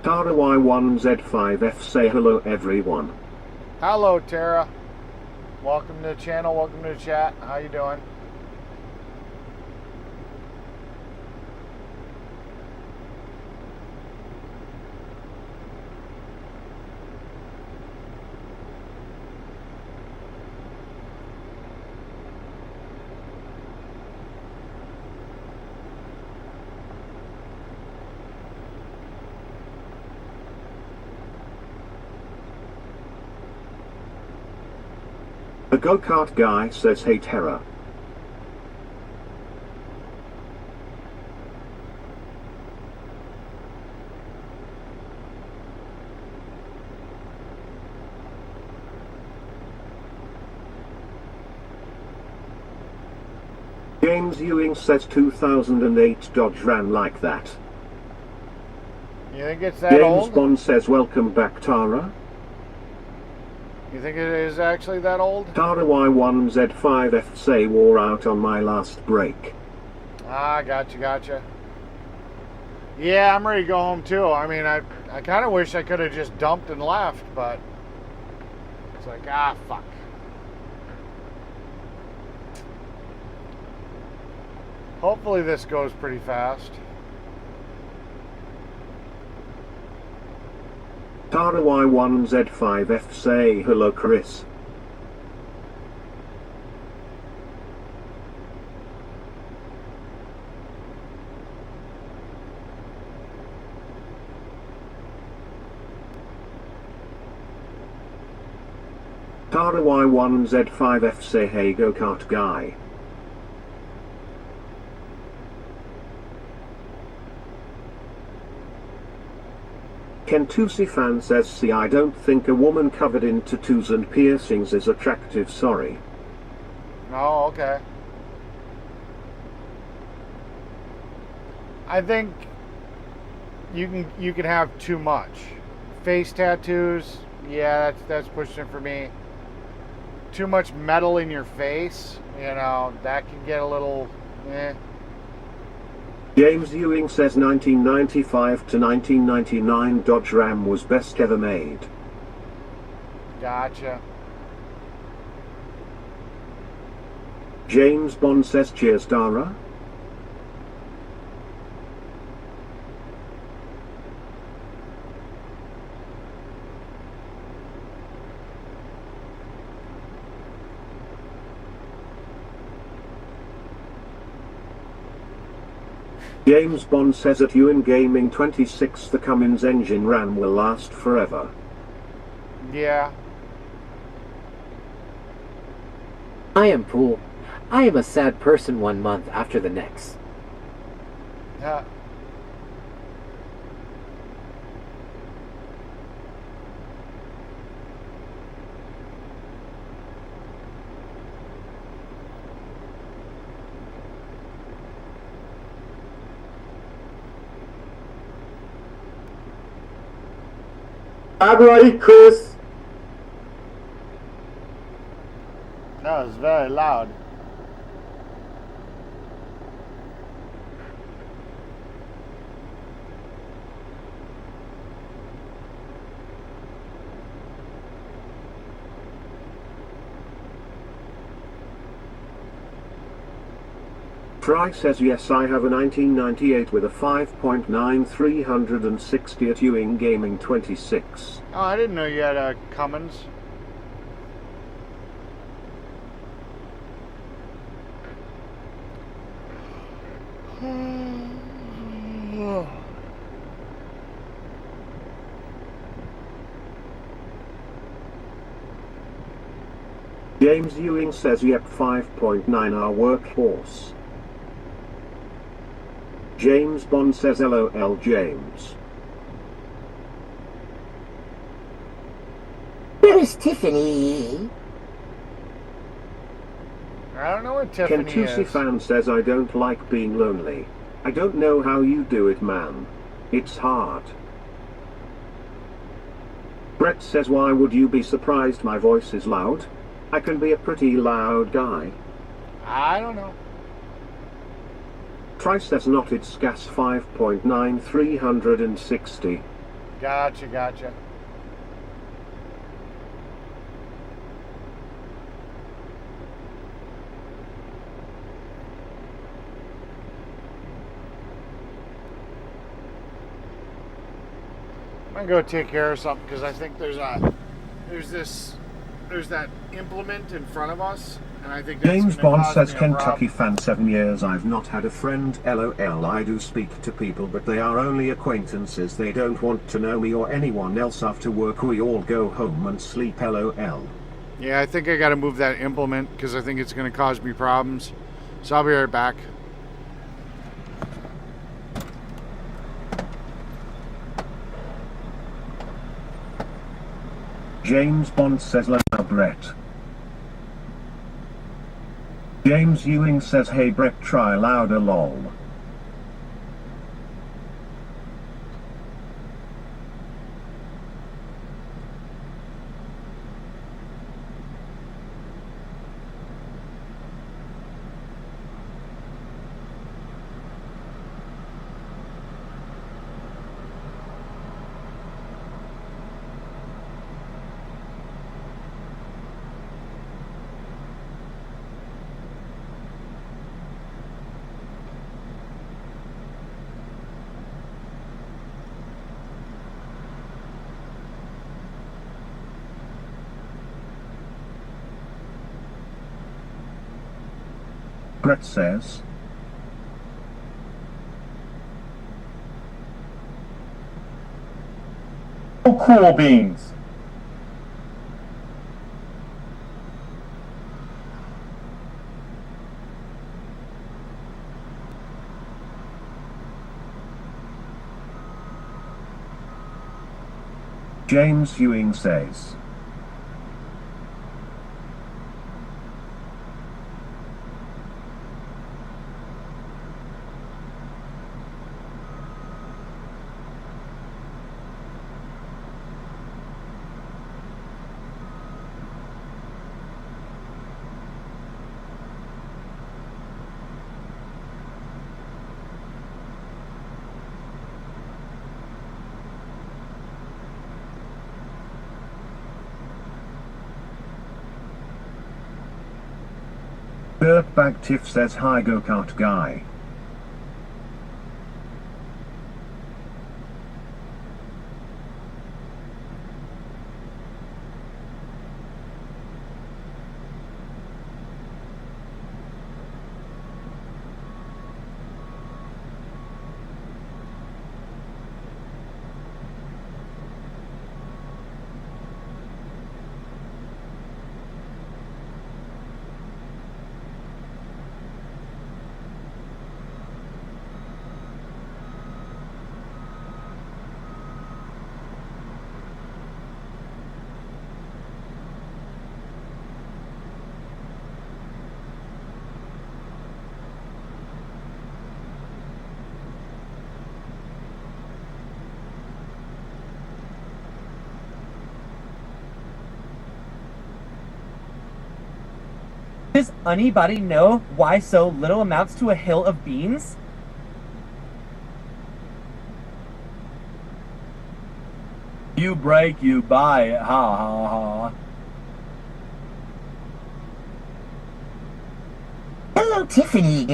Tara Y1Z5F say hello everyone. Hello, Tara. Welcome to the channel. Welcome to the chat. How you doing? The go-kart guy says hey Tara. James Ewing says 2008 Dodge ran like that. You think it's that old? James Bond says welcome back Tara. You think it is actually that old? Tara Y1Z5F say wore out on my last break. Ah, gotcha. Yeah, I'm ready to go home too. I mean, I kind of wish I could have just dumped and left, but it's like, fuck. Hopefully this goes pretty fast. Tara Y1Z5F say hello Chris. Tara Y1Z5F say hey go-kart guy. Kentusi fan says see I don't think a woman covered in tattoos and piercings is attractive, sorry. Oh, okay. I think you can have too much. Face tattoos, yeah, that's pushing it for me. Too much metal in your face, that can get a little James Ewing says 1995 to 1999 Dodge Ram was best ever made. Gotcha. James Bond says cheers Dara. James Bond says at Ewan Gaming 26 the Cummins engine Ram will last forever. Yeah. I am Pool. I am a sad person 1 month after the next. Yeah. I'm ready, Chris. That was very loud. Fry says yes I have a 1998 with a 5.9 360 at Ewing Gaming 26. Oh, I didn't know you had a Cummins. James Ewing says yep 5.9 our workhorse. James Bond says LOL James. Where's Tiffany? I don't know what Tiffany Kentusi is. fan says I don't like being lonely. I don't know how you do it, man. It's hard. Brett says, why would you be surprised my voice is loud? I can be a pretty loud guy. I don't know. Trice says not, it's gas 5.9 360. Gotcha. I'm gonna go take care of something because I think there's that implement in front of us, and I think that's James gonna Bond cause says, me a Kentucky problem. fan, 7 years I've not had a friend. LOL. I do speak to people, but they are only acquaintances. They don't want to know me or anyone else. After work we all go home and sleep. LOL. Yeah, I think I got to move that implement because I think it's gonna cause me problems. So I'll be right back. James Bond says, hello Brett. James Ewing says, hey Brett, try louder lol. Brett says, Oh, cool beans. James Ewing says, Dirtbag Tiff says, hi go-kart guy. Does anybody know why so little amounts to a hill of beans? You break, you buy it, ha ha ha. Hello, Tiffany.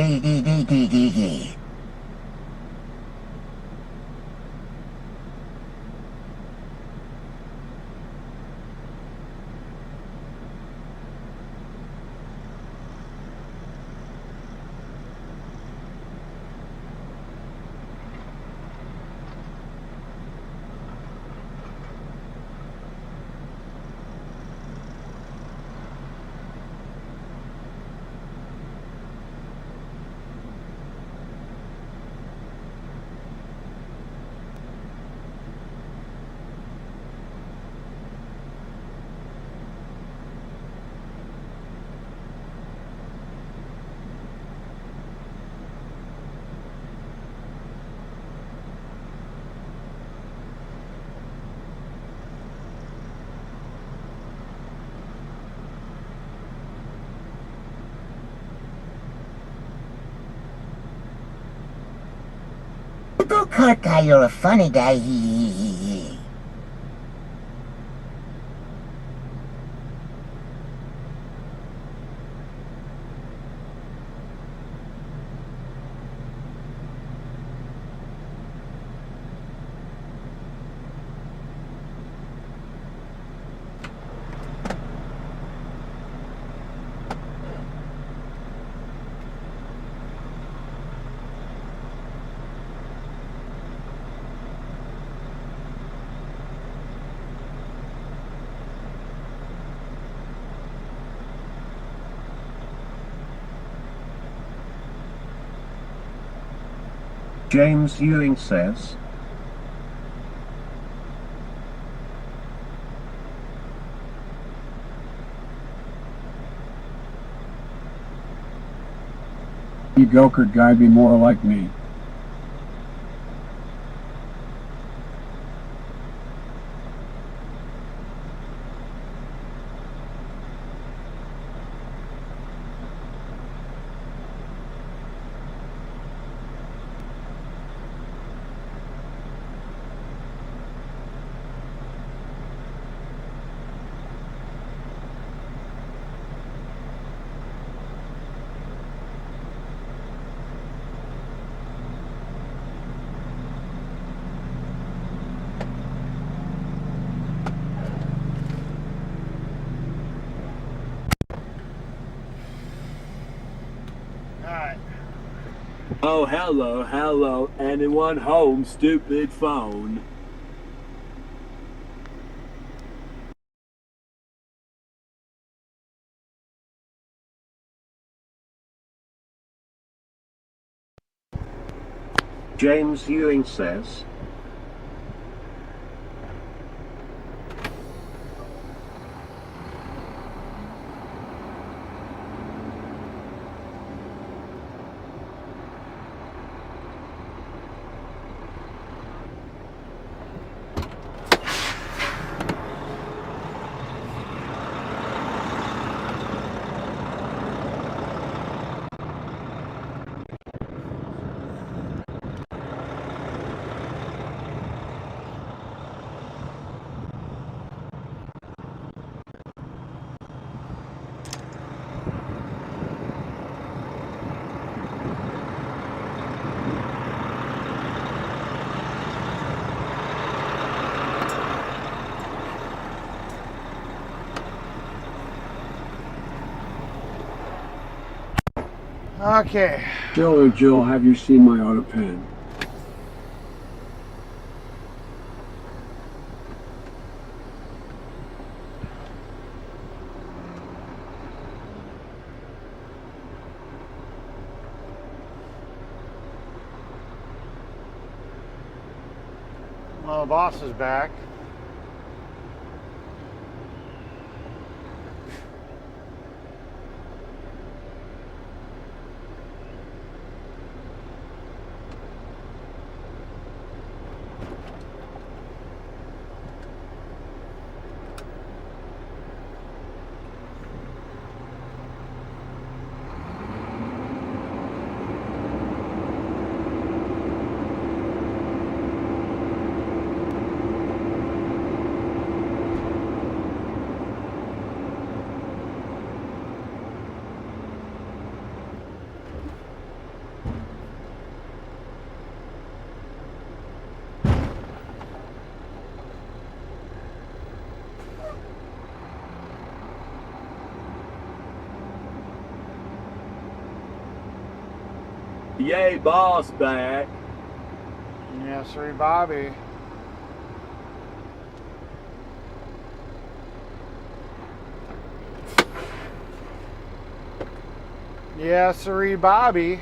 The go-kart guy, you're a funny guy. Hee. James Ewing says, You go-kart guy be more like me. Oh, hello, anyone home, stupid phone? James Ewing says, Okay. Jill, have you seen my auto pen? Well, the boss is back. Yay, boss back. Yes, sir, Bobby. Yes, sir, Bobby.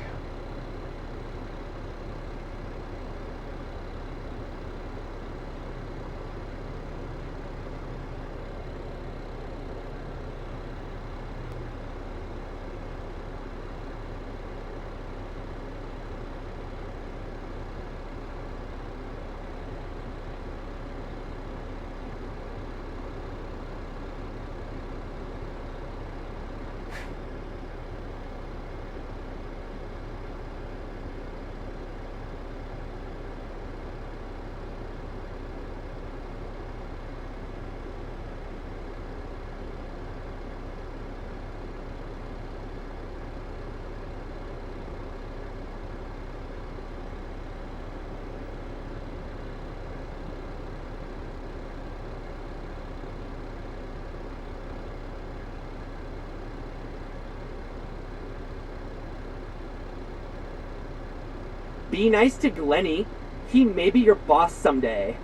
Be nice to Glenny. He may be your boss someday.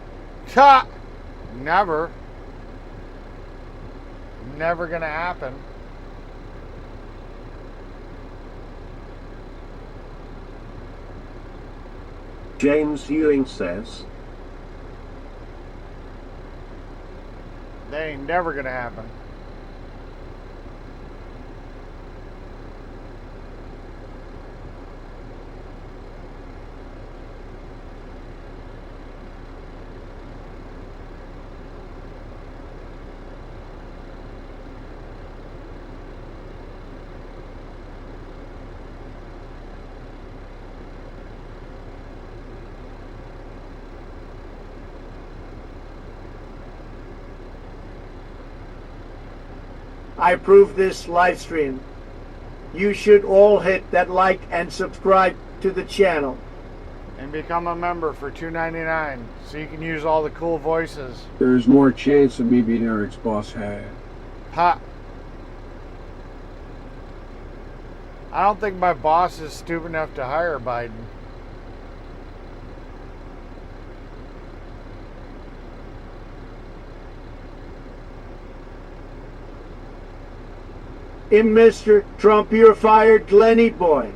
Ha! Never. Never gonna happen. James Ewing says, That ain't never gonna happen. I approve this live stream. You should all hit that like and subscribe to the channel. And become a member for $2.99 so you can use all the cool voices. There's more chance of me being Eric's boss had. Ha! I don't think my boss is stupid enough to hire Biden. Mr. Trump, you're fired, Glenny boy.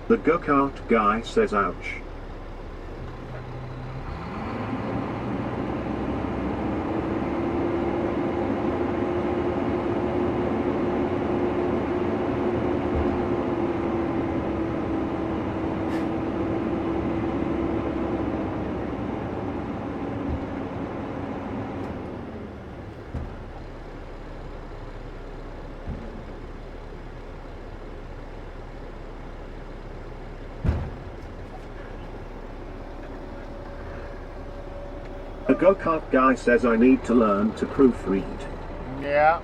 The go-kart guy says ouch. The go-kart guy says I need to learn to proofread. Yeah.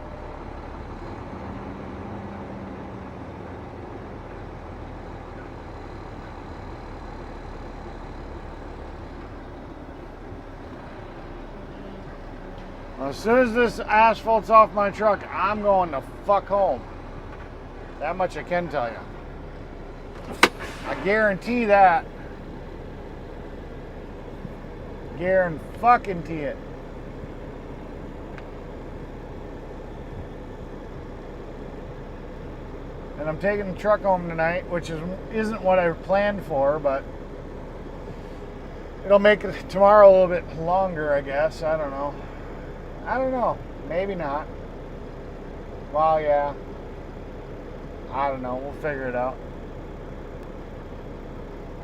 As soon as this asphalt's off my truck, I'm going the fuck home. That much I can tell you. I guarantee that. Guarantee it. And I'm taking the truck home tonight, which isn't what I planned for, but it'll make tomorrow a little bit longer, I guess. I don't know. Maybe not. Well, yeah. I don't know. We'll figure it out.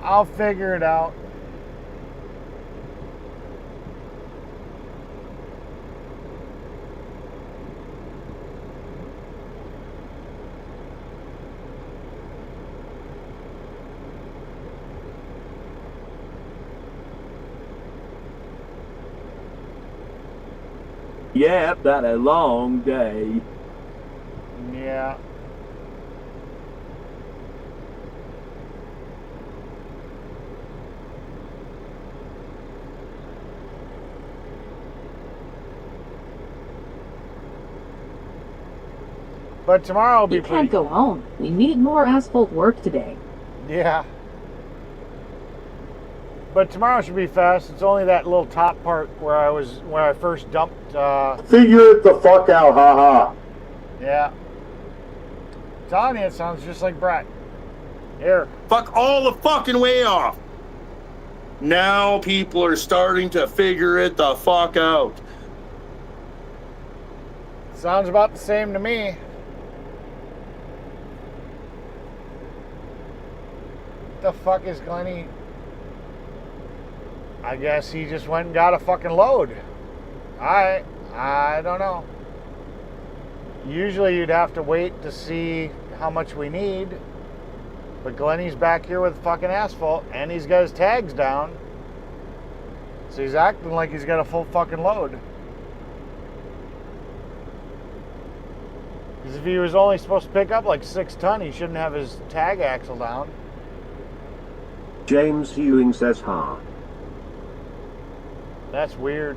I'll figure it out. Yep, that a long day. Yeah. But tomorrow will be You can't go home. We need more asphalt work today. Yeah. But tomorrow should be fast. It's only that little top part where I first dumped. Figure it the fuck out, haha. Yeah. I'm telling you, it sounds just like Brett. Here. Fuck all the fucking way off. Now people are starting to figure it the fuck out. Sounds about the same to me. What the fuck is Glenny? I guess he just went and got a fucking load. I don't know. Usually you'd have to wait to see how much we need. But Glenny's back here with fucking asphalt and he's got his tags down. So he's acting like he's got a full fucking load. Because if he was only supposed to pick up like 6 ton, he shouldn't have his tag axle down. James Ewing says ha. That's weird.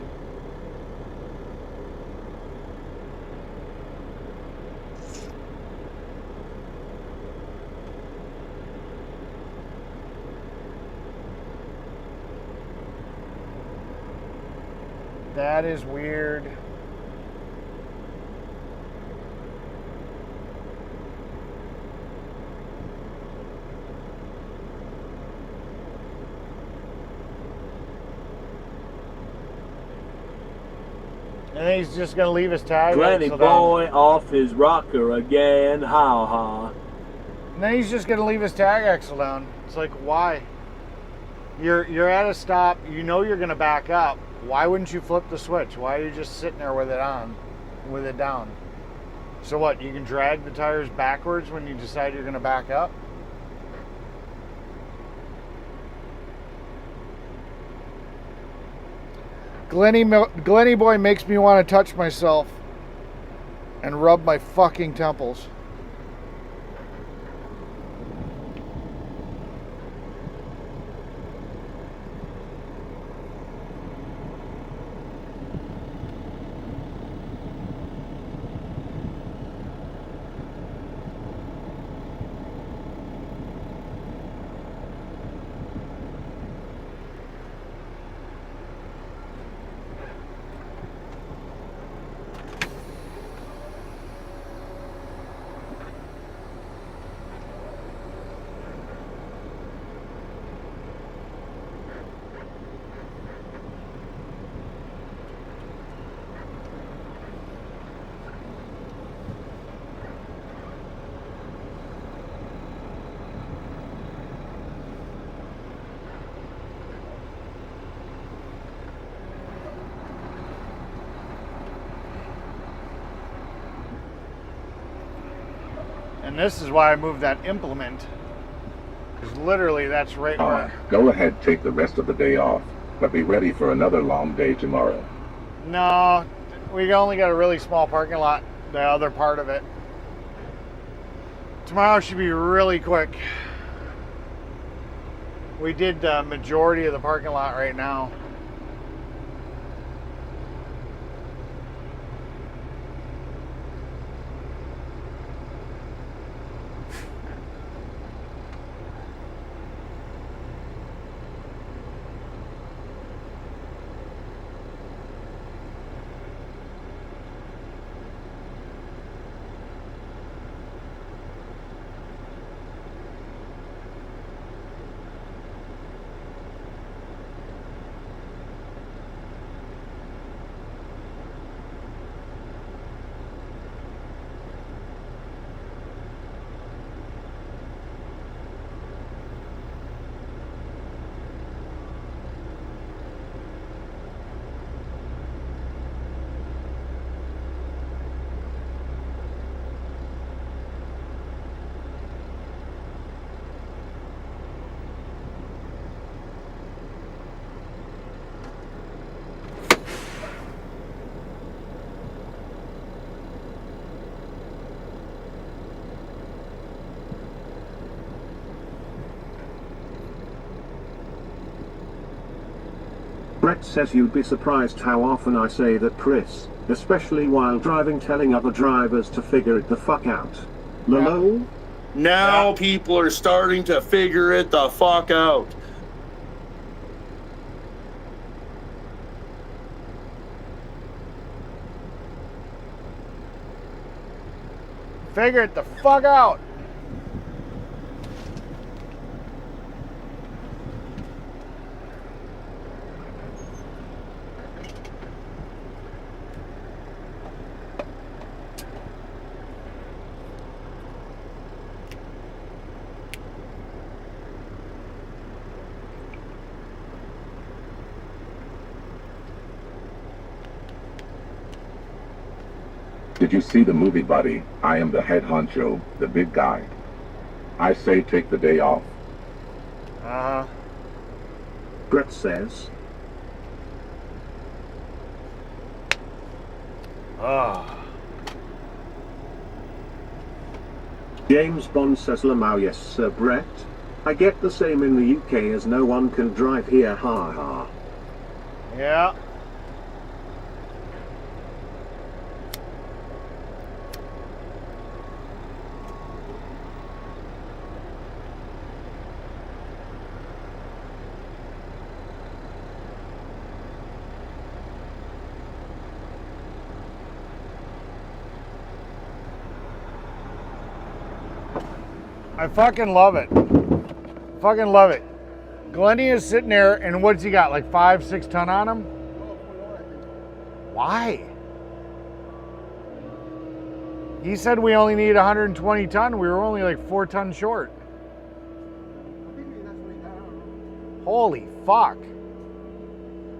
That is weird. And then he's just gonna leave his tag. Glenny boy off his rocker again, ha ha. And then he's just gonna leave his tag axle down. It's like, why? You're at a stop. You know you're gonna back up. Why wouldn't you flip the switch? Why are you just sitting there with it on, with it down? So what? You can drag the tires backwards when you decide you're gonna back up? Glenny boy makes me want to touch myself and rub my fucking temples. And this is why I moved that implement. Because literally that's right where... Go ahead, take the rest of the day off, but be ready for another long day tomorrow. No, we only got a really small parking lot, the other part of it. Tomorrow should be really quick. We did the majority of the parking lot right now. Brett says you'd be surprised how often I say that, Chris, especially while driving, telling other drivers to figure it the fuck out. Lolo? Now people are starting to figure it the fuck out. Figure it the fuck out. Did you see the movie, buddy? I am the head honcho, the big guy. I say take the day off. Uh-huh. Brett says. James Bond says Lamau, yes sir Brett. I get the same in the UK as no one can drive here, ha ha. Yeah. I fucking love it. Fucking love it. Glenny is sitting there, and what's he got? Like 5-6 ton on him? Why? He said we only need 120 ton. We were only like 4 tons short. Holy fuck.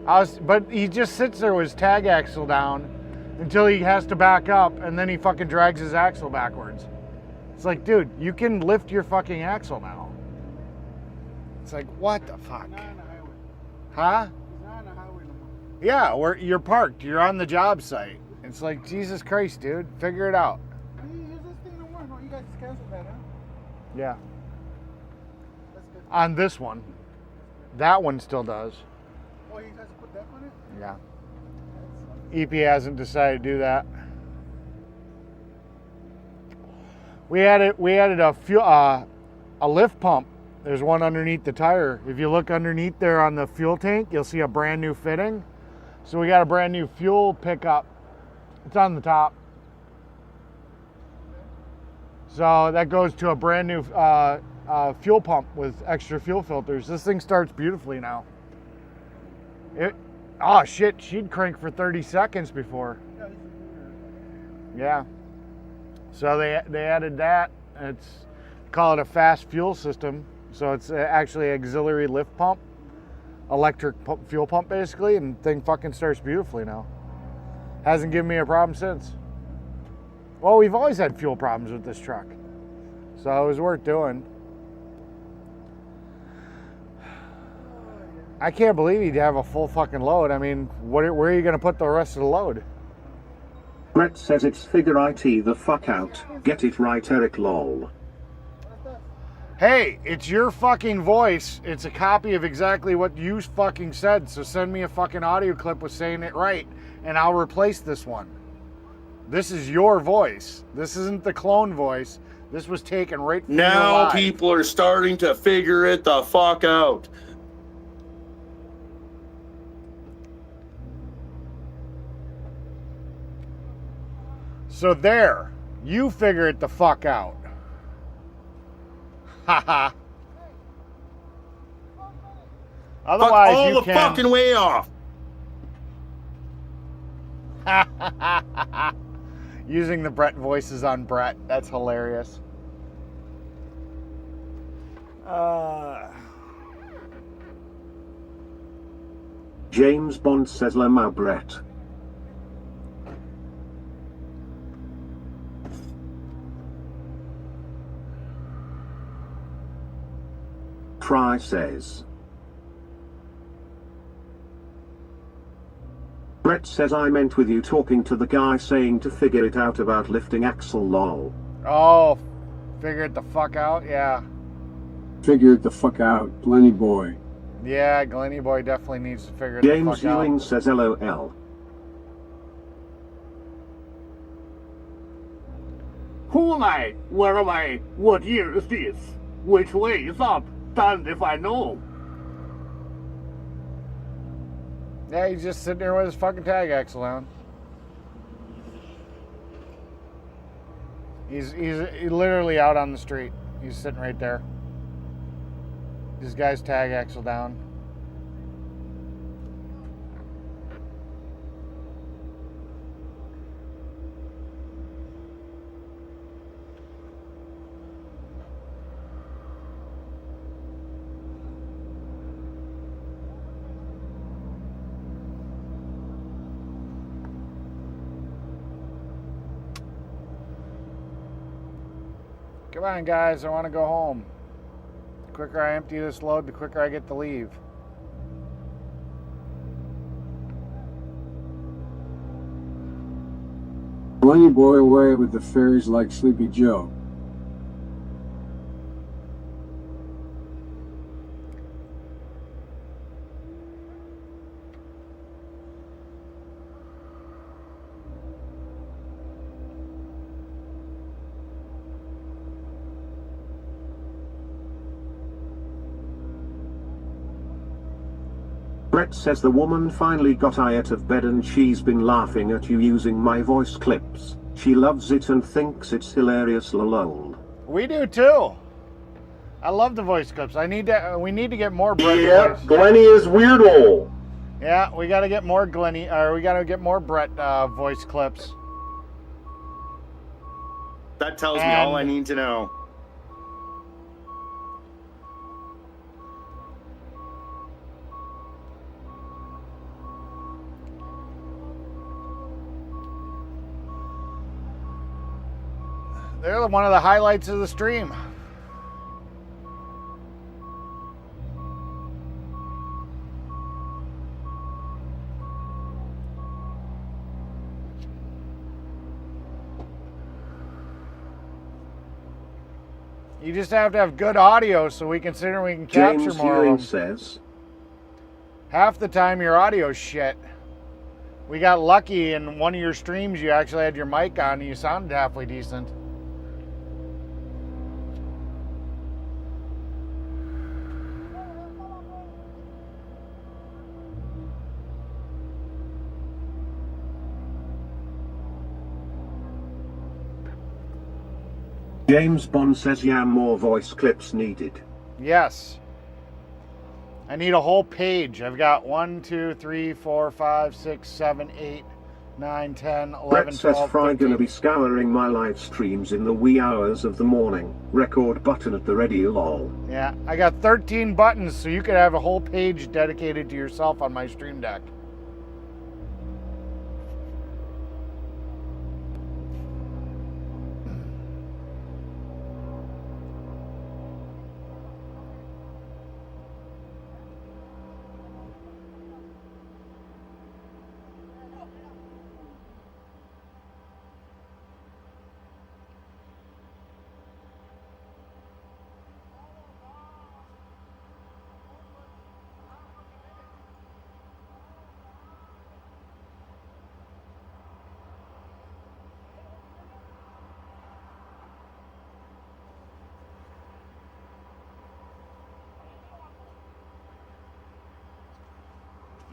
But he just sits there with his tag axle down until he has to back up, and then he fucking drags his axle backwards. It's like, dude, you can lift your fucking axle now. It's like, what the fuck? Huh? Yeah, you're parked. You're on the job site. It's like, Jesus Christ, dude. Figure it out. You guys canceled that, huh? Yeah. On this one. That one still does. Oh, you guys put that on it? Yeah. EP hasn't decided to do that. We added a lift pump. There's one underneath the tire. If you look underneath there on the fuel tank, you'll see a brand new fitting. So we got a brand new fuel pickup. It's on the top. So that goes to a brand new fuel pump with extra fuel filters. This thing starts beautifully now. Oh shit, she'd crank for 30 seconds before. Yeah. So they added that. Call it a fast fuel system. So it's actually an auxiliary lift pump, electric fuel pump basically, and thing fucking starts beautifully now. Hasn't given me a problem since. Well, we've always had fuel problems with this truck, so it was worth doing. I can't believe he'd have a full fucking load. I mean, where are you going to put the rest of the load? Brett says it's figure IT the fuck out. Get it right, Eric lol. Hey, it's your fucking voice. It's a copy of exactly what you fucking said. So send me a fucking audio clip with saying it right, and I'll replace this one. This is your voice. This isn't the clone voice. This was taken right from Now people are starting to figure it the fuck out. So there, you figure it the fuck out. Haha. Otherwise, fuck all you the can... fucking way off. Using the Brett voices on Brett. That's hilarious. James Bond says Lamau Brett. Fry says. Brett says I meant with you talking to the guy saying to figure it out about lifting axle lol. Oh, figure it the fuck out? Yeah. Figure it the fuck out, Lenny boy. Yeah, Glenny boy definitely needs to figure James the fuck Ewing out. says LOL. Who am I? Where am I? What year is this? Which way is up? Damned if I know. Yeah, he's just sitting there with his fucking tag axle on. He's literally out on the street. He's sitting right there. This guy's tag axle down. Come on, guys, I want to go home. The quicker I empty this load, the quicker I get to leave. Glenny boy away with the fairies like Sleepy Joe. Brett says the woman finally got out of bed and she's been laughing at you using my voice clips. She loves it and thinks it's hilarious, lol. We do too. I love the voice clips. We need to get more Brett. Yeah, voice. Glenny is weirdo. Yeah, we got to get more Glenny, or we got to get more Brett voice clips. That tells me all I need to know. They're one of the highlights of the stream. You just have to have good audio so we can capture James more Ewing of them. says, Half the time your audio's shit. We got lucky in one of your streams you actually had your mic on and you sounded halfway decent. James Bond says yeah, more voice clips needed. Yes. I need a whole page. I've got 1, 2, 3, 4, 5, 6, 7, 8, 9, 10, 11, Brett says 12, Fry 13. gonna be scouring my live streams in the wee hours of the morning. Record button at the ready, lol. Yeah, I got 13 buttons, so you could have a whole page dedicated to yourself on my stream deck.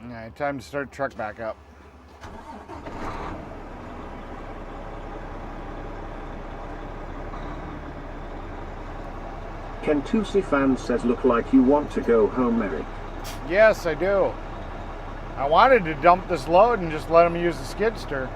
All right, time to start truck back up. Kentusi fan says look like you want to go home, Eric. Yes, I do. I wanted to dump this load and just let them use the skid steer.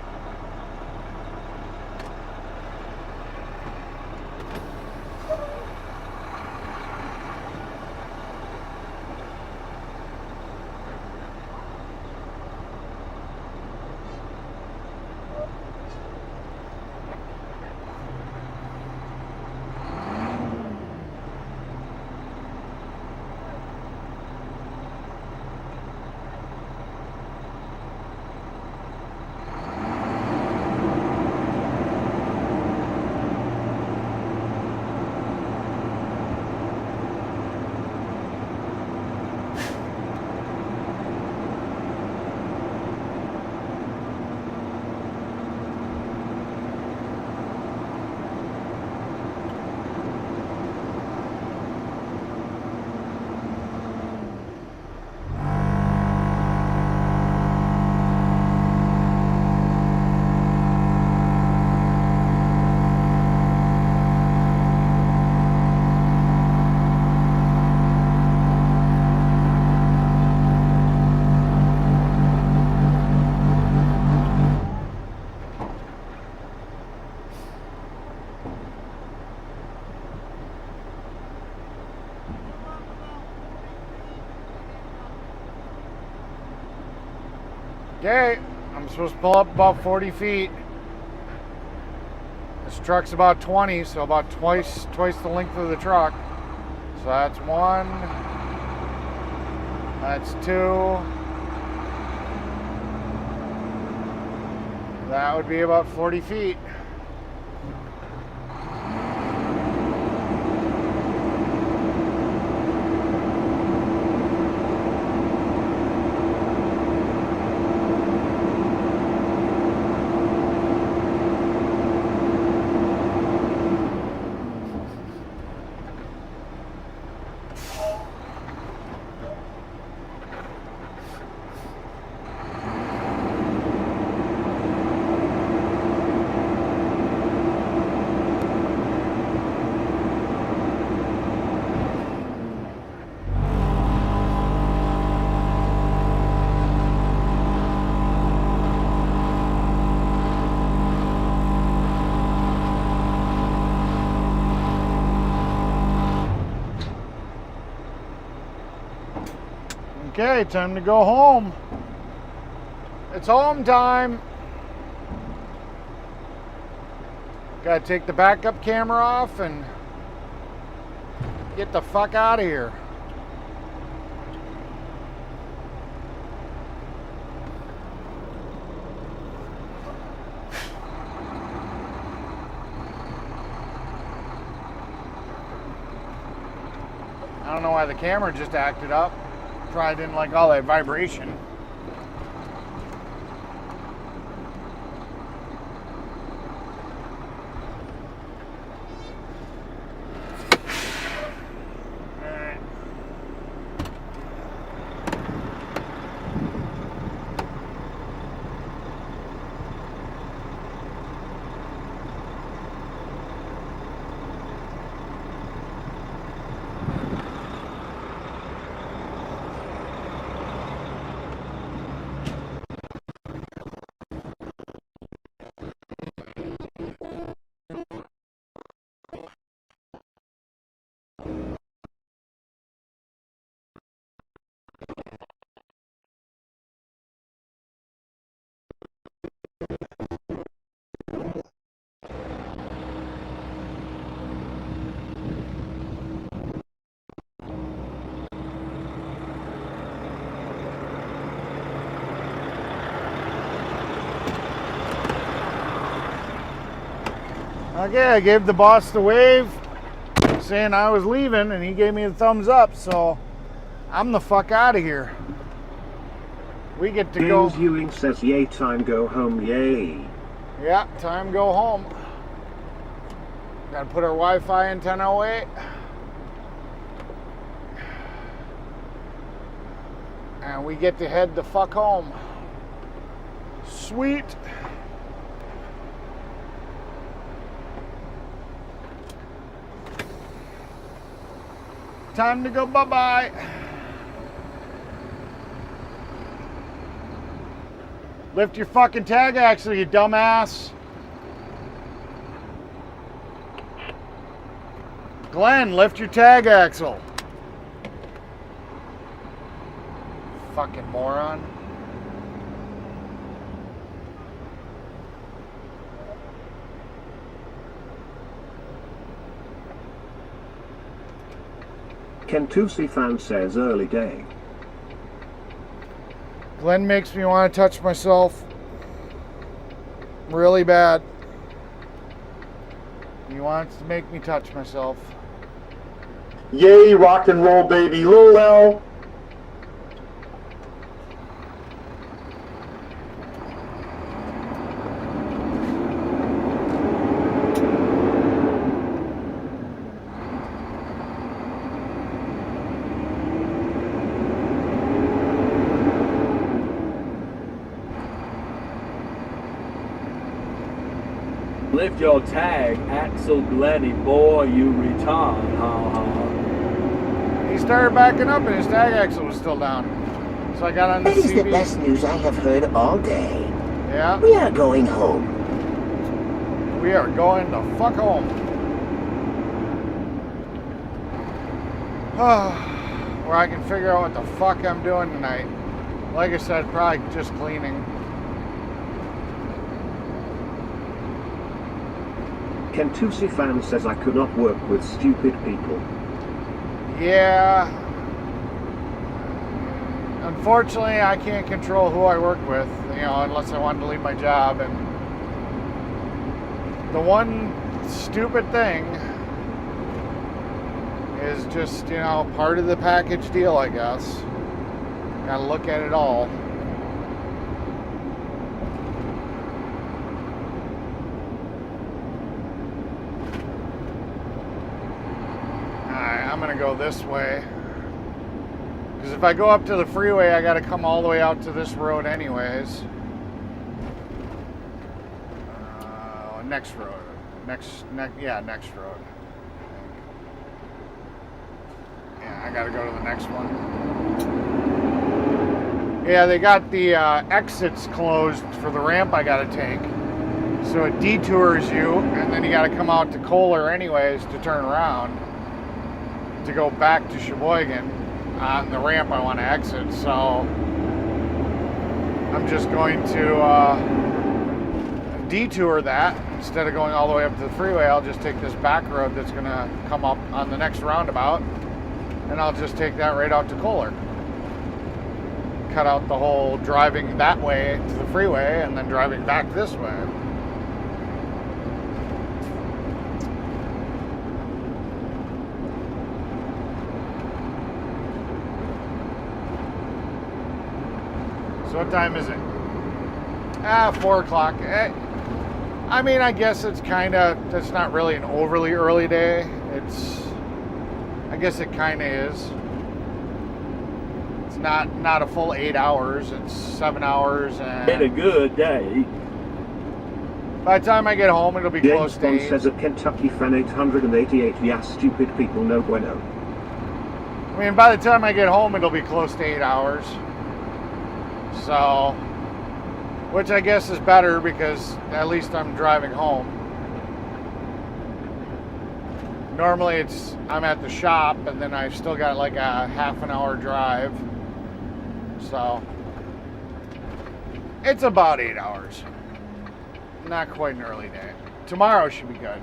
Okay, I'm supposed to pull up about 40 feet. This truck's about 20, so about twice the length of the truck. So that's 1. That's 2. That would be about 40 feet. Okay, time to go home. It's home time. Gotta take the backup camera off and get the fuck out of here. I don't know why the camera just acted up. Probably didn't like all that vibration. Okay, I gave the boss the wave saying I was leaving and he gave me the thumbs up, so I'm the fuck out of here. We get to go. James Ewing says yay, time go home, yay. Yeah, time go home. Gotta put our Wi-Fi antenna away. And we get to head the fuck home. Sweet. Time to go bye-bye. Lift your fucking tag axle, you dumbass. Glenn, lift your tag axle. Fucking moron. Kentusi fan says early day. Glenn makes me want to touch myself really bad. He wants to make me touch myself. Yay, rock and roll, baby. Lil L. Lift your tag, Axel Glenny, boy, you retard, ha ha. He started backing up and his tag axle was still down. So I got on the That is CB. the best news I have heard all day. Yeah. We are going home. We are going the fuck home. Where I can figure out what the fuck I'm doing tonight. Like I said, probably just cleaning. Kentusi fan says I could not work with stupid people. Yeah. Unfortunately, I can't control who I work with, you know, unless I wanted to leave my job. And the one stupid thing is just, you know, part of the package deal, I guess. Gotta look at it all. Alright, I'm gonna go this way. Because if I go up to the freeway, I gotta come all the way out to this road anyways. Next road. Next road. Yeah, I gotta go to the next one. Yeah, they got the exits closed for the ramp I gotta take. So it detours you, and then you gotta come out to Kohler anyways to turn around to go back to Sheboygan on the ramp I want to exit. So I'm just going to detour that. Instead of going all the way up to the freeway, I'll just take this back road that's going to come up on the next roundabout, and I'll just take that right out to Kohler. Cut out the whole driving that way to the freeway and then driving back this way. So what time is it? 4 o'clock. I mean, I guess it's that's not really an overly early day. I guess it kind of is. It's not a full 8 hours. It's 7 hours. And Had a good day. By the time I get home, it'll be close to 8. James says a Kentucky fan 888. Yeah, stupid people, no bueno. I mean, by the time I get home, it'll be close to 8 hours. So, which I guess is better because at least I'm driving home. Normally I'm at the shop and then I've still got like a half an hour drive. So, it's about 8 hours. Not quite an early day. Tomorrow should be good.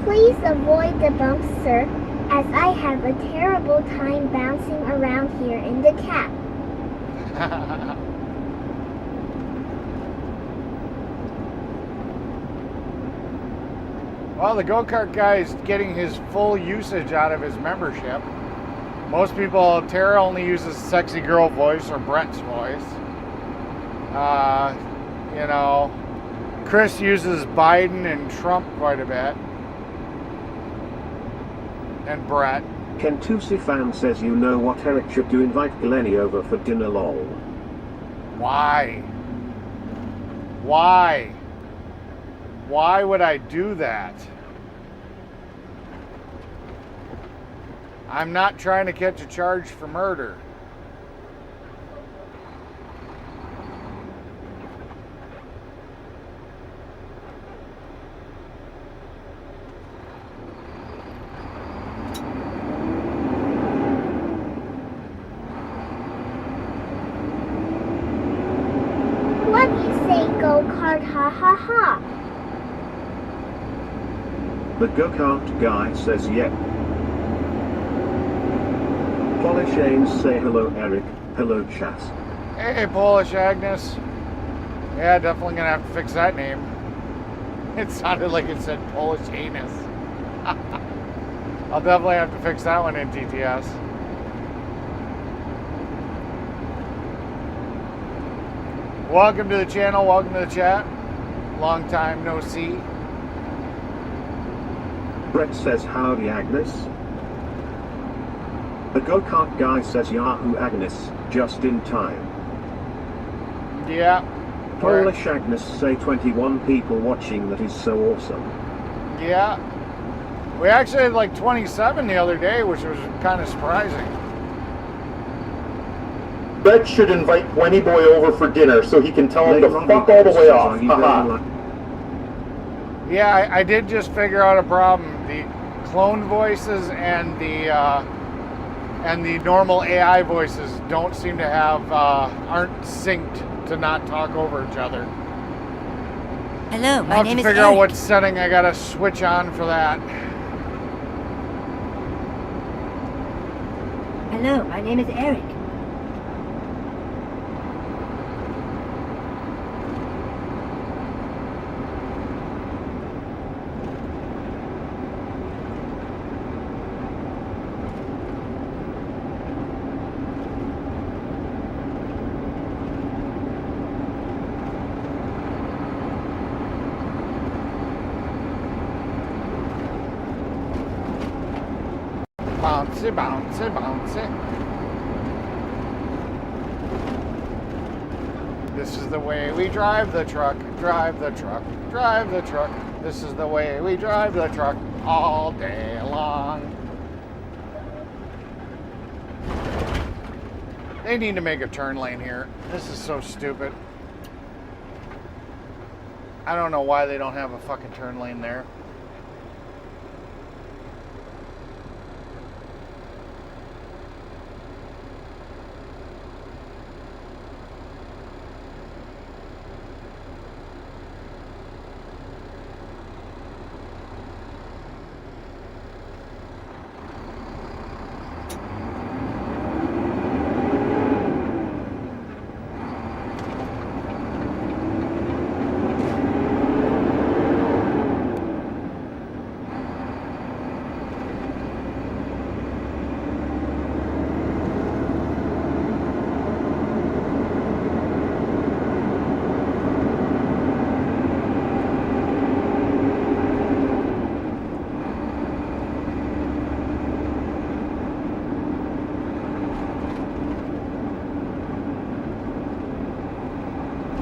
Please avoid the bumps, sir, as I have a terrible time bouncing around here in the cab. Well, the go-kart guy is getting his full usage out of his membership. Most people, Tara only uses sexy girl voice or Brett's voice. You know, Chris uses Biden and Trump quite a bit. And Brett. Kentusi fan says, you know what, Eric should do, invite Glennie over for dinner, lol. Why? Why? Why would I do that? I'm not trying to catch a charge for murder. What do you say, go-kart, ha ha ha? The go-kart guy says yep. Polish Ames say hello Eric, hello chat. Hey, Polish Agnes. Yeah, definitely gonna have to fix that name. It sounded like it said Polish anus. I'll definitely have to fix that one in TTS. Welcome to the channel, welcome to the chat. Long time no see. Brett says howdy Agnes. The go-kart guy says Yahoo Agnes, just in time. Yeah. Polish Agnes say 21 people watching, that is so awesome. Yeah. We actually had like 27 the other day, which was kind of surprising. Brett should invite Gwenny Boy over for dinner so he can tell him to fuck all the way off. Haha. Yeah, I did just figure out a problem. The clone voices and the normal AI voices don't seem to have aren't synced to not talk over each other. Hello, my I'll have name to is figure out Eric. what setting I gotta switch on for that. Hello, my name is Eric. Bouncy, bouncy, bouncy. This is the way we drive the truck, drive the truck, drive the truck. This is the way we drive the truck all day long. They need to make a turn lane here. This is so stupid. I don't know why they don't have a fucking turn lane there.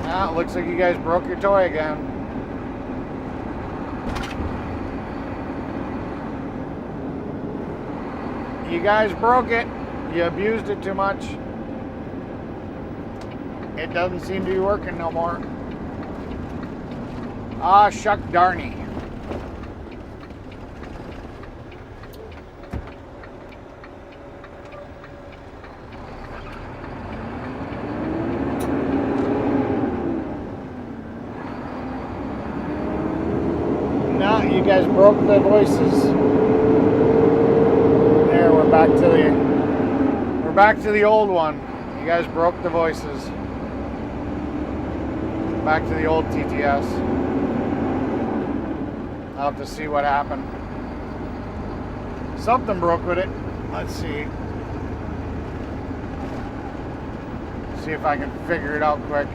Ah, looks like you guys broke your toy again. You guys broke it. You abused it too much. It doesn't seem to be working no more. Ah, shuck darny. No, you guys broke the voices. There, we're back to the old one. You guys broke the voices. Back to the old TTS. I'll have to see what happened. Something broke with it. Let's see. See if I can figure it out quick.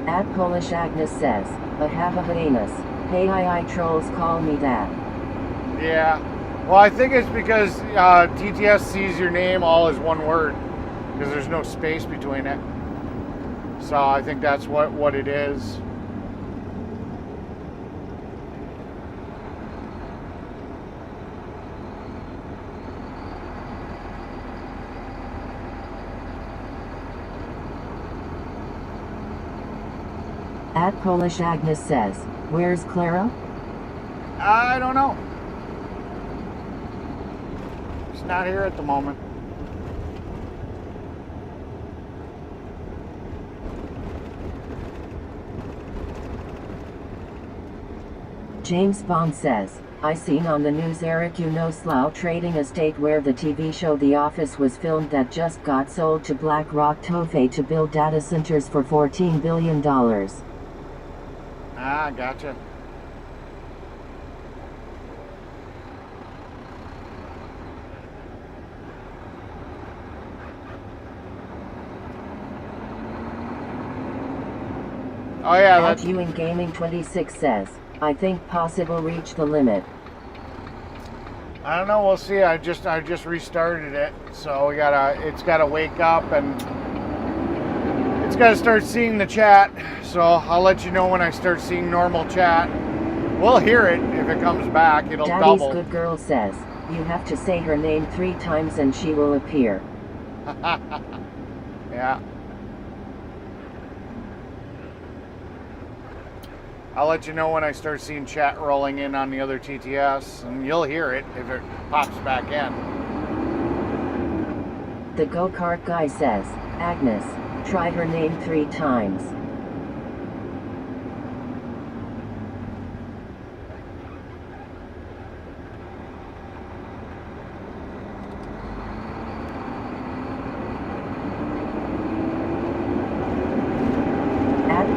At Polish Agnes says, I have a anus. Hey I trolls call me dad. Yeah. Well, I think it's because TTS sees your name all as one word. Because there's no space between it. So I think that's what it is. At Polish Agnes says, where's Clara? I don't know. She's not here at the moment. James Bond says, I seen on the news Eric Slough trading estate where the TV show The Office was filmed that just got sold to BlackRock Tofay to build data centers for $14 billion. Ah, gotcha. Oh yeah, that's... Ewing Gaming 26 says, I think possible reach the limit. I don't know, we'll see. I just restarted it. So it's gotta wake up and it's gotta start seeing the chat. So I'll let you know when I start seeing normal chat. We'll hear it if it comes back. It'll Daddy's double. Good Girl says, you have to say her name 3 times and she will appear. Yeah. I'll let you know when I start seeing chat rolling in on the other TTS, and you'll hear it if it pops back in. The go-kart guy says, Agnes, try her name 3 times.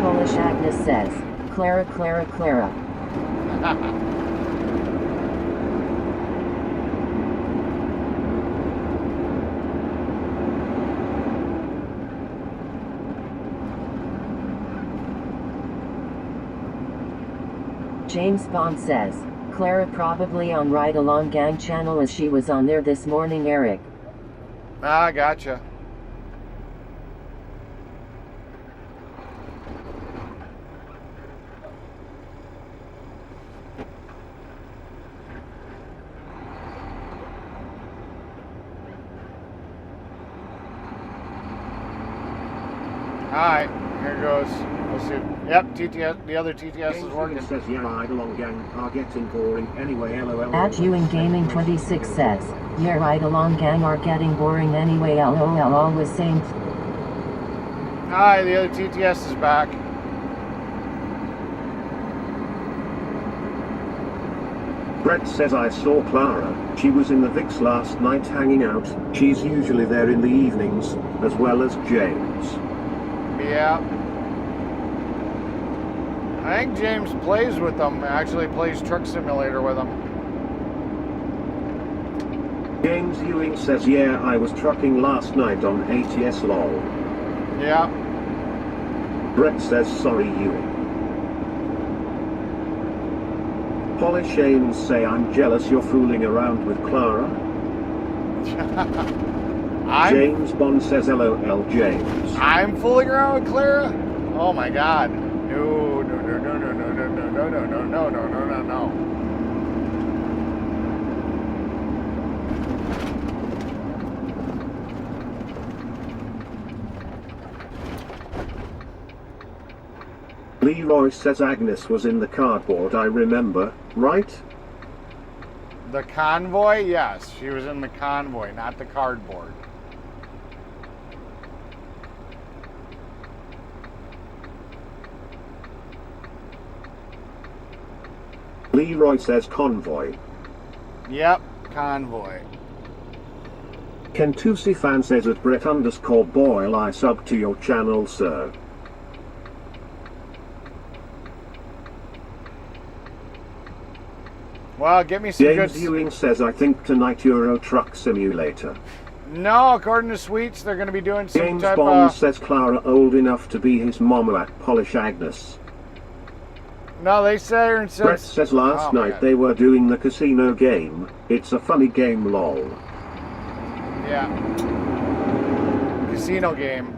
Polish Agnes says, Clara, Clara, Clara. James Bond says, Clara probably on Ride Along Gang channel as she was on there this morning, Eric. Ah, gotcha. Alright, here goes. We'll see. Yep, TTS, the other TTS is working. Says, yeah, Ride Along Gang are getting boring anyway, lol. At Ewing Gaming 26 says, yeah, Ride Along Gang are getting boring anyway, lol, always same. Hi, the other TTS is back. Brett says, I saw Clara. She was in the Vix last night hanging out. She's usually there in the evenings, as well as James. Yeah. I think James plays with them, actually plays Truck Simulator with them. James Ewing says, yeah, I was trucking last night on ATS lol. Yeah. Brett says, sorry Ewing. Polish Shanes say, I'm jealous you're fooling around with Clara. James Bond says, LOL James. I'm fooling around with Clara? Oh my god. No, no, no, no, no, no, no, no, no, no, no, no, no, no, no. Leroy says Agnes was in the cardboard, I remember, right? The convoy? Yes, she was in the convoy, not the cardboard. Leroy says convoy. Yep, convoy. Kentusi fan says at Brett_Boyle I sub to your channel, sir. Well, get me some James good... Ewing says, I think tonight Euro Truck Simulator. No, according to Sweets, they're going to be doing some James type Bond of... says Clara old enough to be his mama at Polish Agnes. No, they say her and says... Brett says last night they were doing the casino game. It's a funny game, lol. Yeah. Casino game.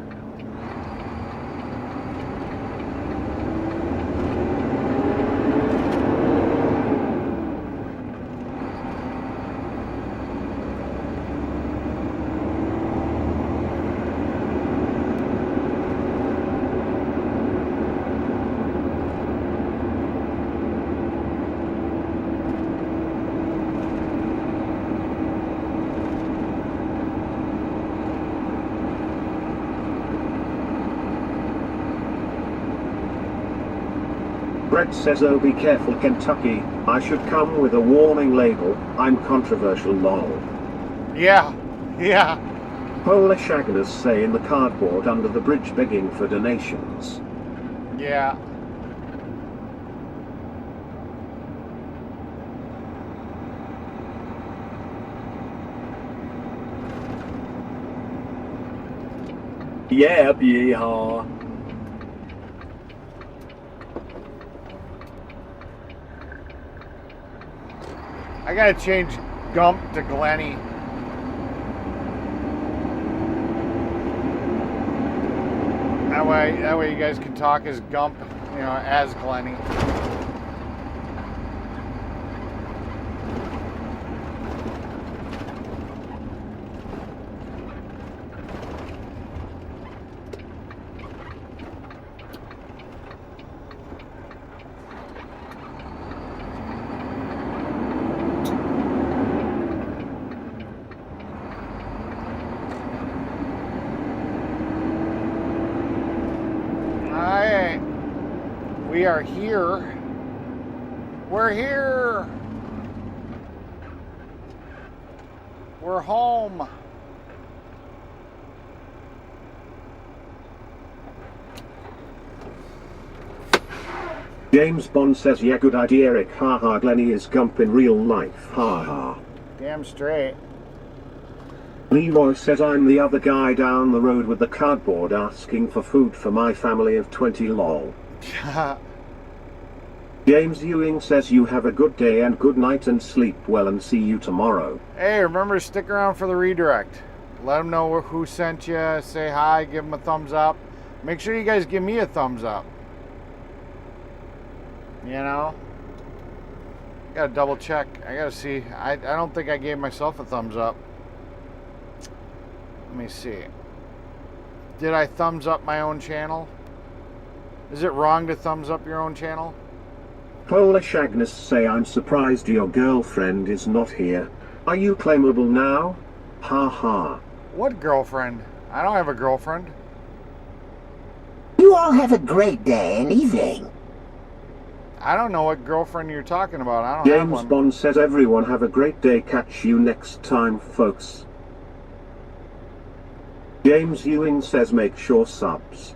Brett says, oh be careful Kentucky, I should come with a warning label, I'm controversial lol. Yeah, yeah. Polish Agnes say in the cardboard under the bridge begging for donations. Yeah. Yeah, yeehaw. I gotta change Gump to Glenny. That way you guys can talk as Gump, you know, as Glenny. We are here. We're here. We're home. James Bond says, yeah, good idea, Eric. Haha, Glenny is Gump in real life. Haha. Damn straight. Leroy says, I'm the other guy down the road with the cardboard asking for food for my family of 20 lol. James Ewing says, you have a good day and good night and sleep well and see you tomorrow. Hey, remember to stick around for the redirect. Let them know who sent you. Say hi, give them a thumbs up. Make sure you guys give me a thumbs up. You know? Gotta double check. I gotta see. I don't think I gave myself a thumbs up. Let me see. Did I thumbs up my own channel? Is it wrong to thumbs up your own channel? Polish Agnes say, I'm surprised your girlfriend is not here. Are you claimable now? Ha ha. What girlfriend? I don't have a girlfriend. You all have a great day and evening. I don't know what girlfriend you're talking about. I don't have James one. Bond says, everyone have a great day. Catch you next time, folks. James Ewing says, make sure subs.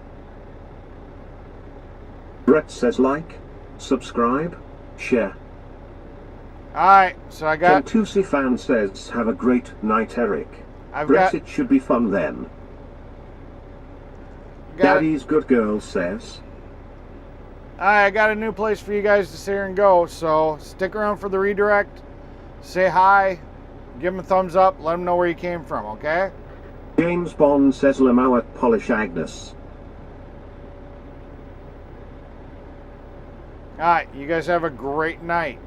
Brett says, like, subscribe, share. Alright, so I got... Kentusi fan says, have a great night, Eric. I've Brett, got... it should be fun then. Daddy's good girl says. Alright, I got a new place for you guys to sit here and go, so stick around for the redirect. Say hi, give them a thumbs up, let them know where you came from, okay? James Bond says, Lamau at Polish Agnes. Alright, you guys have a great night.